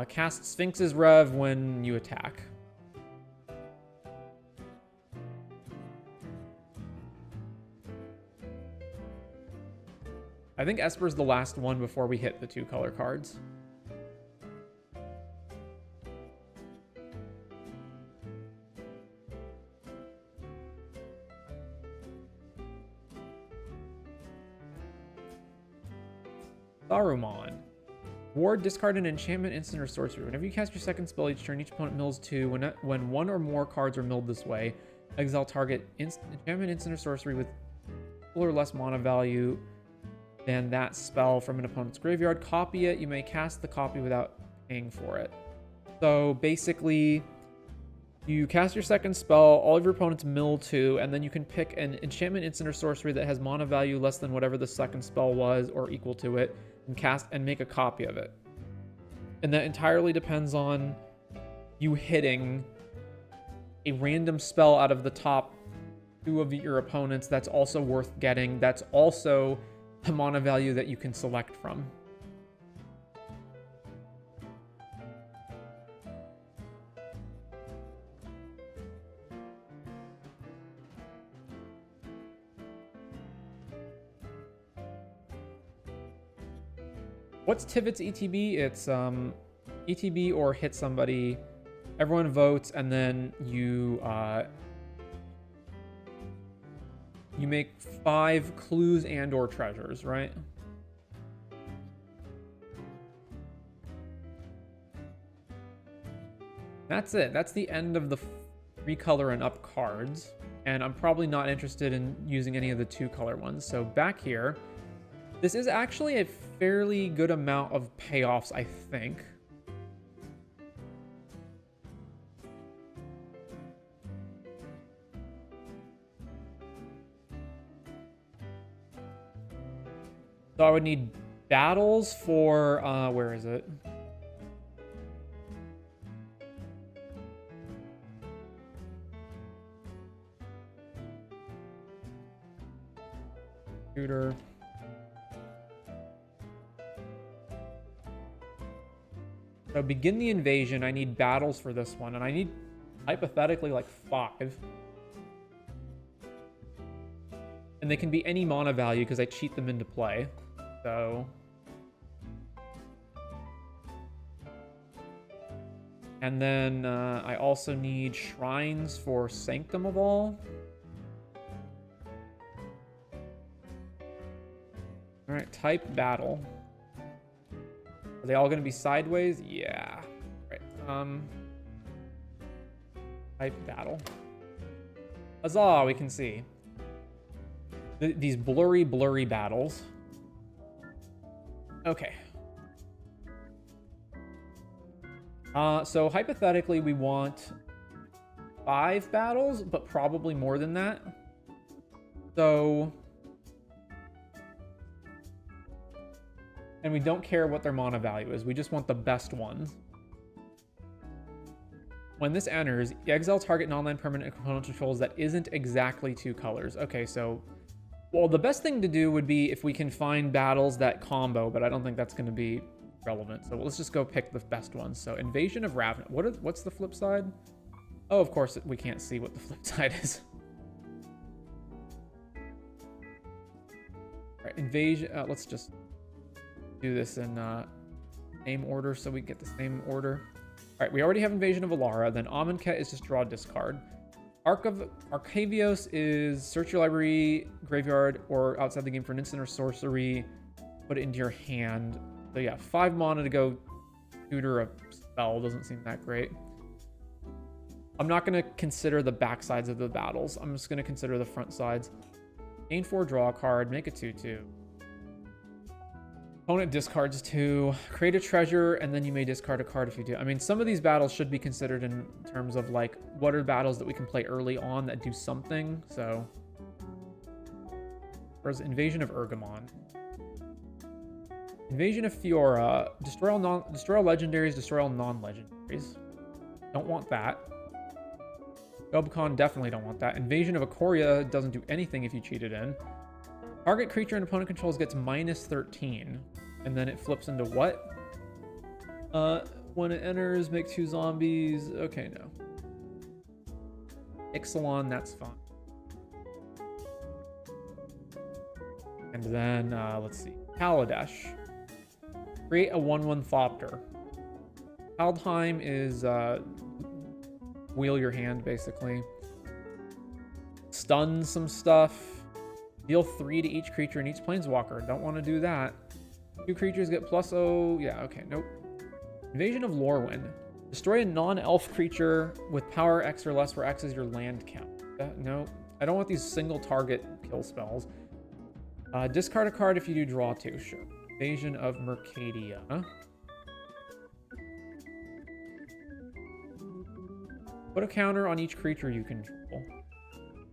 Cast Sphinx's Rev when you attack. I think Esper's the last one before we hit the 2 color cards. Saruman. Ward, discard an enchantment, instant, or sorcery. Whenever you cast your second spell each turn, each opponent mills 2. When one or more cards are milled this way, exile target enchantment, instant, or sorcery with equal or less mana value than that spell from an opponent's graveyard. Copy it. You may cast the copy without paying for it. So basically, you cast your second spell, all of your opponents mill 2, and then you can pick an enchantment, instant, or sorcery that has mana value less than whatever the second spell was or equal to it, and cast and make a copy of it. And that entirely depends on you hitting a random spell out of the top 2 of your opponents that's also worth getting, that's also a mana value that you can select from. What's Tivit's ETB? It's ETB or hit somebody. Everyone votes, and then you make 5 clues and or treasures, right? That's it. That's the end of the 3-color and up cards. And I'm probably not interested in using any of the 2-color ones. So back here, this is actually a fairly good amount of payoffs, I think. So I would need battles for, where is it? Shooter. So begin the invasion. I need battles for this one, and I need hypothetically like 5. And they can be any mana value because I cheat them into play. So. And then I also need shrines for Sanctum of All. All right, type battle. Are they all going to be sideways? Yeah. Right. Type battle. Huzzah, we can see. These blurry battles. Okay. So hypothetically, we want 5 battles, but probably more than that. So... And we don't care what their mana value is. We just want the best ones. When this enters, exile target non-land permanent opponent controls that isn't exactly 2 colors. Okay, so... Well, the best thing to do would be if we can find battles that combo, but I don't think that's going to be relevant. So let's just go pick the best ones. So Invasion of Ravnica. What's the flip side? Oh, of course, we can't see what the flip side is. All right, invasion. Let's just do this in name order so we get the same order. All right, we already have Invasion of Alara. Then Amonkhet is just draw discard. Arcavios is search your library, graveyard, or outside the game for an instant or sorcery. Put it into your hand. So yeah, 5 mana to go tutor a spell doesn't seem that great. I'm not going to consider the back sides of the battles. I'm just going to consider the front sides. Gain 4, draw a card, make a 2/2. Opponent discards 2, create a treasure, and then you may discard a card if you do. I mean, some of these battles should be considered in terms of like, what are battles that we can play early on that do something? So, where's Invasion of Urgamon? Invasion of Fiora, destroy all legendaries, destroy all non-legendaries. Don't want that. Gobcon, definitely don't want that. Invasion of Ikoria doesn't do anything if you cheat it in. Target creature and opponent controls gets -13. And then it flips into what? When it enters, make 2 zombies. Okay, no. Ixalan, that's fine. And then, let's see. Kaladesh. Create a 1/1 Thopter. Kaldheim is, wheel your hand, basically. Stun some stuff. Deal 3 to each creature and each planeswalker. Don't want to do that. 2 creatures get +0. Yeah, okay, nope. Invasion of Lorwyn. Destroy a non-elf creature with power X or less, where X is your land count. No, I don't want these single target kill spells. Discard a card if you do draw 2. Sure. Invasion of Mercadia. Put a counter on each creature you control.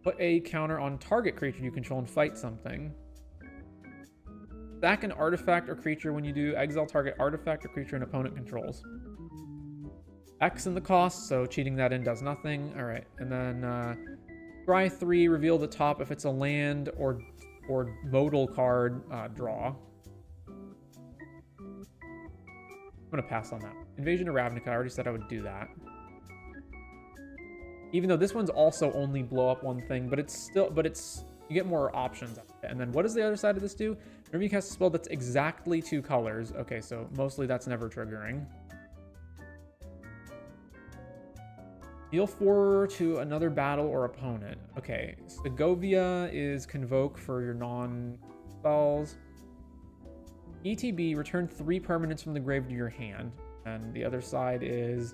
Put a counter on target creature you control and fight something. Sack an artifact or creature when you do. Exile target artifact or creature an opponent controls. X in the cost, so cheating that in does nothing. All right, and then try 3, reveal the top. If it's a land or modal card, draw. I'm gonna pass on that. Invasion of Ravnica, I already said I would do that. Even though this one's also only blow up 1 thing, but you get more options. And then what does the other side of this do? Whenever you cast a spell that's exactly 2 colors. Okay, so mostly that's never triggering. Deal 4 to another battle or opponent. Okay, Segovia is Convoke for your non-spells. ETB, return 3 permanents from the grave to your hand. And the other side is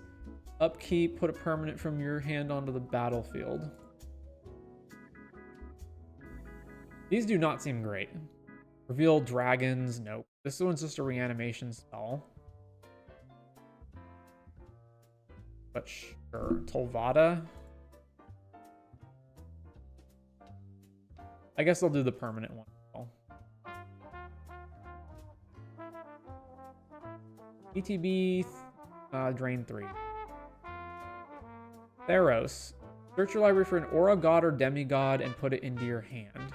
Upkeep, put a permanent from your hand onto the battlefield. These do not seem great. Reveal dragons, nope. This one's just a reanimation spell. But sure. Tolvada. I guess I'll do the permanent one as well. ETB, drain 3. Theros. Search your library for an aura god or demigod and put it into your hand.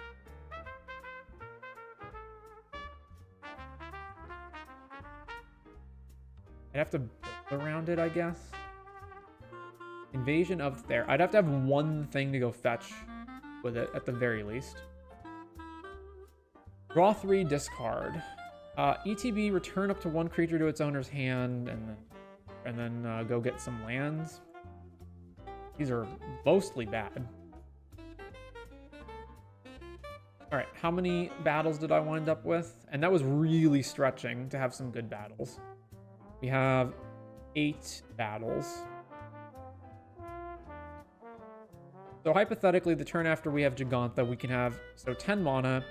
I'd have to build around it, I guess. Invasion of There. I'd have to have 1 thing to go fetch with it, at the very least. Draw 3, discard. ETB, return up to 1 creature to its owner's hand, and then go get some lands. These are mostly bad. All right, how many battles did I wind up with? And that was really stretching to have some good battles. We have 8 battles. So hypothetically, the turn after we have Gigantha, we can have, so 10 mana.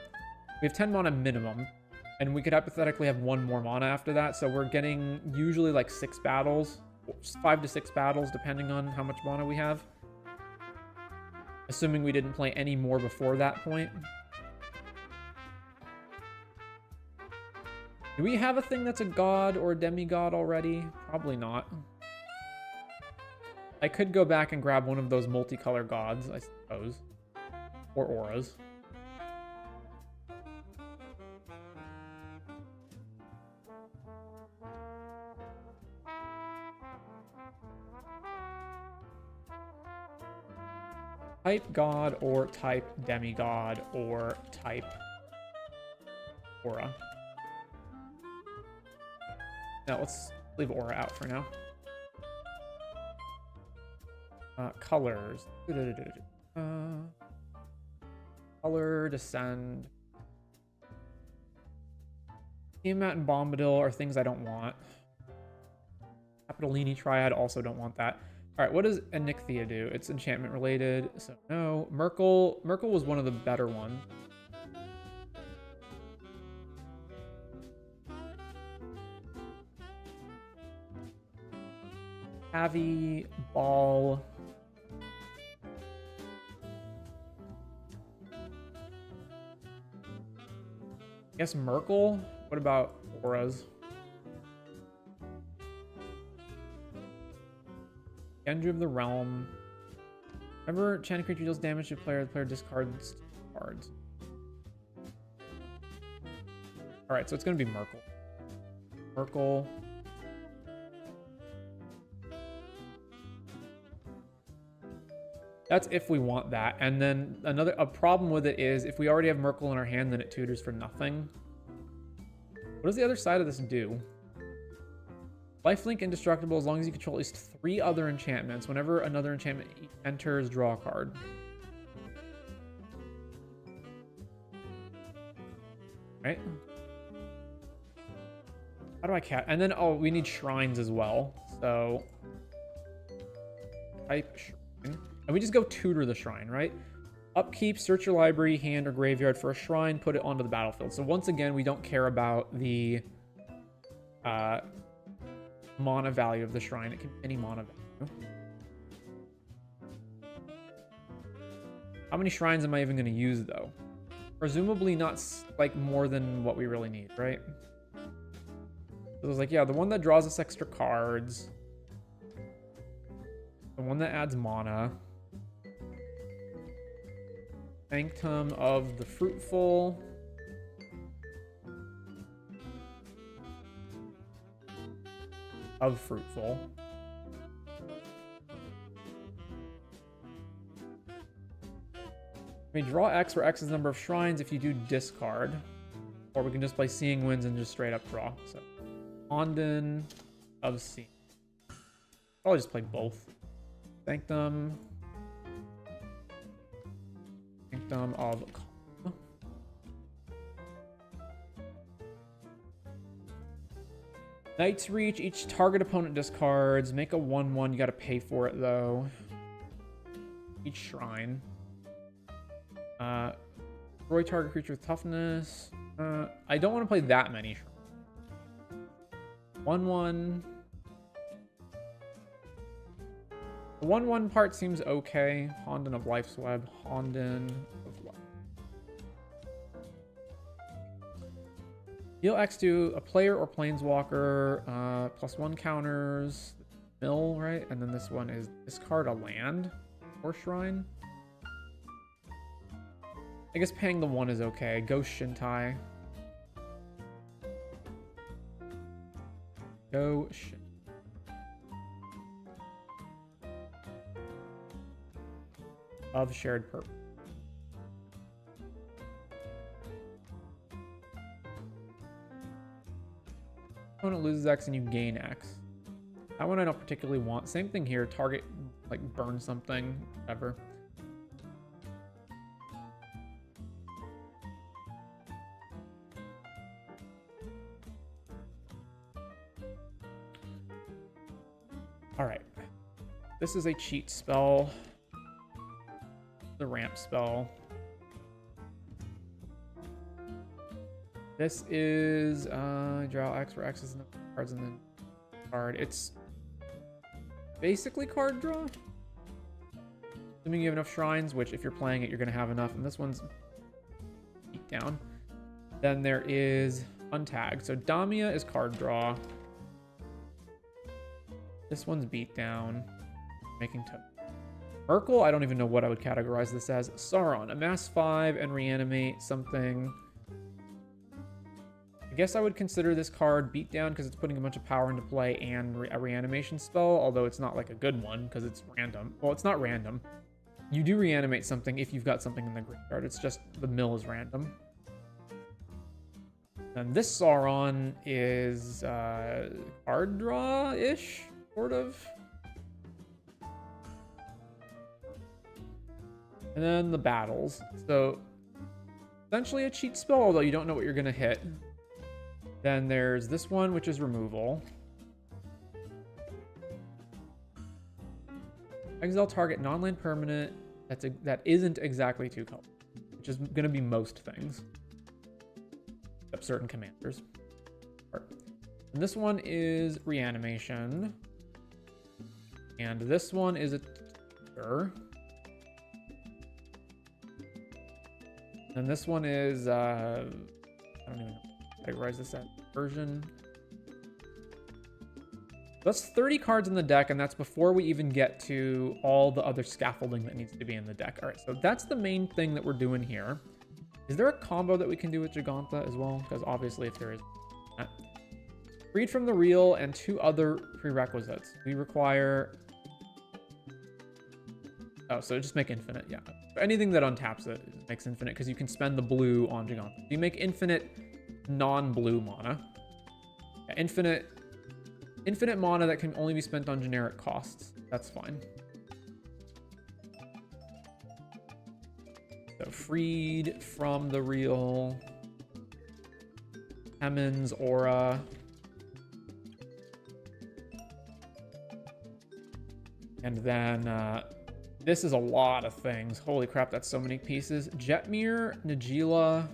We have 10 mana minimum, and we could hypothetically have 1 more mana after that. So we're getting usually like 6 battles. 5 to 6 battles, depending on how much mana we have. Assuming we didn't play any more before that point. Do we have a thing that's a god or a demigod already? Probably not. I could go back and grab one of those multicolor gods, I suppose. Or auras. type god or type demigod or type aura. Now let's leave aura out for now. Colors. Color, descend. Tiamat and Bombadil are things I don't want. Capitolini Triad also don't want that. All right, what does Onyxia do? It's enchantment related, so no. Merkel was one of the better ones. Avi, Ball. I guess Merkel? What about auras? Gendry of the Realm. Whenever enchanted creature deals damage to a player, the player discards cards. Alright, so it's going to be Merkel. Merkel. That's if we want that. And then a problem with it is if we already have Merkel in our hand, then it tutors for nothing. What does the other side of this do? Lifelink indestructible as long as you control at least 3 other enchantments. Whenever another enchantment enters, draw a card. Right? How do I cat? And then, oh, we need shrines as well. So, type shrine. And we just go tutor the shrine, right? Upkeep, search your library, hand, or graveyard for a shrine, put it onto the battlefield. So once again, we don't care about the mana value of the shrine. It can be any mana value. How many shrines am I even going to use, though? Presumably not, like, more than what we really need, right? So it was like, yeah, the one that draws us extra cards. The one that adds mana. Sanctum of the Fruitful. Of Fruitful. We draw X, where X is the number of shrines if you do discard. Or we can just play Seeing Winds and just straight up draw. So, Fondant of Sea. I'll just play both. Sanctum. Sanctum of Calm. Knight's Reach. Each target opponent discards. Make a 1/1. You gotta pay for it, though. Each shrine. Destroy target creature with toughness. I don't want to play that many shrines. 1/1. The 1/1 part seems okay. Honden of Life's Web. Honden of Life. Deal X to a player or planeswalker. +1 counters. Mill, right? And then this one is discard a land or shrine. I guess paying the 1 is okay. Ghost Shintai. Go Shintai. Of Shared Purpose. Opponent loses X and you gain X. That one I don't particularly want. Same thing here. Target, like, burn something, whatever. Alright. This is a cheat spell. The ramp spell. This is draw X where X is in the cards and then card. It's basically card draw. Assuming you have enough shrines, which if you're playing it, you're gonna have enough. And this one's beat down. Then there is untagged. So Damia is card draw. This one's beat down. Making token. Merkel, I don't even know what I would categorize this as. Sauron, amass 5 and reanimate something. I guess I would consider this card beat down because it's putting a bunch of power into play and a reanimation spell, although it's not like a good one because it's random. Well, it's not random. You do reanimate something if you've got something in the graveyard. It's just the mill is random. And this Sauron is card draw-ish, sort of. And then the battles. So essentially a cheat spell, although you don't know what you're going to hit. Then there's this one, which is removal. Exile target non-land permanent that isn't exactly 2 colors, which is going to be most things, except certain commanders. And this one is reanimation, and this one is a and this one is I don't even know how to categorize this as version. That's 30 cards in the deck, and that's before we even get to all the other scaffolding that needs to be in the deck. All right, so that's the main thing that we're doing here. Is there a combo that we can do with Giganta as well? Because obviously if there is... Freed from the Real and 2 other prerequisites. We require... Oh, so just make infinite, yeah. Anything that untaps it makes infinite, because you can spend the blue on Giganta. You make infinite non-blue mana. Yeah, infinite mana that can only be spent on generic costs. That's fine. So freed from the Real. Hemin's Aura. And then this is a lot of things. Holy crap, that's so many pieces. Jetmir, Najeela.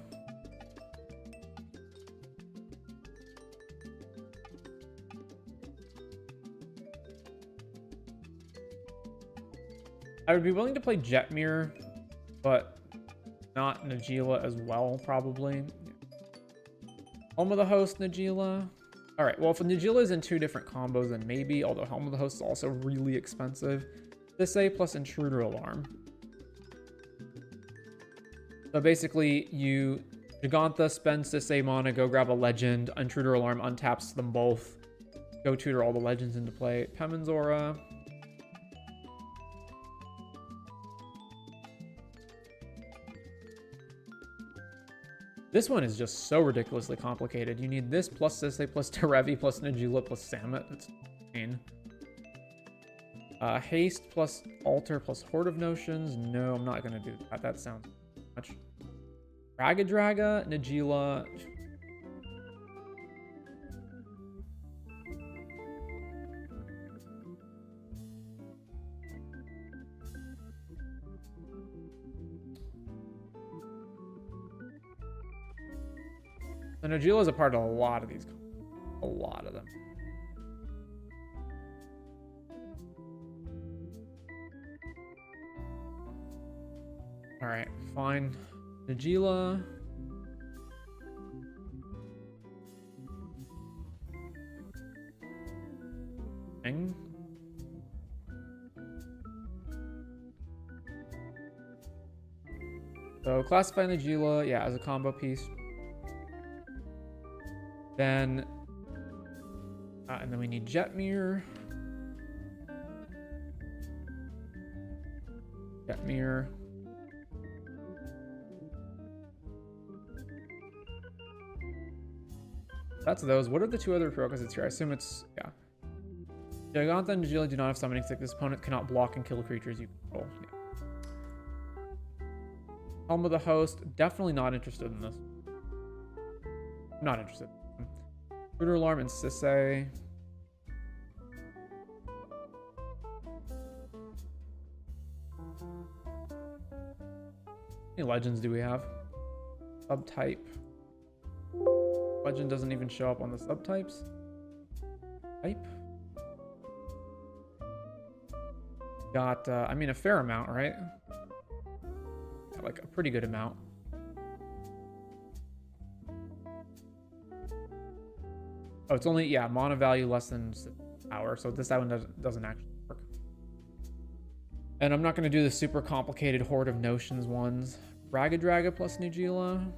I would be willing to play Jetmir, but not Najeela as well, probably. Home of the Host, Najeela. All right, well, if Najeela is in 2 different combos, then maybe, although Home of the Host is also really expensive. This A plus Intruder Alarm. So basically, you Giganta, spend Sisay mana, go grab a legend, Intruder Alarm untaps them both, go tutor all the legends into play. Hemin's Aura. This one is just so ridiculously complicated. You need this plus Sisay plus Terevi plus Najeela plus Samet. That's insane. Haste plus Altar plus Horde of Notions. No, I'm not going to do that. That sounds too much. Ragadraga, Najeela. And Najeela is a part of a lot of these. A lot of them. All right, fine. Najeela. Thing. So classify Najeela, yeah, as a combo piece. Then, and then we need Jetmir. Jetmir. That's those. What are the 2 other prerequisites here? I assume it's, yeah. Giganta and Najeela do not have summoning stick. This opponent cannot block and kill creatures you control. Yeah. Home of the Host. Definitely not interested in this. Not interested. Intruder Alarm and Sisay. How many legends do we have? Subtype. Legend doesn't even show up on the subtypes. Type. Got, I mean, a fair amount, right? Got like a pretty good amount. Oh, it's only, yeah, mana value less than power, so that one doesn't actually work. And I'm not going to do the super complicated Horde of Notions ones. Ragadraga plus Najeela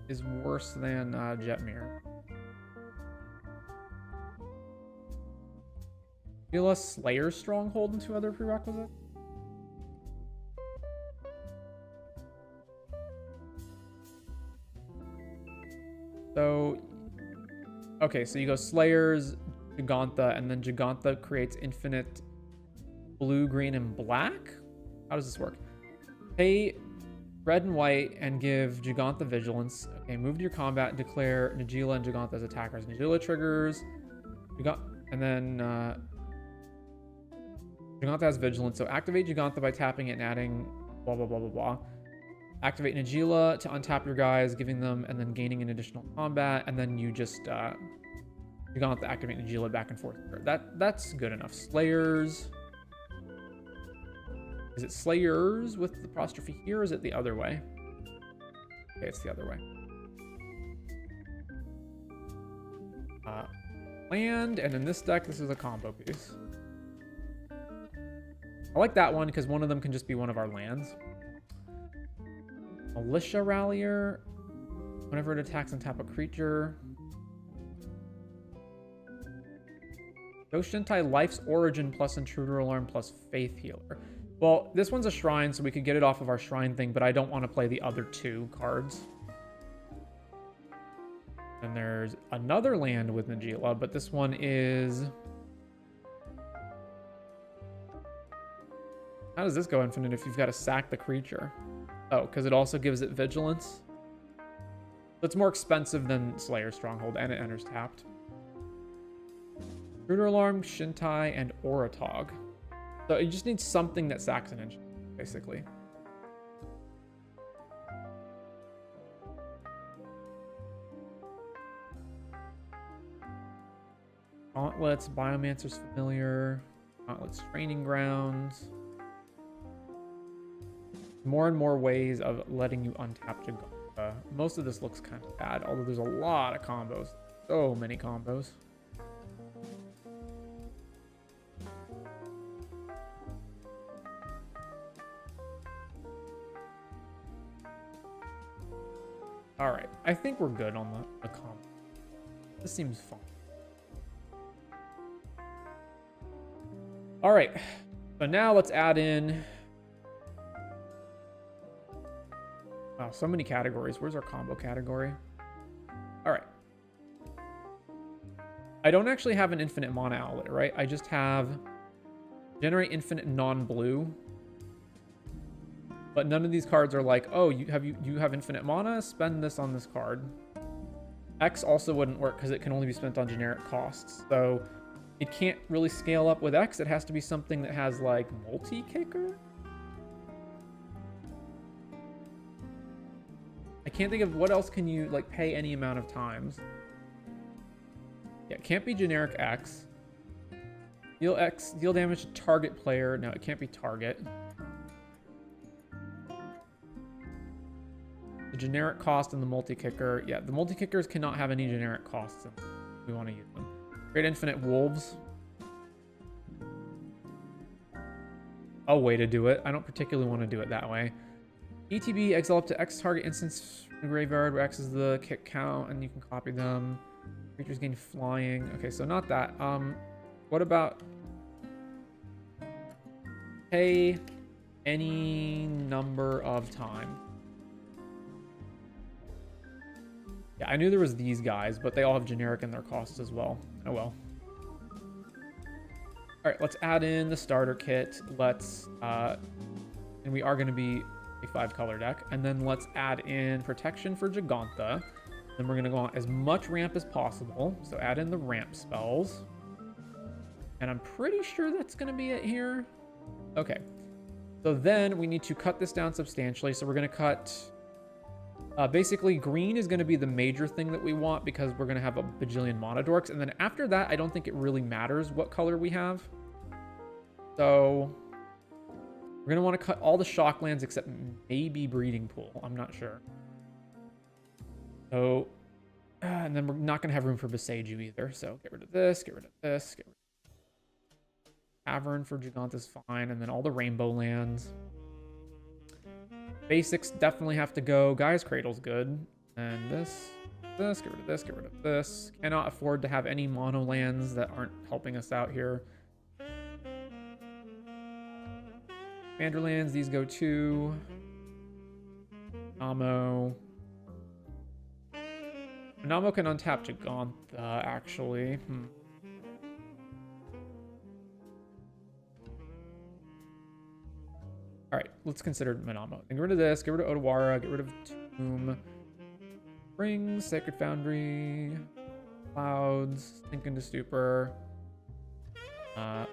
is worse than Jetmir. Najeela, Slayer Stronghold, and 2 other prerequisites. So, okay, so you go Slayers, Giganta, and then Giganta creates infinite blue, green, and black? How does this work? Pay red and white and give Giganta Vigilance. Okay, move to your combat, declare Najeela and Giganta as attackers. Najeela triggers, and then Giganta has Vigilance, so activate Giganta by tapping it and adding blah, blah, blah, blah, blah. Activate Najeela to untap your guys, giving them, and then gaining an additional combat, and then you just, Giganta activate Najeela back and forth. That's good enough. Slayers. Is it Slayers with the apostrophe here, or is it the other way? Okay, it's the other way. Land, and in this deck, this is a combo piece. I like that one because one of them can just be one of our lands. Militia Rallier. Whenever it attacks and tap a creature. Goshintai Life's Origin plus Intruder Alarm plus Faith Healer. Well, this one's a shrine, so we could get it off of our shrine thing, but I don't want to play the other two cards. And there's another land with Najeela, but this one is... How does this go infinite if you've got to sack the creature? Oh, because it also gives it vigilance. It's more expensive than Slayer Stronghold, and it enters tapped. Intruder Alarm, Shintai, and Oratog. So you just need something that sacks an engine, basically. Gauntlets, Biomancer's Familiar, Gauntlets Training Grounds. More and more ways of letting you untap Giganta. Most of this looks kind of bad, although there's a lot of combos. So many combos. All right, I think we're good on the combo. This seems fun. All right, so now let's add in... Wow, so many categories. Where's our combo category? All right. I don't actually have an infinite mana outlet, right? I just have generate infinite non-blue. But none of these cards are like, oh, you have infinite mana? Spend this on this card. X also wouldn't work because it can only be spent on generic costs. So it can't really scale up with X. It has to be something that has like multi-kicker. I can't think of what else can you like pay any amount of times. Yeah, it can't be generic X. Deal damage to target player. No, it can't be target. The generic cost and the multi-kicker. Yeah, the multi-kickers cannot have any generic costs. We want to use them. Create infinite wolves. A way to do it. I don't particularly want to do it that way. ETB, exile up to X target instance in the graveyard where X is the kick count, and you can copy them. Creatures gain flying. Okay, so not that. What about pay any number of time? Yeah, I knew there was these guys, but they all have generic in their costs as well. Oh well. All right, let's add in the starter kit. Let's, and we are going to be a 5-color deck. And then let's add in protection for Giganta. Then we're going to go on as much ramp as possible. So add in the ramp spells. And I'm pretty sure that's going to be it here. Okay. So then we need to cut this down substantially. So we're going to cut... basically, green is going to be the major thing that we want because we're going to have a bajillion mana dorks. And then after that, I don't think it really matters what color we have. So we're going to want to cut all the shock lands except maybe Breeding Pool. I'm not sure. So, and then we're not going to have room for Beseiju either. So get rid of this, get rid of this, get rid of Cavern for Giganta's fine. And then all the rainbow lands. Basics definitely have to go. Guy's Cradle's good. And this, get rid of this, get rid of this. Cannot afford to have any mono lands that aren't helping us out here. Vanderlands, these go too. Amo. Namo can untap Jin-Gitaxias, actually. Alright, let's consider Medomai. Get rid of this, get rid of Odawara, get rid of Tomb. Rings, Sacred Foundry, Clouds, Sink into Stupor.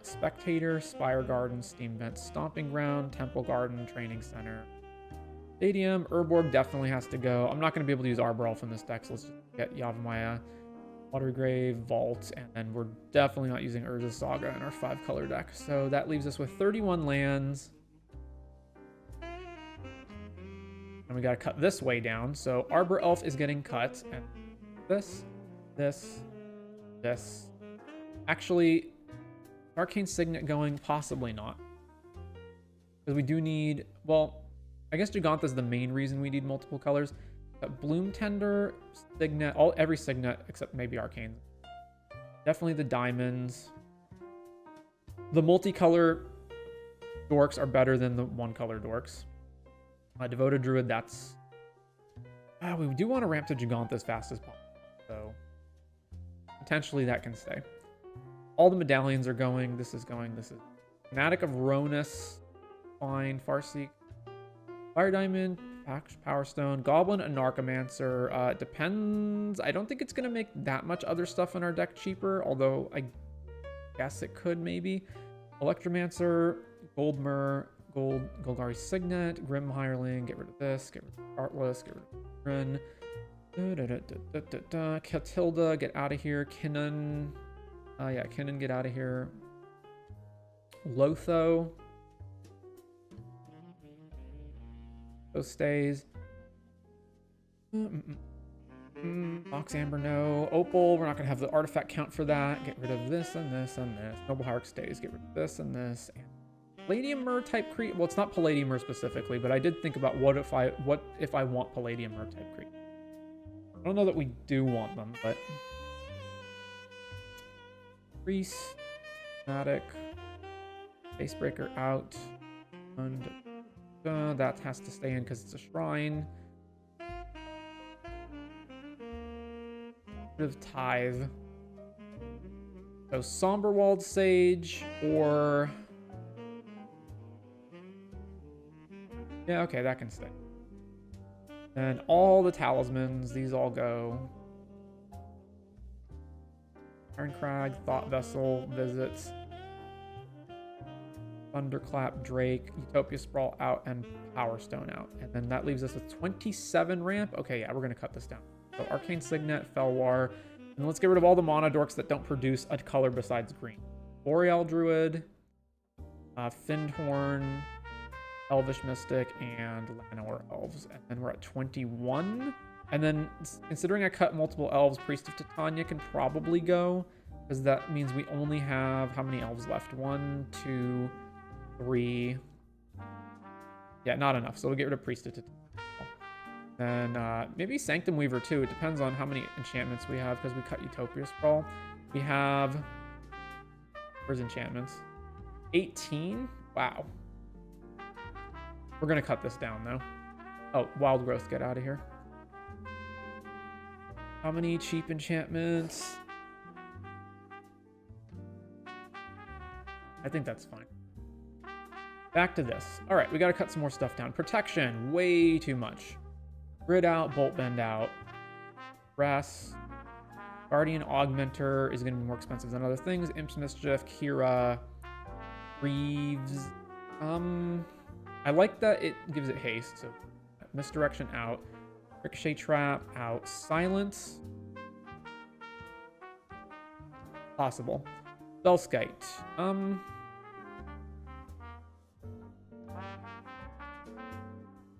Spectator, Spire Garden, Steam Vent, Stomping Ground, Temple Garden, Training Center. Stadium, Urborg definitely has to go. I'm not going to be able to use Arbor Elf in this deck, so let's just get Yavimaya, Watery Grave, Vault, and then we're definitely not using Urza's Saga in our 5-color deck. So that leaves us with 31 lands. And we got to cut this way down. So Arbor Elf is getting cut. And this. Actually, Arcane Signet going? Possibly not. Because we do need... Well, I guess Jin-Gitaxias is the main reason we need multiple colors. But Bloom Tender, Signet, every Signet except maybe Arcane. Definitely the diamonds. The multicolor dorks are better than the one-color dorks. Devoted Druid, that's... we do want to ramp to Jin-Gitaxias as fast as possible. So, potentially that can stay. All the medallions are going. This is going. This is... Fanatic of Ronus. Fine. Farseek. Fire Diamond. Power Stone. Goblin and Narcomancer. It depends. I don't think it's going to make that much other stuff in our deck cheaper. Although, I guess it could maybe. Electromancer. Goldmer. Golgari Signet, Grim Hireling, get rid of this, get rid of Artless, get rid of Rin. Catilda, get out of here. Kinnan, Kinnan, get out of here. Lotho. Those stays. Box Amber, no. Opal, we're not going to have the artifact count for that. Get rid of this and this and this. Noble Hierarch stays, get rid of this and this. And Palladium Myr type creep. Well, it's not Palladium Myr specifically, but I did think about what if I want Palladium Myr type creep. I don't know that we do want them, but Priest, Fanatic, Facebreaker out, and that has to stay in because it's a shrine. Bit of Tithe. So Somberwald Sage or... Yeah, okay, that can stay. And all the talismans, these all go. Ironcrag, Thought Vessel, Visits. Thunderclap, Drake, Utopia Sprawl out, and Power Stone out. And then that leaves us with 27 ramp. Okay, yeah, we're going to cut this down. So Arcane Signet, Felwar. And let's get rid of all the mana dorks that don't produce a color besides green. Boreal Druid, Findhorn, Elvish Mystic, and Llanowar Elves. And then we're at 21. And then, considering I cut multiple elves, Priest of Titania can probably go. Because that means we only have... How many elves left? 1, 2, 3... Yeah, not enough. So we'll get rid of Priest of Titania. And maybe Sanctum Weaver too. It depends on how many enchantments we have, because we cut Utopia Sprawl. We have... Where's enchantments? 18? Wow. We're going to cut this down, though. Oh, Wild Growth, get out of here. How many cheap enchantments? I think that's fine. Back to this. All right, we got to cut some more stuff down. Protection, way too much. Grid out, Bolt Bend out. Brass. Guardian Augmenter is going to be more expensive than other things. Imp's Mischief, Kira, Reeves. I like that it gives it haste, so Misdirection out. Ricochet Trap out. Silence. Possible. Spellskite.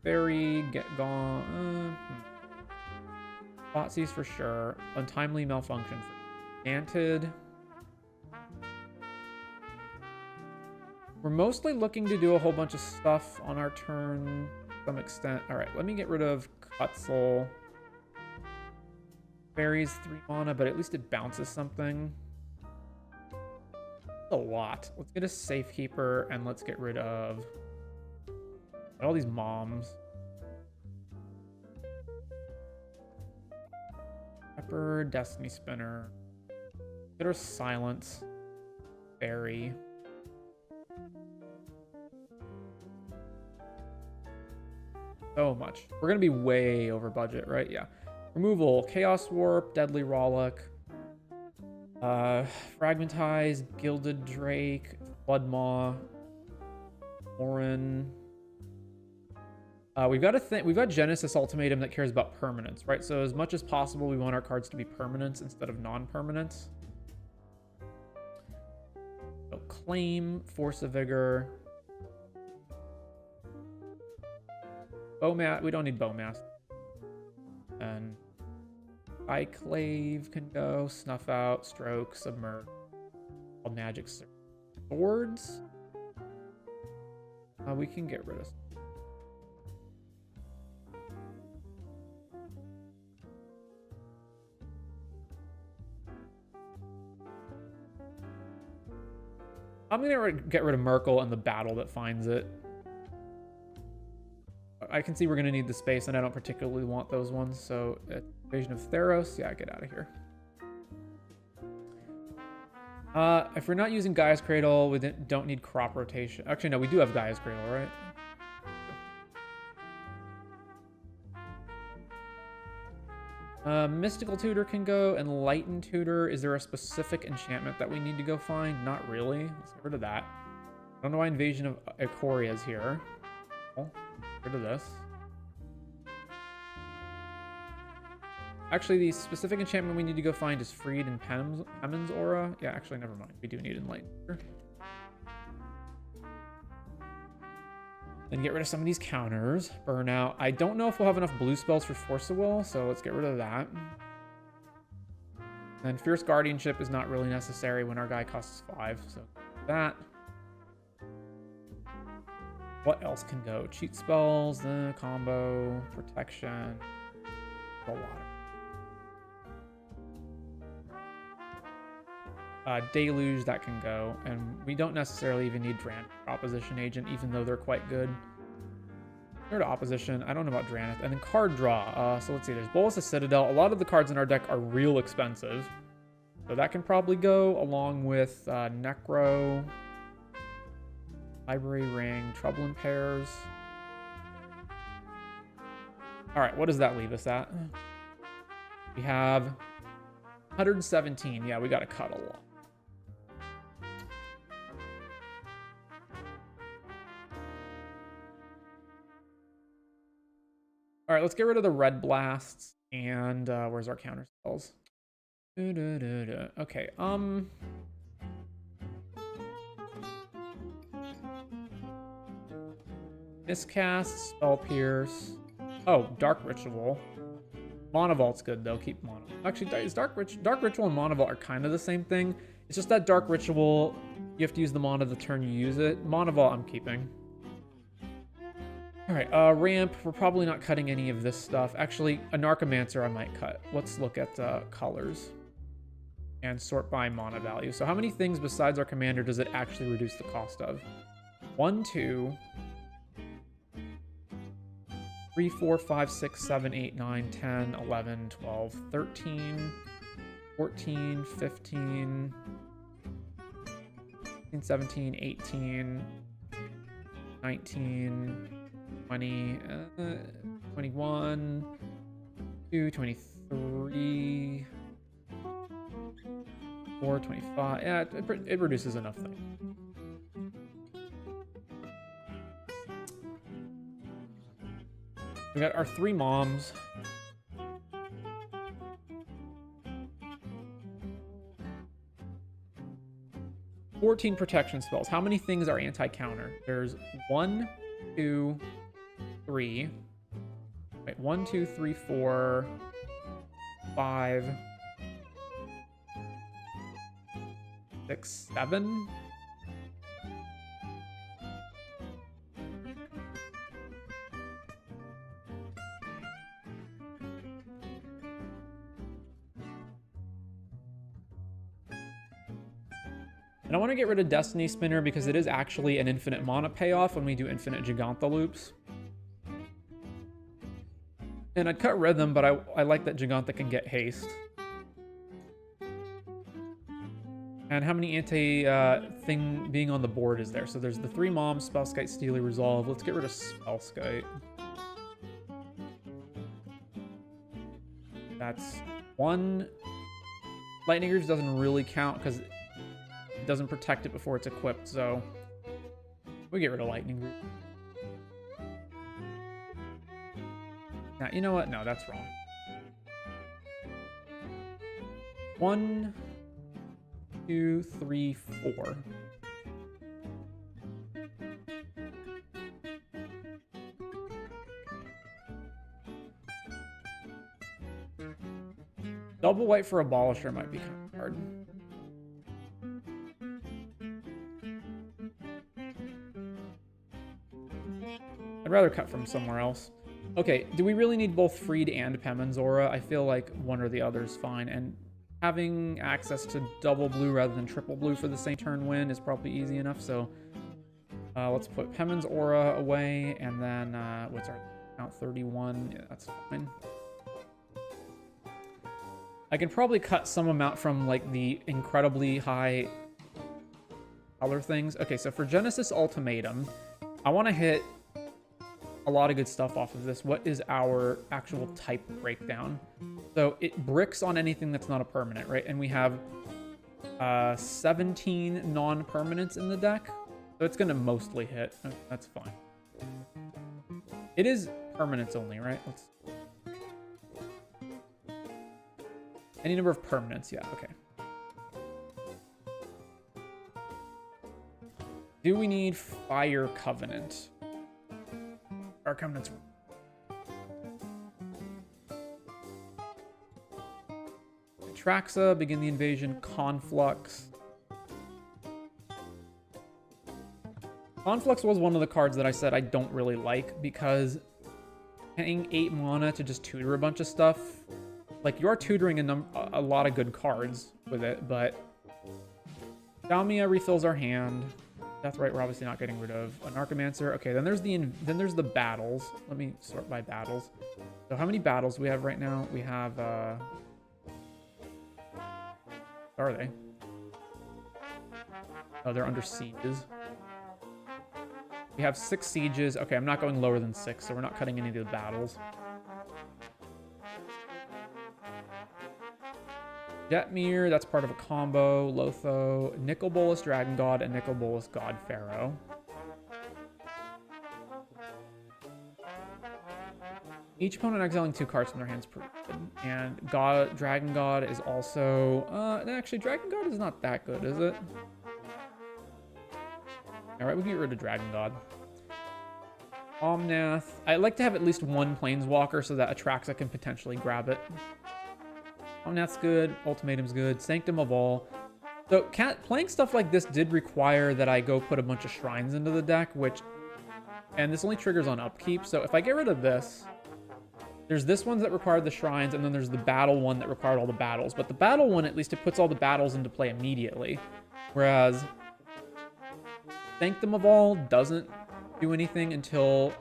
Fairy, get gone. Thoughtseize for sure. Untimely Malfunction for Enchanted. We're mostly looking to do a whole bunch of stuff on our turn to some extent. All right, let me get rid of Cutzel. Fairies 3 mana, but at least it bounces something. That's a lot. Let's get a Safekeeper and let's get rid of all these moms. Pepper, Destiny Spinner. Consider Silence. Fairy. So much. We're going to be way over budget, right? Yeah. Removal. Chaos Warp, Deadly Rollick. Fragmentize, Gilded Drake, Bloodmaw, Norn. We've got Genesis Ultimatum that cares about permanence, right? So as much as possible, we want our cards to be permanents instead of non-permanents. So Claim, Force of Vigor. Bowmat, we don't need Bowmat. And Cyclave can go, Snuff Out, Stroke, Submerge. All magic swords. We can get rid of. I'm gonna get rid of Merkle and the battle that finds it. I can see we're gonna need the space, and I don't particularly want those ones. So, Invasion of Theros, yeah, get out of here. If we're not using Gaia's Cradle, we don't need crop rotation. Actually, no, we do have Gaia's Cradle, right? Mystical Tutor can go. Enlightened Tutor. Is there a specific enchantment that we need to go find? Not really. Let's get rid of that. I don't know why Invasion of Ikoria is here. Oh, get rid of this. Actually, the specific enchantment we need to go find is Freed and Pemon's Aura. Yeah, actually, never mind. We do need Enlightened Tutor. Then get rid of some of these counters. Burnout. I don't know if we'll have enough blue spells for Force of Will, so let's get rid of that. And Fierce Guardianship is not really necessary when our guy costs 5, so that. What else can go? Cheat spells, the combo, protection, a lot. Deluge, that can go, and we don't necessarily even need Dranith Opposition Agent, even though they're quite good. Third Opposition, I don't know about Dranith. And then card draw, so let's see, there's Bolas the Citadel. A lot of the cards in our deck are real expensive, so that can probably go along with Necro, Library Ring, Trouble in Pairs. Alright, what does that leave us at? We have 117. Yeah, we gotta cut a lot. All right, let's get rid of the red blasts. And where's our counter spells? Okay, Miscast, Spell Pierce. Oh, Dark Ritual. Mana Vault's good though. Keep Mana. Actually, Dark Ritual and Mana Vault are kind of the same thing. It's just that Dark Ritual, you have to use the mana the turn you use it. Mana Vault, I'm keeping. All right, ramp. We're probably not cutting any of this stuff. Actually, a Narcomancer I might cut. Let's look at colors and sort by mana value. So how many things besides our commander does it actually reduce the cost of? 1, 2, 3, 4, 5, 6, 7, 8, 9, 10, 11, 12, 13, 14, 15, 16, 17, 18, 19, 20, 21, 22, 23, 4, 25. Yeah, it reduces enough things. We got our 3 moms. $14 protection spells. How many things are anti-counter? There's 1, 2, 3. Wait, 1, 2, 3, 4, 5, 6, 7. And I want to get rid of Destiny Spinner because it is actually an infinite mana payoff when we do infinite Giganta loops. And I'd cut Rhythm, but I like that Giganta can get haste. And how many thing being on the board is there? So there's the 3 Moms, Spellskite, Steely, Resolve. Let's get rid of Spellskite. That's 1. Lightning Greaves doesn't really count because it doesn't protect it before it's equipped, so we get rid of Lightning Greaves. Now, you know what? No, that's wrong. 1, 2, 3, 4. Double white for Abolisher might be kind of hard. I'd rather cut from somewhere else. Okay, do we really need both Freed and Pemon's Aura? I feel like one or the other is fine, and having access to double blue rather than triple blue for the same turn win is probably easy enough, so let's put Pemon's Aura away, and then, what's our count? 31? Yeah, that's fine. I can probably cut some amount from, like, the incredibly high color things. Okay, so for Genesis Ultimatum, I want to hit a lot of good stuff off of this. What is our actual type breakdown? So it bricks on anything that's not a permanent, right? And we have 17 non-permanents in the deck. So it's going to mostly hit. Okay, that's fine. It is permanents only, right? Let's... Any number of permanents, yeah, okay. Do we need Fire Covenant? Our Covenant's... Traxa, begin the invasion, Conflux. Conflux was one of the cards that I said I don't really like because paying 8 mana to just tutor a bunch of stuff, like, you are tutoring a lot of good cards with it, but Dalmia refills our hand. Deathrite we're obviously not getting rid of. A Narcomancer. Okay, then there's the battles. Let me sort by battles. So how many battles do we have right now? We have where are they? Oh, they're under sieges. We have 6 sieges. Okay, I'm not going lower than 6, so we're not cutting any of the battles. Jetmir, that's part of a combo. Lotho, Nicol Bolas Dragon God, and Nicol Bolas God Pharaoh. Each opponent exiling 2 cards from their hands per turn. And Dragon God is also... actually, Dragon God is not that good, is it? Alright, we can get rid of Dragon God. Omnath. I'd like to have at least one Planeswalker so that Atraxa can potentially grab it. Omnath's good. Ultimatum's good. Sanctum of All. So playing stuff like this did require that I go put a bunch of shrines into the deck, which... And this only triggers on upkeep, so if I get rid of this... There's this one that required the shrines, and then there's the battle one that required all the battles. But the battle one, at least it puts all the battles into play immediately. Whereas... Sanctum of All doesn't do anything until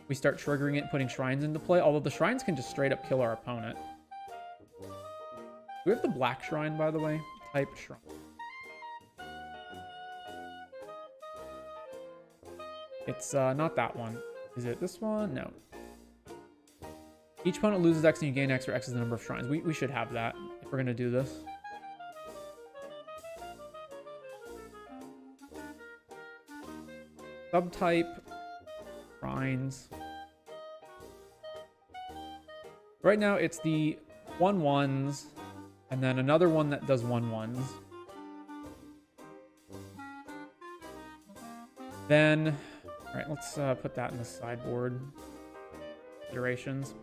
we start triggering it and putting shrines into play, although the shrines can just straight up kill our opponent. Do we have the black shrine, by the way? Type shrine. It's not that one. Is it this one? No. Each opponent loses X and you gain X, or X is the number of shrines. We should have that if we're going to do this. Subtype. Shrines. Right now it's the 1/1s. And then another one that does 1/1s. Then, all right, let's put that in the sideboard. Iterations.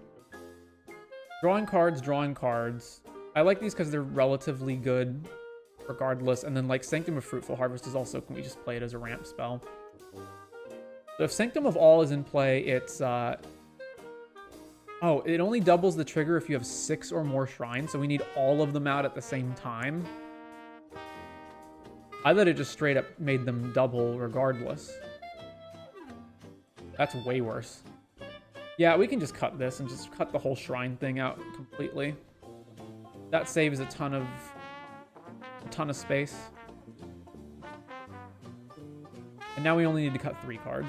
Drawing cards, drawing cards. I like these because they're relatively good regardless. And then, like, Sanctum of Fruitful Harvest is also, can we just play it as a ramp spell? So if Sanctum of All is in play, it's... Oh, it only doubles the trigger if you have 6 or more shrines, so we need all of them out at the same time. I thought it just straight up made them double regardless. That's way worse. Yeah, we can just cut this and just cut the whole shrine thing out completely. That saves a ton of a ton of space. And now we only need to cut 3 cards.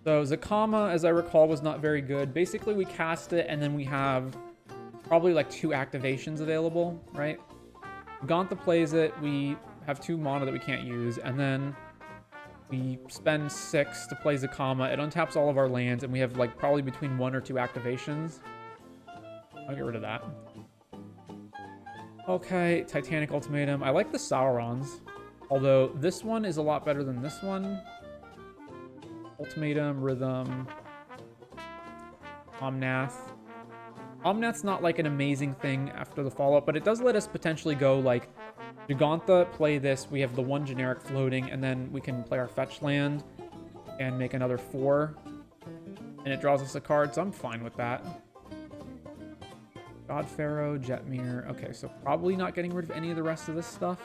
So Zakama, as I recall, was not very good. Basically, we cast it, and then we have probably like 2 activations available, right? Gauntha plays it, we have 2 mana that we can't use, and then we spend 6 to play Zakama. It untaps all of our lands, and we have like probably between 1 or 2 activations. I'll get rid of that. Okay, Titanic Ultimatum. I like the Saurons, although this one is a lot better than this one. Ultimatum, Rhythm, Omnath. Omnath's not like an amazing thing after the follow-up, but it does let us potentially go like Jegantha, play this, we have the 1 generic floating, and then we can play our fetch land and make another 4. And it draws us a card, so I'm fine with that. God Pharaoh, Jetmir. Okay, so probably not getting rid of any of the rest of this stuff.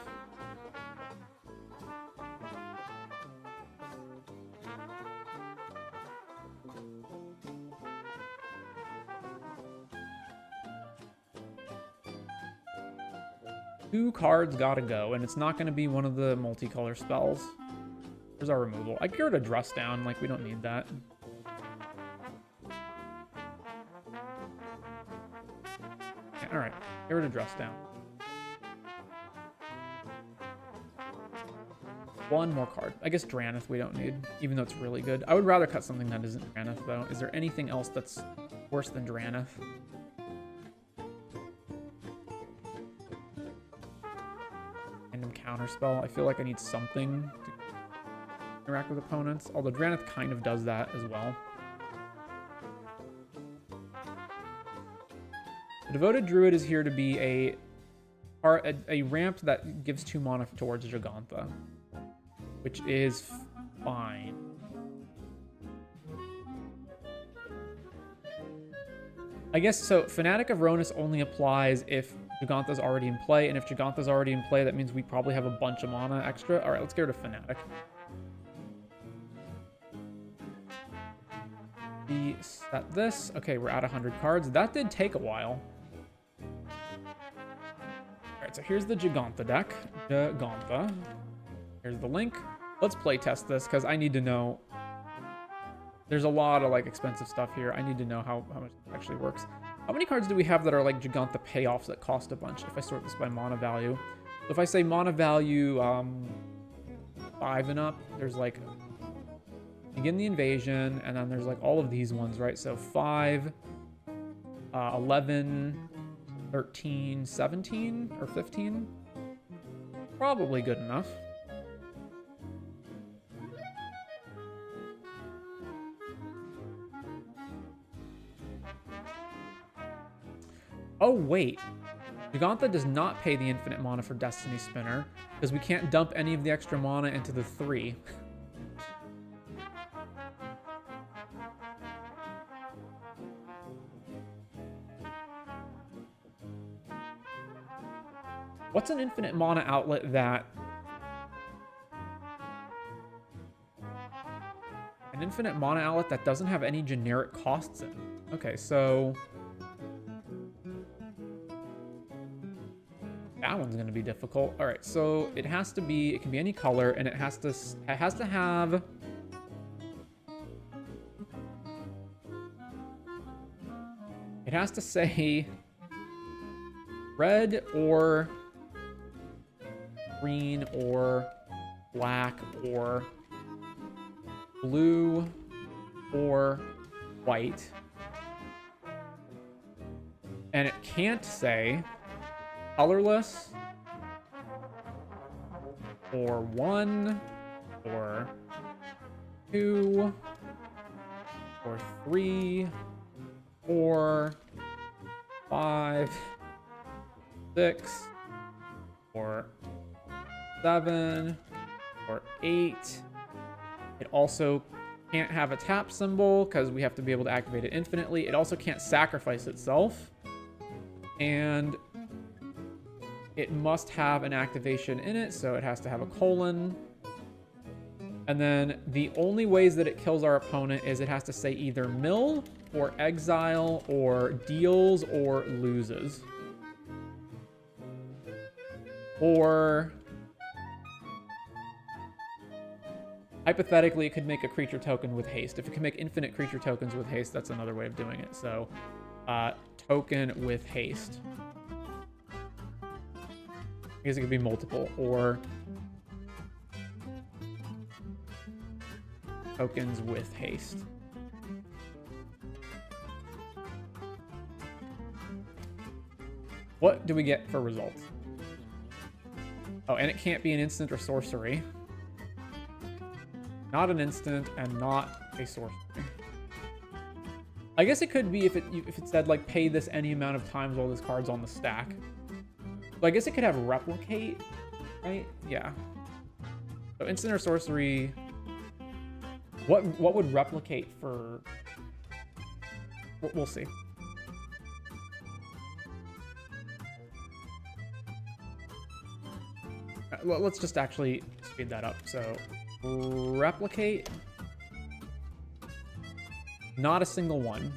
Two cards gotta go, and it's not going to be one of the multicolor spells. There's our removal. I get rid of Dress Down, like we don't need that. Yeah, alright, get rid of Dress Down. 1 more card. I guess Drannith we don't need, even though it's really good. I would rather cut something that isn't Drannith, though. Is there anything else that's worse than Drannith? Counterspell. I feel like I need something to interact with opponents, although Drannith kind of does that as well. The Devoted Druid is here to be a ramp that gives 2 mana towards Jegantha, which is fine. I guess so. Fanatic of Ronus only applies if Jegantha's already in play, and if Jegantha's already in play, that means we probably have a bunch of mana extra. All right, let's get rid of Fanatic. We set this. Okay, we're at 100 cards. That did take a while. All right, so here's the Jegantha deck. Jegantha. Here's the link. Let's play test this, because I need to know. There's a lot of like expensive stuff here. I need to know how much it actually works. How many cards do we have that are like Jegantha payoffs that cost a bunch if I sort this by mana value? So if I say mana value 5 and up, there's like Begin the Invasion, and then there's like all of these ones, right? So 5, 11, 13, 17, or 15. Probably good enough. Oh, wait. Jegantha does not pay the infinite mana for Destiny Spinner, because we can't dump any of the extra mana into the 3. What's an infinite mana outlet that... An infinite mana outlet that doesn't have any generic costs in it. Okay, so... That one's going to be difficult. All right, so it has to be, it can be any color, and it has to have it has to say red or green or black or blue or white. And it can't say colorless, or 1, or 2, or 3, 4, 5, 6, or 7, or 8. It also can't have a tap symbol because we have to be able to activate it infinitely. It also can't sacrifice itself. And it must have an activation in it, so it has to have a colon. And then the only ways that it kills our opponent is it has to say either mill or exile or deals or loses. Or hypothetically, it could make a creature token with haste. If it can make infinite creature tokens with haste, that's another way of doing it. So, token with haste. I guess it could be multiple, or tokens with haste. What do we get for results? Oh, and it can't be an instant or sorcery. Not an instant and not a sorcery. I guess it could be if it said like pay this any amount of times while this card's on the stack. So I guess it could have replicate, right? Yeah. So instant or sorcery. What would replicate for? We'll see. Well, let's just actually speed that up. So replicate. Not a single one.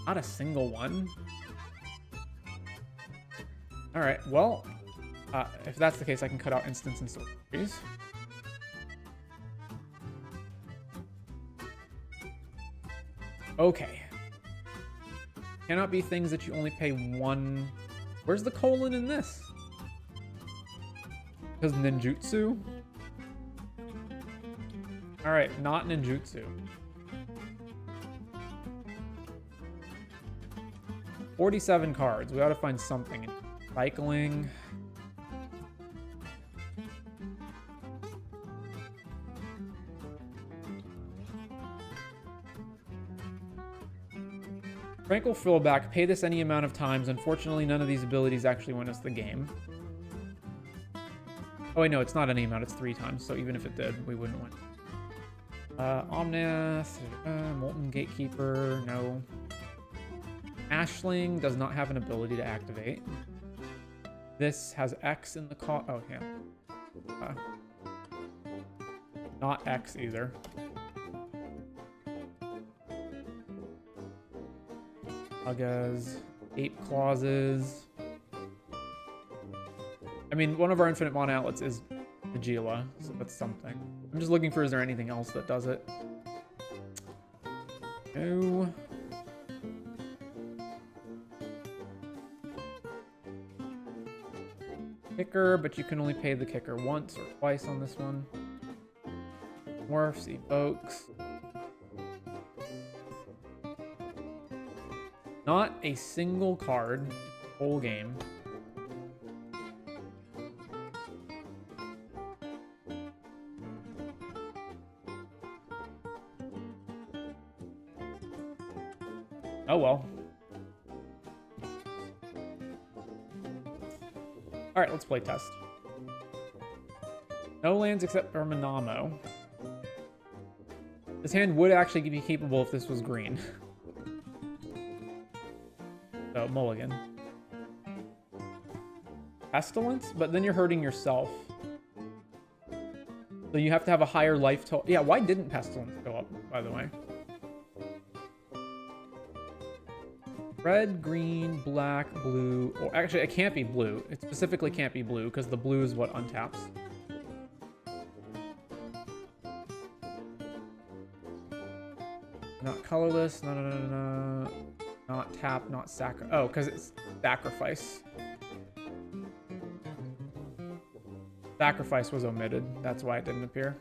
Not a single one. All right. Well, if that's the case, I can cut out instants and sorceries. Okay. Cannot be things that you only pay one. Where's the colon in this? Because ninjutsu? Alright, not ninjutsu. 47 cards. We ought to find something. Cycling. Tranquil Fillback, pay this any amount of times. Unfortunately, none of these abilities actually win us the game. Oh wait, no, it's not any amount, it's 3 times, so even if it did, we wouldn't win. Omnath, Molten Gatekeeper, no. Ashling does not have an ability to activate. This has X in the oh yeah. Not X either. Agas, Ape Clauses. I mean, one of our infinite mana outlets is the Gila, so that's something. I'm just looking for, is there anything else that does it? No. Kicker, but you can only pay the kicker once or twice on this one. Morphs, evokes. Not a single card, whole game. Oh well. Alright, let's play test. No lands except for Manamo. This hand would actually be capable if this was green. So, mulligan. Pestilence? But then you're hurting yourself. So you have to have a higher life total. Yeah, why didn't Pestilence go up, by the way? Red, green, black, blue. Or actually, it can't be blue. It specifically can't be blue because the blue is what untaps. Not colorless. No. Not tap, not sacrifice. Oh, because it's sacrifice. Sacrifice was omitted. That's why it didn't appear.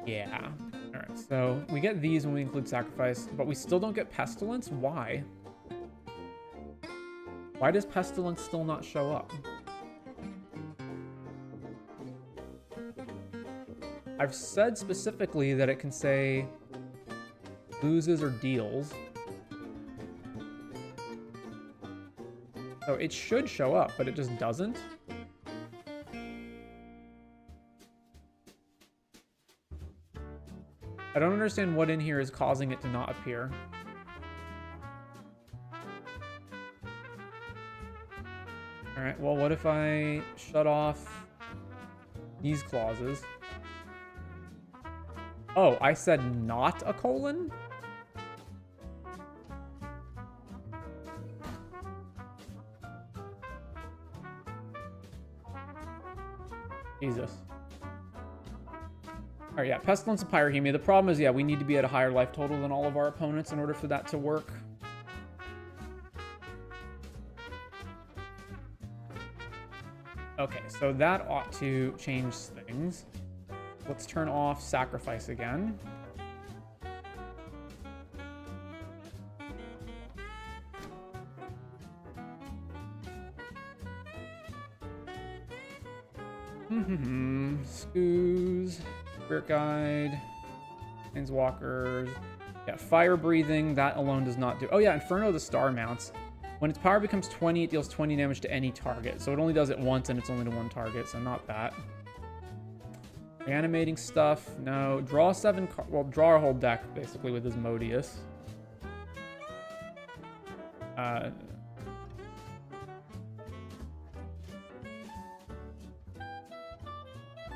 Yeah. All right. So we get these when we include sacrifice, but we still don't get pestilence. Why? Why does pestilence still not show up? I've said specifically that it can say loses or deals. So it should show up, but it just doesn't. I don't understand what in here is causing it to not appear. All right, well, what if I shut off these clauses. Oh, I said not a colon? Jesus. Alright, yeah, Pestilence and Pyrrhemia. The problem is, yeah, we need to be at a higher life total than all of our opponents in order for that to work. Okay, so that ought to change things. Let's turn off Sacrifice again. Scoos, Spirit Guide, Planeswalkers. Yeah, Fire Breathing, that alone does not do... Oh yeah, Inferno of the Star Mounts. When its power becomes 20, it deals 20 damage to any target. So it only does it once, and it's only to one target, so not that. Reanimating stuff, no. Draw 7 cards. Well, draw our whole deck, basically, with this Modius.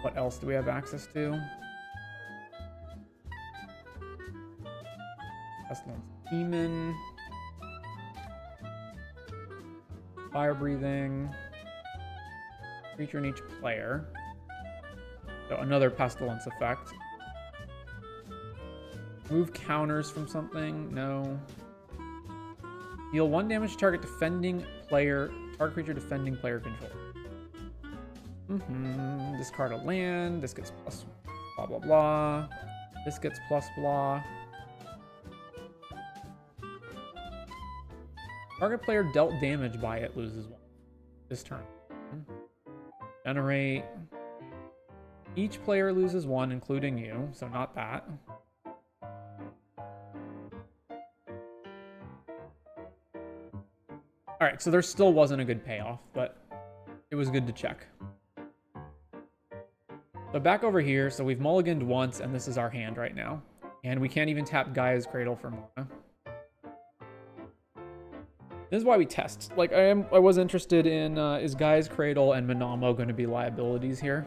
What else do we have access to? Pestilence Demon. Fire Breathing. Creature in each player. So another Pestilence effect. Move counters from something. No. Deal 1 damage to target defending player. Target creature defending player control. Discard a land. This gets plus blah blah blah. This gets plus blah. Target player dealt damage by it loses 1 this turn. Generate. Each player loses 1, including you, so not that. Alright, so there still wasn't a good payoff, but it was good to check. So back over here, so we've mulliganed once, and this is our hand right now. And we can't even tap Gaia's Cradle for mana. This is why we test. Like, I was interested in, is Gaia's Cradle and Manamo going to be liabilities here?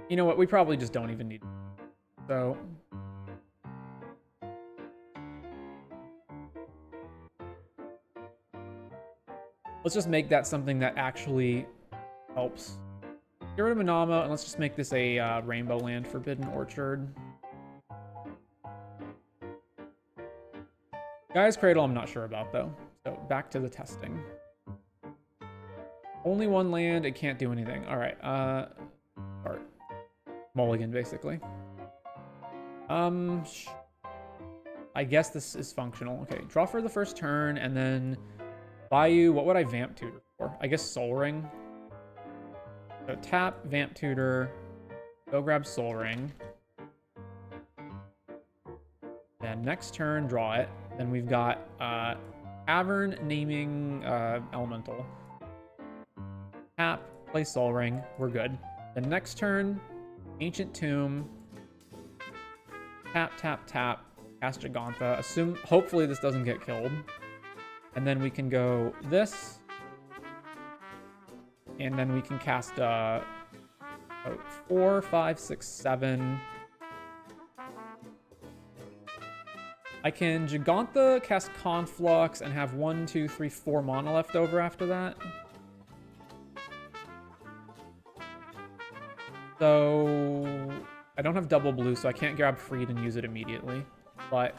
You know what? We probably just don't even need it. So... let's just make that something that actually helps. Get rid of Manamo, and let's just make this a Rainbow Land Forbidden Orchard. Gaia's Cradle, I'm not sure about, though. So, back to the testing. Only 1 land, it can't do anything. Alright, or mulligan, basically. I guess this is functional. Okay, draw for the first turn, and then Bayou, what would I Vamp Tutor for? I guess Soul Ring. So tap, Vamp Tutor, go grab Soul Ring. Then next turn, draw it. Then we've got Cavern, Naming Elemental. Tap, play Soul Ring, we're good. Then next turn, Ancient Tomb. Tap, tap, tap, cast Jin-Gitaxias. Hopefully this doesn't get killed. And then we can go this. And then we can cast 4, 5, 6, 7. I can Jin-Gitaxias, cast Conflux, and have 1, 2, 3, 4 mana left over after that. So I don't have double blue, so I can't grab Freed and use it immediately. But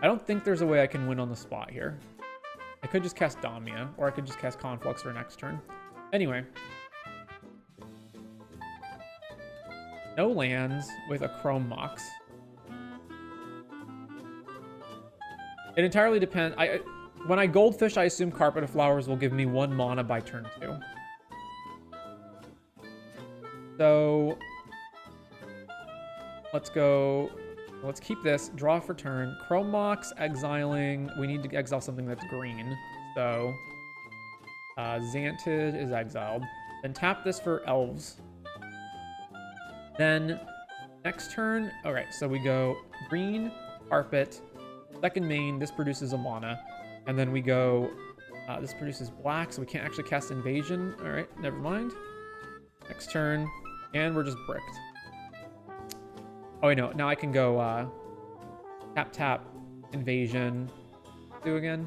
I don't think there's a way I can win on the spot here. I could just cast Damia, or I could just cast Conflux for next turn. Anyway. No lands with a Chrome Mox. It entirely depends. When I Goldfish, I assume Carpet of Flowers will give me 1 mana by turn 2. So let's go. Let's keep this. Draw for turn. Chrome Mox, exiling. We need to exile something that's green. So Xantid is exiled. Then tap this for Elves. Then next turn. Alright, so we go green, Carpet. Second main, this produces a mana. And then we go, this produces black, so we can't actually cast Invasion. All right, never mind. Next turn, and we're just bricked. Oh, wait, no, now I can go tap, tap, Invasion. Do again.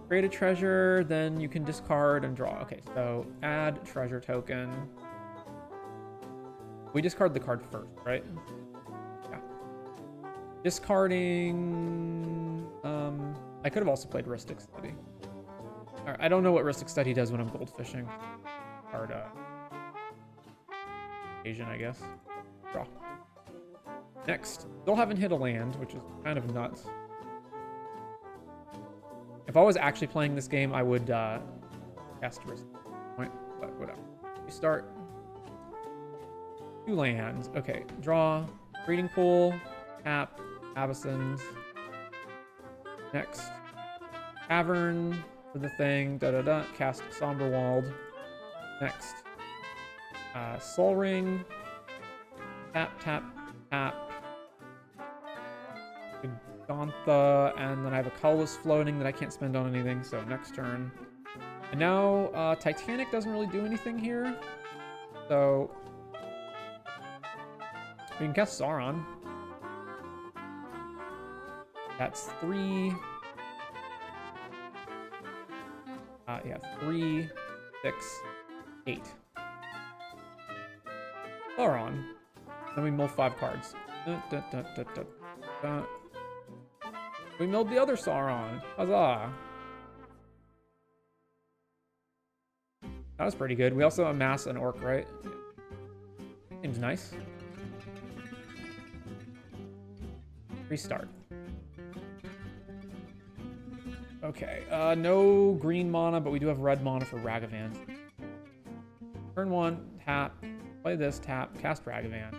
Create a treasure, then you can discard and draw. Okay, so add treasure token. We discard the card first, right? Yeah. Discarding... I could have also played Rhystic Study. Alright, I don't know what Rhystic Study does when I'm goldfishing. Card, Asian, I guess. Draw. Next. Still haven't hit a land, which is kind of nuts. If I was actually playing this game, I would cast Rhystic Point, but whatever. We start. 2 lands. Okay, draw. Breeding Pool. Tap. Abysins. Next. Cavern for the thing. Da-da-da. Cast Somberwald. Next. Soul Ring. Tap, tap, tap. Gantha, and then I have a colorless floating that I can't spend on anything, so next turn. And now, Titanic doesn't really do anything here. So, we can cast Sauron. That's 3. Yeah, 3, 6, 8. Sauron. Then we mill 5 cards. We milled the other Sauron. Huzzah! That was pretty good. We also amass an orc, right? Seems nice. Restart. Okay, no green mana, but we do have red mana for Ragavan. Turn 1, tap, play this, tap, cast Ragavan.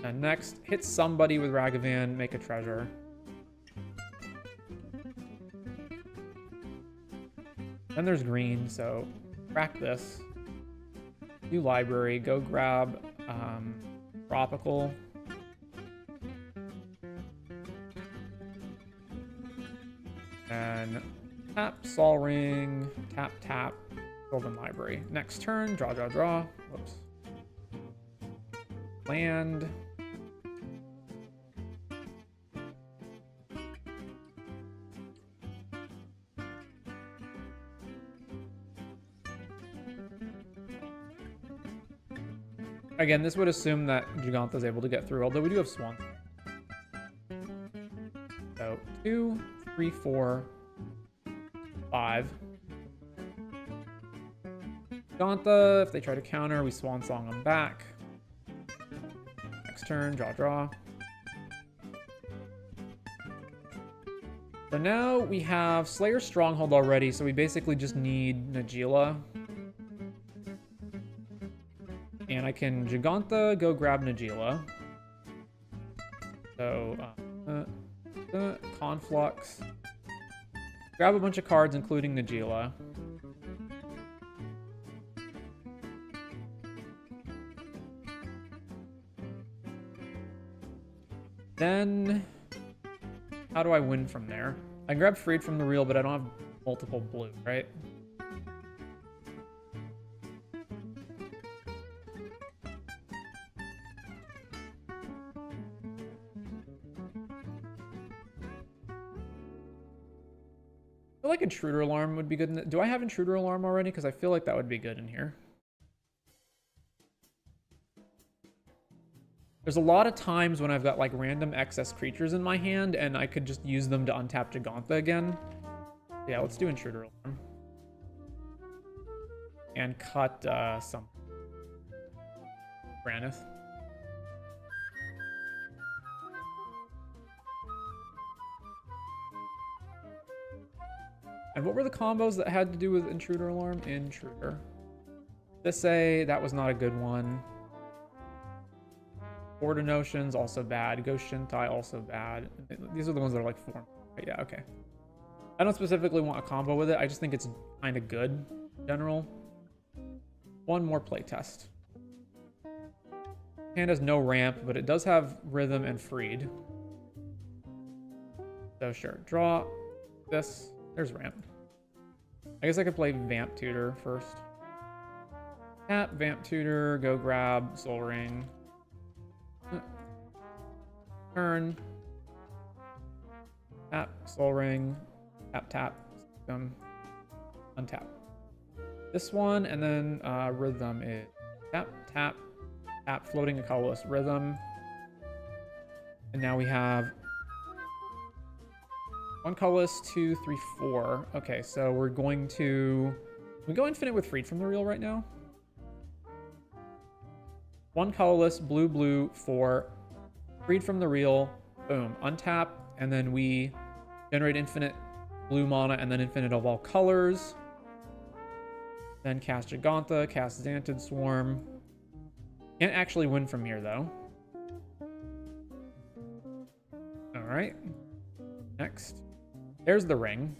And next, hit somebody with Ragavan, make a treasure. Then there's green, so crack this. New library, go grab Tropical. And tap, Sol Ring, tap, tap, Golden Library. Next turn, draw, draw, draw. Whoops. Land. Again, this would assume that Jugantha is able to get through, although we do have Swan. So 2, 3, 4, 5. Jugantha, if they try to counter, we Swan Song them back. Next turn, draw, draw. So now we have Slayer's Stronghold already, so we basically just need Najeela. And I can Jugantha, go grab Najeela. So, Conflux. Grab a bunch of cards, including Najeela. Then, how do I win from there? I can grab Freed from the Reel, but I don't have multiple blue, right? I feel like Intruder Alarm would be good. Do I have Intruder Alarm already? Because I feel like that would be good in here. There's a lot of times when I've got like random excess creatures in my hand and I could just use them to untap Jugantha again. Yeah, let's do Intruder Alarm. And cut some Granith. And what were the combos that had to do with Intruder Alarm? Intruder. Thisay, that was not a good one. Border Notions, also bad. Ghost Shintai, also bad. These are the ones that are like form. But yeah, okay. I don't specifically want a combo with it. I just think it's kind of good in general. One more playtest. hand has no ramp, but it does have rhythm and freed. So sure, draw this. There's ramp. I guess I could play Vamp Tutor first. Tap, Vamp Tutor, go grab Soul Ring. Turn. Tap, Soul Ring. Tap, tap. Untap. This one, and then rhythm is tap, tap, tap, floating a colorless rhythm. And now we have 1 colorless, 2, 3, 4. Okay, so we're going to... Can we go infinite with Freed from the Real right now? 1 colorless, blue, blue, 4. Freed from the Real. Boom. Untap. And then we generate infinite blue mana and then infinite of all colors. Then cast Giganta, cast Xantid Swarm. Can't actually win from here, though. Alright. Next. There's the ring.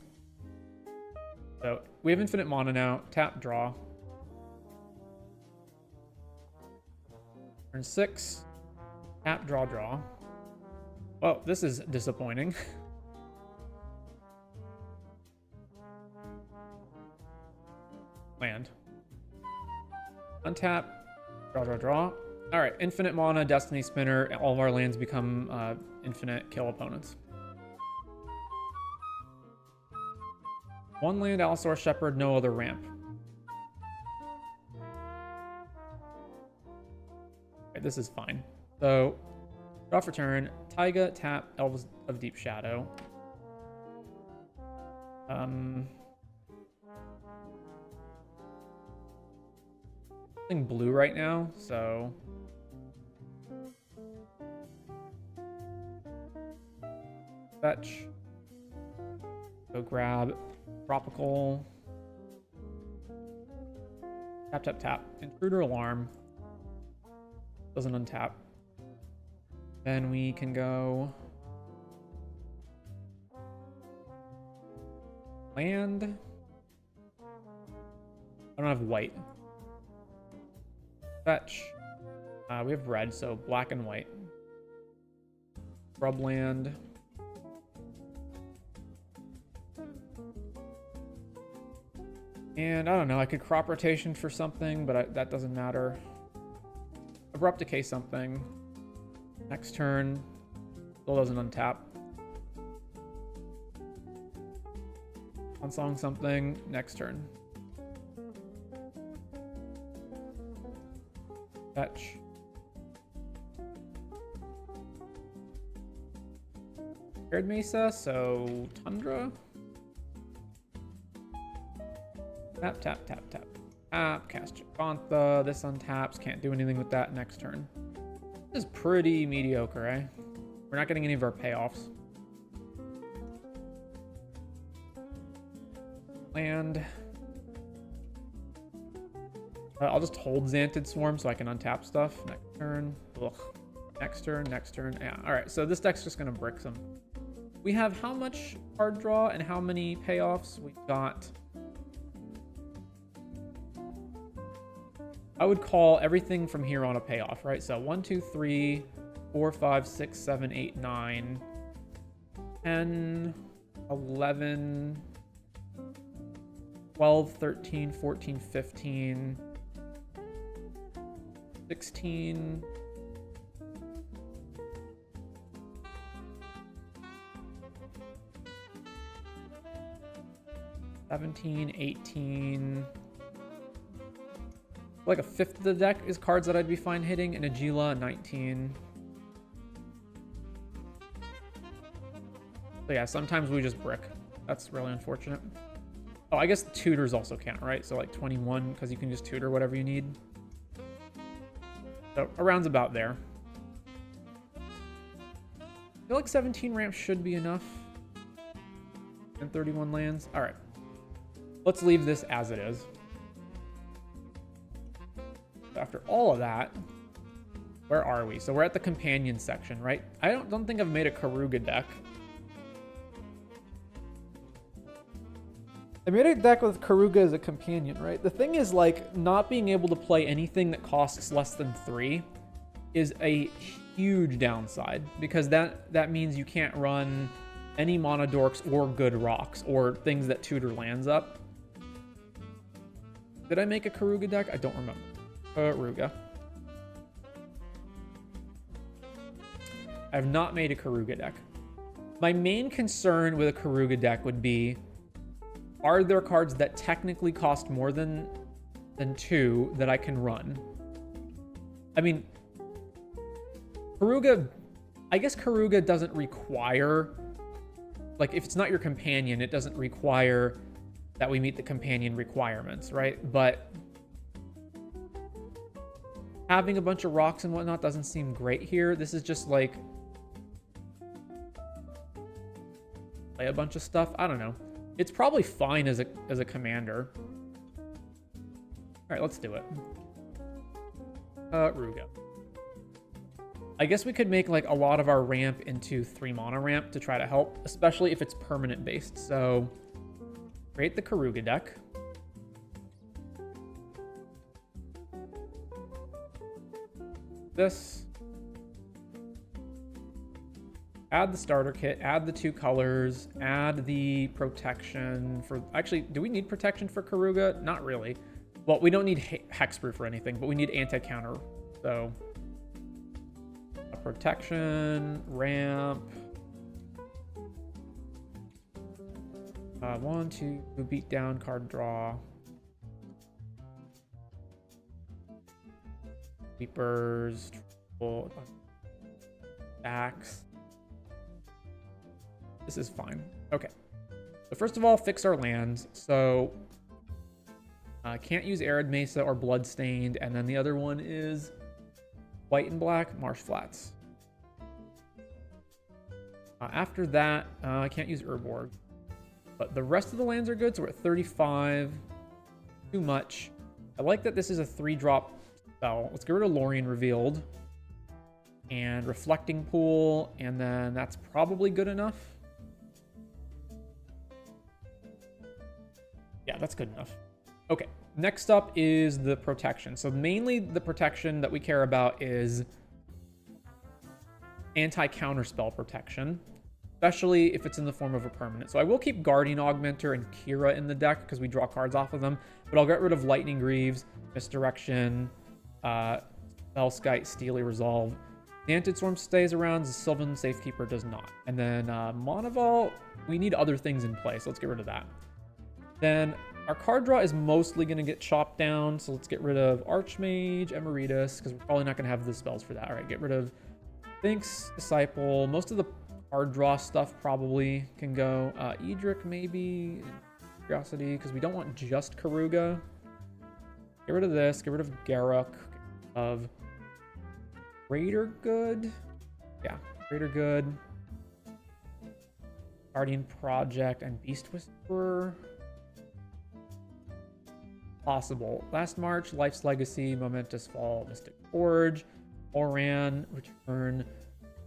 So, we have infinite mana now. Tap, draw. Turn 6. Tap, draw, draw. Well, this is disappointing. Land. Untap. Draw, draw, draw. Alright, infinite mana, Destiny Spinner. All of our lands become infinite kill opponents. 1 land, Allosaur Shepherd, no other ramp. Okay, this is fine. So, draw for turn. Taiga, tap, Elves of Deep Shadow. Something blue right now, so... Fetch. Go grab Tropical. Tap, tap, tap. Intruder Alarm. Doesn't untap. Then we can go... Land. I don't have white. Fetch. We have red, so black and white. Scrubland. And I don't know, I could crop rotation for something, but that doesn't matter. Abrupt Decay something. Next turn. Still doesn't untap. Unsong something. Next turn. Fetch. Paired Mesa, so Tundra. Tap, tap, tap, tap. Tap, cast Giganta. This untaps. Can't do anything with that next turn. This is pretty mediocre, eh? We're not getting any of our payoffs. Land. I'll just hold Xantid Swarm so I can untap stuff. Next turn. Ugh. Next turn, next turn. Yeah, alright, so this deck's just gonna brick some. We have how much card draw and how many payoffs? We've got... I would call everything from here on a payoff, right? So 1, 2, 3, 4, 5, 6, 7, 8, 9, 10, 11, 12, 13, 14, 15, 16, 17, 18... Like a fifth of the deck is cards that I'd be fine hitting, and Agila, 19. So yeah, sometimes we just brick. That's really unfortunate. Oh, I guess tutors also count, right? So like 21, because you can just tutor whatever you need. So around's about there. I feel like 17 ramps should be enough. And 31 lands. All right. Let's leave this as it is. After all of that, where are we? So we're at the companion section, right? I don't think I've made a Karuga deck. I made a deck with Karuga as a companion, right? The thing is, like, not being able to play anything that costs less than 3 is a huge downside, because that means you can't run any mana dorks or good rocks or things that tutor lands up. Did I make a Karuga deck? I don't remember. Karuga. I have not made a Karuga deck. My main concern with a Karuga deck would be, are there cards that technically cost more than 2 that I can run? I mean, Karuga, I guess Karuga doesn't require, like, if it's not your companion, it doesn't require that we meet the companion requirements, right? But having a bunch of rocks and whatnot doesn't seem great here. This is just like play a bunch of stuff. I don't know. It's probably fine as a commander. All right, let's do it. Ruga. I guess we could make like a lot of our ramp into 3 mana ramp to try to help, especially if it's permanent based. So create the Karuga deck. This. Add the starter kit, add the 2 colors, add the protection for... Actually, do we need protection for Karuga? Not really. Well, we don't need hexproof or anything, but we need anti-counter. So, a protection, ramp. 1, 2, beat down, card draw. Sweepers, backs. This is fine. Okay. So first of all, fix our lands. So can't use Arid Mesa or Bloodstained, and then the other one is white and black, Marsh Flats. After that, I can't use Urborg. But the rest of the lands are good, so we're at 35. Too much. I like that this is a 3-drop spell. Let's get rid of Lorien Revealed. And Reflecting Pool, and then that's probably good enough. Yeah, that's good enough. Okay, next up is the protection. So mainly the protection that we care about is anti-counterspell protection, especially if it's in the form of a permanent. So I will keep Guardian Augmenter and Kira in the deck because we draw cards off of them, but I'll get rid of Lightning Greaves, Misdirection, Spellskite, Steely Resolve. The Anti-Storm stays around, the Sylvan Safekeeper does not. And then Monavol, we need other things in play, so let's get rid of that. Then our card draw is mostly going to get chopped down, so let's get rid of Archmage, Emeritus, because we're probably not going to have the spells for that. All right, get rid of Sphinx, Disciple. Most of the card draw stuff probably can go. Edric, maybe. Curiosity, because we don't want just Karuga. Get rid of this. Get rid of Garruk. Of Greater Good. Yeah, Greater Good. Guardian Project and Beast Whisperer. Possible. Last March, Life's Legacy, Momentous Fall, Mystic Forge, Oran, Return,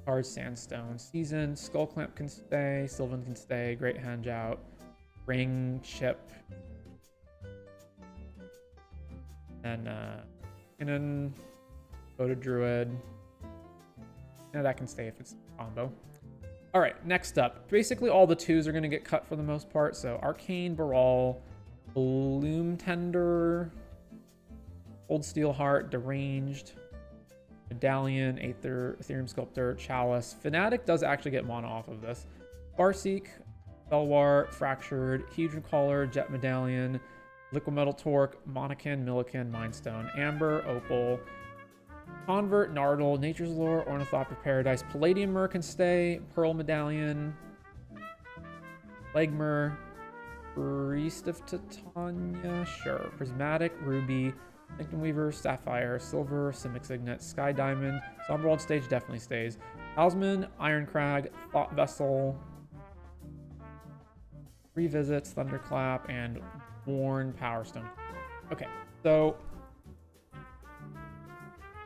Hard Sandstone, Season, Skullclamp can stay, Sylvan can stay, Great Handout, Ring, Chip, and Kinnan, go to Druid. Yeah, that can stay if it's a combo. All right, next up. Basically, all the 2s are going to get cut for the most part. So Arcane, Baral, Bloom Tender, Old Steel Heart, Deranged, Medallion, Ethereum Sculptor, Chalice. Fnatic does actually get mana off of this. Farseek, Belwar, Fractured, Hedron Caller, Jet Medallion, Liquid Metal Torque, Monacan, Millican, Mindstone, Amber, Opal, Convert, Nardal, Nature's Lore, Ornithopter Paradise, Palladium Myrrh can stay, Pearl Medallion, Legmer, Priest of Titania, sure. Prismatic, Ruby, Sanctum Weaver, Sapphire, Silver, Simic Signet, Sky Diamond, Somberwald Stage definitely stays. Talisman, Iron Crag, Thought Vessel, Revisits, Thunderclap, and Worn Power Stone. Okay, so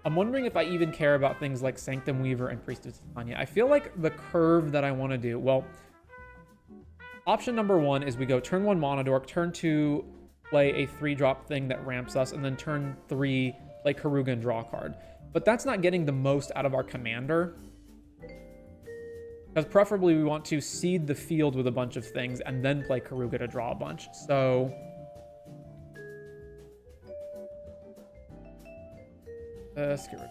I'm wondering if I even care about things like Sanctum Weaver and Priest of Titania. I feel like the curve that I want to do, well, option number 1 is we go turn 1 Mana Dork, turn 2 play a 3-drop thing that ramps us, and then turn 3 play Karuga and draw a card. But that's not getting the most out of our commander. Because preferably we want to seed the field with a bunch of things and then play Keruga to draw a bunch. So... let's get rid of it.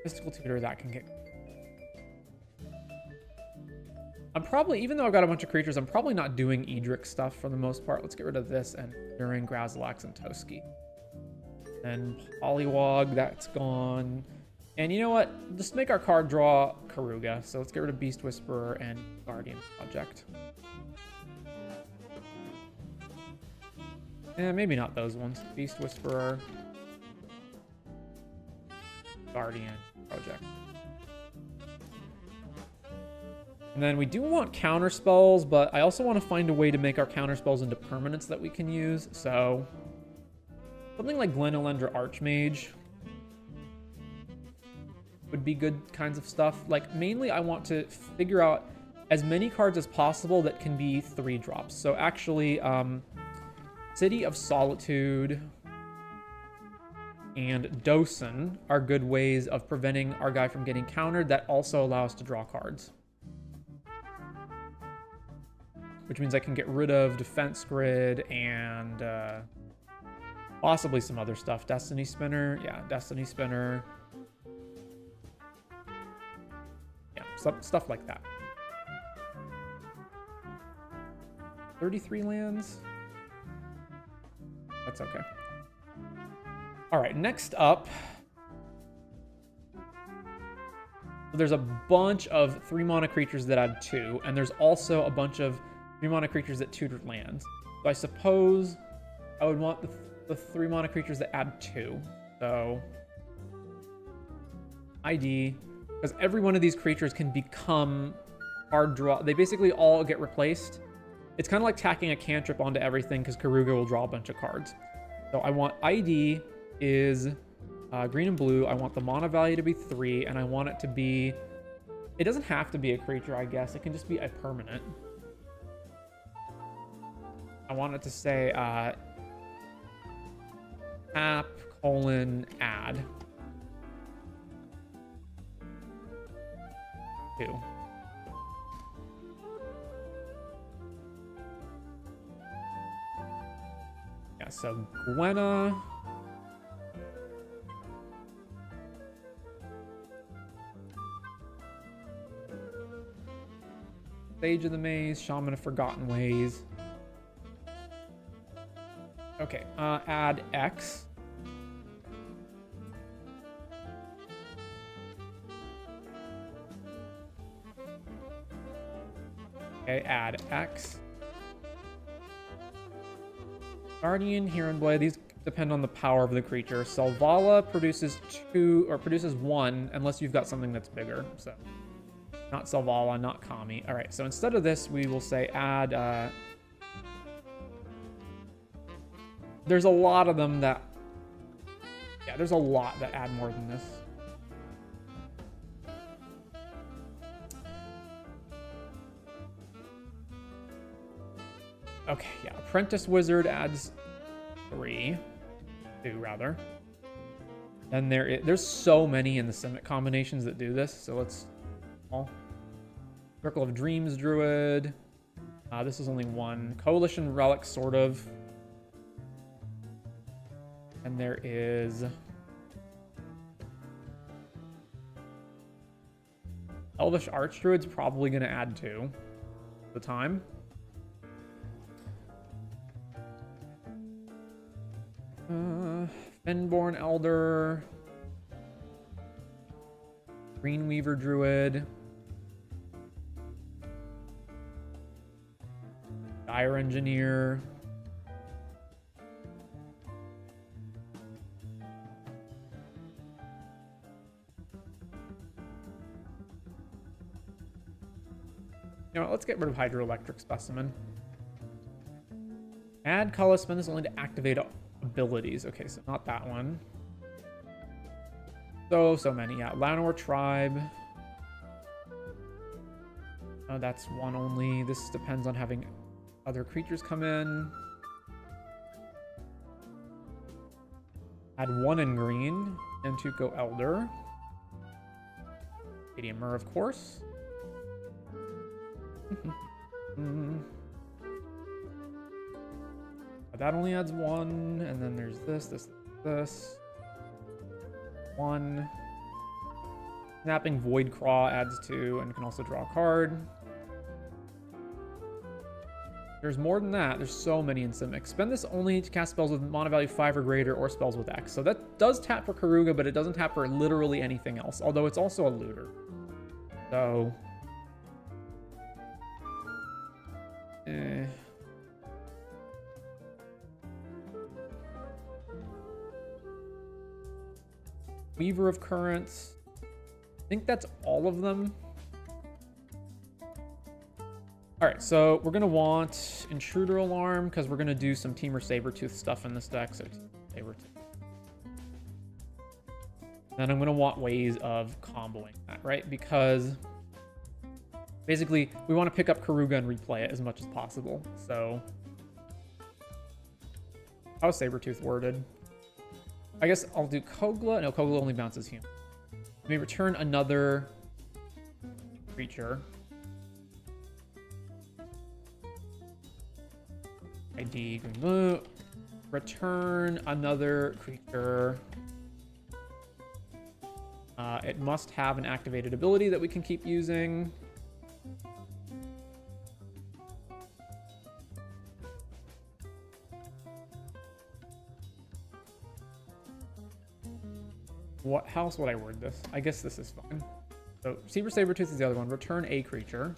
Mystical Tutor, that can get... I'm probably, even though I've got a bunch of creatures, I'm probably not doing Edric stuff for the most part. Let's get rid of this and during Grazilax and Toski. And Polywog, that's gone. And you know what? Just make our card draw Keruga. So let's get rid of Beast Whisperer and Guardian Project. Eh, maybe not those ones. Beast Whisperer, Guardian Project. And then we do want counter spells, but I also want to find a way to make our counter spells into permanents that we can use. So something like Glenelender Archmage would be good kinds of stuff. Like, mainly I want to figure out as many cards as possible that can be 3-drops. So actually, City of Solitude and Dosen are good ways of preventing our guy from getting countered that also allow us to draw cards. Which means I can get rid of Defense Grid and possibly some other stuff. Destiny Spinner. Yeah, Destiny Spinner. Yeah, stuff like that. 33 lands. That's okay. All right, next up. There's a bunch of 3-mana creatures that add 2, and there's also a bunch of 3-mana creatures that tutored lands. So I suppose I would want the 3-mana creatures that add 2. So ID, because every one of these creatures can become hard draw. They basically all get replaced. It's kind of like tacking a cantrip onto everything because Keruga will draw a bunch of cards. So I want ID is green and blue. I want the mana value to be 3, and I want it to be... It doesn't have to be a creature, I guess. It can just be a permanent. I want it to say app : add 2. Yeah, so Gwenna. Sage of the Maze, Shaman of Forgotten Ways. Okay, add X. Okay, add X. Guardian, Heron Blade, these depend on the power of the creature. Selvala produces 2, or produces 1, unless you've got something that's bigger, so. Not Selvala, not Kami. All right, so instead of this, we will say add... There's a lot of them that... Yeah, there's a lot that add more than this. Okay, yeah. Apprentice Wizard adds 2 rather. Then there's so many in the Simic combinations that do this, so let's... Circle of Dreams Druid. This is only 1. Coalition Relic, sort of. And there is... Elvish Archdruid's probably going to add 2 at the time. Finborn Elder. Greenweaver Druid. Dire Engineer. You know what, let's get rid of Hydroelectric Specimen. Add color, spend this only to activate abilities. Okay, so not that one. So many. Yeah, Lanor Tribe. That's one only. This depends on having other creatures come in. Add 1 in green and to go Elder. Stadium Myrrh, of course. That only adds 1, and then there's this. 1. Snapping Void Craw adds 2, and can also draw a card. There's more than that. There's so many in Simic. Spend this only to cast spells with mana value 5 or greater, or spells with X. So that does tap for Karuga, but it doesn't tap for literally anything else. Although it's also a looter. So... Weaver of Currents. I think that's all of them. Alright, so we're going to want Intruder Alarm, because we're going to do some Temur Sabertooth stuff in this deck. So Sabertooth. Then I'm going to want ways of comboing that, right? Because basically, we want to pick up Karuga and replay it as much as possible. So how is Sabertooth worded? I guess I'll do Kogla. No, Kogla only bounces human. Let me return another creature. ID green blue. Return another creature. It must have an activated ability that we can keep using. How else would I word this? I guess this is fine. So Seaver Sabertooth is the other one. Return a creature.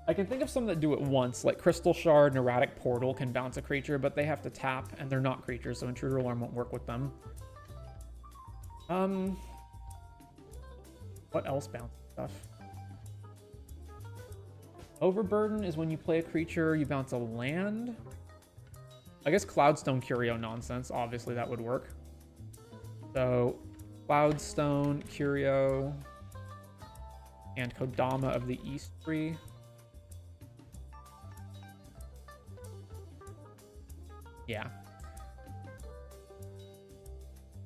I can think of some that do it once, like Crystal Shard and Erratic Portal can bounce a creature, but they have to tap, and they're not creatures, so Intruder Alarm won't work with them. What else bounces stuff? Overburden is when you play a creature, you bounce a land. I guess Cloudstone Curio nonsense. Obviously, that would work. So, Cloudstone, Curio, and Kodama of the East Tree. Yeah.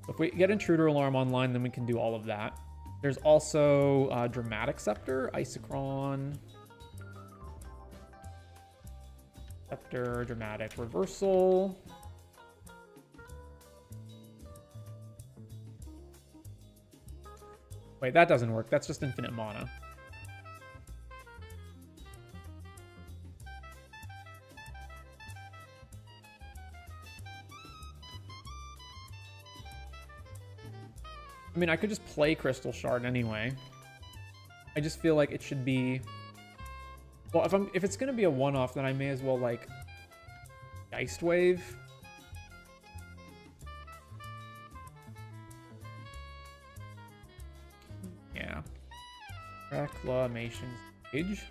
If we get Intruder Alarm online, then we can do all of that. There's also Dramatic Scepter, Icy Crown. Scepter, Dramatic Reversal. Wait, that doesn't work. That's just infinite mana. I mean, I could just play Crystal Shard anyway. I just feel like it should be... Well, if it's gonna be a one-off, then I may as well, like, Geist Wave. Yeah. Reclamation Stage.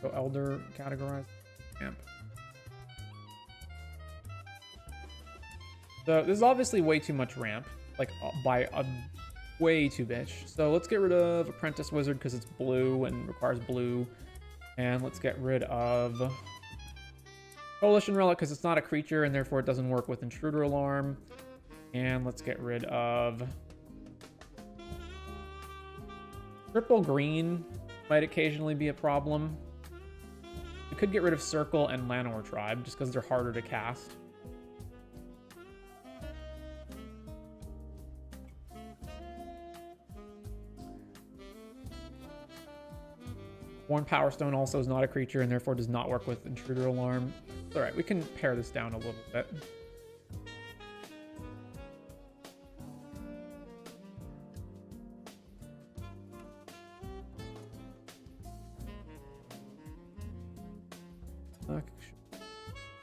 So Elder categorized camp. So this is obviously way too much ramp, like by a way too bitch. So let's get rid of Apprentice Wizard because it's blue and requires blue. And let's get rid of Coalition Relic because it's not a creature and therefore it doesn't work with Intruder Alarm. And let's get rid of Triple Green. Might occasionally be a problem. We could get rid of Circle and Llanowar Tribe just because they're harder to cast. Worn Power Stone also is not a creature and therefore does not work with Intruder Alarm. All right, we can pare this down a little bit.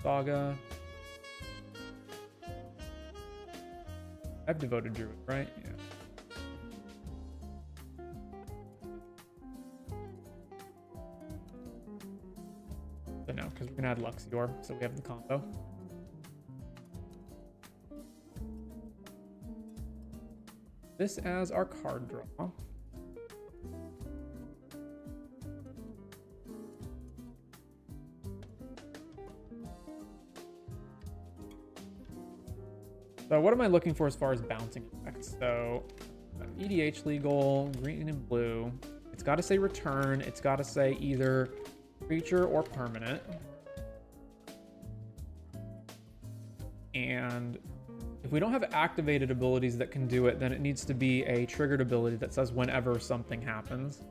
Saga. I've devoted Druid, right? Yeah. So no, because we're gonna add Luxior, so we have the combo. This as our card draw. So what am I looking for as far as bouncing effects? So EDH legal, green and blue. It's got to say return. It's got to say either creature or permanent. And if we don't have activated abilities that can do it, then it needs to be a triggered ability that says whenever something happens.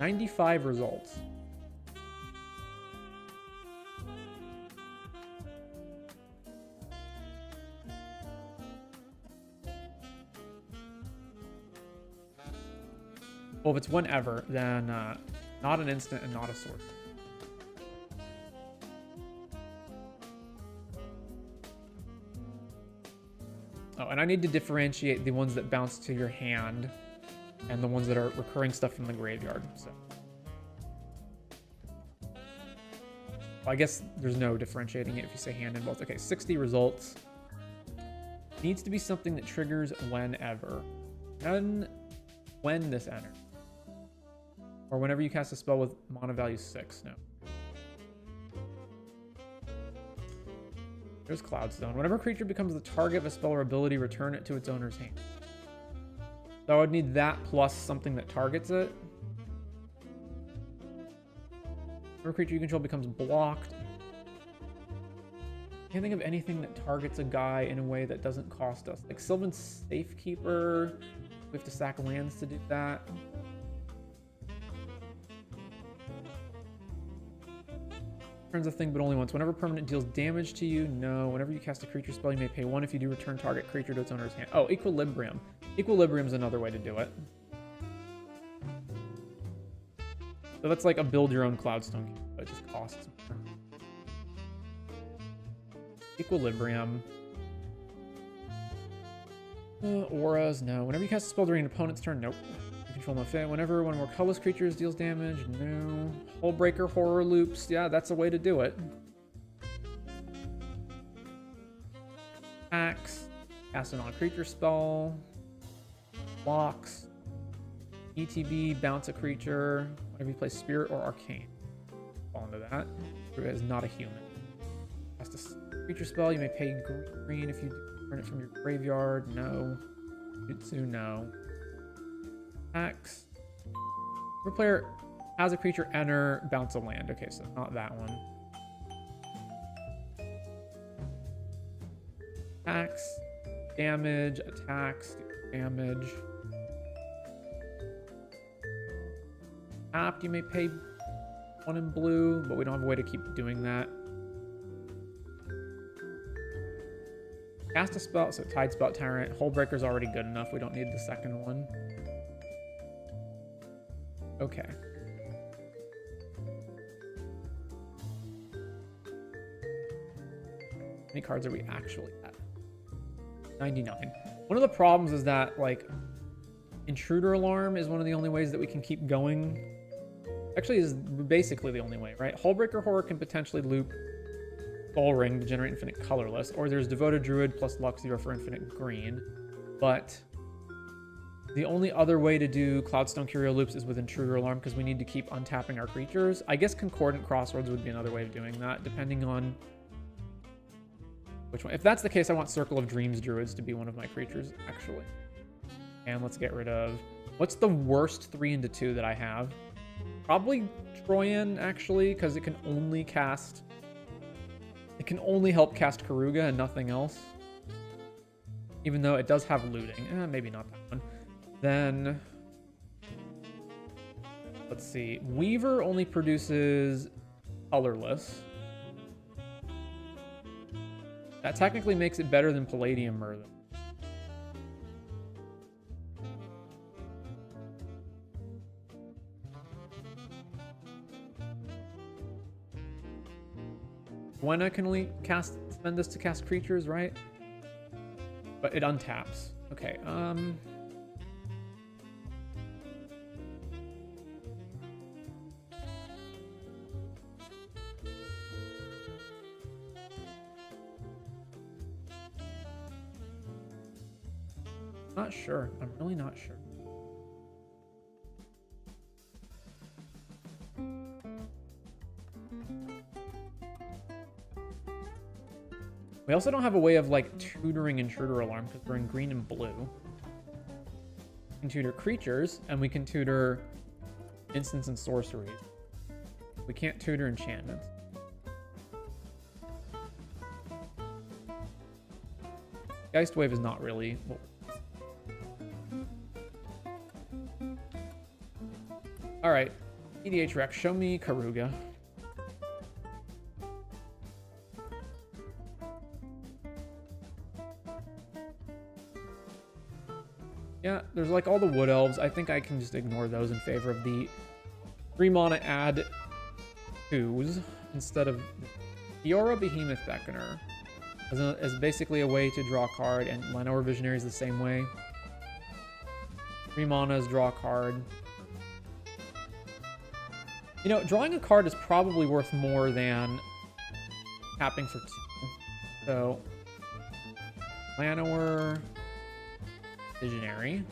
95 results. Well, if it's whenever, then not an instant and not a sword. Oh, and I need to differentiate the ones that bounce to your hand and the ones that are recurring stuff from the graveyard. So well, I guess there's no differentiating it if you say hand and both. Okay, 60 results. Needs to be something that triggers whenever. None when this enters. Or whenever you cast a spell with mana value 6. No. There's Cloudstone. Whenever a creature becomes the target of a spell or ability, return it to its owner's hand. So I would need that plus something that targets it. Whenever a creature you control becomes blocked. Can't think of anything that targets a guy in a way that doesn't cost us. Like Sylvan Safekeeper. We have to sack lands to do that. Turns a thing, but only once. Whenever permanent deals damage to you, no. Whenever you cast a creature spell, you may pay 1. If you do, return target creature to its owner's hand. Oh, Equilibrium. Equilibrium's another way to do it. So that's like a build your own Cloudstone, but it just costs more. Equilibrium. Auras, no. Whenever you cast a spell during an opponent's turn, nope. Control no fit. Whenever one of more colorless creatures deals damage, no. Hullbreaker, Horror Loops, yeah, that's a way to do it. Axe, cast a non-creature spell, blocks, ETB, bounce a creature. Whenever you play Spirit or Arcane, fall into that. It is not a human. Cast a creature spell, you may pay green if you return it from your graveyard. No. Jutsu, no. Axe. If a player has a creature enter, bounce a land. Okay, so not that one. Axe, damage, attacks, damage. Tapped, you may pay 1 in blue, but we don't have a way to keep doing that. Cast a spell, so Tide Spout Tyrant. Hullbreaker's already good enough. We don't need the second one. Okay. How many cards are we actually at? 99. One of the problems is that, like, Intruder Alarm is one of the only ways that we can keep going. Actually, is basically the only way, right? Hullbreaker Horror can potentially loop Soul Ring to generate infinite colorless, or there's Devoted Druid plus Luxior for infinite green, but the only other way to do Cloudstone Curio loops is with Intruder Alarm because we need to keep untapping our creatures. I guess Concordant Crossroads would be another way of doing that, depending on which one. If that's the case, I want Circle of Dreams Druids to be one of my creatures, actually. And let's get rid of... What's the worst 3 into 2 that I have? Probably Troyan, actually, because it can only cast... It can only help cast Karuga and nothing else. Even though it does have looting. Maybe not that one. Then, let's see. Weaver only produces colorless. That technically makes it better than Palladium Murder. Gwenna can only spend this to cast creatures, right? But it untaps. Okay, Not sure. I'm really not sure. We also don't have a way of like tutoring Intruder Alarm because we're in green and blue. We can tutor creatures and we can tutor instants and sorceries. We can't tutor enchantments. Geist Wave is not really... Alright. EDH Rex, show me Karuga. Yeah, there's like all the Wood Elves. I think I can just ignore those in favor of the 3 mana add 2s instead of Fiora Behemoth Beckoner as basically a way to draw a card, and Llanowar Visionary is the same way. 3 manas, draw a card. You know, drawing a card is probably worth more than tapping for 2. So, Llanowar Visionary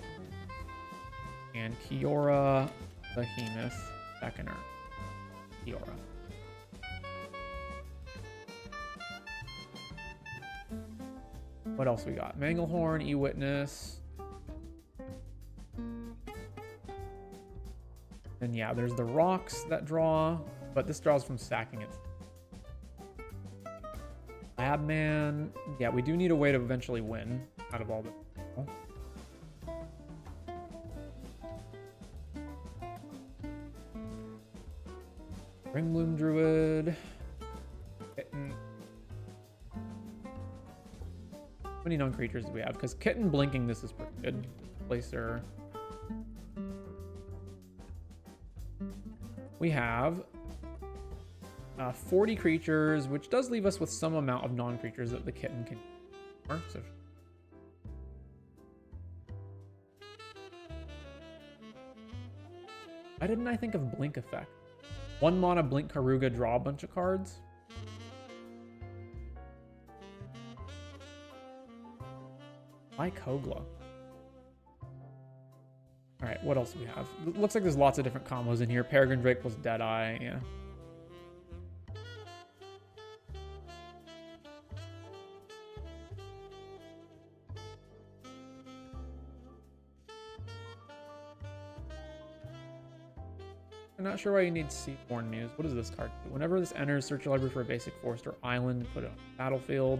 and Fiora Behemoth Beckoner. Fiora. What else we got? Manglehorn, E-Witness. And yeah, there's the rocks that draw, but this draws from stacking it. Labman. Yeah, we do need a way to eventually win out of all the... Ringbloom Druid. Kitten. How many non-creatures do we have? Because Kitten blinking this is pretty good. Placer. We have 40 creatures, which does leave us with some amount of non-creatures that the Kitten can... So why didn't I think of Blink Effect? 1 mana Blink Karuga, draw a bunch of cards. Why Kogla? Alright, what else do we have? It looks like there's lots of different combos in here. Peregrine Drake plus Deadeye, yeah. I'm not sure why you need Seaborn Muse. What does this card do? Whenever this enters, search your library for a basic forest or island, put it on the battlefield.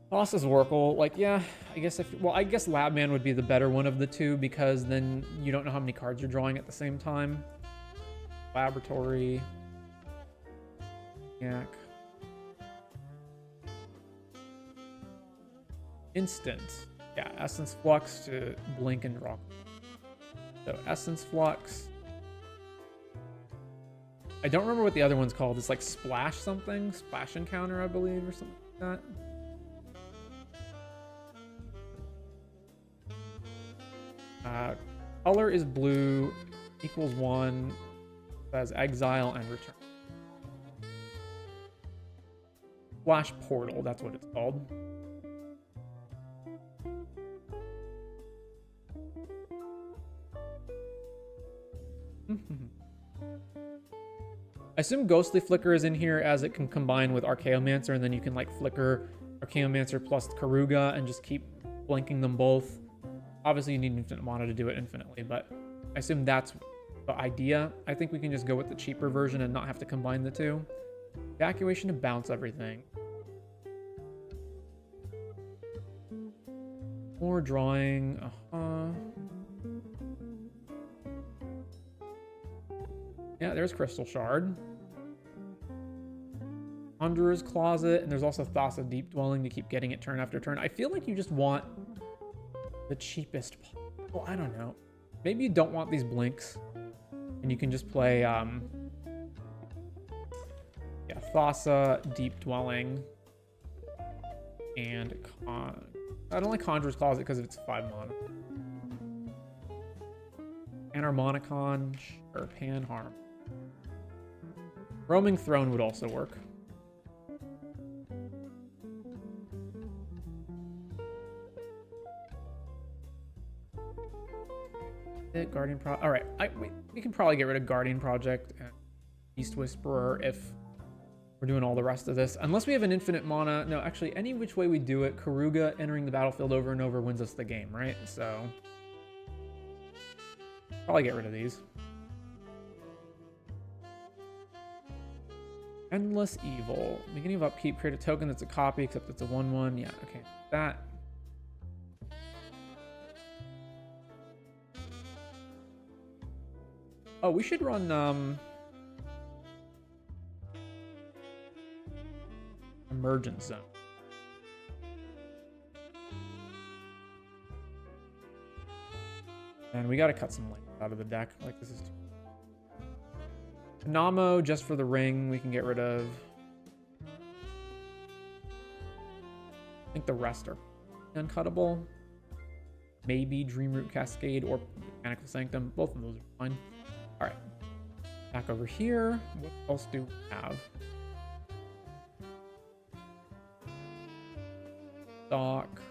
Boss's Oracle, like, yeah, I guess I guess Labman would be the better one of the two because then you don't know how many cards you're drawing at the same time. Laboratory. Yak. Instant. Yeah, Essence Flux to blink and draw. So Essence Flux. I don't remember what the other one's called. It's like Splash something. Splash Encounter, I believe, or something like that. Color is blue, equals 1, says exile and return. Flash Portal, that's what it's called. I assume Ghostly Flicker is in here as it can combine with Archaeomancer, and then you can like flicker Archaeomancer plus Karuga and just keep blinking them both. Obviously, you need infinite mana to do it infinitely, but I assume that's the idea. I think we can just go with the cheaper version and not have to combine the two. Evacuation to bounce everything. More drawing. Yeah, there's Crystal Shard. Conjurer's Closet, and there's also Thassa Deep Dwelling to keep getting it turn after turn. I feel like you just want the cheapest. Well, I don't know. Maybe you don't want these blinks, and you can just play, yeah, Thassa, Deep Dwelling, and I don't like Conjurer's Closet because it's 5 mana. Anharmonicon or Panharm. Roaming Throne would also work. Guardian Pro. All right, we can probably get rid of Guardian Project and Beast Whisperer if we're doing all the rest of this. Unless we have an infinite mana. No, actually, any which way we do it, Karuga entering the battlefield over and over wins us the game, right? So probably get rid of these. Endless Evil. Beginning of upkeep, create a token that's a copy, except it's a 1/1. Yeah, okay. That. Oh, we should run Emergent Zone. And we gotta cut some lands out of the deck. Like, this is too... Namo, just for the ring, we can get rid of. I think the rest are uncuttable. Maybe Dreamroot Cascade or Mechanical Sanctum. Both of those are fine. All right. Back over here. What else do we have? Stock.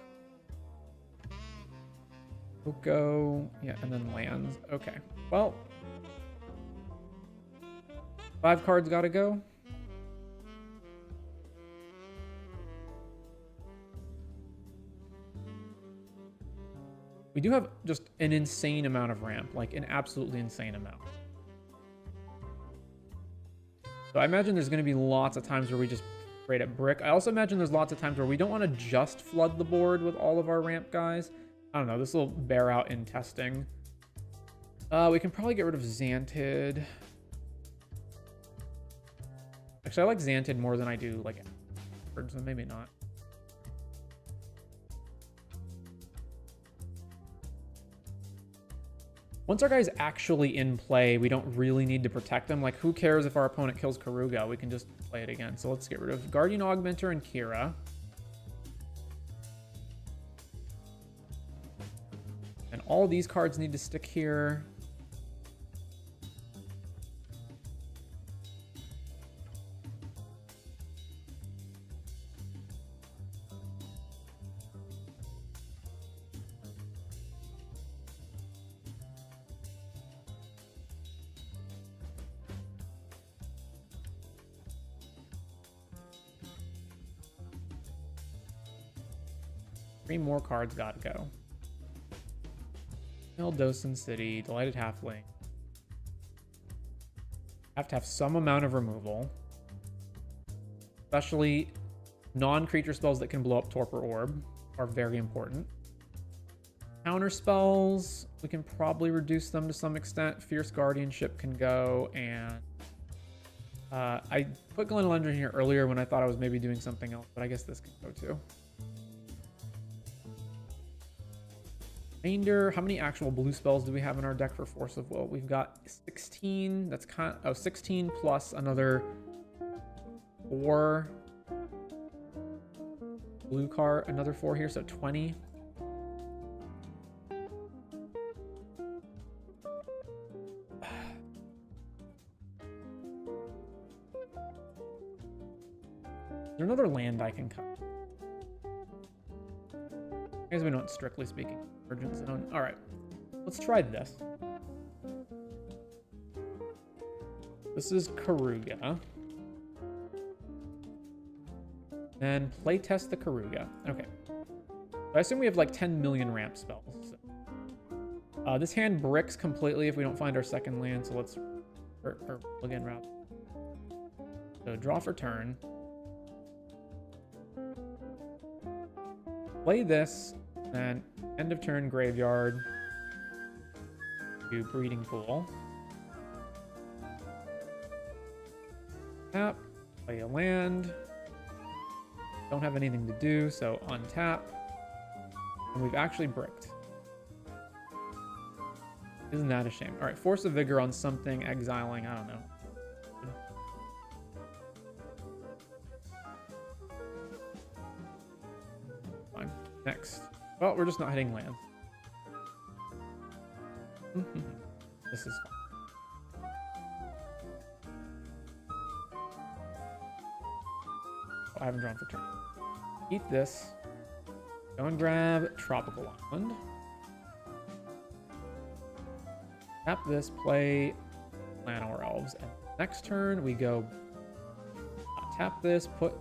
Oko. Yeah, and then lands. Okay. Well, 5 cards gotta go. We do have just an insane amount of ramp, like an absolutely insane amount. So I imagine there's going to be lots of times where we just straight up brick. I also imagine there's lots of times where we don't want to just flood the board with all of our ramp guys. I don't know. This will bear out in testing. We can probably get rid of Xantid. Actually, I like Xantid more than I do like birds, so maybe not. Once our guy's actually in play, we don't really need to protect them. Like, who cares if our opponent kills Karuga? We can just play it again. So let's get rid of Guardian Augmenter and Kira. And all these cards need to stick here. Three more cards gotta go. Eldosan City, Delighted Halfling. Have to have some amount of removal. Especially non-creature spells that can blow up Torpor Orb are very important. Counter spells, we can probably reduce them to some extent. Fierce Guardianship can go, and I put Glen Elendra here earlier when I thought I was maybe doing something else, but I guess this can go too. Remainder, how many actual blue spells do we have in our deck for Force of Will? We've got 16. That's kind of 16 plus another 4 blue card, another 4 here, so 20. Is there another land I can cut? I guess we don't, strictly speaking. Emergent Zone. All right, let's try this. This is Karuga. And play test the Karuga. Okay. So I assume we have like 10 million ramp spells. So. This hand bricks completely if we don't find our second land. So let's again route. So draw for turn. Play this. Then end of turn graveyard. Do Breeding Pool. Tap. Play a land. Don't have anything to do, so untap. And we've actually bricked. Isn't that a shame? All right, Force of Vigor on something, exiling, I don't know. Fine. Next. Well, we're just not hitting land. This is fun. Oh, I haven't drawn for turn. Eat this. Go and grab Tropical Island. Tap this, play Clan or Elves. And next turn, we go tap this, put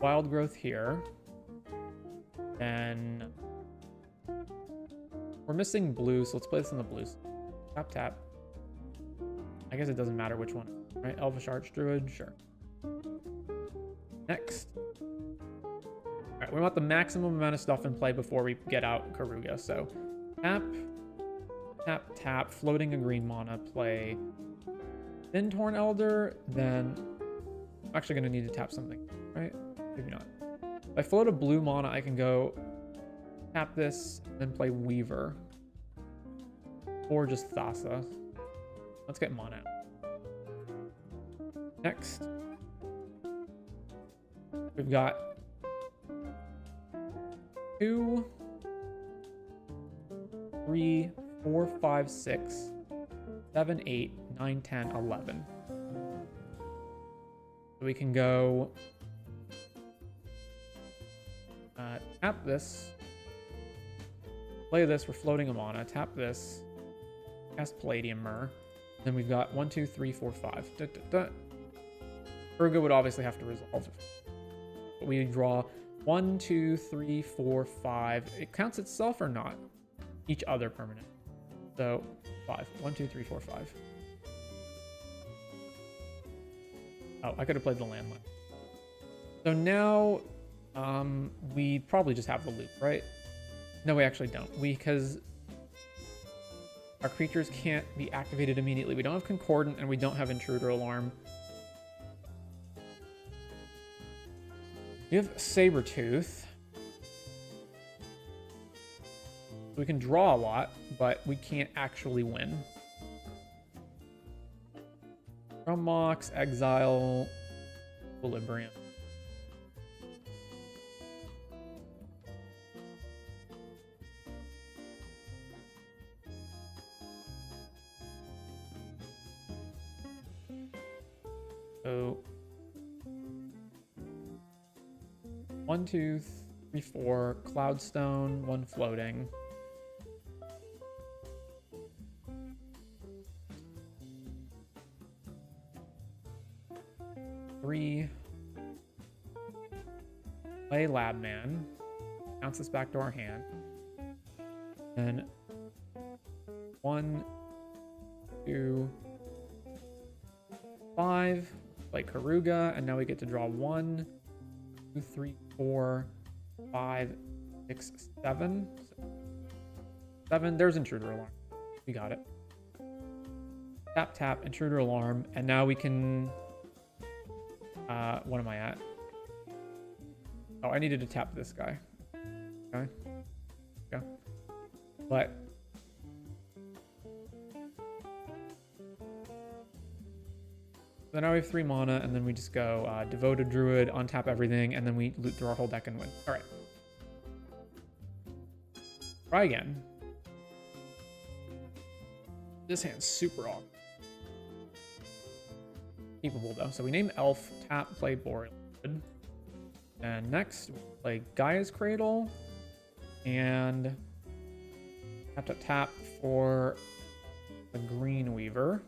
Wild Growth here. And we're missing blue, so let's play this in the blues. Tap, tap. I guess it doesn't matter which one, right? Elvish Archdruid, sure. Next. All right, we want the maximum amount of stuff in play before we get out Karuga. So tap, tap, tap, floating a green mana, play Thin-Torn Elder, then I'm actually going to need to tap something, right? Maybe not. If I float a blue mana, I can go tap this, then play Weaver. Or just Thassa. Let's get mana out. Next. We've got 2, 3, 4, 5, 6, 7, 8, 9, 10, 11. So we can go tap this, play this, we're floating a mana, tap this, cast Palladium Myrrh. Then we've got 1, 2, 3, 4, 5. Urga would obviously have to resolve. But we draw 1, 2, 3, 4, 5. It counts itself or not? Each other permanent. So 5. 1, 2, 3, 4, 5. Oh, I could have played the landline. So now we probably just have the loop, right? No, we actually don't. Because our creatures can't be activated immediately. We don't have Concordant and we don't have Intruder Alarm. We have Sabertooth. We can draw a lot, but we can't actually win. From Mox, Exile, Equilibrium. So 1, 2, 3, 4, Cloudstone, 1 floating. Three. Play Labman. Bounce this back to our hand. Then 1, 2, 5. Play Karuga, and now we get to draw 1, 2, 3, 4, 5, 6, 7. 7. There's Intruder Alarm. We got it. Tap, tap, Intruder Alarm, and now we can. What am I at? Oh, I needed to tap this guy. Okay. Okay. But so now we have 3 mana, and then we just go Devoted Druid, untap everything, and then we loot through our whole deck and win. All right. Try again. This hand's super awkward. Capable though. So we name Elf, tap, play Warlord. And next, we play Gaia's Cradle. And have to tap for the Green Weaver.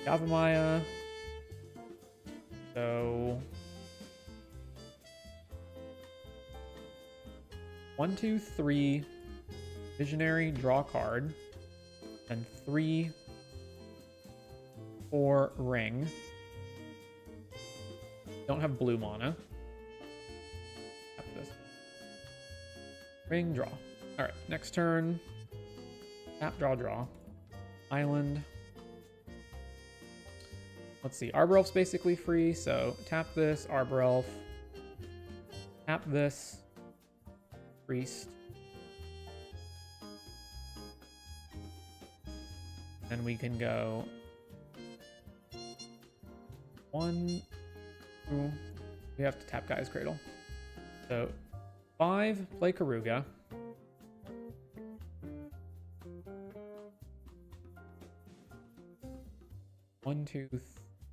Yavimaya. So 1, 2, 3. Visionary, draw a card. And 3, 4, ring. Don't have blue mana. Tap this. Ring, draw. All right, next turn. Tap, draw, draw. Island. Let's see. Arbor Elf's basically free, so tap this, Arbor Elf. Tap this, Priest. Then we can go 1, 2. We have to tap Gaia's Cradle. So 5, play Karuga. One, 2,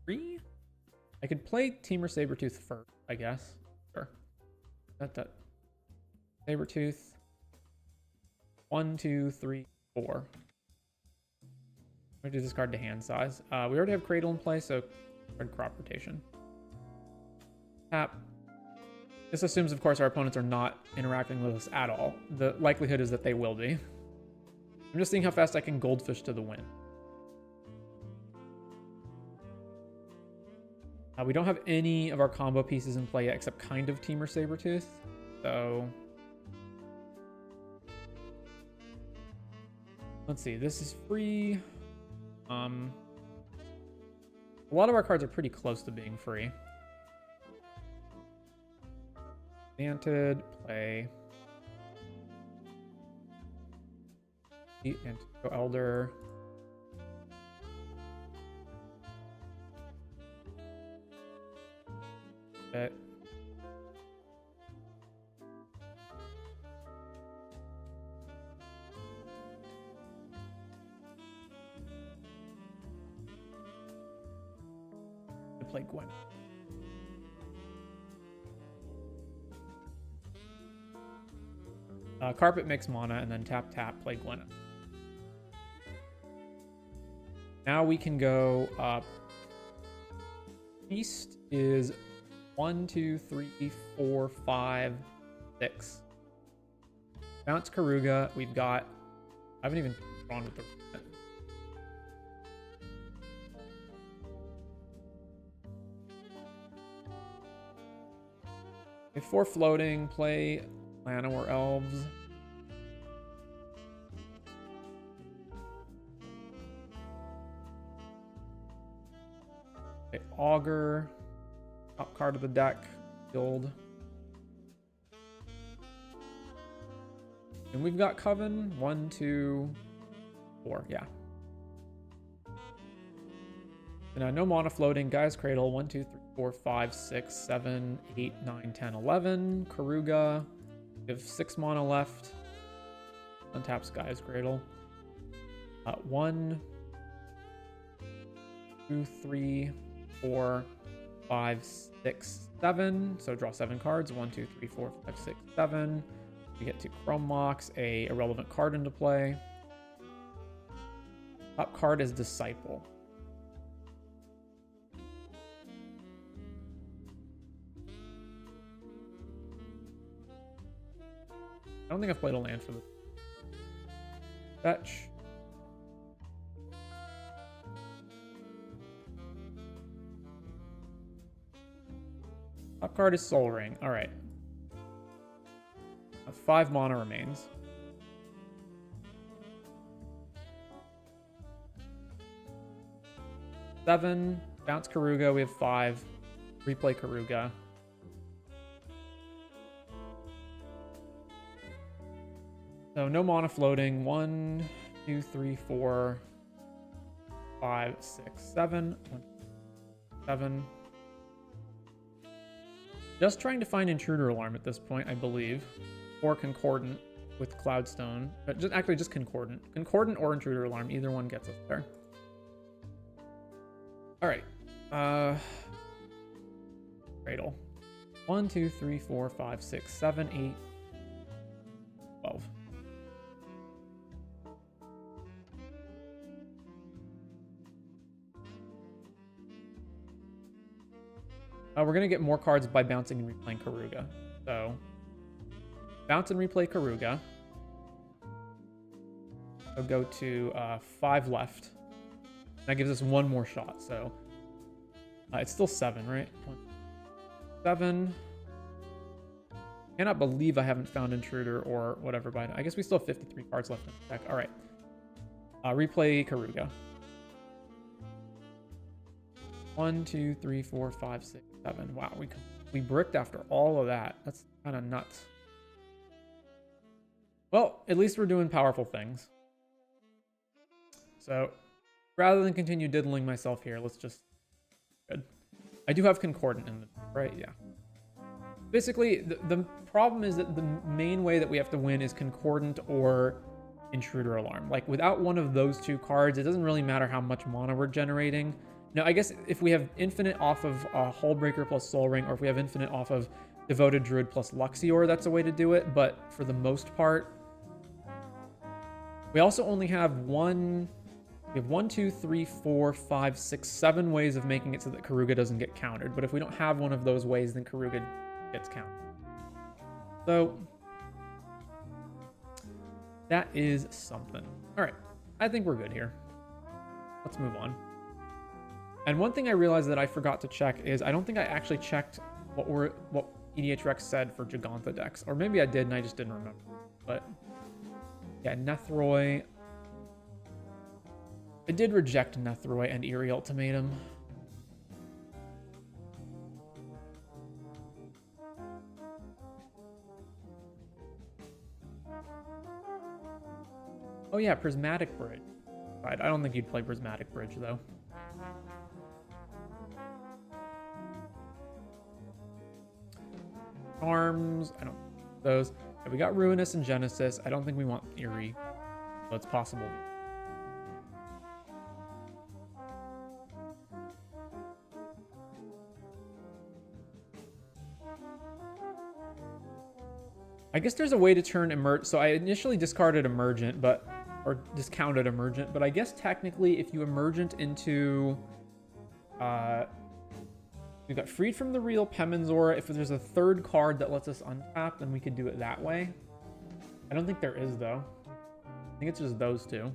3. I could play Temur Sabertooth first, I guess. Sure. That. Sabertooth. 1, 2, 3, 4. I'm going to discard to hand size. We already have Cradle in play, so card crop rotation. Tap. This assumes, of course, our opponents are not interacting with us at all. The likelihood is that they will be. I'm just seeing how fast I can Goldfish to the win. We don't have any of our combo pieces in play yet, except kind of Temur Sabertooth. So let's see. This is free. A lot of our cards are pretty close to being free. Enchanted, play. Antico Elder. Bet. To play Gwen. Carpet makes mana, and then tap, play Gwen. Now we can go up. East is 1, 2, 3, 4, 5, 6. Bounce Karuga. We've got. I haven't even drawn with the. Okay, 4 floating. Play Llanowar Elves. Okay, Augur. Top card of the deck. Guild. And we've got Coven. 1, 2, 4. Yeah. So now no mana floating. Guy's Cradle. 1, 2, 3, 4, 5, 6, 7, 8, 9, 10, 11. Karuga. We have 6 mana left. Untaps Guy's Cradle. 1, 2, 3, 4, 5, 6, 7. So draw 7 cards. 1, 2, 3, 4, 5, 6, 7. We get to Chrome Mox, a irrelevant card into play. Top card is Disciple. I don't think I've played a land for this. Fetch. Top card is Soul Ring. All right. 5 mana remains. Seven. Bounce Karuga. We have 5. Replay Karuga. So no mana floating. 1, 2, 3, 4, 5, 6, 7. 1, 7. Just trying to find Intruder Alarm at this point, I believe. Or Concordant with Cloudstone. But just Concordant. Concordant or Intruder Alarm. Either one gets us there. Alright. Cradle. 1, 2, 3, 4, 5, 6, 7, 8, 12. We're going to get more cards by bouncing and replaying Karuga. So, bounce and replay Karuga. So go to 5 left. That gives us 1 more shot. So, it's still 7, right? 7. Cannot believe I haven't found Intruder or whatever by now. I guess we still have 53 cards left in the deck. All right. Replay Karuga. 1, 2, 3, 4, 5, 6, 7. Wow, we bricked after all of that. That's kind of nuts. Well, at least we're doing powerful things. So, rather than continue diddling myself here, let's just... Good. I do have Concordant in the... Right, yeah. Basically, the problem is that the main way that we have to win is Concordant or Intruder Alarm. Like, without one of those 2 cards, it doesn't really matter how much mana we're generating. Now, I guess if we have infinite off of Hullbreaker plus Soul Ring, or if we have infinite off of Devoted Druid plus Luxior, that's a way to do it. But for the most part, We also only have we have 1, 2, 3, 4, 5, 6, 7 ways of making it so that Karuga doesn't get countered. But if we don't have one of those ways, then Karuga gets countered. So that is something. All right, I think we're good here. Let's move on. And one thing I realized that I forgot to check is I don't think I actually checked what EDH Rex said for Giganta decks, or maybe I did and I just didn't remember. But yeah, Nethroi. I did reject Nethroi and Eerie Ultimatum. Oh yeah, Prismatic Bridge. Right, I don't think you'd play Prismatic Bridge though. Charms, I don't think those. Yeah, we got Ruinous and Genesis. I don't think we want Eerie, so it's possible. I guess there's a way to turn Emergent. So I initially discarded Emergent, or discounted Emergent, but I guess technically if you Emergent into, we got freed from the real Pemenzora. If there's a third card that lets us untap, then we could do it that way. I don't think there is though. I think it's just those two.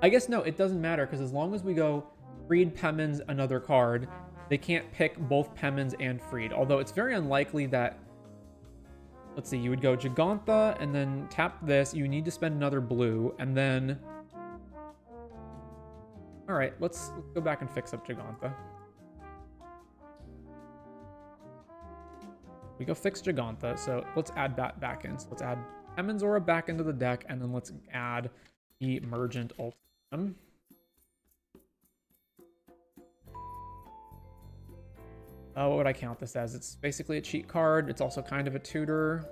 I guess no, it doesn't matter because as long as we go freed Pemens another card, they can't pick both Pemens and freed. Although it's very unlikely that, let's see, you would go Giganta and then tap this. You need to spend another blue and then, all right, let's go back and fix up Giganta. We go fix Giganta, so let's add that back in. So let's add Pemenzora back into the deck, and then let's add Emergent Ultimatum. What would I count this as? It's basically a cheat card. It's also kind of a tutor.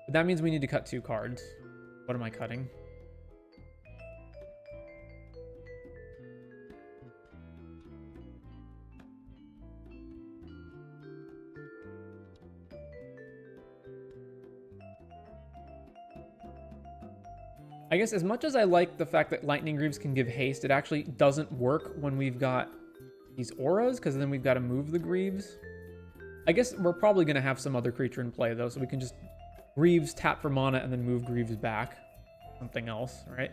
But that means we need to cut 2 cards. What am I cutting? I guess as much as I like the fact that Lightning Greaves can give haste, it actually doesn't work when we've got these auras, because then we've got to move the Greaves. I guess we're probably going to have some other creature in play, though, so we can just Greaves, tap for mana, and then move Greaves back. Something else, right?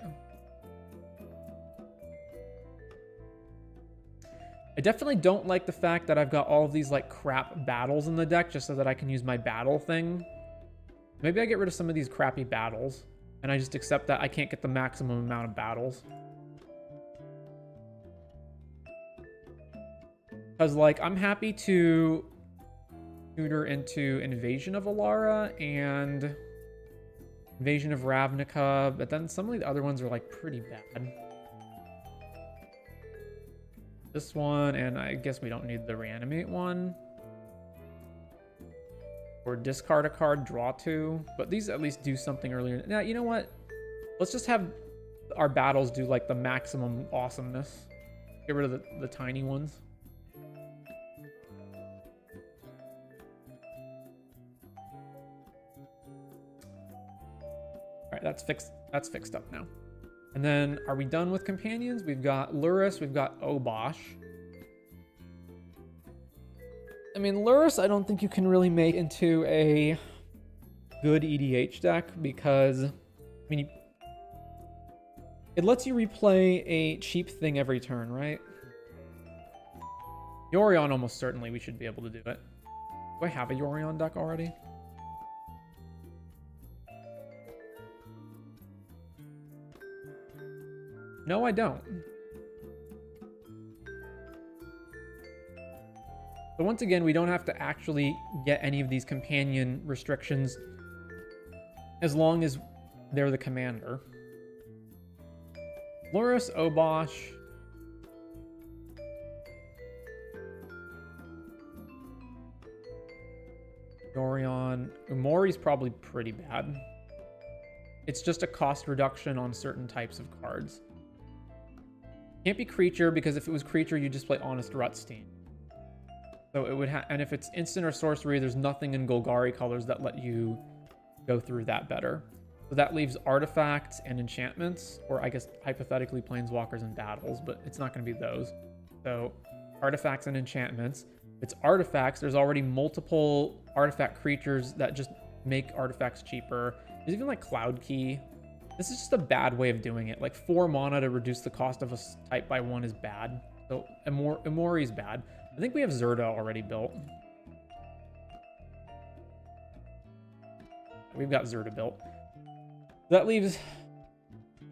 I definitely don't like the fact that I've got all of these, like, crap battles in the deck just so that I can use my battle thing. Maybe I get rid of some of these crappy battles. And I just accept that I can't get the maximum amount of battles. Because, like, I'm happy to tutor into Invasion of Alara and Invasion of Ravnica, but then some of the other ones are, like, pretty bad. This one, and I guess we don't need the Reanimate one. Or discard a card, draw 2. But these at least do something earlier. Now, you know what? Let's just have our battles do, like, the maximum awesomeness. Get rid of the tiny ones. Alright, that's fixed up now. And then, are we done with companions? We've got Lurrus, we've got Obosh. I mean, Lurrus, I don't think you can really make into a good EDH deck because, I mean, it lets you replay a cheap thing every turn, right? Yorion, almost certainly we should be able to do it. Do I have a Yorion deck already? No, I don't. So once again, we don't have to actually get any of these companion restrictions as long as they're the commander. Lurrus, Obosh. Yorion. Umori's probably pretty bad. It's just a cost reduction on certain types of cards. Can't be creature, because if it was creature, you just play Honest Rutstein. So it would have, and if it's instant or sorcery, there's nothing in Golgari colors that let you go through that better. So that leaves artifacts and enchantments, or I guess hypothetically planeswalkers and battles, but it's not going to be those. So artifacts and enchantments. If it's artifacts, there's already multiple artifact creatures that just make artifacts cheaper. There's even like Cloud Key. This is just a bad way of doing it. Like 4 mana to reduce the cost of a type by 1 is bad. So Emori is bad. I think we have Zerda already built. We've got Zerda built. That leaves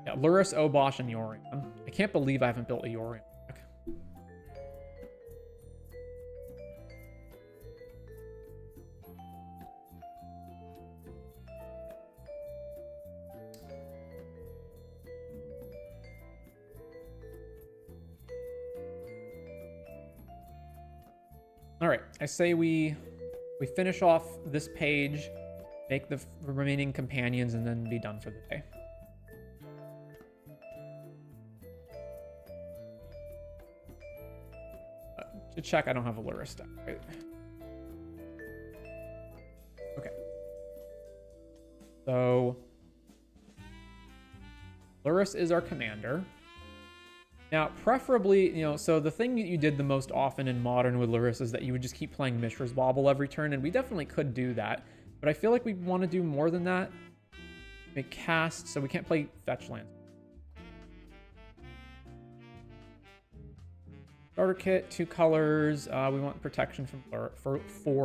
Lurrus, Obosh, and Yorion. I can't believe I haven't built a Yorion deck. All right, I say we finish off this page, make the remaining companions, and then be done for the day. To check, I don't have a Lurrus deck, right? Okay. So Lurrus is our commander. Now, preferably, you know, so the thing that you did the most often in Modern with Lurrus is that you would just keep playing Mishra's Bauble every turn, and we definitely could do that. But I feel like we want to do more than that. Make cast, so we can't play fetch land. Starter kit, 2 colors. We want protection from for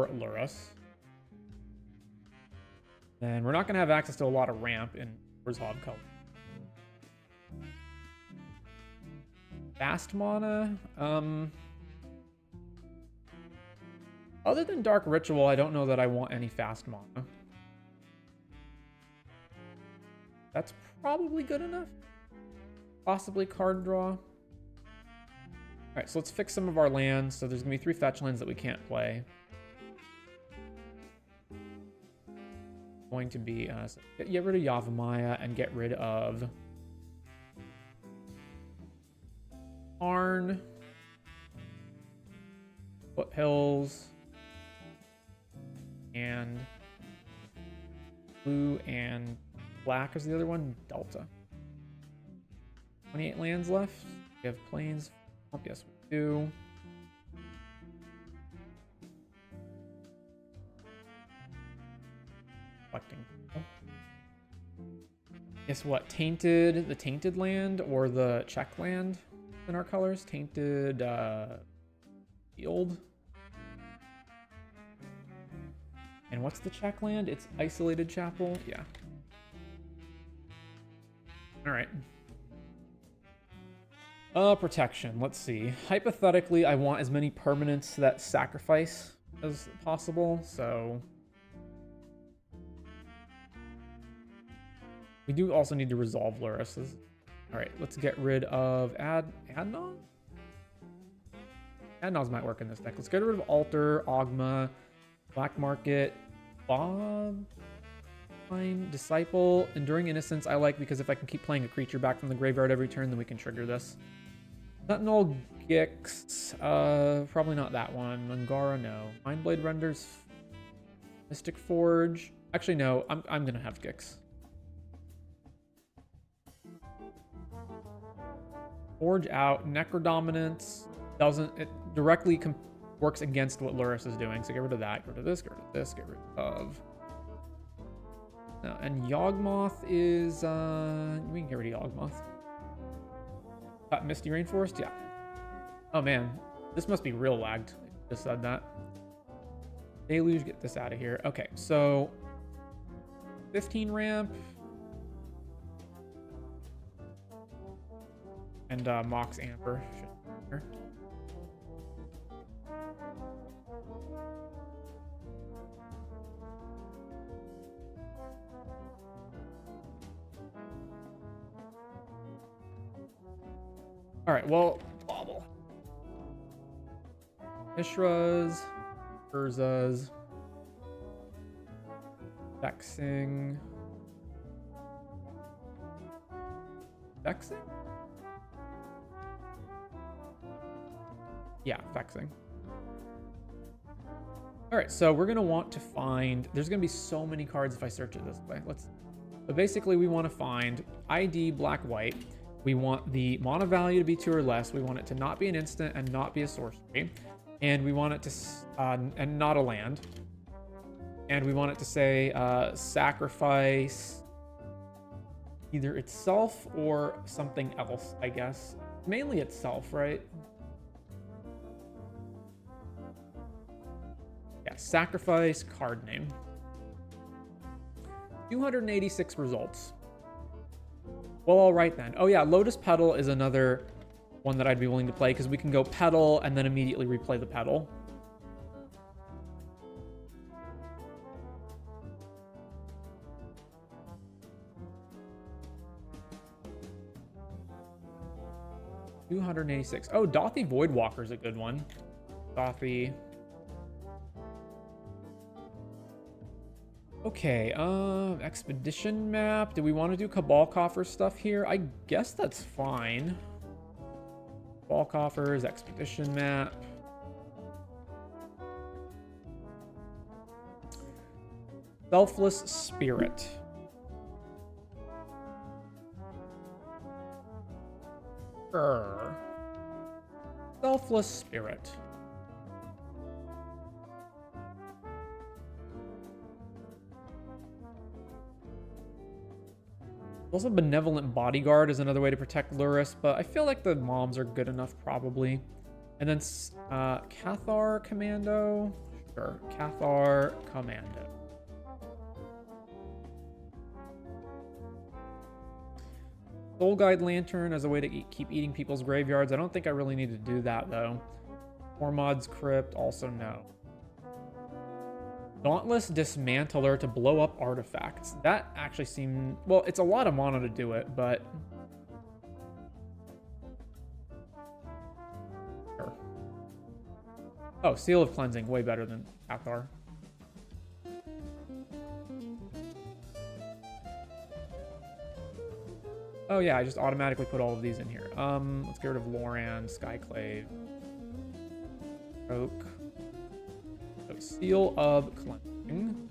Lurrus. And we're not going to have access to a lot of ramp in Resolve color. Fast mana. Other than Dark Ritual, I don't know that I want any fast mana. That's probably good enough. Possibly card draw. All right, so let's fix some of our lands. So there's gonna be 3 fetch lands that we can't play. Going to be so get rid of Yavimaya and get rid of Arn, Foothills, and blue and black is the other one, Delta. 28 lands left. We have plains. Oh, yes, we do. Collecting. Guess what? Tainted, the Tainted land or the check land in our colors? Tainted Field. And what's the check land? It's Isolated Chapel. Yeah. All right. Protection. Let's see. Hypothetically, I want as many permanents that sacrifice as possible, so we do also need to resolve Lurrus. All right, let's get rid of Adnon? Adnons might work in this deck. Let's get rid of Altar, Ogma, Black Market, Bob, Disciple, Enduring Innocence I like because if I can keep playing a creature back from the graveyard every turn, then we can trigger this. Sentinel Gix, probably not that one. Angara, no. Mindblade renders Mystic Forge. Actually, no, I'm gonna have Gix. Forge out. Necrodominance doesn't, it directly works against what Lurrus is doing. So get rid of that, get rid of this, get rid of this, get rid of. No, and Yawgmoth is, we can get rid of Yawgmoth. Misty Rainforest, yeah. Oh man, this must be real lagged. I just said that. Deluge, get this out of here. Okay, so 15 ramp. And Mox Amber. All right, well, Bobble. Mishras, Urzas, Vexing. Vexing? Yeah, Vexing. All right, so we're gonna want to find. There's gonna be so many cards if I search it this way. But basically, we want to find ID black white. We want the mana value to be 2 or less. We want it to not be an instant and not be a sorcery, and we want it to and not a land. And we want it to say sacrifice either itself or something else. I guess mainly itself, right? Yeah, sacrifice card name. 286 results. Well, all right then. Oh yeah, Lotus Petal is another one that I'd be willing to play because we can go Petal and then immediately replay the Petal. $286. Oh, Dothy Voidwalker is a good one. Dothy. Okay, expedition map. Do we want to do Cabal Coffer stuff here? I guess that's fine. Cabal Coffers, expedition map. Selfless Spirit. Selfless Spirit. Also, Benevolent Bodyguard is another way to protect Luris, but I feel like the moms are good enough probably. And then Cathar Commando. Sure, Cathar Commando. Soul Guide Lantern as a way to keep eating people's graveyards. I don't think I really need to do that though. Mormod's Crypt, also no. Dauntless Dismantler to blow up artifacts. That actually seemed... Well, it's a lot of mana to do it, but... Sure. Oh, Seal of Cleansing. Way better than Cathar. Oh yeah, I just automatically put all of these in here. Let's get rid of Loran, Skyclave, Oak. So Seal of Cleansing.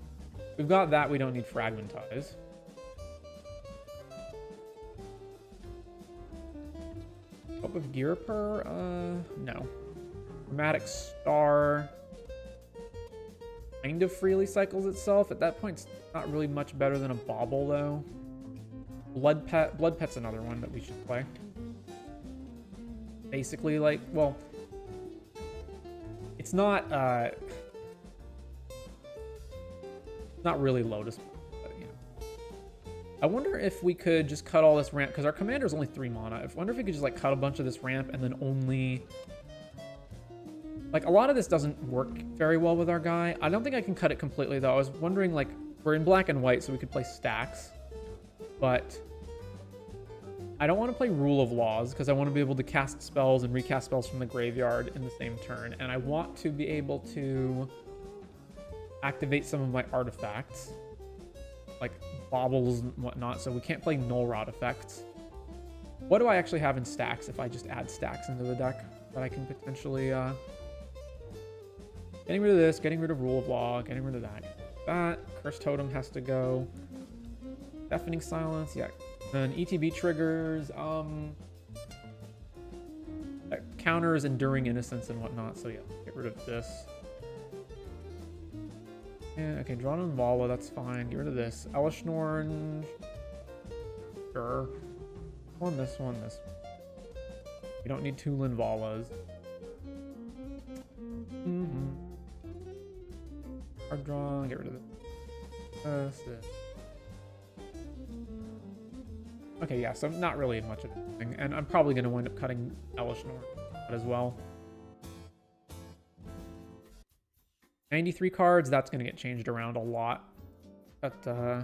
We've got that, we don't need Fragmentize. Hope of Gearper? No. Chromatic Star. Kind of freely cycles itself. At that point, it's not really much better than a Bauble, though. Blood Pet's another one that we should play. Basically, like, well, it's not really Lotus, but, you know. I wonder if we could just cut all this ramp, because our commander's only 3 mana. I wonder if we could just, like, cut a bunch of this ramp and then only... Like, a lot of this doesn't work very well with our guy. I don't think I can cut it completely, though. I was wondering, like, we're in black and white, so we could play stacks. But I don't want to play Rule of Laws because I want to be able to cast spells and recast spells from the graveyard in the same turn. And I want to be able to activate some of my artifacts, like baubles and whatnot. So we can't play Null Rod effects. What do I actually have in stacks if I just add stacks into the deck that I can potentially... Getting rid of this, getting rid of Rule of Law, getting rid of that. That. Curse Totem has to go. Deafening Silence, yeah. Then ETB triggers, that counters Enduring Innocence and whatnot, so yeah, get rid of this. Yeah, okay, Drawn on Vala, that's fine. Get rid of this. Elesh Norn, sure. This one, this one. You don't need 2 Linvalas. Hard draw, get rid of this. Okay, yeah, so not really much of anything. And I'm probably going to wind up cutting Elesh Norn as well. 93 cards, that's going to get changed around a lot. But, I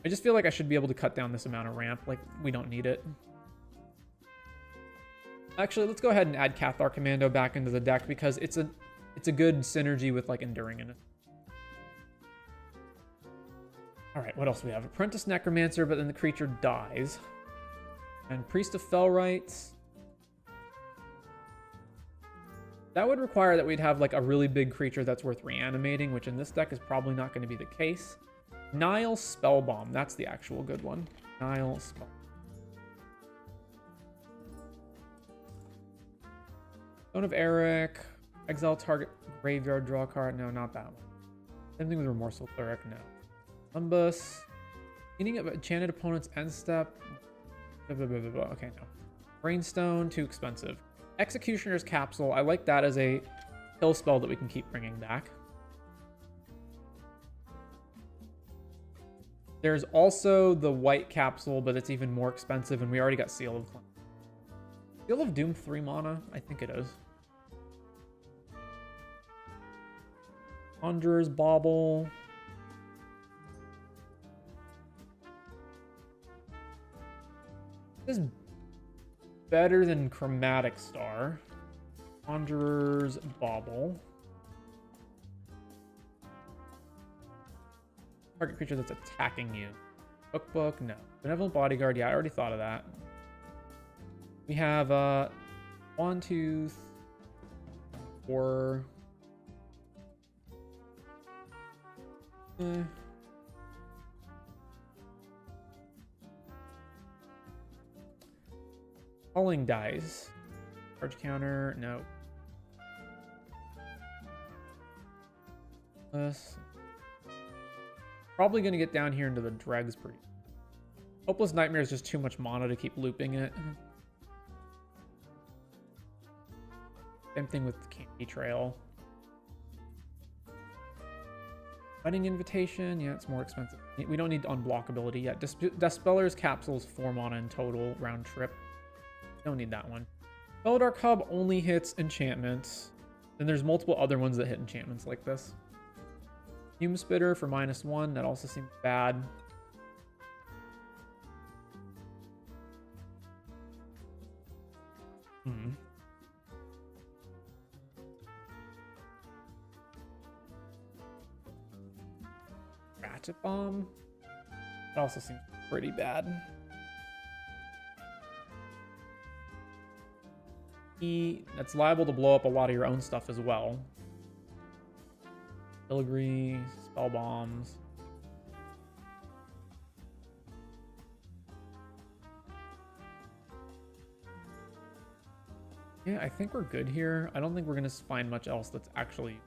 just feel like I should be able to cut down this amount of ramp. Like, we don't need it. Actually, let's go ahead and add Cathar Commando back into the deck because it's a good synergy with, like, Enduring in it. All right, what else do we have? Apprentice Necromancer, but then the creature dies. And Priest of Fellrights. That would require that we'd have like a really big creature that's worth reanimating, which in this deck is probably not going to be the case. Nile Spellbomb, that's the actual good one. Nile Spellbomb. Stone of Eric, exile target graveyard, draw a card. No, not that one. Same thing with Remorseful Cleric, no. Lumbus, meaning of enchanted opponent's end step. Okay, no. Brainstone, too expensive. Executioner's Capsule, I like that as a kill spell that we can keep bringing back. There's also the white capsule, but it's even more expensive, and we already got Seal of Seal of Doom 3 mana? I think it is. Conjurer's Bauble. This is better than Chromatic Star. Conjurer's Bauble. Target creature that's attacking you. Cookbook, no. Benevolent Bodyguard, yeah, I already thought of that. We have 1, 2, 4. Falling Dice. Charge counter, no. Probably going to get down here into the dregs pretty. Hopeless Nightmare is just too much mana to keep looping it. Same thing with Candy Trail. Wedding Invitation, yeah, it's more expensive. We don't need unblockability yet. Dispeller's Capsule's 4 mana in total, round trip. Don't need that one. Feldark Hub only hits enchantments. Then there's multiple other ones that hit enchantments like this. Fume Spitter for -1, that also seems bad. Ratchet Bomb, that also seems pretty bad. That's liable to blow up a lot of your own stuff as well. Filigree, Spell Bombs. Yeah, I think we're good here. I don't think we're going to find much else that's actually...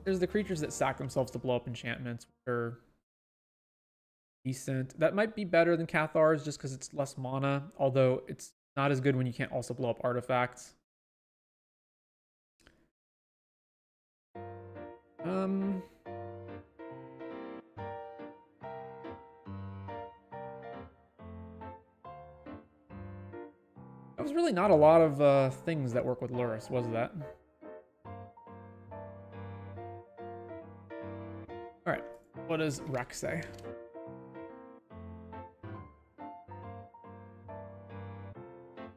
There's the creatures that sack themselves to blow up enchantments, which are decent. That might be better than Cathar's just because it's less mana, although it's not as good when you can't also blow up artifacts. That was really not a lot of things that work with Lurrus, was that? Alright, what does Rex say?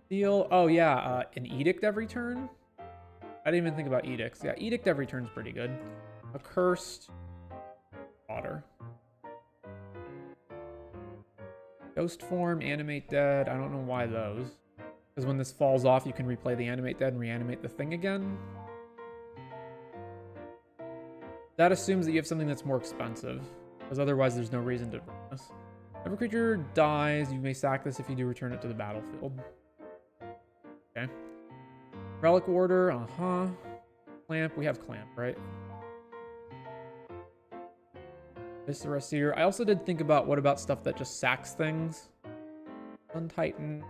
Deal. Oh yeah, an Edict every turn? I didn't even think about Edicts. Yeah, Edict every turn's pretty good. Accursed Water. Ghost Form, Animate Dead. I don't know why those. Because when this falls off, you can replay the Animate Dead and reanimate the thing again. That assumes that you have something that's more expensive. Because otherwise, there's no reason to run this. Every creature dies. You may sack this if you do return it to the battlefield. Okay. Relic Order, Clamp, we have Clamp, right? Viscera Seer. I also did think about what about stuff that just sacks things? Sun Titan.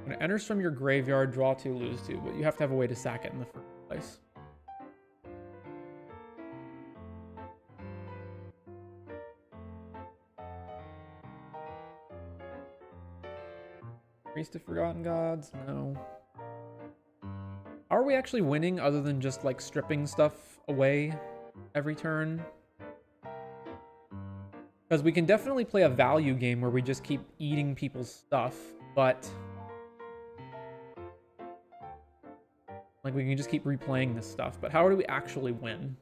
When it enters from your graveyard, draw 2, lose 2, but you have to have a way to sack it in the first place. Priest of Forgotten Gods? No. Are we actually winning other than just like stripping stuff away every turn? Because we can definitely play a value game where we just keep eating people's stuff, but like we can just keep replaying this stuff. But how do we actually win?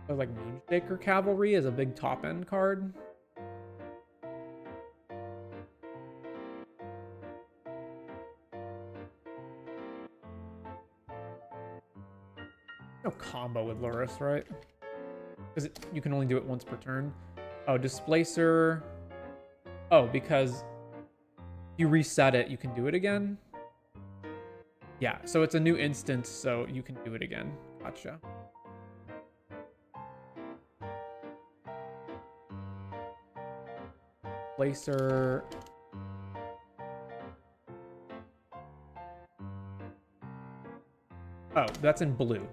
So like Moonshaker Cavalry is a big top end card. No combo with Lurrus, right? Because you can only do it once per turn. Oh, Displacer. Oh, because you reset it, you can do it again? Yeah, so it's a new instance, so you can do it again. Gotcha. Displacer. Oh, that's in blue.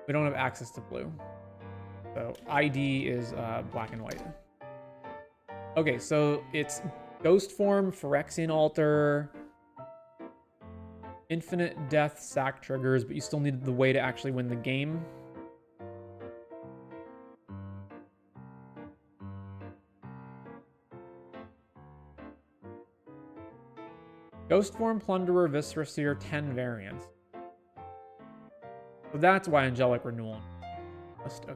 We don't have access to blue. So ID is black and white. Okay, so it's Ghost Form, Phyrexian Altar, Infinite Death, Sack triggers, but you still need the way to actually win the game. Ghost Form, Plunderer, Viscera Seer, 10 variants. So that's why Angelic Renewal. Okay.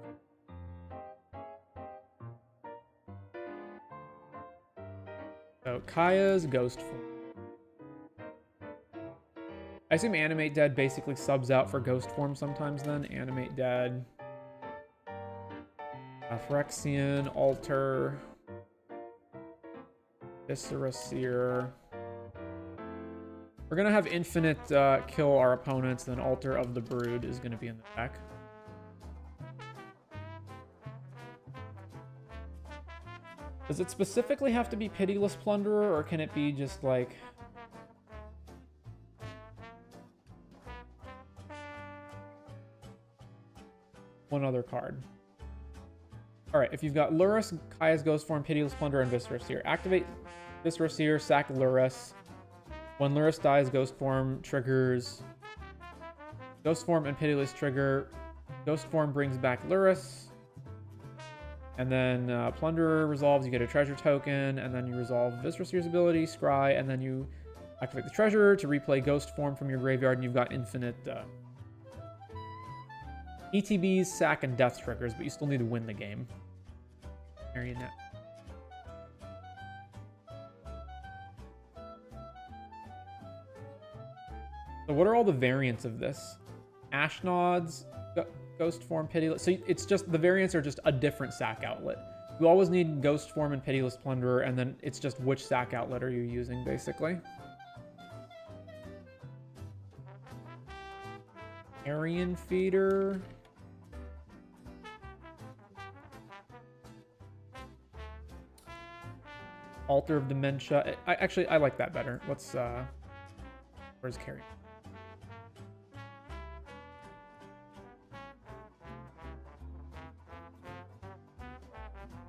So Kaya's Ghost Form. I assume Animate Dead basically subs out for Ghost Form sometimes then. Animate Dead. Phyrexian, Altar. Viscera Seer. We're going to have Infinite kill our opponents, then Altar of the Brood is going to be in the deck. Does it specifically have to be Pitiless Plunderer, or can it be just like... one other card? Alright, if you've got Lurrus, Kaya's Ghost Form, Pitiless Plunderer, and Viscera Seer. Activate Viscera Seer, sack Lurrus. When Lurrus dies, Ghost Form triggers Ghost Form and Pitiless trigger. Ghost Form brings back Lurrus. And then Plunderer resolves, you get a treasure token, and then you resolve Viscera Seer's ability, Scry, and then you activate the treasure to replay Ghost Form from your graveyard, and you've got infinite ETBs, sack, and death triggers, but you still need to win the game. Marionette. So what are all the variants of this? Ashnods, Ghost Form, Pitiless. So it's just, the variants are just a different sack outlet. You always need Ghost Form and Pitiless Plunderer, and then it's just which sack outlet are you using, basically. Aryan Feeder. Altar of Dementia. I like that better. Let's, where's Carrie?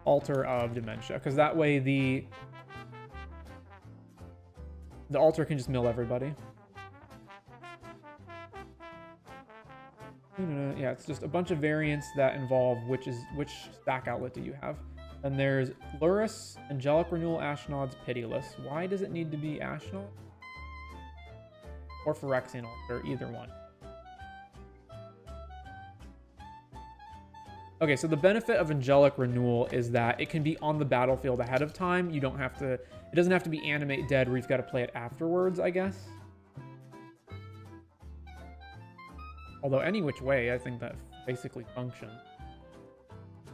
Altar of Dementia, because that way the altar can just mill everybody. Yeah, it's just a bunch of variants that involve which stack outlet do you have. And there's Lurrus, Angelic Renewal, Ashnods, Pitiless. Why does it need to be Ashnod? Or Phyrexian Altar, either one. Okay, so the benefit of Angelic Renewal is that it can be on the battlefield ahead of time. You don't have to, it doesn't have to be Animate Dead where you've got to play it afterwards, I guess. Although any which way, I think that basically functions.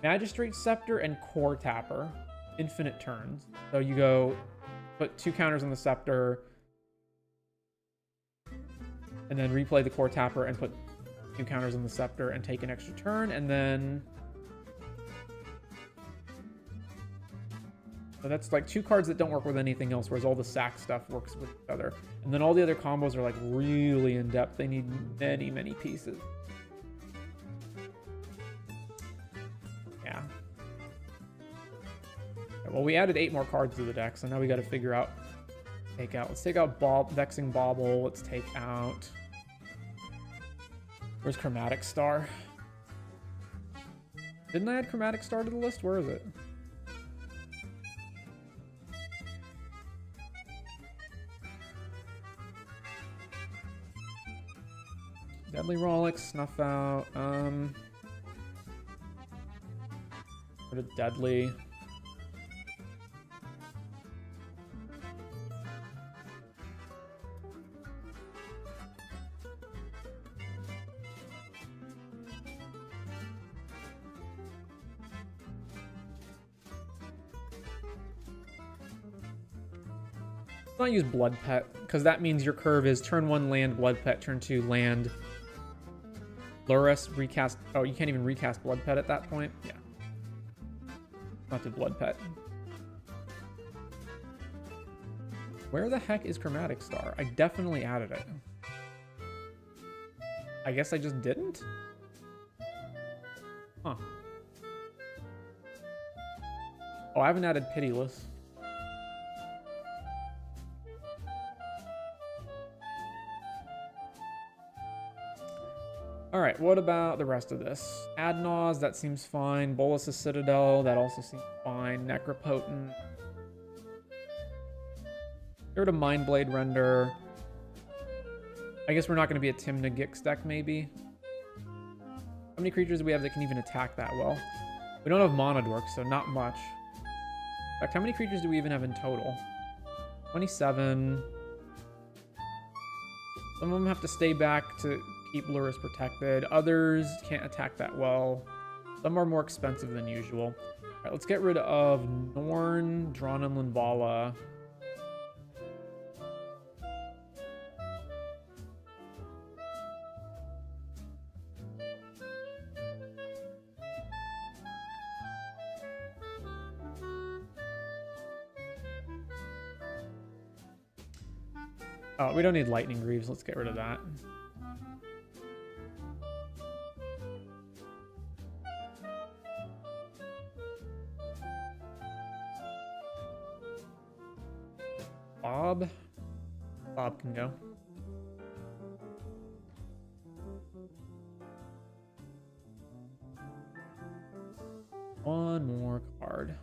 Magistrate Scepter and Core Tapper, infinite turns. So you go, put 2 counters on the Scepter, and then replay the Core Tapper and put 2 counters on the Scepter and take an extra turn, and then... So that's like 2 cards that don't work with anything else, whereas all the sack stuff works with each other. And then all the other combos are like really in-depth. They need many, many pieces. Yeah. Okay, well, we added 8 more cards to the deck, so now we got to figure out... Let's take out Vexing Bauble. Let's take out... Where's Chromatic Star? Didn't I add Chromatic Star to the list? Where is it? Deadly Rollick, Snuff Out. Put it deadly. Not use Blood Pet, because that means your curve is turn 1 land, Blood Pet, turn 2 land. Lurrus, recast. Oh, you can't even recast Blood Pet at that point? Yeah. Not do Blood Pet. Where the heck is Chromatic Star? I definitely added it. I guess I just didn't? Huh. Oh, I haven't added Pitiless. Alright, what about the rest of this? Adnaz, that seems fine. Bolas' Citadel, that also seems fine. Necropotent. Get rid of Mindblade Render. I guess we're not going to be a Timna Gix deck, maybe. How many creatures do we have that can even attack that well? We don't have Mana Dork, so not much. In fact, how many creatures do we even have in total? 27. Some of them have to stay back to keep Lurrus protected. Others can't attack that well. Some are more expensive than usual. All right, let's get rid of Norn, Drawn, and Linvala. Oh, we don't need Lightning Greaves. Let's get rid of that. Bob can go. One more card.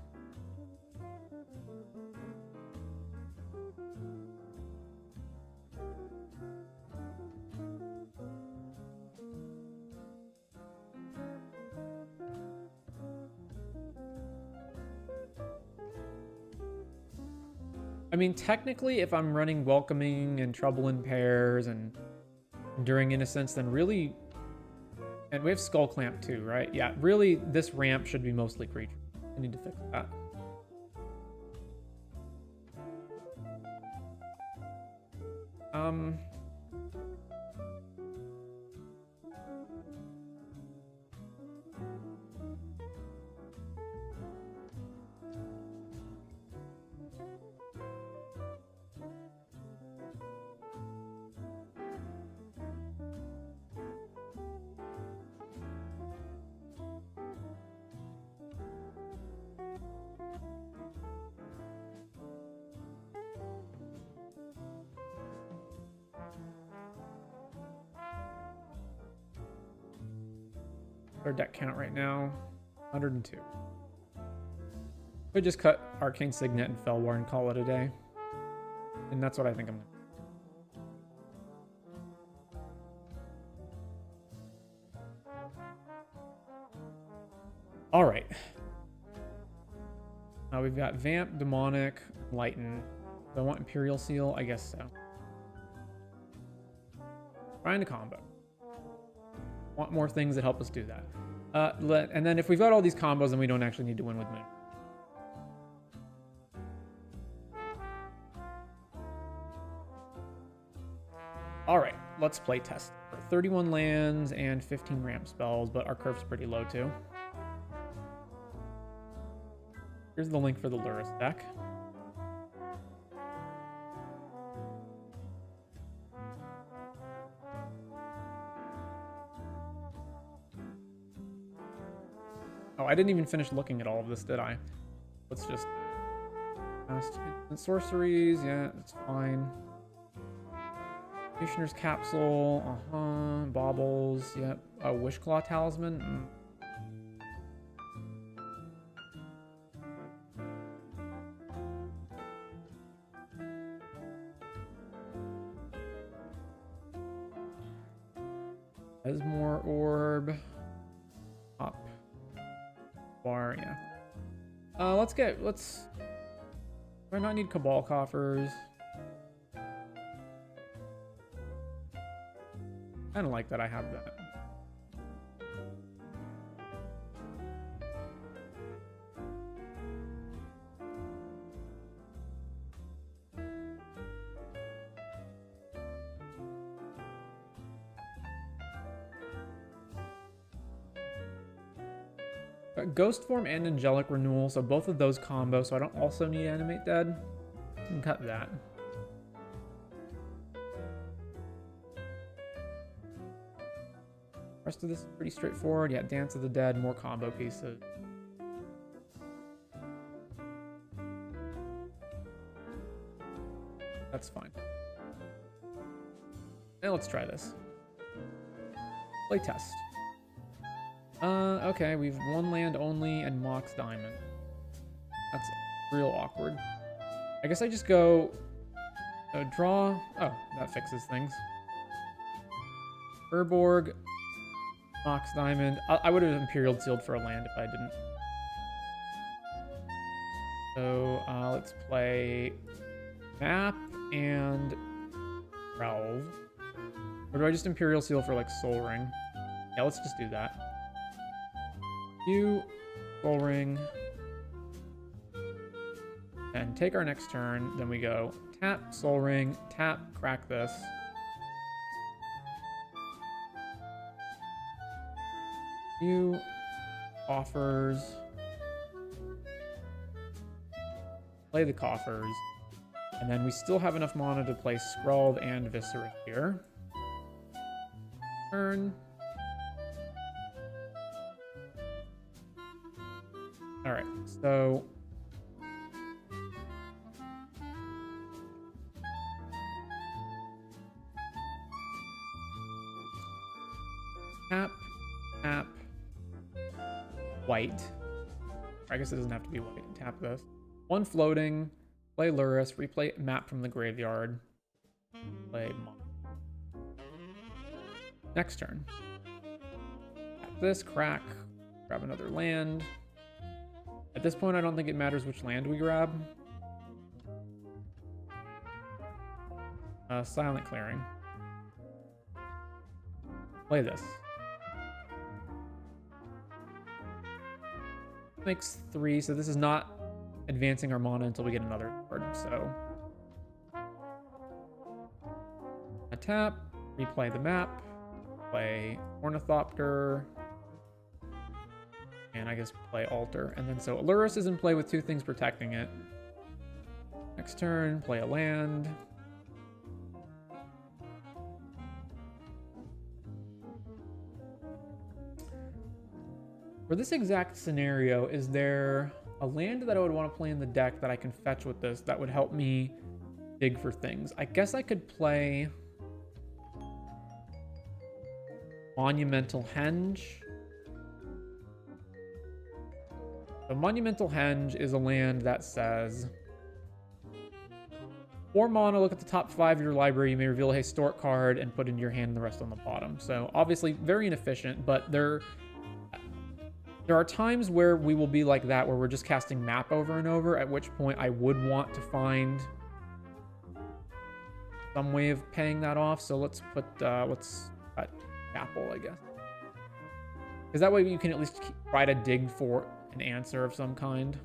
I mean, technically, if I'm running Welcoming and Trouble in Pairs and Enduring Innocence, then really... And we have Skull Clamp too, right? Yeah, really, this ramp should be mostly creature. I need to fix that. Our deck count right now, 102. We just cut Arcane Signet and Felwar and call it a day. And that's what I think I'm gonna do. All right. Now we've got Vamp, Demonic, Lighten. Do I want Imperial Seal? I guess so. Trying to combo. Want more things that help us do that. And then if we've got all these combos, then we don't actually need to win with Moon. All right, let's play test. 31 lands and 15 ramp spells, but our curve's pretty low too. Here's the link for the Lurrus deck. Oh, I didn't even finish looking at all of this, did I? Let's just... Cast instant sorceries, yeah, that's fine. Commissioner's Capsule, Baubles, yep. Wishclaw Talisman, Esmore Orb. Up. Bar, yeah. let's... Do I not need Cabal Coffers? I don't like that I have that. Ghost Form and Angelic Renewal, so both of those combo, so I don't also need Animate Dead. I can cut that. Rest of this is pretty straightforward. Yeah, Dance of the Dead, more combo pieces. That's fine. Now let's try this. Play test. Okay, we've one land only and Mox Diamond. That's real awkward. I guess I just go draw. Oh, that fixes things. Urborg, Mox Diamond. I would have Imperial Sealed for a land if I didn't. So let's play Map and Relve. Or do I just Imperial Seal for like Soul Ring? Yeah, let's just do that. Soul Ring. And take our next turn. Then we go tap, Soul Ring, tap, crack this. Offers. Play the coffers. And then we still have enough mana to play Scrawled and Viscera here. Turn. Alright, so... Tap, tap, white. I guess it doesn't have to be white. Tap this. One floating, play Lurrus, replay Map from the graveyard. Play Monk. Next turn. Tap this, crack, grab another land. At this point, I don't think it matters which land we grab. Silent Clearing. Play this. Makes 3, so this is not advancing our mana until we get another card, so. A tap, replay the map, play Ornithopter, and I guess play Altar. And then so Lurrus is in play with 2 things protecting it. Next turn, play a land. For this exact scenario, is there a land that I would want to play in the deck that I can fetch with this that would help me dig for things? I guess I could play Monumental Henge. So Monumental Henge is a land that says 4 mana, look at the top 5 of your library, you may reveal a historic card and put it in your hand and the rest on the bottom. So obviously very inefficient, but there are times where we will be like that, where we're just casting Map over and over, at which point I would want to find some way of paying that off. So let's put, let's cut Apple, I guess. Because that way you can at least try to dig for an answer of some kind.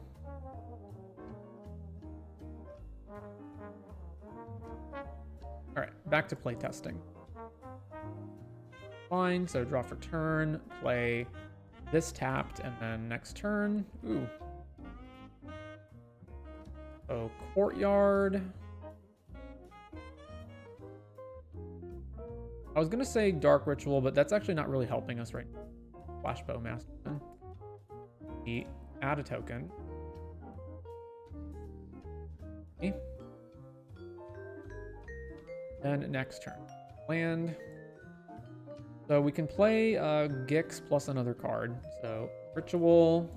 All right, back to playtesting. Fine, so draw for turn, play this tapped, and then next turn, ooh. So Courtyard. I was gonna say Dark Ritual, but that's actually not really helping us right now. Flashbow Masterman. We add a token. Okay. Then next turn, land. So we can play Gix plus another card. So Ritual,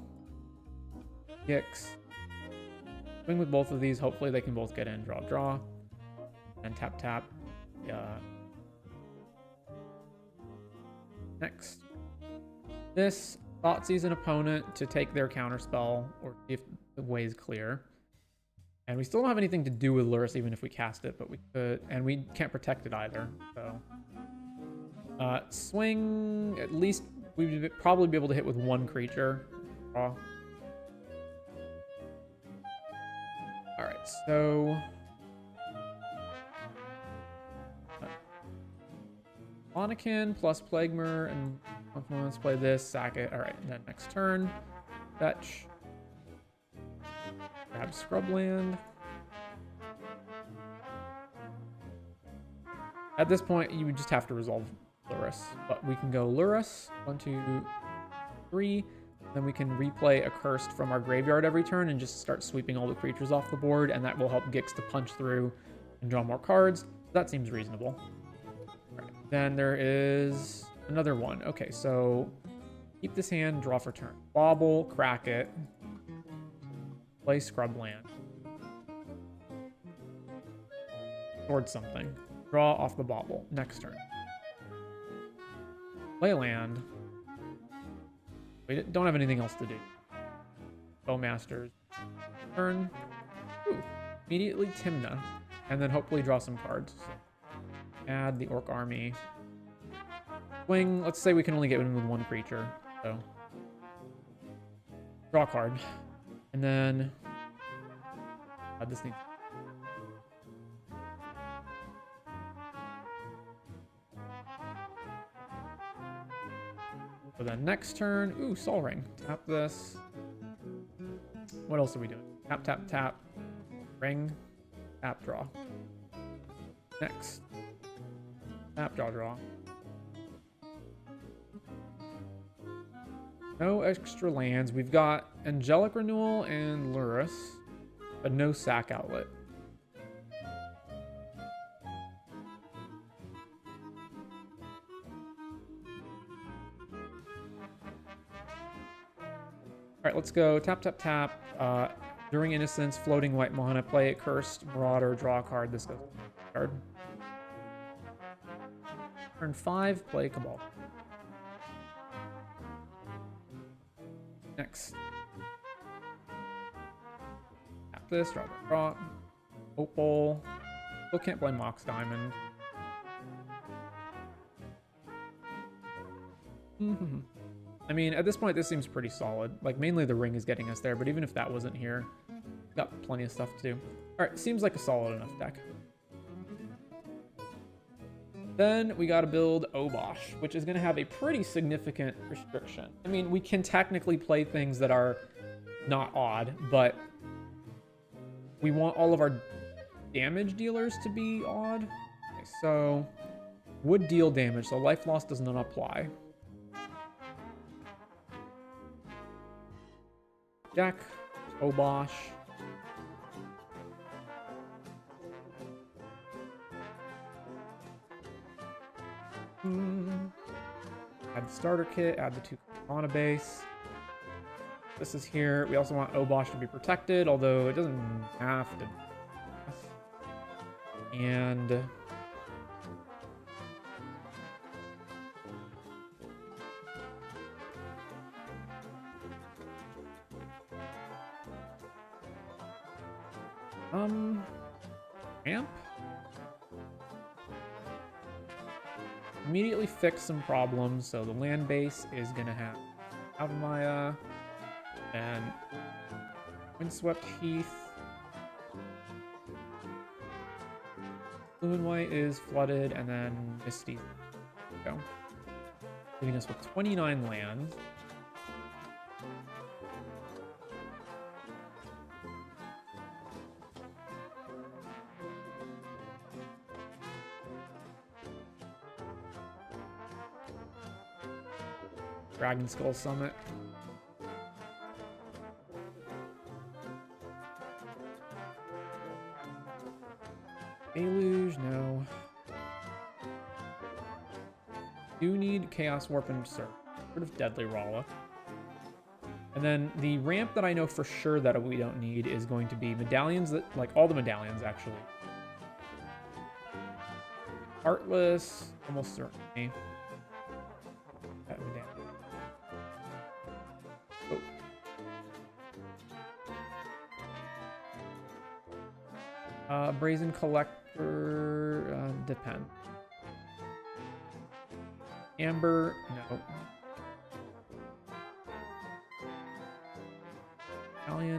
Gix. Swing with both of these. Hopefully they can both get in. Draw, draw. And tap, tap. Next. This Thoughtseize an opponent to take their counterspell, or see if The way is clear. And we still don't have anything to do with Lurrus even if we cast it, but we could, and we can't protect it either, so. Swing, at least we'd probably be able to hit with one creature. Draw. Alright, so... Anakin plus Plaguemore, and let's play this, sack it. Alright, and then next turn, fetch. Grab Scrubland. At this point, you would just have to resolve Lurrus. But we can go Lurrus, 1, 2, 3. Then we can replay a Cursed from our graveyard every turn and just start sweeping all the creatures off the board, and that will help Gix to punch through and draw more cards. So that seems reasonable. Right. Then there is another one. Okay, so keep this hand, draw for turn. Bobble, crack it. Play Scrubland. Sword something. Draw off the bauble. Next turn. Play land. We don't have anything else to do. Bowmasters. Turn. Ooh. Immediately Timna. And then hopefully draw some cards. Add the Orc army. Swing. Let's say we can only get in with one creature. So. Draw a card. And then... this needs... For the next turn, ooh, Sol Ring. Tap this. What else are we doing? Tap, tap, tap. Ring. Tap, draw. Next. Tap, draw, draw. No extra lands. We've got Angelic Renewal and Lurrus, but no sack outlet. Alright, let's go tap, tap, tap. During Innocence, floating white mana, play it, Cursed, Marauder, draw a card. This goes card. Turn 5, play Cabal. Next. Tap this, draw, draw. Opal. Still can't play Mox Diamond. I mean, at this point, this seems pretty solid. Like, mainly the ring is getting us there, but even if that wasn't here, we've got plenty of stuff to do. Alright, seems like a solid enough deck. Then we gotta build Obosh, which is gonna have a pretty significant restriction. I mean, we can technically play things that are not odd, but we want all of our damage dealers to be odd. Okay, so would deal damage, so life loss does not apply. Deck, Obosh. Add the starter kit, add the 2 mana base. This is here. We also want Obosh to be protected, although it doesn't have to. And ramp. Immediately fix some problems. So the land base is gonna have Avamaya and Windswept Heath. Blue and white is flooded, and then Misty. Go. Leaving us with 29 lands. Dragon Skull Summit. Deluge, no. Do need Chaos Warp and Sort of Deadly Rollick. And then the ramp that I know for sure that we don't need is going to be medallions that, like all the medallions actually. Heartless, almost certainly. That medallion. Oh. Brazen Collector, depend. Amber, no.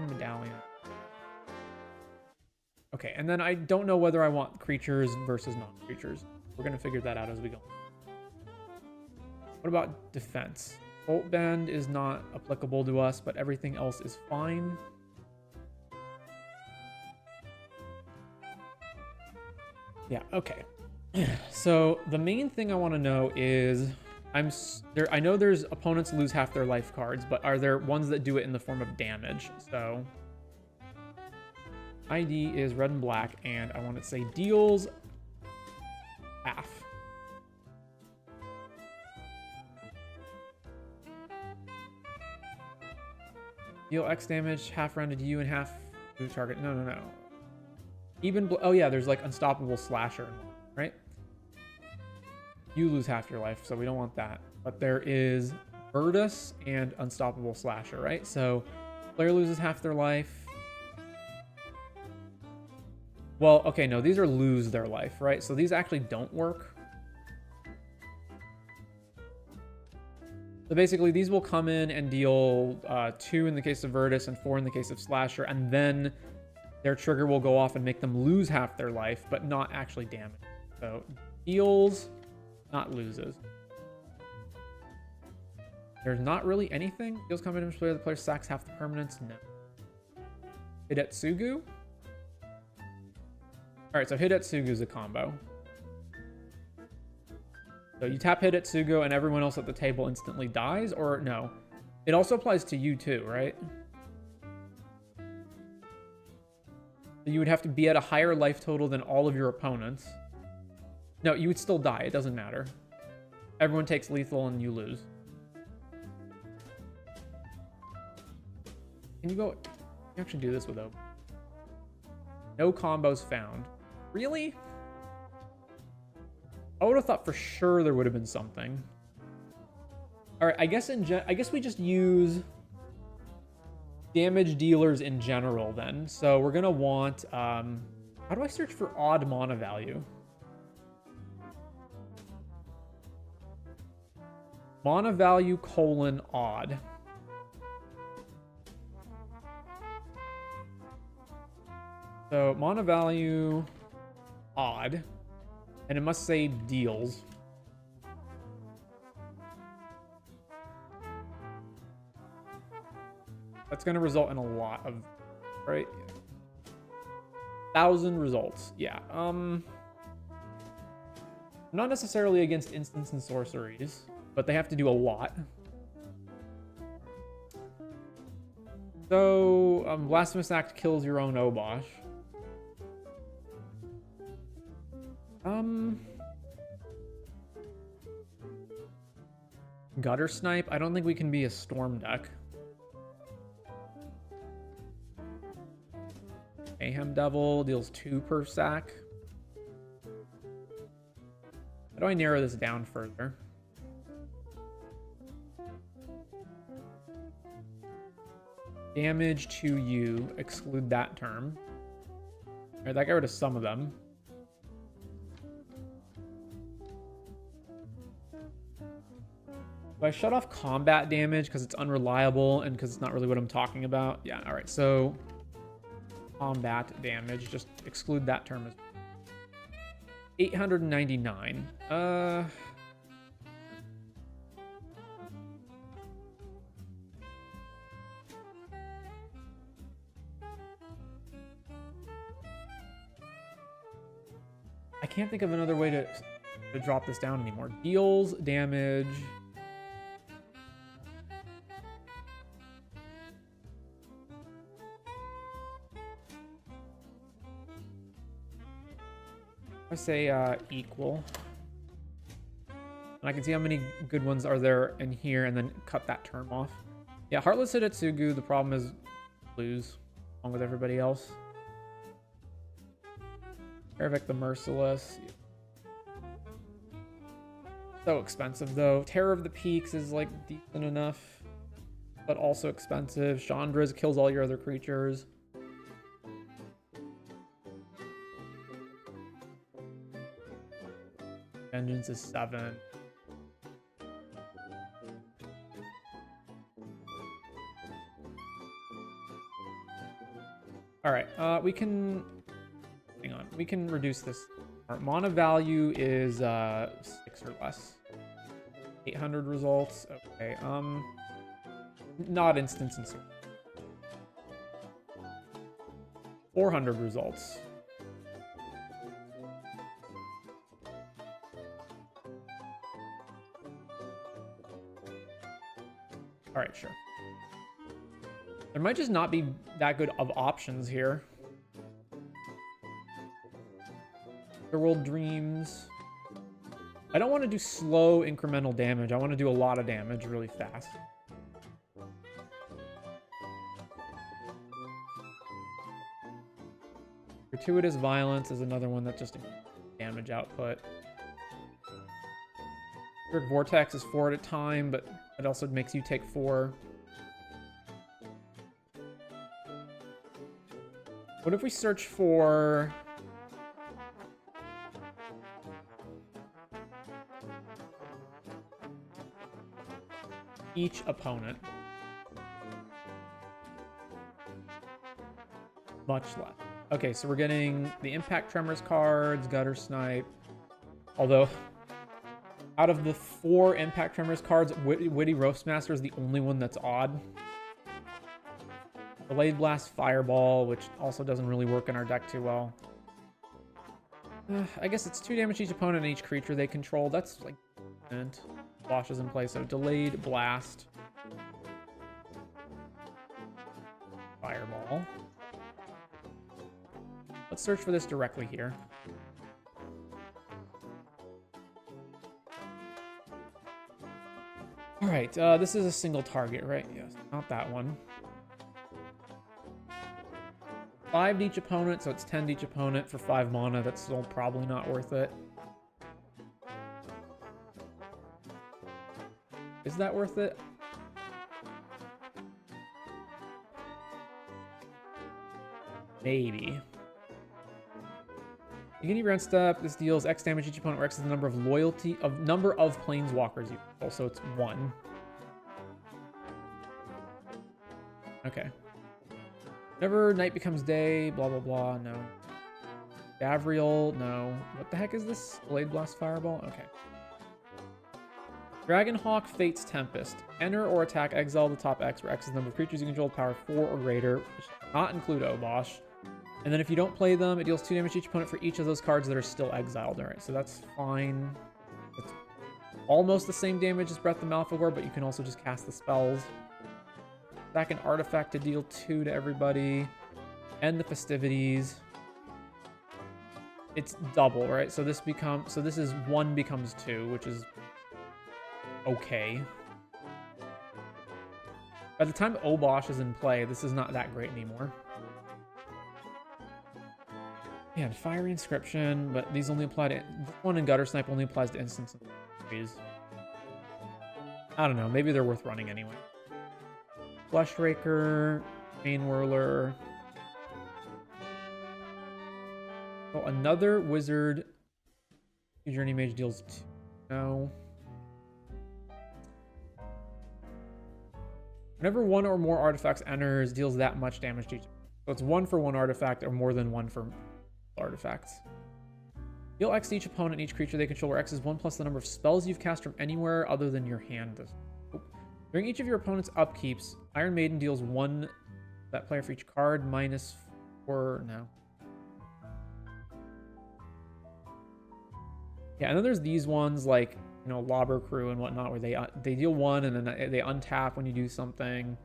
Medallion. Okay, and then I don't know whether I want creatures versus non-creatures. We're gonna figure that out as we go. What about defense? Bolt Bend is not applicable to us, but everything else is fine. Yeah, okay. So the main thing I want to know is I know there's opponents lose half their life cards, but are there ones that do it in the form of damage? So ID is red and black, and I want to say deals half. Deal X damage, half rounded to you and half to target. No. Even, oh yeah, there's like Unstoppable Slasher, right? You lose half your life, so we don't want that. But there is Virtus and Unstoppable Slasher, right? So player loses half their life. Well, okay, no, these are lose their life, right? So these actually don't work. So basically, these will come in and deal 2 in the case of Virtus and 4 in the case of Slasher, and then their trigger will go off and make them lose half their life, but not actually damage. So deals, not loses. There's not really anything. Deals come in, player, the player sacks half the permanents. No. Hidetsugu. All right, so Hidetsugu is a combo. So you tap Hidetsugu and everyone else at the table instantly dies, or no? It also applies to you too, right? So you would have to be at a higher life total than all of your opponents. No, you would still die. It doesn't matter. Everyone takes lethal and you lose. Can you go... You can actually do this with Augur. No combos found. Really? I would have thought for sure there would have been something. All right, I guess we just use damage dealers in general then. So we're gonna want, how do I search for odd mana value? Mana value : odd. So mana value odd, and it must say deals. That's going to result in a lot of, right? 1,000 results. Yeah. I'm not necessarily against instants and sorceries, but they have to do a lot. So, Blasphemous Act kills your own Obosh. Gutter Snipe. I don't think we can be a Storm deck. Mayhem Devil deals 2 per sack. How do I narrow this down further? Damage to you. Exclude that term. Alright, that got rid of some of them. Do I shut off combat damage because it's unreliable and because it's not really what I'm talking about? Yeah, alright, so combat damage, just exclude that term as 899. I can't think of another way to drop this down anymore. Deals damage. I say equal. And I can see how many good ones are there in here and then cut that term off. Yeah, Heartless Hidetsugu, the problem is lose along with everybody else. Ervik the Merciless. So expensive though. Terror of the Peaks is like decent enough, but also expensive. Chandra's kills all your other creatures. instance is 7. All right, we can, hang on, we can reduce this. Our mana value is 6 or less. 800 results, okay, not instance and 400 results. All right, sure. There might just not be that good of options here. The World Dreams. I don't want to do slow incremental damage. I want to do a lot of damage really fast. Gratuitous Violence is another one that just damage output. Vortex is 4 at a time, but it also makes you take 4. What if we search for each opponent? Much less. Okay, so we're getting the Impact Tremors cards, Gutter Snipe. Although, out of the 4 Impact Tremors cards, Witty Roastmaster is the only one that's odd. Blade Blast Fireball, which also doesn't really work in our deck too well. I guess it's 2 damage to each opponent and each creature they control. That's like, and washes in place. So Delayed Blast. Fireball. Let's search for this directly here. All right, this is a single target, right? Yes, not that one. 5 to each opponent, so it's 10 to each opponent for 5 mana. That's still probably not worth it. Is that worth it? Maybe. Beginning of round step, this deals X damage to each opponent, where X is the number of number of planeswalkers you control, so it's 1. Okay. Whenever night becomes day, blah, blah, blah, no. Gavriel, no. What the heck is this? Blade Blast Fireball? Okay. Dragonhawk Fate's Tempest. Enter or attack, exile the top X, where X is the number of creatures you control with power 4 or greater, which does not include Obosh. And then if you don't play them, it deals 2 damage to each opponent for each of those cards that are still exiled. All right, so that's fine. It's almost the same damage as Breath of Malfagor, but you can also just cast the spells. Back an artifact to deal 2 to everybody. End the festivities. It's double, right? So this is 1 becomes 2, which is okay. By the time Obosh is in play, this is not that great anymore. Yeah, Fiery Inscription, but these only apply to... This one in Gutter Snipe only applies to instances. I don't know, maybe they're worth running anyway. Fleshraker, Main Whirler. Oh, another Wizard. Journey Mage deals 2. No. Whenever 1 or more artifacts enters, deals that much damage to each. So it's 1 for 1 artifact or more than 1 for artifacts. Deal X to each opponent and each creature they control, where X is 1 plus the number of spells you've cast from anywhere other than your hand. During each of your opponent's upkeeps, Iron Maiden deals 1 that player for each card, minus 4. No. Yeah, and then there's these ones like, you know, Lobber Crew and whatnot, where they deal 1 and then they untap when you do something.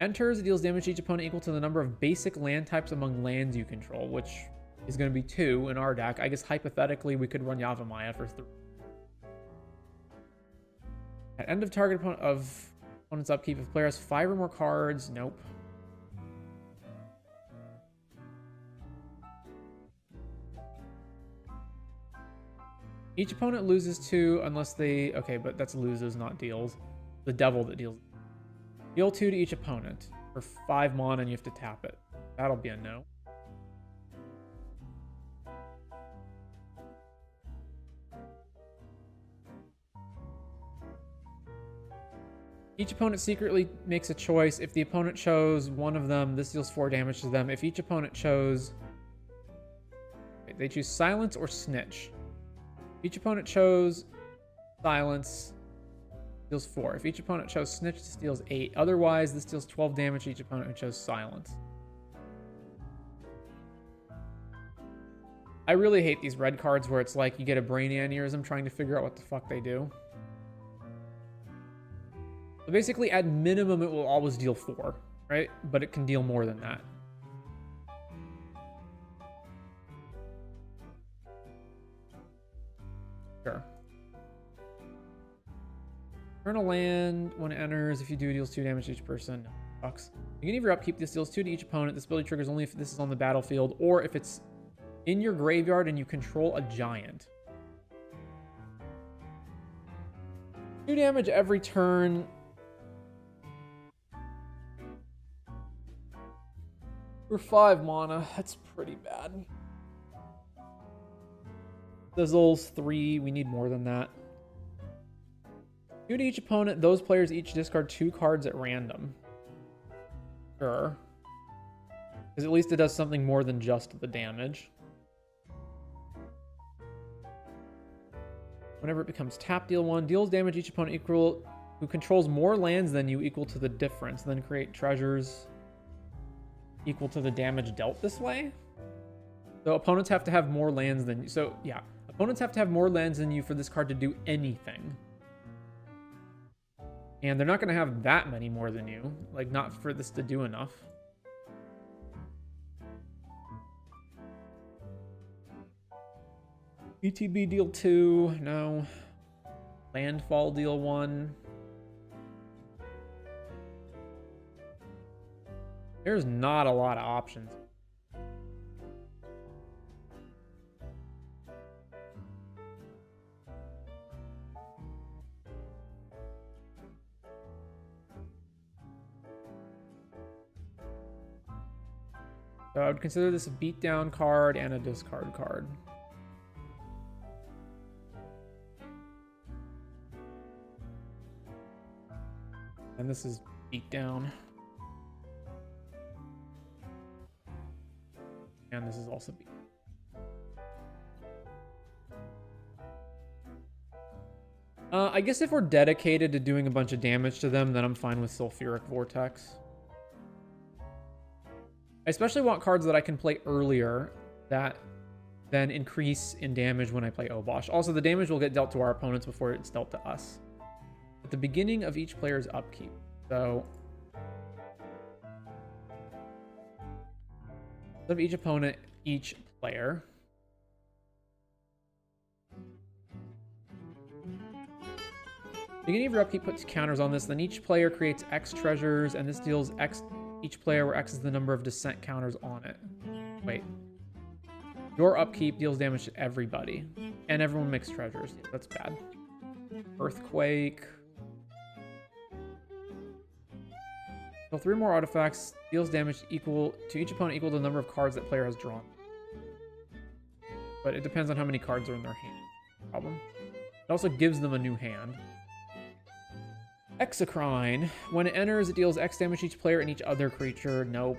Enters, it deals damage to each opponent equal to the number of basic land types among lands you control, which is going to be 2 in our deck. I guess hypothetically we could run Yavimaya for 3. At end of target opponent's upkeep, if player has 5 or more cards, nope. Each opponent loses 2 unless they... Okay, but that's loses, not deals. The devil that deals. Deal 2 to each opponent for 5 mana and you have to tap it. That'll be a no. Each opponent secretly makes a choice. If the opponent chose one of them, this deals 4 damage to them. If each opponent chose... They choose Silence or Snitch. If each opponent chose Silence, deals 4. If each opponent chose Snitch, this deals 8. Otherwise, this deals 12 damage to each opponent who chose Silence. I really hate these red cards where it's like you get a brain aneurysm trying to figure out what the fuck they do. So basically, at minimum, it will always deal 4, right? But it can deal more than that. Sure. Turn a land when it enters. If you do, it deals 2 damage to each person. No, fucks. Beginning of your upkeep, this deals 2 to each opponent. This ability triggers only if this is on the battlefield or if it's in your graveyard and you control a giant. 2 damage every turn. For 5 mana, that's pretty bad. Sizzles 3, we need more than that. 2 to each opponent, those players each discard 2 cards at random. Sure. Because at least it does something more than just the damage. Whenever it becomes tap, deal 1. Deals damage each opponent equal who controls more lands than you equal to the difference. Then create treasures equal to the damage dealt this way. So opponents have to have more lands than you. So yeah, opponents have to have more lands than you for this card to do anything. And they're not going to have that many more than you. Like, not for this to do enough. ETB deal 2. No. Landfall deal 1. There's not a lot of options. So I would consider this a beatdown card and a discard card. And this is beatdown. And this is also beat. I guess if we're dedicated to doing a bunch of damage to them, then I'm fine with Sulfuric Vortex. I especially want cards that I can play earlier that then increase in damage when I play Obosh. Also, the damage will get dealt to our opponents before it's dealt to us. At the beginning of each player's upkeep. So, of each opponent, each player. Beginning of your upkeep puts counters on this. Then each player creates X treasures, and this deals X each player, where X is the number of descent counters on it. Wait. Your upkeep deals damage to everybody, and everyone makes treasures. Yeah, that's bad. Earthquake. So 3 more artifacts, deals damage equal to each opponent equal to the number of cards that player has drawn. But it depends on how many cards are in their hand. Problem. It also gives them a new hand. Exocrine. When it enters, it deals X damage to each player and each other creature. Nope.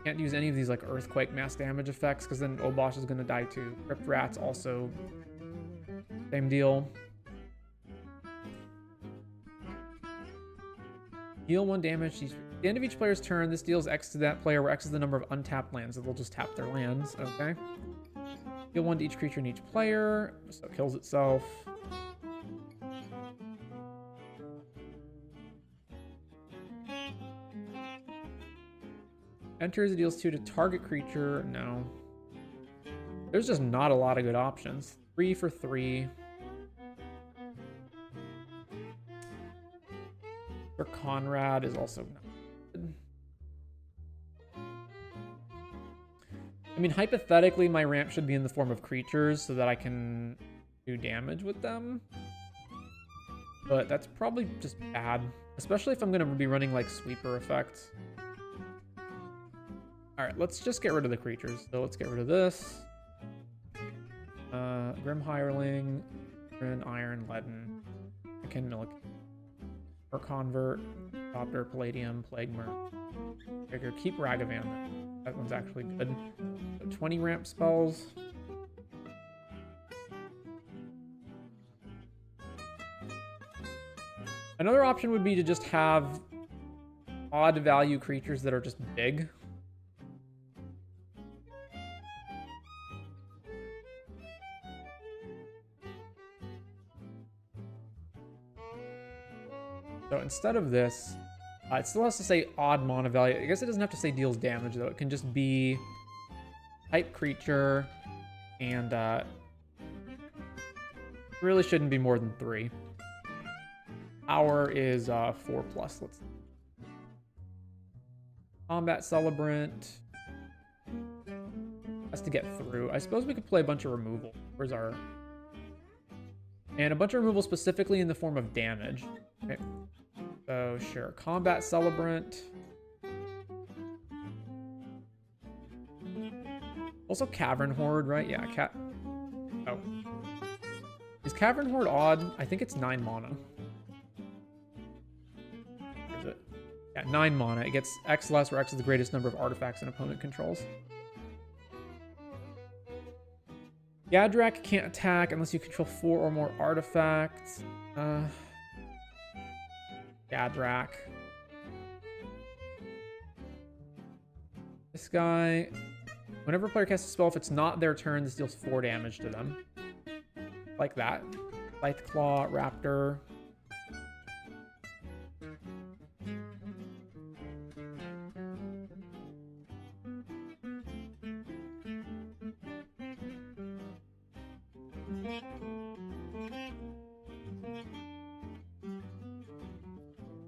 Can't use any of these like Earthquake mass damage effects because then Obosh is going to die too. Crypt Rats also. Same deal. Deal 1 damage. At the end of each player's turn, this deals X to that player, where X is the number of untapped lands, so they'll just tap their lands. Okay. Deal 1 to each creature and each player, so it kills itself. Enters, it deals 2 to target creature. No. There's just not a lot of good options. 3 for 3. For Conrad is also not good. I mean, hypothetically, my ramp should be in the form of creatures so that I can do damage with them. But that's probably just bad. Especially if I'm going to be running, like, sweeper effects. Alright, let's just get rid of the creatures. So let's get rid of this. Grim Hireling, Iron, Leaden. I can Milligan. or Convert, Doctor, Palladium, Plague Mer. Figure keep Ragavan. That one's actually good. So 20 ramp spells. Another option would be to just have odd value creatures that are just big. So instead of this, it still has to say odd mana value. I guess it doesn't have to say deals damage, though. It can just be type creature, and really shouldn't be more than 3. Power is 4+. Let's Combat Celebrant. Has to get through. I suppose we could play a bunch of removal. Where's our... And a bunch of removal specifically in the form of damage. Okay. So, sure. Combat Celebrant. Also Cavern Horde, right? Yeah, Oh. Is Cavern Horde odd? I think it's 9 mana. Where is it? Yeah, 9 mana. It gets X less, where X is the greatest number of artifacts an opponent controls. Gaddock can't attack unless you control 4 or more artifacts. Gaddock. This guy, whenever a player casts a spell, if it's not their turn, this deals 4 damage to them. Like that. Scythe Claw, Raptor.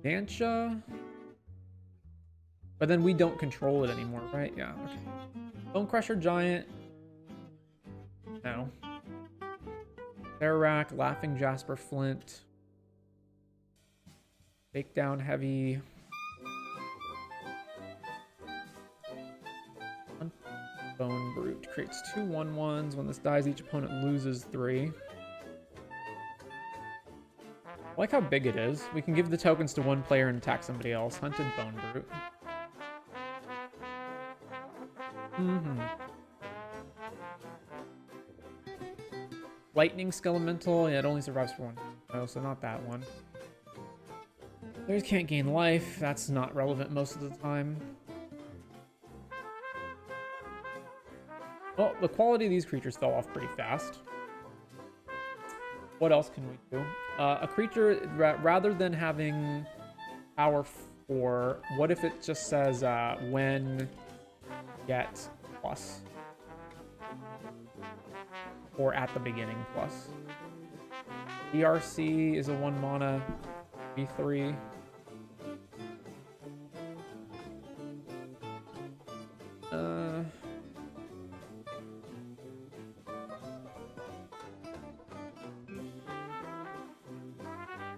Dancha. But then we don't control it anymore, right? Yeah, okay. Bone Crusher Giant. No. Terrarak, Laughing Jasper Flint. Take Down Heavy. Bone Brute. Creates 2 1/1s. When this dies, each opponent loses 3. I like how big it is. We can give the tokens to one player and attack somebody else. Hunted Bone Brute. Lightning Skelemental. Yeah, it only survives for 1. Oh, so not that one. Players can't gain life. That's not relevant most of the time. Well, the quality of these creatures fell off pretty fast. What else can we do? A creature, rather than having power 4, what if it just says when get plus? Or at the beginning plus. DRC is a 1 mana V3.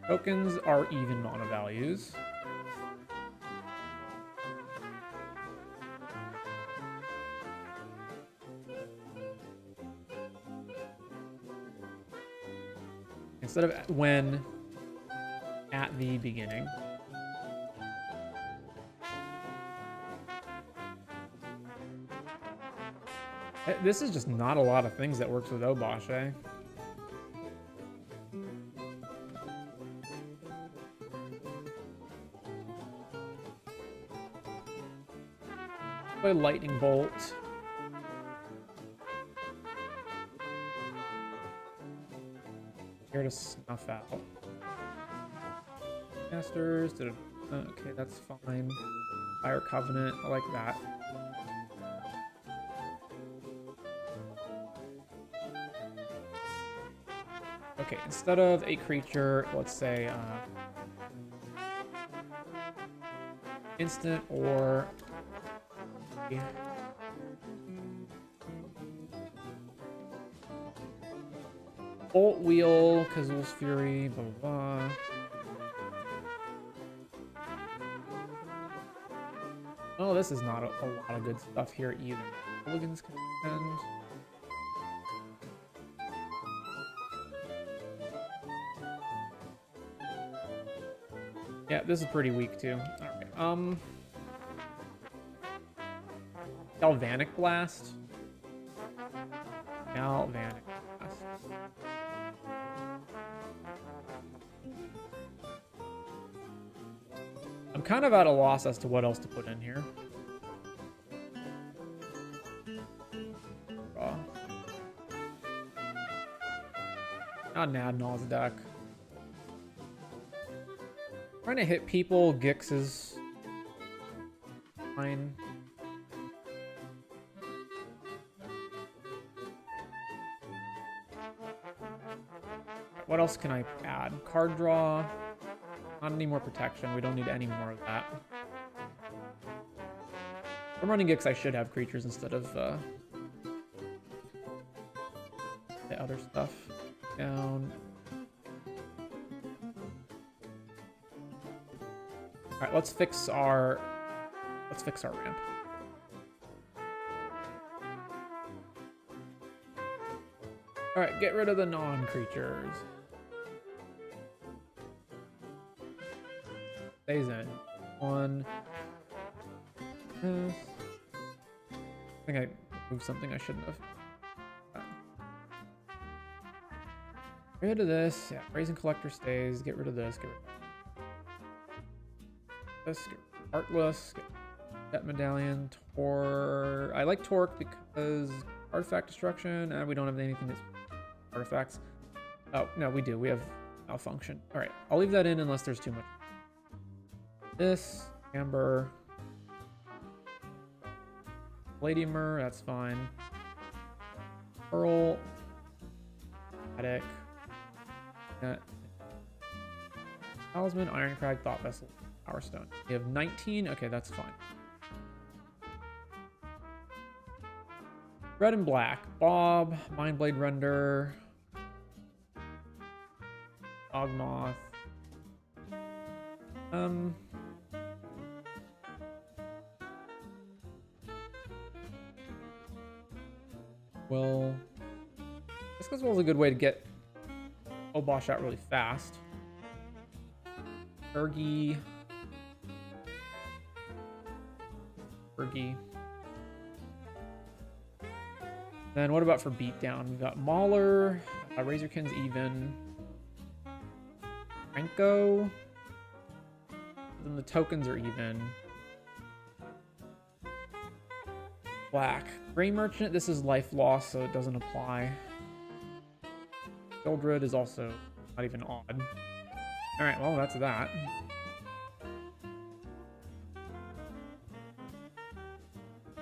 Tokens are even mana values. Instead of when, at the beginning. This is just not a lot of things that works with Obosh, eh? Play Lightning Bolt. Here to snuff out. Masters. Okay, that's fine. Fire Covenant. I like that. Okay, instead of a creature, let's say instant or Bolt Wheel, Kazul's Fury, blah blah blah. Oh, this is not a lot of good stuff here either. Hooligans Contend. Yeah, this is pretty weak too. Alright, Galvanic Blast. Galvanic Blast. I'm kind of at a loss as to what else to put in here. Draw. Not an Adnal's deck. Trying to hit people, Gix is fine. What else can I add? Card draw. Not any more protection. We don't need any more of that. If I'm running Gix, I should have creatures instead of the other stuff. Down. Alright, let's fix our ramp. Alright, get rid of the non-creatures. Stays in. One. I think I moved something I shouldn't have. Get rid of this. Yeah, Brazen Collector stays. Get rid of this. Get rid of this. Get rid of Heartless. Get that Medallion. Torque. I like Torque because Artifact Destruction, and we don't have anything that's artifacts. Oh, no, we do. We have Malfunction. Alright, I'll leave that in unless there's too much. This. Amber. Palladiumer, that's fine. Pearl. Attic. Talisman, Ironcrag, Thought Vessel, Power Stone. We have 19. Okay, that's fine. Red and black. Bob, Mindblade Render, Ogmoth. Well, this was a good way to get Obosh out really fast. Fergie. Then what about for beatdown? We've got Mauler, Razorkin's even. Franco. Then the tokens are even. Black. Gray Merchant, this is life loss, so it doesn't apply. Eldred is also not even odd. Alright, well, that's that.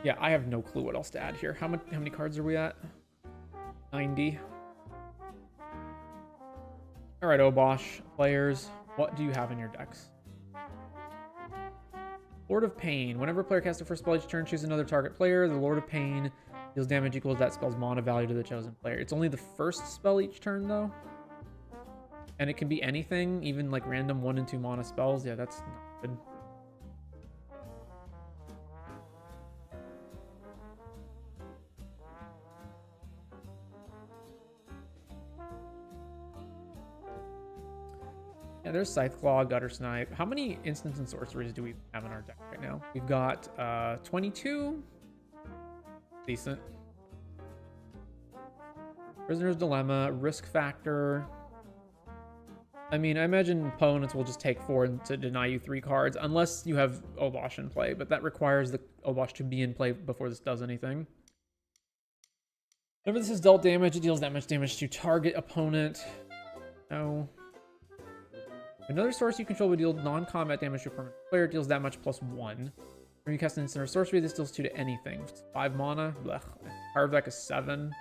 Yeah, I have no clue what else to add here. How many cards are we at? 90. Alright, Obosh. Players, what do you have in your decks? Lord of Pain. Whenever a player casts a first spell each turn, choose another target player. The Lord of Pain deals damage equals that spell's mana value to the chosen player. It's only the first spell each turn, though. And it can be anything, even like random 1 and 2 mana spells. Yeah, that's not good. Yeah, there's Scytheclaw, Gutter Snipe. How many instants and sorceries do we have in our deck right now? We've got 22. Decent. Prisoner's Dilemma, Risk Factor. I mean, I imagine opponents will just take 4 to deny you 3 cards, unless you have Obosh in play, but that requires the Obosh to be in play before this does anything. Whenever this is dealt damage, it deals that much damage to target opponent. No. Another source you control will deal non-combat damage to a permanent player. It deals that much plus 1. When you cast an instant or sorcery, this deals 2 to anything. It's 5 mana. Blech. Power of deck is 7.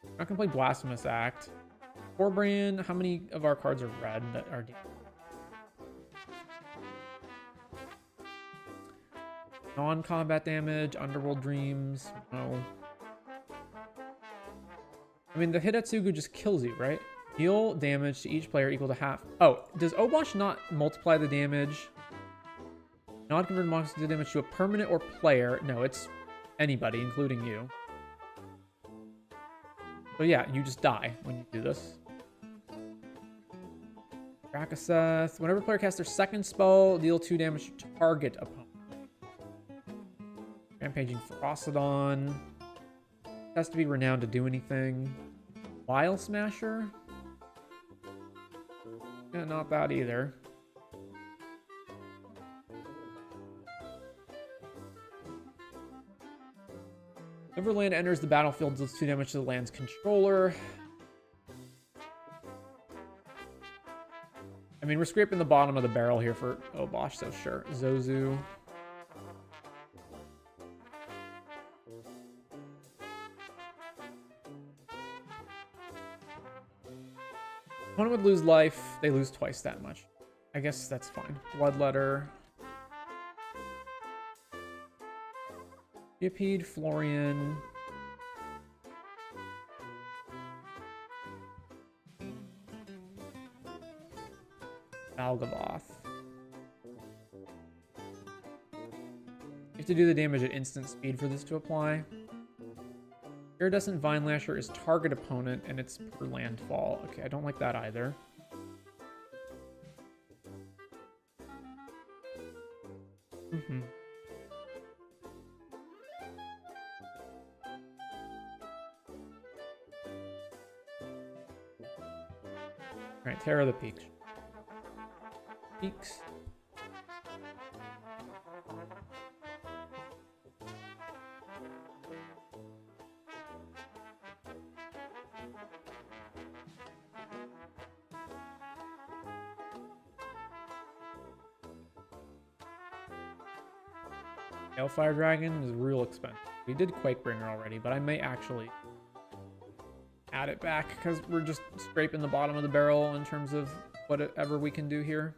I'm not gonna play Blasphemous Act. Forbrand, how many of our cards are red that are deep? Non-combat damage, Underworld Dreams, no. I mean, the Hidetsugu just kills you, right? Deal damage to each player equal to half. Oh, does Obosh not multiply the damage? Non-converted monsters do damage to a permanent or player. No, it's anybody, including you. So yeah, you just die when you do this. Rakaseth. Whenever a player casts their second spell, deal 2 damage to target opponent. Rampaging Ferocidon. Has to be renowned to do anything. Vile Smasher? Yeah, not that either. Whenever land enters the battlefield, deals 2 damage to the land's controller. I mean, we're scraping the bottom of the barrel here for Obosh, so sure. Zozu. Opponent would lose life. They lose twice that much. I guess that's fine. Bloodletter. Yipede, Florian. Algavoth. You have to do the damage at instant speed for this to apply. Iridescent Vine Lasher is target opponent, and it's per landfall. Okay, I don't like that either. Alright, Terror of the Peaks. Peaks. Hellfire Dragon is real expensive. We did Quakebringer already, but I may actually add it back because we're just scraping the bottom of the barrel in terms of whatever we can do here.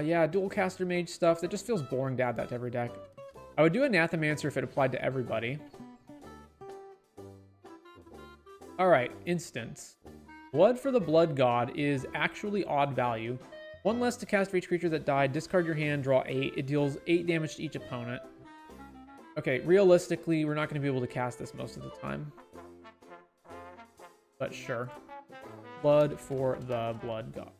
Yeah, dual caster mage stuff. That just feels boring to add that to every deck. I would do Anathemancer if it applied to everybody. Alright, instance. Blood for the Blood God is actually odd value. 1 less to cast for each creature that died. Discard your hand, draw 8. It deals 8 damage to each opponent. Okay, realistically, we're not going to be able to cast this most of the time. But sure. Blood for the Blood God.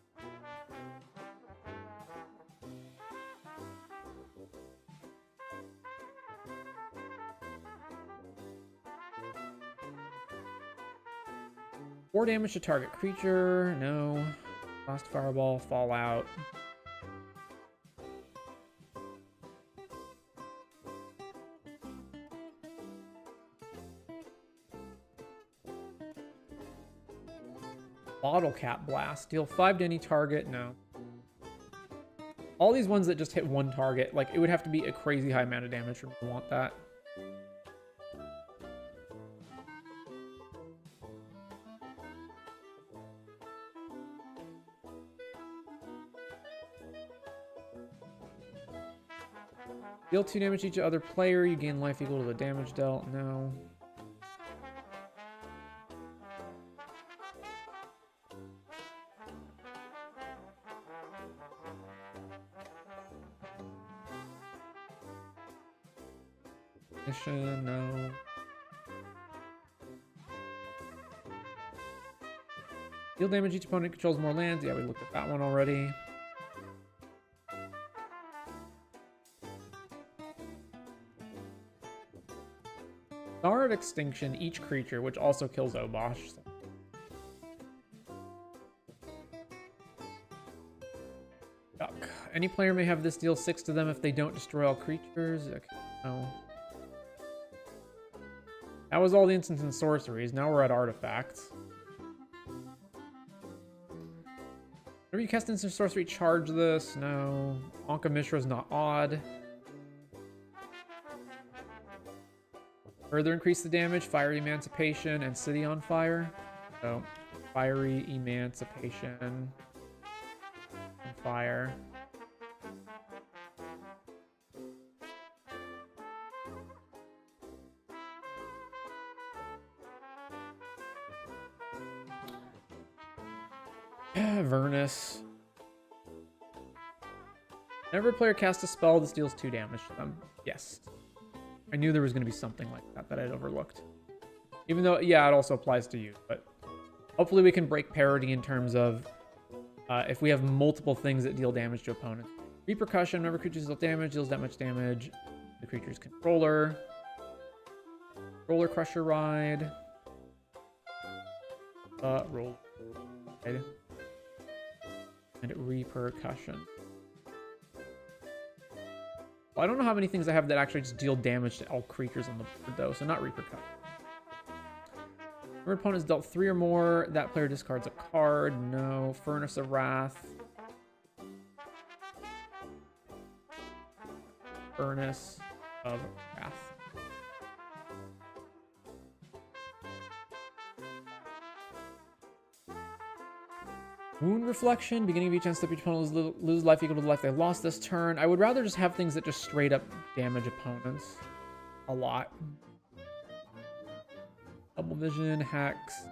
Four damage to target creature. No. Last Fireball. Fallout. Bottle Cap Blast. Deal 5 to any target. No. All these ones that just hit one target, like, it would have to be a crazy high amount of damage for me to want that. Deal 2 damage to each other player. You gain life equal to the damage dealt. No. Mission, no. Deal damage each opponent controls more lands. Yeah, we looked at that one already. Star of Extinction, each creature, which also kills Obosh. So. Yuck. Any player may have this deal 6 to them if they don't destroy all creatures. Okay, no. That was all the instants and sorceries. Now we're at artifacts. Whenever you cast instant sorcery, charge this. No. Anka Mishra is not odd. Further increase the damage, Fiery Emancipation, and City on Fire. So, Fiery Emancipation, and Fire. Vernus. Whenever a player casts a spell, this deals 2 damage to them. Yes. I knew there was going to be something like that that I'd overlooked. Even though, yeah, it also applies to you. But hopefully we can break parity in terms of if we have multiple things that deal damage to opponents. Repercussion, whenever creatures deal damage, deals that much damage. The creature's controller. Roller Crusher Ride. Roll. Ride. And repercussion. Well, I don't know how many things I have that actually just deal damage to all creatures on the board, though, so not repercussion. Your opponent's dealt 3 or more. That player discards a card. No. Furnace of Wrath. Furnace of Wrath. Wound Reflection. Beginning of each end step, each opponent lose life equal to the life they lost this turn. I would rather just have things that just straight up damage opponents a lot. Double Vision, Hex.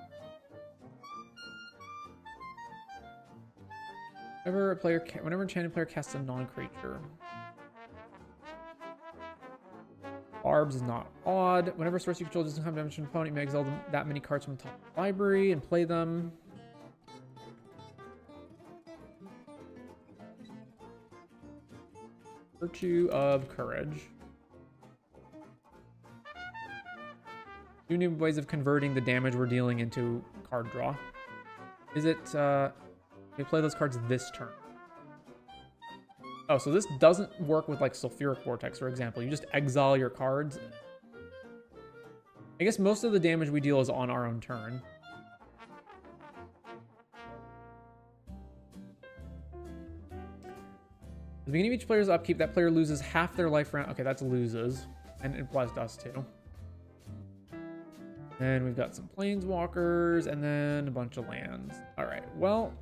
Whenever an enchanted player casts a non-creature. Barbs is not odd. Whenever a source you control doesn't have damage to an opponent, you may exile that many cards from the top of the library and play them. Virtue of Courage. 2 new ways of converting the damage we're dealing into card draw. Is it, we play those cards this turn. Oh, so this doesn't work with like Sulfuric Vortex, for example. You just exile your cards. I guess most of the damage we deal is on our own turn. At the beginning of each player's upkeep, that player loses half their life round. Okay, that's loses. And it applies to us too. And we've got some planeswalkers and then a bunch of lands. All right, well.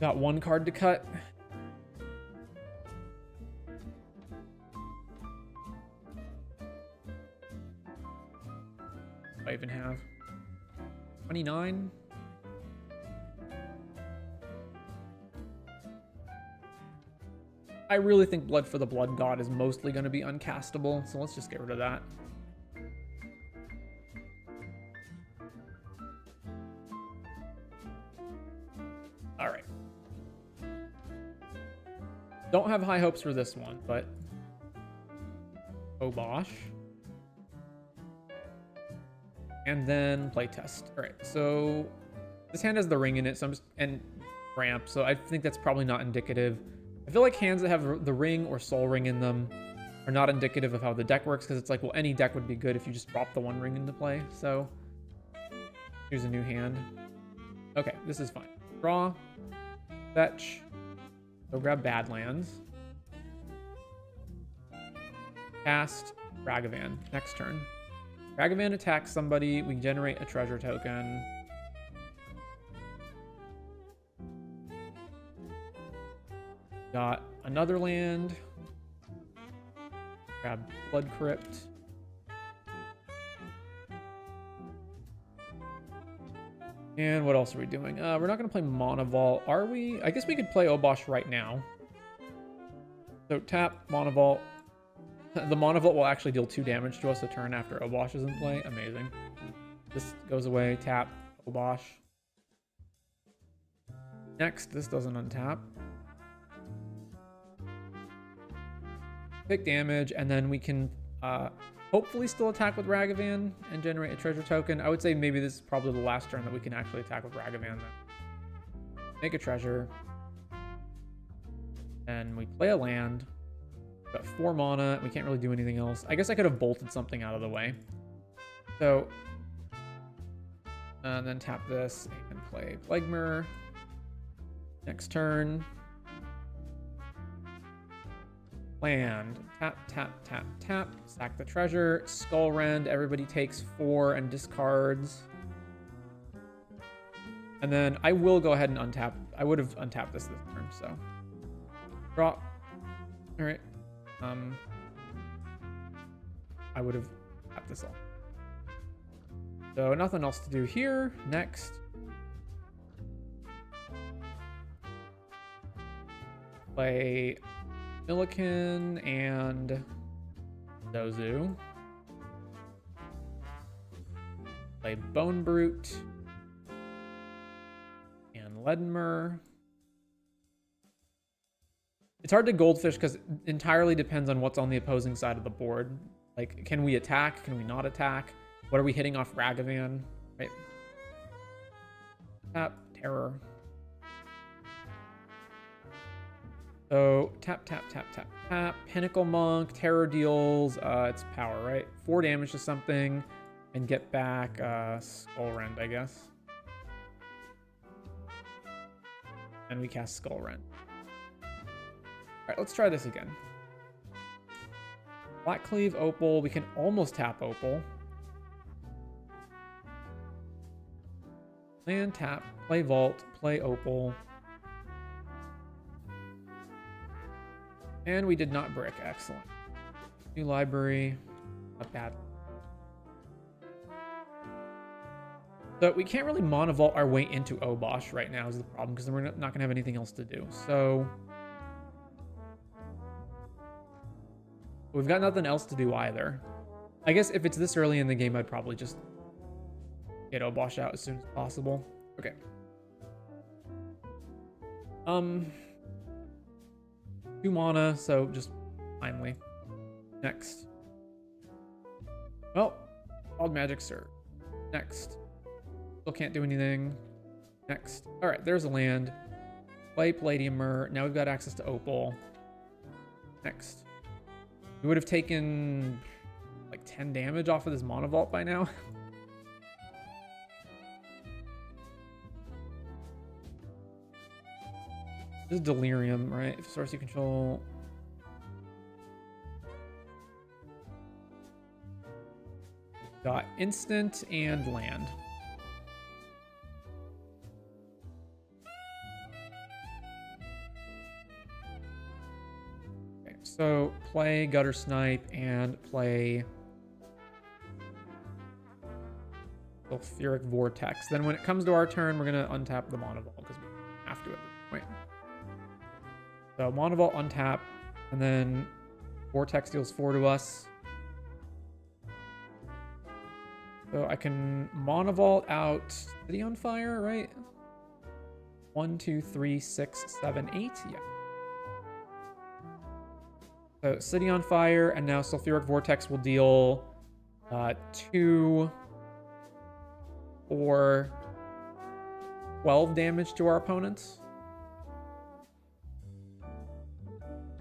Got 1 card to cut. What do I even have? 29. I really think Blood for the Blood God is mostly going to be uncastable, so let's just get rid of that. All right. Don't have high hopes for this one, but Obosh. And then playtest. All right, so this hand has the ring in it, so I'm just, and ramp, so I think that's probably not indicative. I feel like hands that have the ring or soul ring in them are not indicative of how the deck works, because it's like, well, any deck would be good if you just drop the 1 ring into play. So here's a new hand. Okay, this is fine. Draw, fetch, go grab Badlands, cast Ragavan. Next turn. Ragavan attacks somebody, we generate a treasure token. Got another land. Grab Blood Crypt. And what else are we doing? We're not going to play Mana Vault, are we? I guess we could play Obosh right now. So tap, Mana Vault. The Mana Vault will actually deal 2 damage to us a turn after Obosh is in play. Amazing. This goes away. Tap, Obosh. Next, this doesn't untap. Pick damage, and then we can hopefully still attack with Ragavan and generate a treasure token. I would say maybe this is probably the last turn that we can actually attack with Ragavan then. Make a treasure. And we play a land. Got 4 mana. We can't really do anything else. I guess I could have bolted something out of the way. So, and then tap this and play Plague Mirror. Next turn. Land. Tap, tap, tap, tap. Sack the treasure. Skull Rend. Everybody takes 4 and discards. And then I will go ahead and untap. I would have untapped this turn, so. Draw. All right. I would have tapped this off. So nothing else to do here. Next. Play Milliken and Dozu. Play Bone Brute and Ledmer. It's hard to Goldfish because it entirely depends on what's on the opposing side of the board. Like, can we attack? Can we not attack? What are we hitting off Ragavan? Right. Tap, Terror. So, tap, tap, tap, tap, tap. Pinnacle Monk, Terror deals, it's power, right? 4 damage to something, and get back, Skullrend, I guess. And we cast Skullrend. Alright, let's try this again. Blackcleave, Opal, we can almost tap Opal. Land, tap, play Vault, play Opal. And we did not brick. Excellent. New library. Not bad. So we can't really monovault our way into Obosh right now is the problem, because we're not going to have anything else to do. So we've got nothing else to do either. I guess if it's this early in the game, I'd probably just get Obosh out as soon as possible. Okay. 2 mana, so just timely. Next. Well, Wild Magic Surge. Next. Still can't do anything. Next. Alright, there's a land. Play Palladiumer. Now we've got access to Opal. Next. We would have taken like 10 damage off of this Mana Vault by now. This is Delirium, right? If source you control. Got instant and land. Okay, so play Gutter Snipe and play Sulfuric Vortex. Then when it comes to our turn, we're gonna untap the Mana Vault because we have to at this point. So Mana Vault untap, and then Vortex deals 4 to us. So I can Mana Vault out City on Fire, right? 1, 2, 3, 6, 7, 8. Yeah. So City on Fire, and now Sulfuric Vortex will deal 2, 4, 12 damage to our opponents.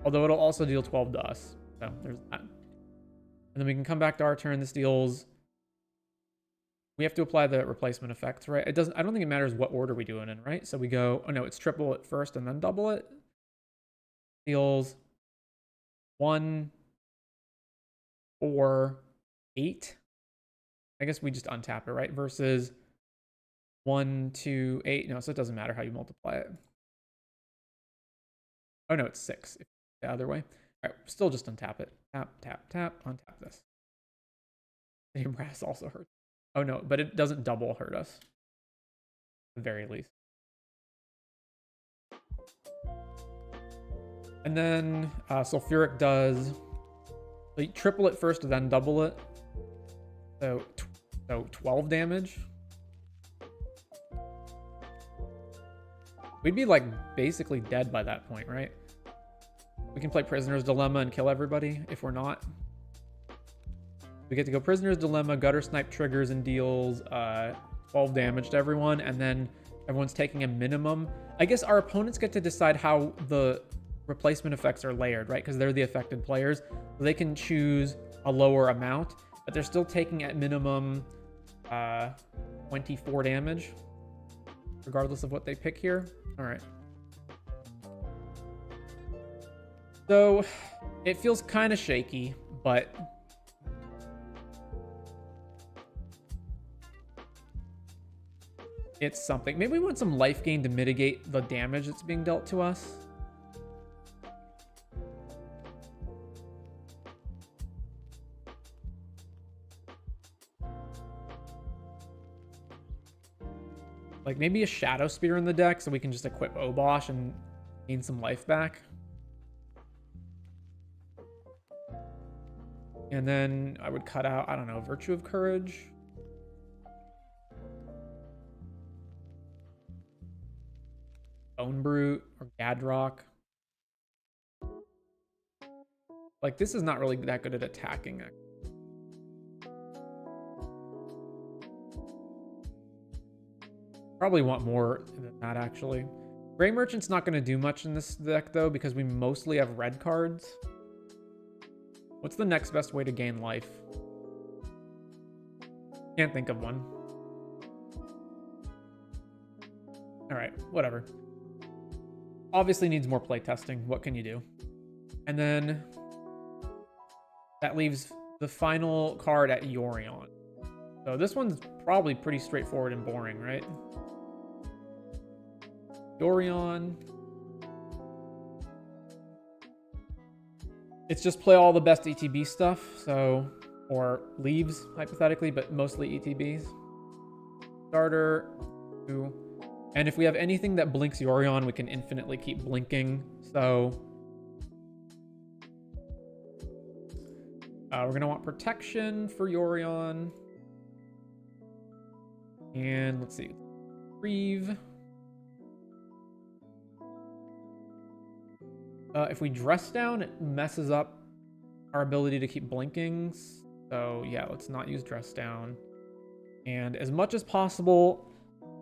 Although it'll also deal 12 to us. So there's that. And then we can come back to our turn. This deals... We have to apply the replacement effect, right? It doesn't... I don't think it matters what order we do it in, right? So we go... Oh, no, it's triple it first and then double it. Deals 1, 4, 8. I guess we just untap it, right? Versus 1, 2, 8. No, so it doesn't matter how you multiply it. Oh, no, it's 6. The other way. All right, still just untap it. Tap, tap, tap, untap this. The Brass also hurts. Oh no, but it doesn't double hurt us. At the very least. And then Sulfuric does... So you triple it first, then double it. So 12 damage. We'd be like basically dead by that point, right? We can play Prisoner's Dilemma and kill everybody if we're not. We get to go Prisoner's Dilemma, Gutter Snipe triggers and deals 12 damage to everyone, and then everyone's taking a minimum. I guess our opponents get to decide how the replacement effects are layered, right? Because they're the affected players. So they can choose a lower amount, but they're still taking at minimum 24 damage, regardless of what they pick here. All right. So it feels kind of shaky, but it's something. Maybe we want some life gain to mitigate the damage that's being dealt to us. Like maybe a Shadow Spear in the deck so we can just equip Obosh and gain some life back. And then I would cut out, I don't know, Virtue of Courage. Bone Brute or Gadrock. Like, this is not really that good at attacking. Probably want more than that, actually. Grey Merchant's not going to do much in this deck, though, because we mostly have red cards. What's the next best way to gain life? Can't think of one. Alright, whatever. Obviously needs more playtesting. What can you do? And then that leaves the final card at Yorion. So this one's probably pretty straightforward and boring, right? Yorion. It's just play all the best ETB stuff, so, or leaves, hypothetically, but mostly ETBs. Starter, 2. And if we have anything that blinks Yorion, we can infinitely keep blinking, so... we're going to want protection for Yorion. And let's see. Reeve. If we dress down, it messes up our ability to keep blinking. So yeah, let's not use dress down. And as much as possible,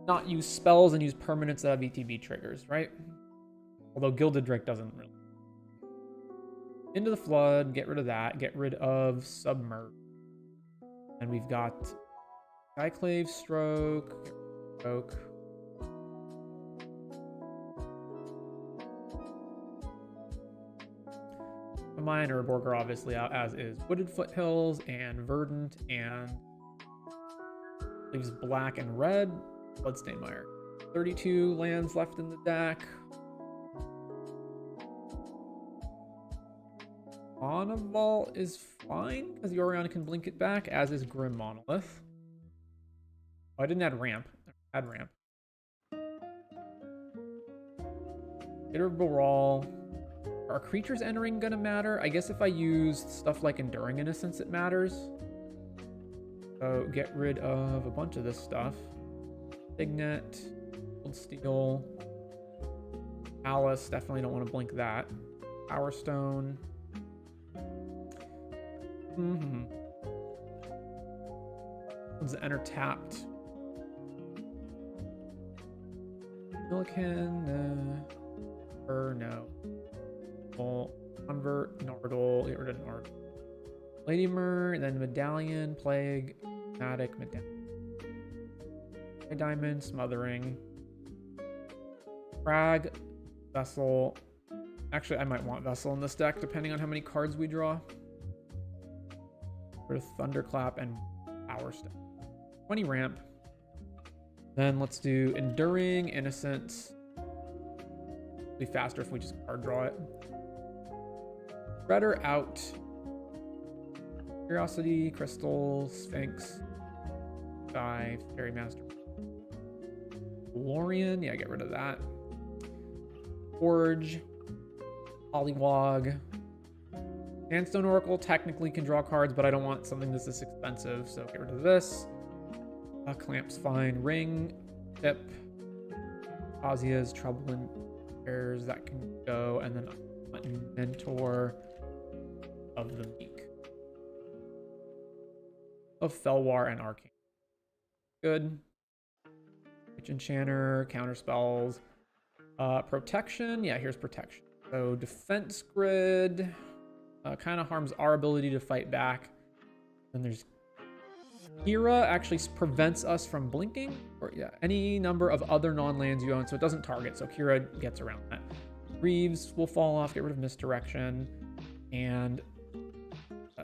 not use spells and use permanents that have ETB triggers, right? Although Gilded Drake doesn't really. Into the Flood, get rid of that. Get rid of Submerge. And we've got Skyclave, Stroke, Stroke. Mine or Borger obviously out, as is Wooded Foothills and Verdant, and leaves black and red. Bloodstained Mire. 32 lands left in the deck. Mana Vault is fine because Yorion can blink it back, as is Grim Monolith. Oh, I didn't add ramp. Add ramp. Iterable Brawl. Are creatures entering gonna matter? I guess if I use stuff like Enduring Innocence, it matters. So get rid of a bunch of this stuff. Signet, Gold Steel, Alice, definitely don't want to blink that. Power Stone. One's enter tapped. Milliken, no. Convert, Nardole, get rid of Nardole. Lady Myr, then Medallion, Plague, Matic, Medallion. Diamond, Smothering. Frag, Vessel. Actually, I might want Vessel in this deck, depending on how many cards we draw. Rid of Thunderclap and Power Stone. 20 ramp. Then let's do Enduring Innocence. It'll be faster if we just card draw it. Shredder out. Curiosity, Crystal, Sphinx, Sky, Fairy Master. Lorian, yeah, get rid of that. Forge, Pollywog. Sandstone Oracle technically can draw cards, but I don't want something that's this expensive, so get rid of this. Clamp's fine. Ring, Tip, Kazia's Trouble and Errors, that can go, and then Mentor of the Meek. Of Felwar and Arcane. Good. Witch Enchanter, counter spells. Protection, yeah, here's protection. So defense grid kind of harms our ability to fight back. Then there's Kira, actually prevents us from blinking, or yeah, any number of other non-lands you own, so it doesn't target, so Kira gets around that. Reeves will fall off, get rid of Misdirection, and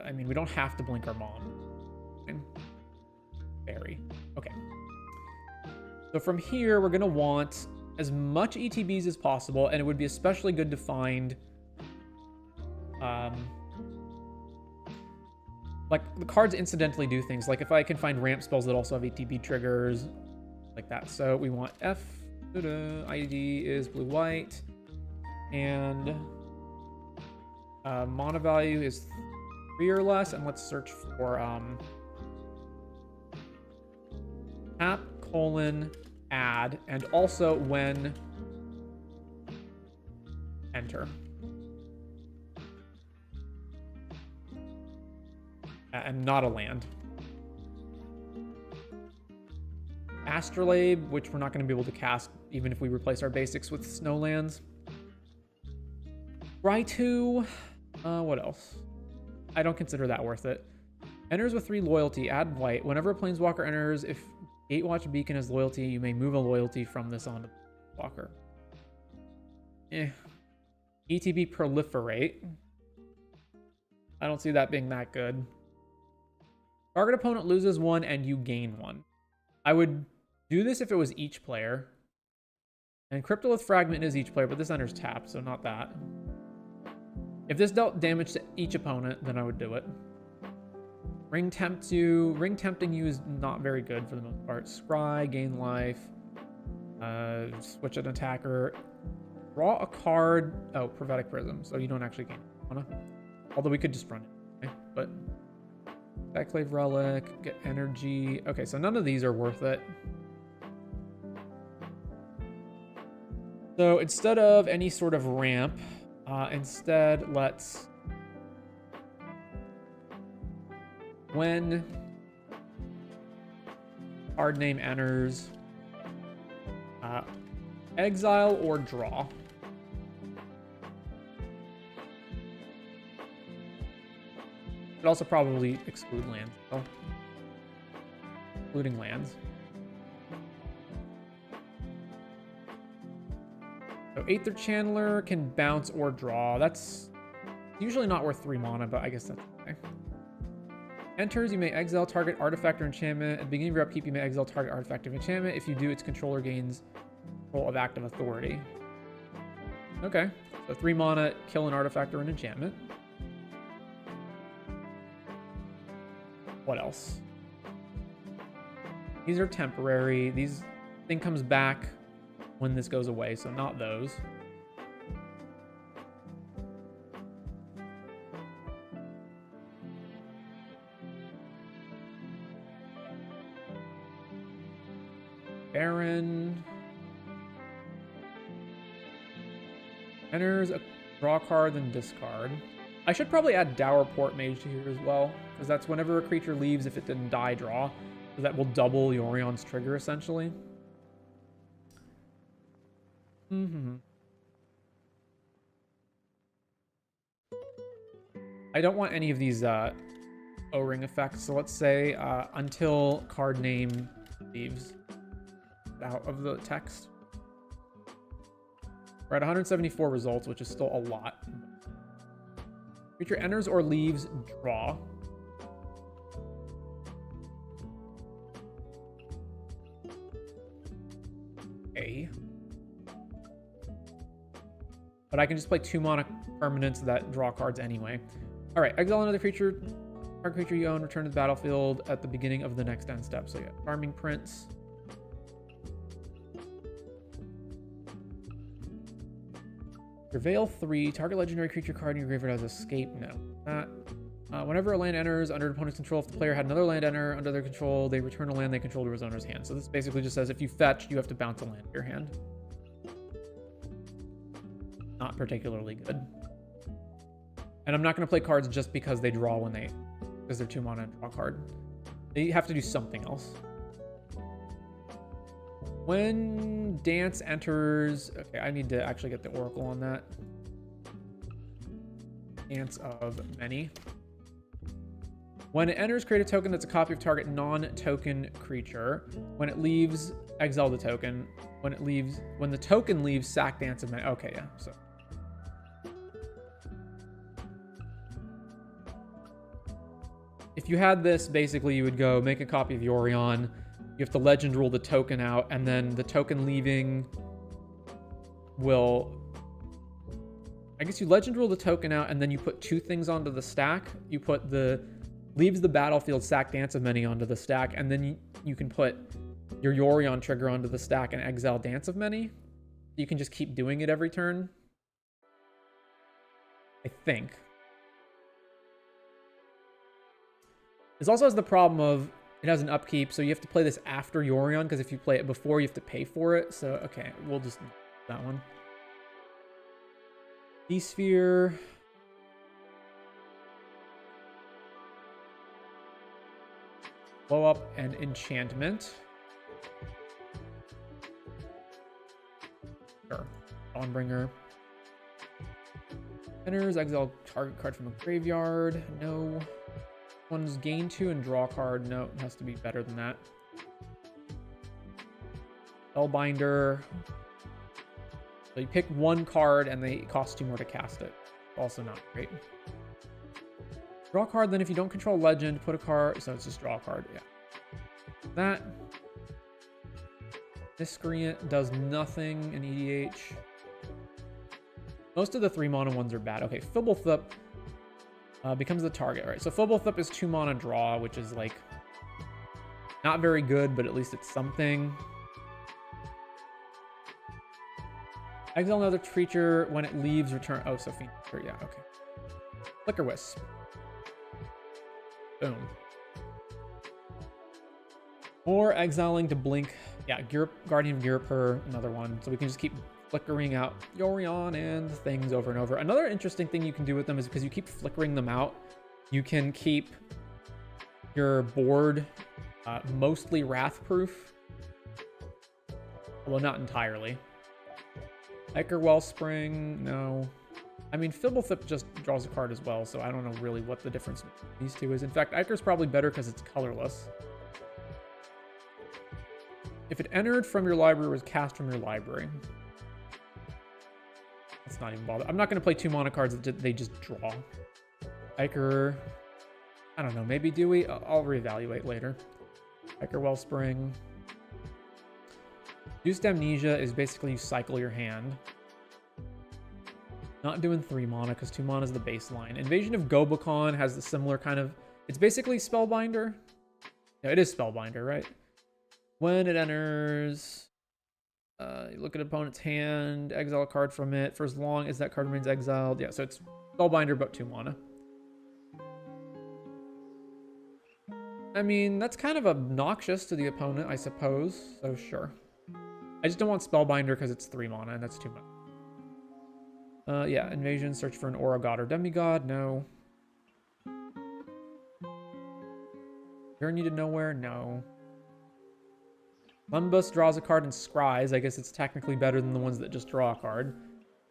I mean, we don't have to blink our mom. Fairy. Okay. So from here, we're gonna want as much ETBs as possible, and it would be especially good to find like the cards incidentally do things. Like if I can find ramp spells that also have ETB triggers, like that. So we want F. ID is blue-white, and mana value is 3 or less, and let's search for tap :add, and also when enter. And not a land. Astrolabe, which we're not going to be able to cast even if we replace our basics with snowlands. Raitu, what else? I don't consider that worth it. Enters with 3 loyalty, add white. Whenever a planeswalker enters, if Gatewatch Beacon has loyalty, you may move a loyalty from this onto the walker. ETB proliferate. I don't see that being that good. Target opponent loses 1 and you gain 1. I would do this if it was each player. And Cryptolith Fragment is each player, but this enters tapped, so not that. If this dealt damage to each opponent, then I would do it. Ring tempting you is not very good for the most part. Scry, gain life. Switch an attacker. Draw a card. Oh, Prophetic Prism, so you don't actually gain mana. Although we could just run it. Okay? But Backclave Relic, get energy. Okay, so none of these are worth it. So instead of any sort of ramp, instead let's... When card name enters, exile or draw. But also probably exclude lands, though. Including lands. So Aether Channeler can bounce or draw. That's usually not worth 3 mana, but I guess that's okay. Enters, you may exile target artifact or enchantment. At the beginning of your upkeep, you may exile target artifact or enchantment. If you do, its controller gains control of active authority. Okay, so 3 mana, kill an artifact or an enchantment. What else? These are temporary. These thing comes back when this goes away, so not those. Baron enters a draw card, then discard. I should probably add Dour Port Mage to here as well, because that's whenever a creature leaves, if it didn't die, draw. So that will double Yorion's trigger, essentially. I don't want any of these O-ring effects, so let's say until card name leaves out of the text. We're at 174 results, which is still a lot. Creature enters or leaves, draw. Okay. But I can just play 2 mana permanents that draw cards anyway. All right, exile another creature. Target creature you own, return to the battlefield at the beginning of the next end step. So yeah, Farming Prince. Prevail 3, target legendary creature card in your graveyard has escape. No. Whenever a land enters under opponent's control, if the player had another land enter under their control, they return a land they control to his owner's hand. So this basically just says if you fetch, you have to bounce a land to your hand. Not particularly good. And I'm not going to play cards just because they draw because they're 2 mana and draw a card. They have to do something else. When Dance enters... Okay, I need to actually get the Oracle on that. Dance of Many. When it enters, create a token that's a copy of target non-token creature. When it leaves, exile the token. When the token leaves, sack Dance of Many. Okay, yeah, so... If you had this, basically you would go make a copy of Yorion. You have to legend rule the token out, and then the token leaving will... I guess you legend rule the token out, and then you put 2 things onto the stack. You put the... Leaves the battlefield, sack Dance of Many onto the stack, and then you can put your Yorion trigger onto the stack and exile Dance of Many. You can just keep doing it every turn. I think. This also has the problem of it has an upkeep, so you have to play this after Yorion, because if you play it before, you have to pay for it. So, okay, we'll just do that one. D-Sphere. Blow up and enchantment. Sure. Dawnbringer. Enters, exile target card from a graveyard. No. One's gain 2 and draw a card. No, it has to be better than that. Spellbinder. So you pick one card and they cost 2 more to cast it. Also not great. Draw a card, then if you don't control legend, put a card. So it's just draw a card, yeah. That. Miscreant does nothing in EDH. Most of the 3-mana ones are bad. Okay, Fibblethip becomes the target. All right, so Fibblethip is 2-mana draw, which is like not very good, but at least it's something. Exile another creature. When it leaves, return. Oh, so Phoenix. Yeah, okay. Flicker Wisp. Boom. Or exiling to blink. Yeah, Guardian of Girapur, another one. So we can just keep flickering out Yorion and things over and over. Another interesting thing you can do with them is because you keep flickering them out, you can keep your board mostly wrath-proof. Well, not entirely. Ichor Wellspring, no. I mean, Fibblethip just draws a card as well, so I don't know really what the difference between these two is. In fact, Ichor's probably better because it's colorless. If it entered from your library or was cast from your library. Let's not even bother. I'm not going to play 2-mana cards that they just draw. Ichor. I don't know. Maybe do we? I'll reevaluate later. Ichor Wellspring. Induced Amnesia is basically you cycle your hand. Not doing 3-mana because 2-mana is the baseline. Invasion of Gobakon has the similar kind of... It's basically Spellbinder. Yeah, it is Spellbinder, right? When it enters, you look at opponent's hand, exile a card from it for as long as that card remains exiled. Yeah, so it's Spellbinder, but 2 mana. I mean, that's kind of obnoxious to the opponent, I suppose. So sure. I just don't want Spellbinder because it's 3 mana and that's too much. Yeah, Invasion, search for an Aura God or Demigod. No. Journey to Nowhere. No. Lumbus draws a card and scries. I guess it's technically better than the ones that just draw a card.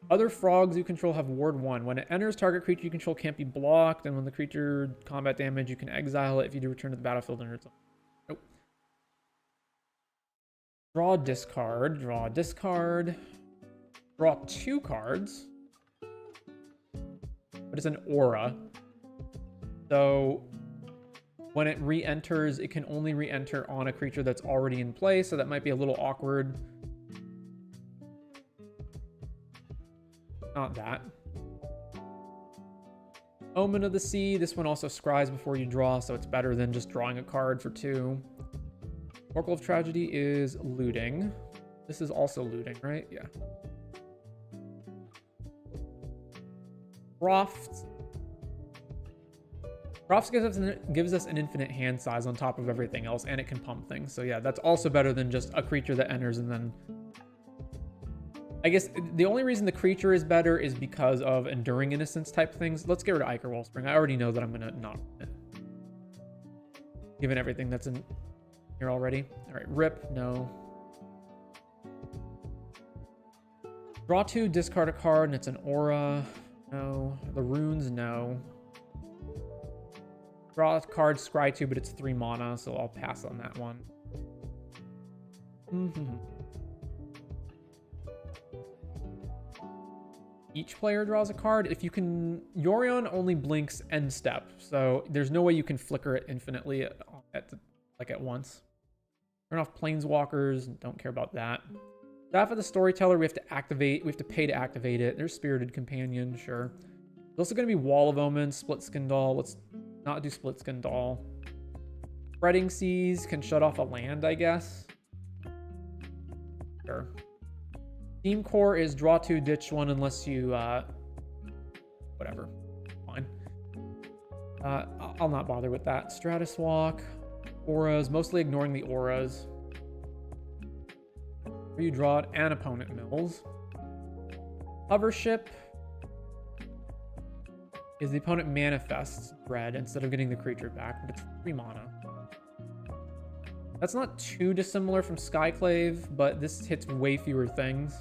Other frogs you control have Ward 1. When it enters, target creature you control can't be blocked, and when the creature combat damage, you can exile it if you do return to the battlefield under its own. Nope. Draw, discard. Draw, discard. Draw 2 cards. But it's an aura. So... when it re-enters, it can only re-enter on a creature that's already in play, so that might be a little awkward. Not that. Omen of the Sea. This one also scries before you draw, so it's better than just drawing a card for 2. Oracle of Tragedy is looting. This is also looting, right? Yeah. Croft. Croft gives us an infinite hand size on top of everything else, and it can pump things. So yeah, that's also better than just a creature that enters and then... I guess the only reason the creature is better is because of Enduring Innocence type things. Let's get rid of Ichor Wellspring. I already know that I'm going to not run it, given everything that's in here already. All right, Rip, no. Draw 2, discard a card, and it's an aura. No. The runes, no. Draw a card, scry 2, but it's 3 mana, so I'll pass on that one. Each player draws a card. If you can... Yorion only blinks end step, so there's no way you can flicker it infinitely at once. Turn off Planeswalkers. Don't care about that. Staff of the Storyteller, we have to activate. We have to pay to activate it. There's Spirited Companion, sure. There's also going to be Wall of Omens, Split Skin Doll. Let's not do Split Skin Doll. Spreading Seas can shut off a land, I guess. Sure. Team Core is draw 2, ditch 1 unless you... whatever. Fine. I'll not bother with that. Stratus Walk, auras, mostly ignoring the auras. Where you draw it and opponent mills. Hover Ship is the opponent manifests red instead of getting the creature back, but it's 3 mana. That's not too dissimilar from Skyclave, but this hits way fewer things.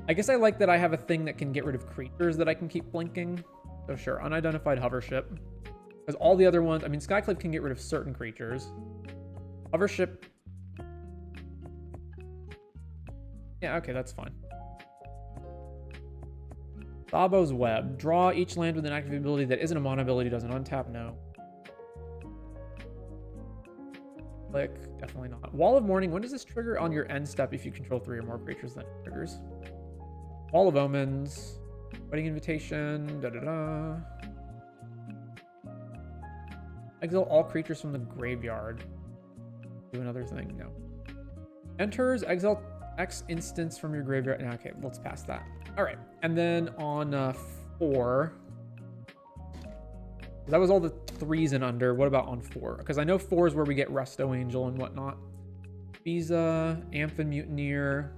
I guess I like that I have a thing that can get rid of creatures that I can keep blinking. So sure, unidentified hover ship. Because all the other ones, I mean, Skyclave can get rid of certain creatures. Hover ship. Yeah, okay, that's fine. Thabo's Web. Draw each land with an active ability that isn't a mana ability, doesn't untap, no. Click, definitely not. Wall of Mourning, when does this trigger? On your end step if you control 3 or more creatures, then it triggers. Wall of Omens. Wedding Invitation, da-da-da. Exile all creatures from the graveyard. Do another thing, no. Enters, exile X instance from your graveyard. Okay, let's pass that. All right, and then on 4, that was all the 3s and under. What about on 4? Because I know 4 is where we get Resto Angel and whatnot. Visa, Amphin Mutineer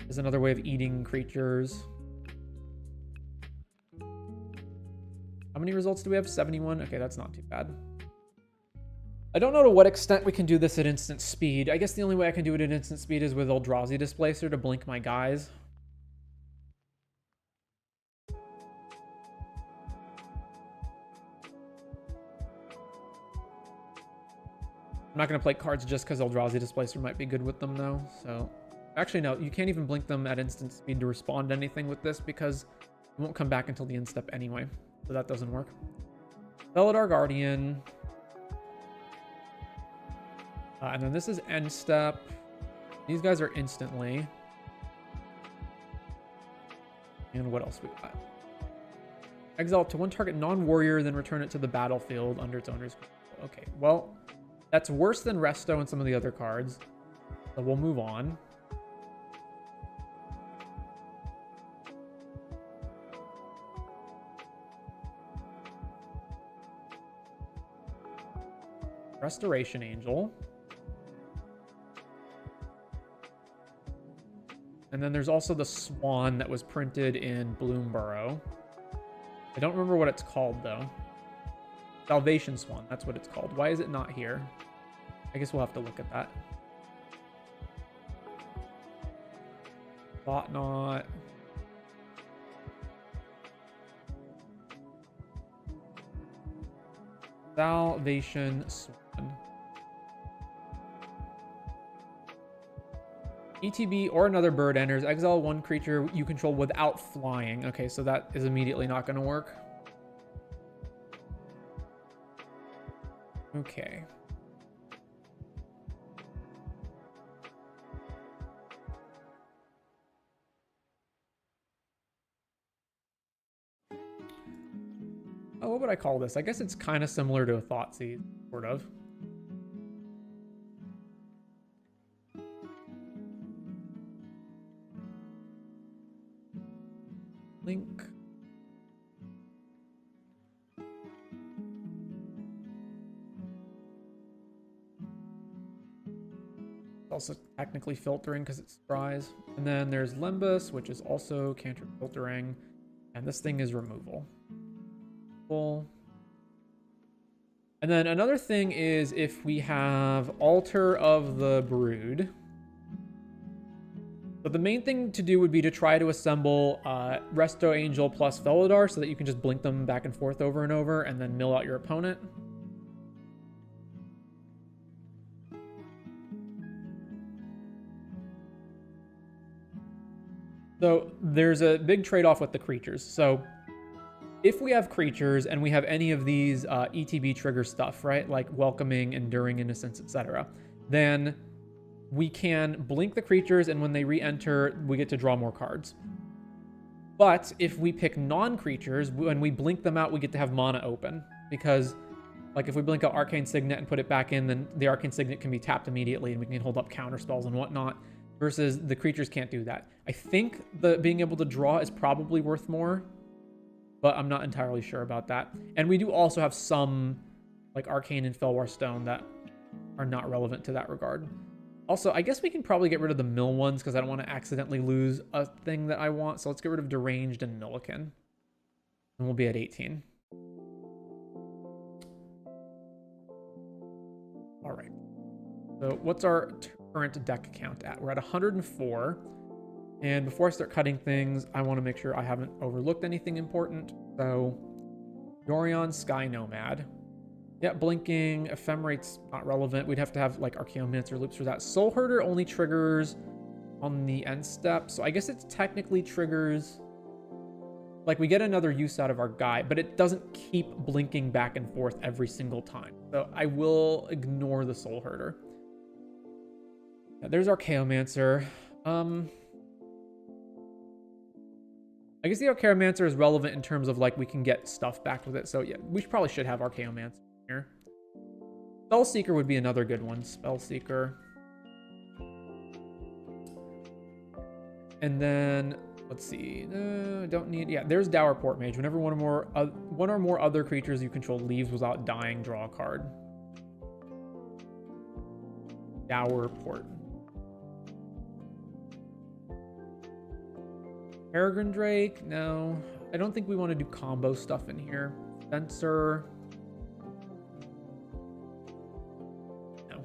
is another way of eating creatures. How many results do we have? 71? Okay, that's not too bad. I don't know to what extent we can do this at instant speed. I guess the only way I can do it at instant speed is with Eldrazi Displacer to blink my guys. I'm not going to play cards just because Eldrazi Displacer might be good with them, though. So, actually, no. You can't even blink them at instant speed to respond to anything with this because it won't come back until the end step anyway. So that doesn't work. Felidar Guardian. And then this is end step. These guys are instantly. And what else we got? Exile to 1 target non-warrior, then return it to the battlefield under its owner's control. Okay, well, that's worse than Resto and some of the other cards. So we'll move on. Restoration Angel. And then there's also the Swan that was printed in Bloomborough. I don't remember what it's called, though. Salvation Swan, that's what it's called. Why is it not here? I guess we'll have to look at that. Thought not. Salvation Swan. ETB or another bird enters. Exile 1 creature you control without flying. Okay, so that is immediately not going to work. Okay. Oh, what would I call this? I guess it's kind of similar to a Thoughtseize, sort of. Link. Also technically filtering because it's Scries. And then there's Limbus, which is also cantrip filtering. And this thing is removal. Cool. And then another thing is if we have Altar of the Brood. So the main thing to do would be to try to assemble Resto Angel plus Felidar so that you can just blink them back and forth over and over and then mill out your opponent. So there's a big trade-off with the creatures. So if we have creatures and we have any of these ETB trigger stuff, right? Like Welcoming, Enduring Innocence, etc. Then we can blink the creatures, and when they re-enter, we get to draw more cards. But if we pick non-creatures, when we blink them out, we get to have mana open. Because, like, if we blink out Arcane Signet and put it back in, then the Arcane Signet can be tapped immediately, and we can hold up counter spells and whatnot. Versus the creatures can't do that. I think the being able to draw is probably worth more. but I'm not entirely sure about that. And we do also have some like Arcane and Felwar Stone that are not relevant to that regard. Also, I guess we can probably get rid of the mill ones because I don't want to accidentally lose a thing that I want. So let's get rid of Deranged and Milliken. And we'll be at 18. All right. So what's our current deck count at? We're at 104. And before I start cutting things, I want to make sure I haven't overlooked anything important. So Yorion, Sky Nomad. Yeah, Blinking, Ephemerate's not relevant. We'd have to have like Archaeomancer loops for that. Soul Herder only triggers on the end step. So I guess it technically triggers, like we get another use out of our guy, but it doesn't keep blinking back and forth every single time. So I will ignore the Soul Herder. Yeah, there's Archaeomancer. I guess the Archaeomancer is relevant in terms of like we can get stuff back with it. So yeah, we probably should have Archaeomancer here. Spellseeker would be another good one. Spellseeker. And then let's see. Don't need. Yeah, there's Dourport Mage. Whenever one or more other creatures you control leaves without dying, draw a card. Dourport. Peregrine Drake, no. I don't think we want to do combo stuff in here. Spencer. No.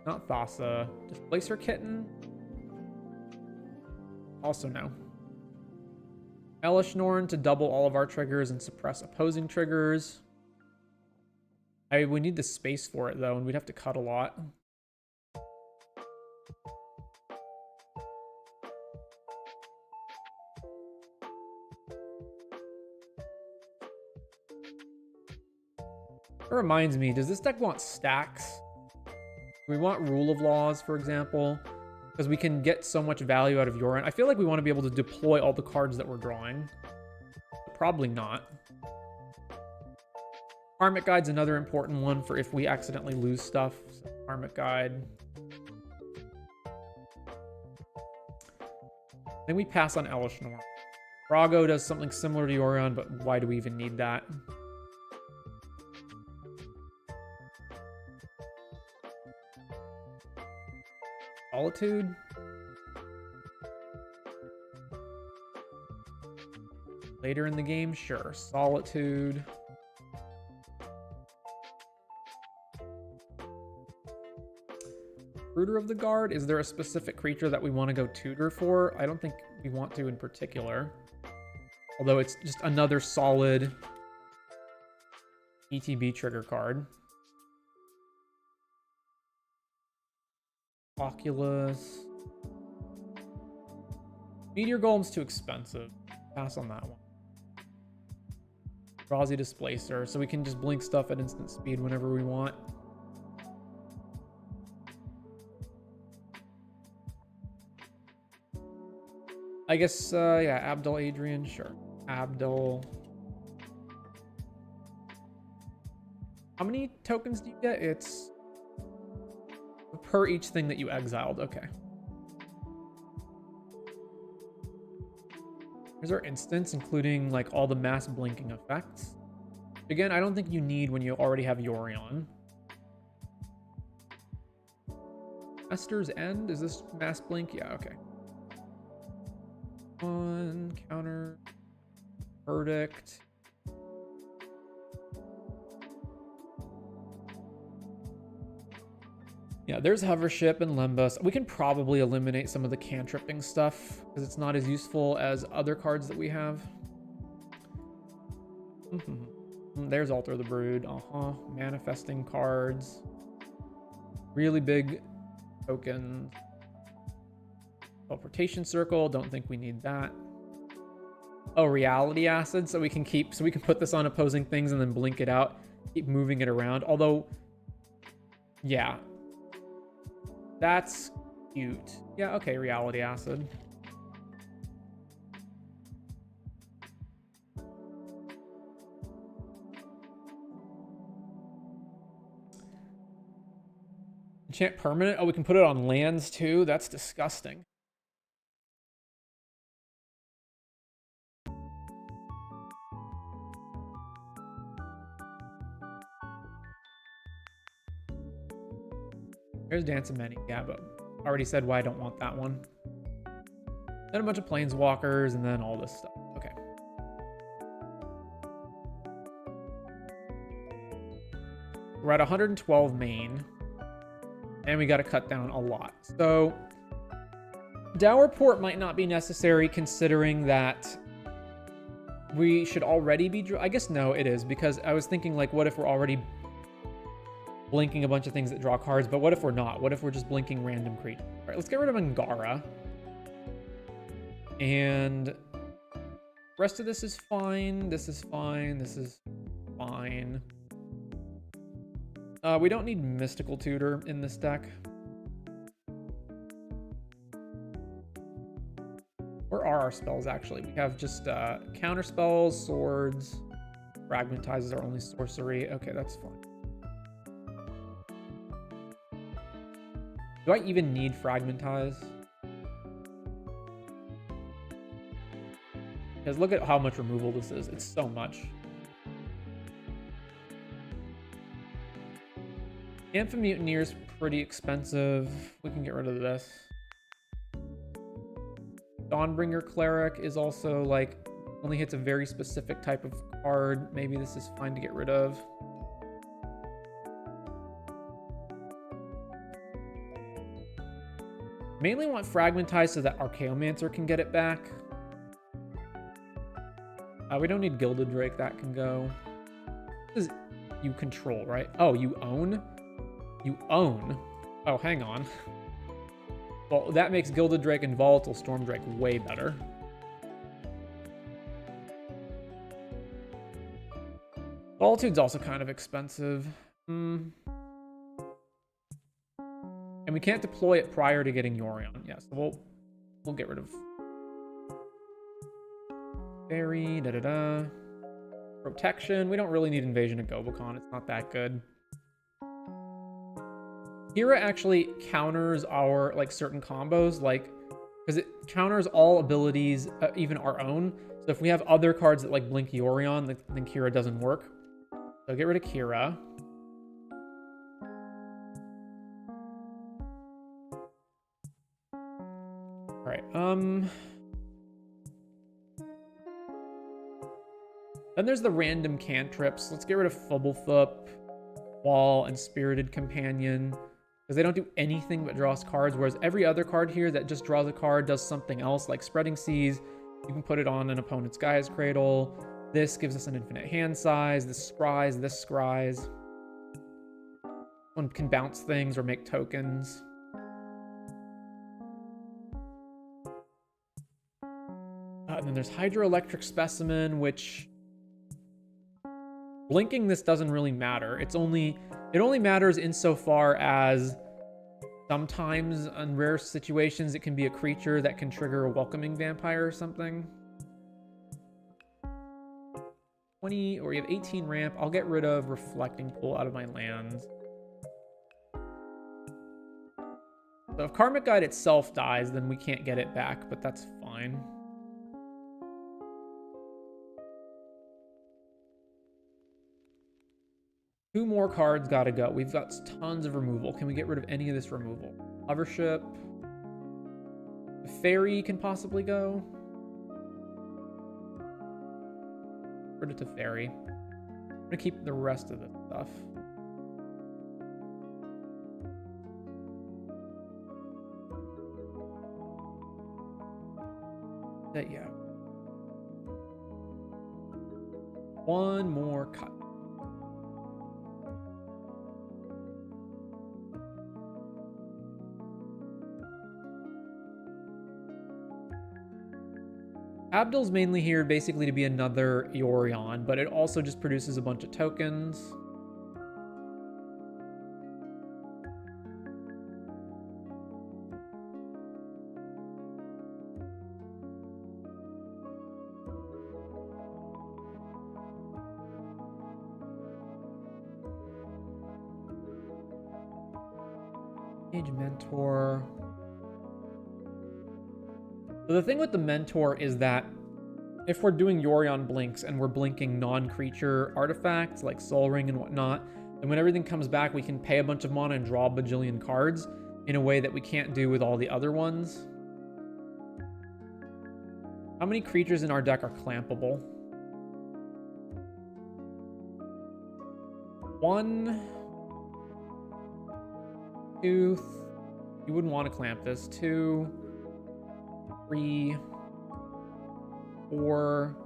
Not Thassa. Displacer Kitten. Also no. Elesh Norn to double all of our triggers and suppress opposing triggers. We need the space for it though, and we'd have to cut a lot. It reminds me, does this deck want stacks? We want Rule of Laws, for example, because we can get so much value out of Yorion. I feel like we want to be able to deploy all the cards that we're drawing. But probably not. Karmic Guide's another important one for if we accidentally lose stuff. So Karmic Guide. Then we pass on Elesh Norn. Brago does something similar to Yorion, but why do we even need that? Solitude. Later in the game, sure. Solitude. Fruiter of the Guard. Is there a specific creature that we want to go tutor for? I don't think we want to in particular. Although it's just another solid ETB trigger card. Oculus. Meteor Golem's too expensive. Pass on that one. Drowsy Displacer, so we can just blink stuff at instant speed whenever we want. I guess, yeah, Abdul Adrian, sure. Abdul. How many tokens do you get? It's per each thing that you exiled. Okay. Here's our instance, including like all the mass blinking effects. Again, I don't think you need when you already have Yorion. Esther's End, is this mass blink? Yeah, okay. One, counter, verdict. Yeah, there's Hovership and Lembas. We can probably eliminate some of the cantripping stuff because it's not as useful as other cards that we have. There's Alter the Brood. Manifesting cards. Really big tokens. Teleportation Circle. Don't think we need that. Oh, Reality Acid. So we can put this on opposing things and then blink it out. Keep moving it around. Although, yeah. That's cute. Yeah, okay, Reality Acid. Enchant permanent? Oh, we can put it on lands too? That's disgusting. There's Dance of Many. Yeah, but I already said why I don't want that one. Then a bunch of Planeswalkers, and then all this stuff. Okay. We're at 112 main. And we got to cut down a lot. So, Dower Port might not be necessary considering that we should already be... I guess no, it is. Because I was thinking, like, what if we're already blinking a bunch of things that draw cards? But what if we're not? What if we're just blinking random creatures? All right, let's get rid of Angara. And rest of this is fine. This is fine. This is fine. We don't need Mystical Tutor in this deck. Where are our spells, actually? We have just counter spells, swords, Fragmentize is our only sorcery. Okay, that's fine. Do I even need Fragmentize? Because look at how much removal this is. It's so much. Amphimutineer is pretty expensive. We can get rid of this. Dawnbringer Cleric is also like only hits a very specific type of card. Maybe this is fine to get rid of. Mainly want Fragmentize so that Archaeomancer can get it back. We don't need Gilded Drake. That can go. This is you control, right? Oh, you own? You own? Oh, hang on. Well, that makes Gilded Drake and Volatile Storm Drake way better. Solitude's also kind of expensive. And we can't deploy it prior to getting Yorion. Yeah, so we'll get rid of Fairy, Protection. We don't really need Invasion of Gobekon. It's not that good. Kira actually counters our, like, certain combos, like, because it counters all abilities, even our own. So if we have other cards that, like, blink Yorion, then Kira doesn't work. So get rid of Kira. All right, then there's the random cantrips. Let's get rid of Fubblefup, Wall, and Spirited Companion, because they don't do anything but draws cards, whereas every other card here that just draws a card does something else, like Spreading Seas. You can put it on an opponent's Gaia's Cradle. This gives us an infinite hand size. This scries, this scries. One can bounce things or make tokens. And then there's Hydroelectric Specimen, which... Blinking this doesn't really matter. It only matters insofar as sometimes in rare situations it can be a creature that can trigger a Welcoming Vampire or something. 20, or you have 18 ramp. I'll get rid of Reflecting Pool out of my lands. So if Karmic Guide itself dies, then we can't get it back, but that's fine. Two more cards gotta go. We've got tons of removal. Can we get rid of any of this removal? Hovership. The Fairy can possibly go. Rid it to Fairy. I'm gonna keep the rest of this stuff. Yeah. One more cut. Abdul's mainly here basically to be another Yorion, but it also just produces a bunch of tokens. Age Mentor. So the thing with the Mentor is that if we're doing Yorion blinks and we're blinking non-creature artifacts like Soul Ring and whatnot, And when everything comes back, we can pay a bunch of mana and draw a bajillion cards in a way that we can't do with all the other ones. How many creatures in our deck are clampable? 1, 2, you wouldn't want to clamp this. 2, 3, 4,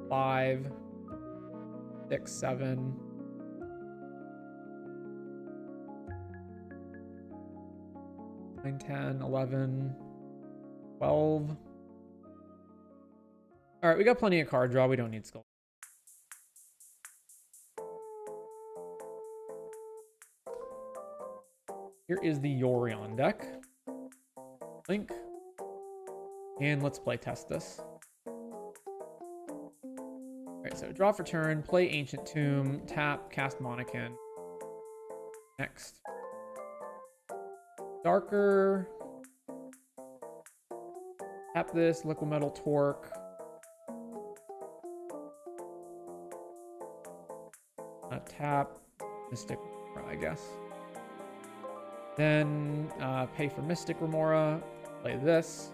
5, 6, 7. 9, 10, 11, 12. All right, we got plenty of card draw. We don't need Skull. Here is the Yorion deck. Link. And let's play test this. All right, so draw for turn, play Ancient Tomb, tap, cast Monacan. Next. Darker. Tap this, Liquid Metal Torque. Tap, Mystic Remora, I guess. Then pay for Mystic Remora, play this.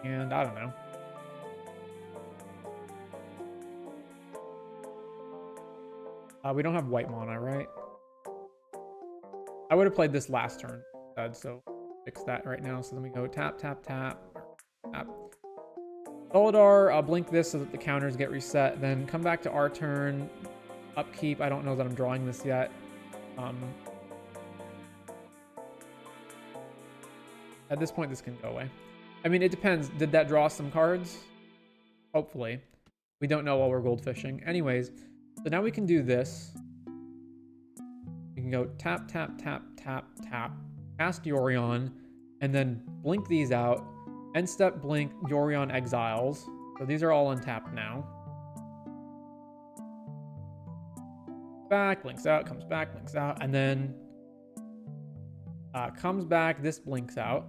And I don't know. We don't have white mana, right? I would have played this last turn instead, so fix that right now. So then we go tap, tap, tap, tap. Felidar, blink this so that the counters get reset. Then come back to our turn. Upkeep. I don't know that I'm drawing this yet. At this point, this can go away. I mean, it depends. Did that draw some cards? Hopefully. We don't know while we're goldfishing. Anyways, so now we can do this. We can go tap, tap, tap, tap, tap. Cast Yorion. And then blink these out. End step, blink, Yorion exiles. So these are all untapped now. Back, blinks out, comes back, blinks out. And then comes back, this blinks out.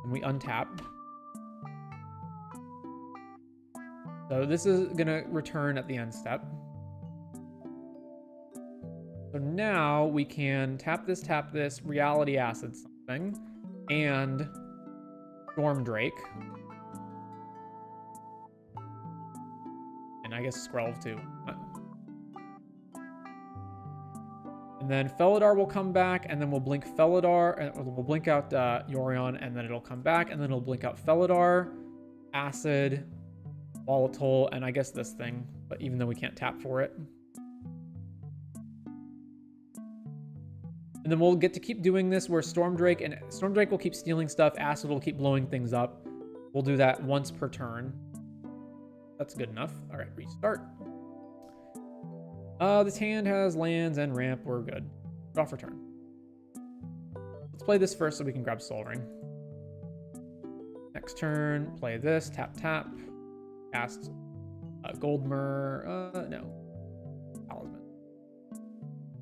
And we untap. So this is going to return at the end step. So now we can tap this, Reality Acid something, and Storm Drake. And I guess Skrelv too. And then Felidar will come back, and then we'll blink Felidar, and we'll blink out Yorion, and then it'll come back, and then it'll blink out Felidar, Acid, Volatile, and I guess this thing, but even though we can't tap for it. And then we'll get to keep doing this where Storm Drake will keep stealing stuff, Acid will keep blowing things up. We'll do that once per turn. That's good enough. All right, restart. This hand has lands and ramp. We're good. Draw for turn. Let's play this first so we can grab Soul Ring. Next turn, play this. Tap, tap. Cast Goldmer. No. Talisman.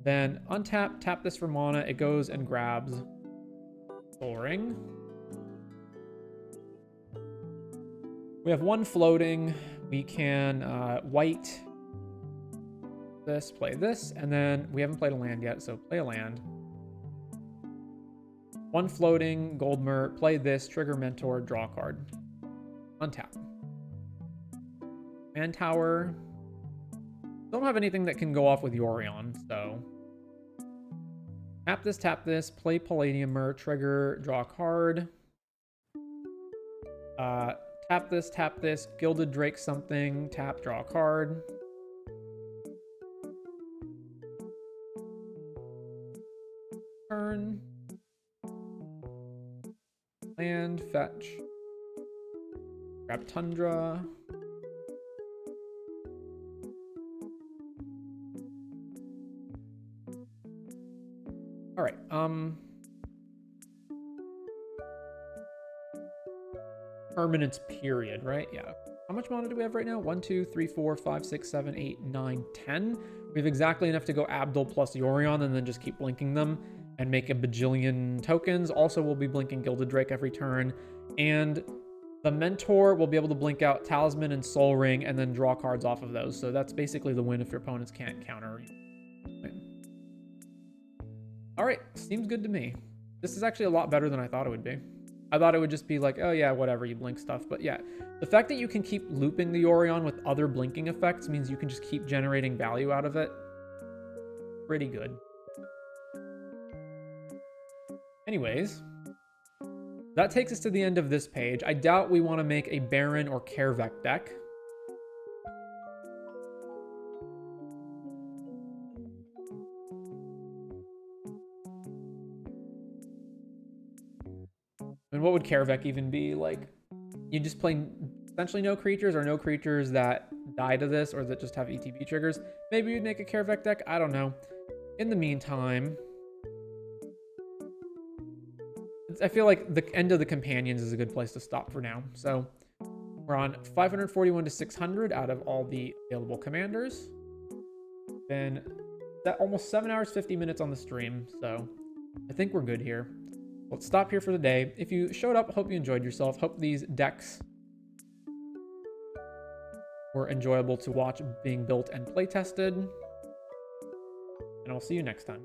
Then untap, tap this for mana. It goes and grabs Soul Ring. We have one floating. We can white this, play this, and then we haven't played a land yet, so play a land. One floating, Goldmer, play this, trigger Mentor, draw a card. Untap. Man Tower. Don't have anything that can go off with Yorion, so tap this, play Palladiumer, trigger, draw a card. Tap this, Gilded Drake something, tap, draw a card. Turn. Land, fetch. Grab Tundra. All right, permanence period, right? Yeah. How much mana do we have right now? 1, 2, 3, 4, 5, 6, 7, 8, 9, 10. We have exactly enough to go Abdul plus Yorion and then just keep blinking them and make a bajillion tokens. Also, we'll be blinking Gilded Drake every turn. And The Mentor will be able to blink out Talisman and Soul Ring and then draw cards off of those. So that's basically the win if your opponents can't counter. All right, seems good to me. This is actually a lot better than I thought it would be. I thought it would just be like, oh yeah, whatever, you blink stuff. But yeah, the fact that you can keep looping the Yorion with other blinking effects means you can just keep generating value out of it. Pretty good. Anyways, that takes us to the end of this page. I doubt we want to make a Baron or Kervek deck. And what would Kervek even be? Like, you just play essentially no creatures or no creatures that die to this or that just have ETB triggers. Maybe you'd make a Kervek deck. I don't know. In the meantime, I feel like the end of the companions is a good place to stop for now. So we're on 541 to 600 out of all the available commanders. Been almost 7 hours, 50 minutes on the stream. So I think we're good here. Let's stop here for the day. If you showed up, hope you enjoyed yourself. Hope these decks were enjoyable to watch being built and play tested. And I'll see you next time.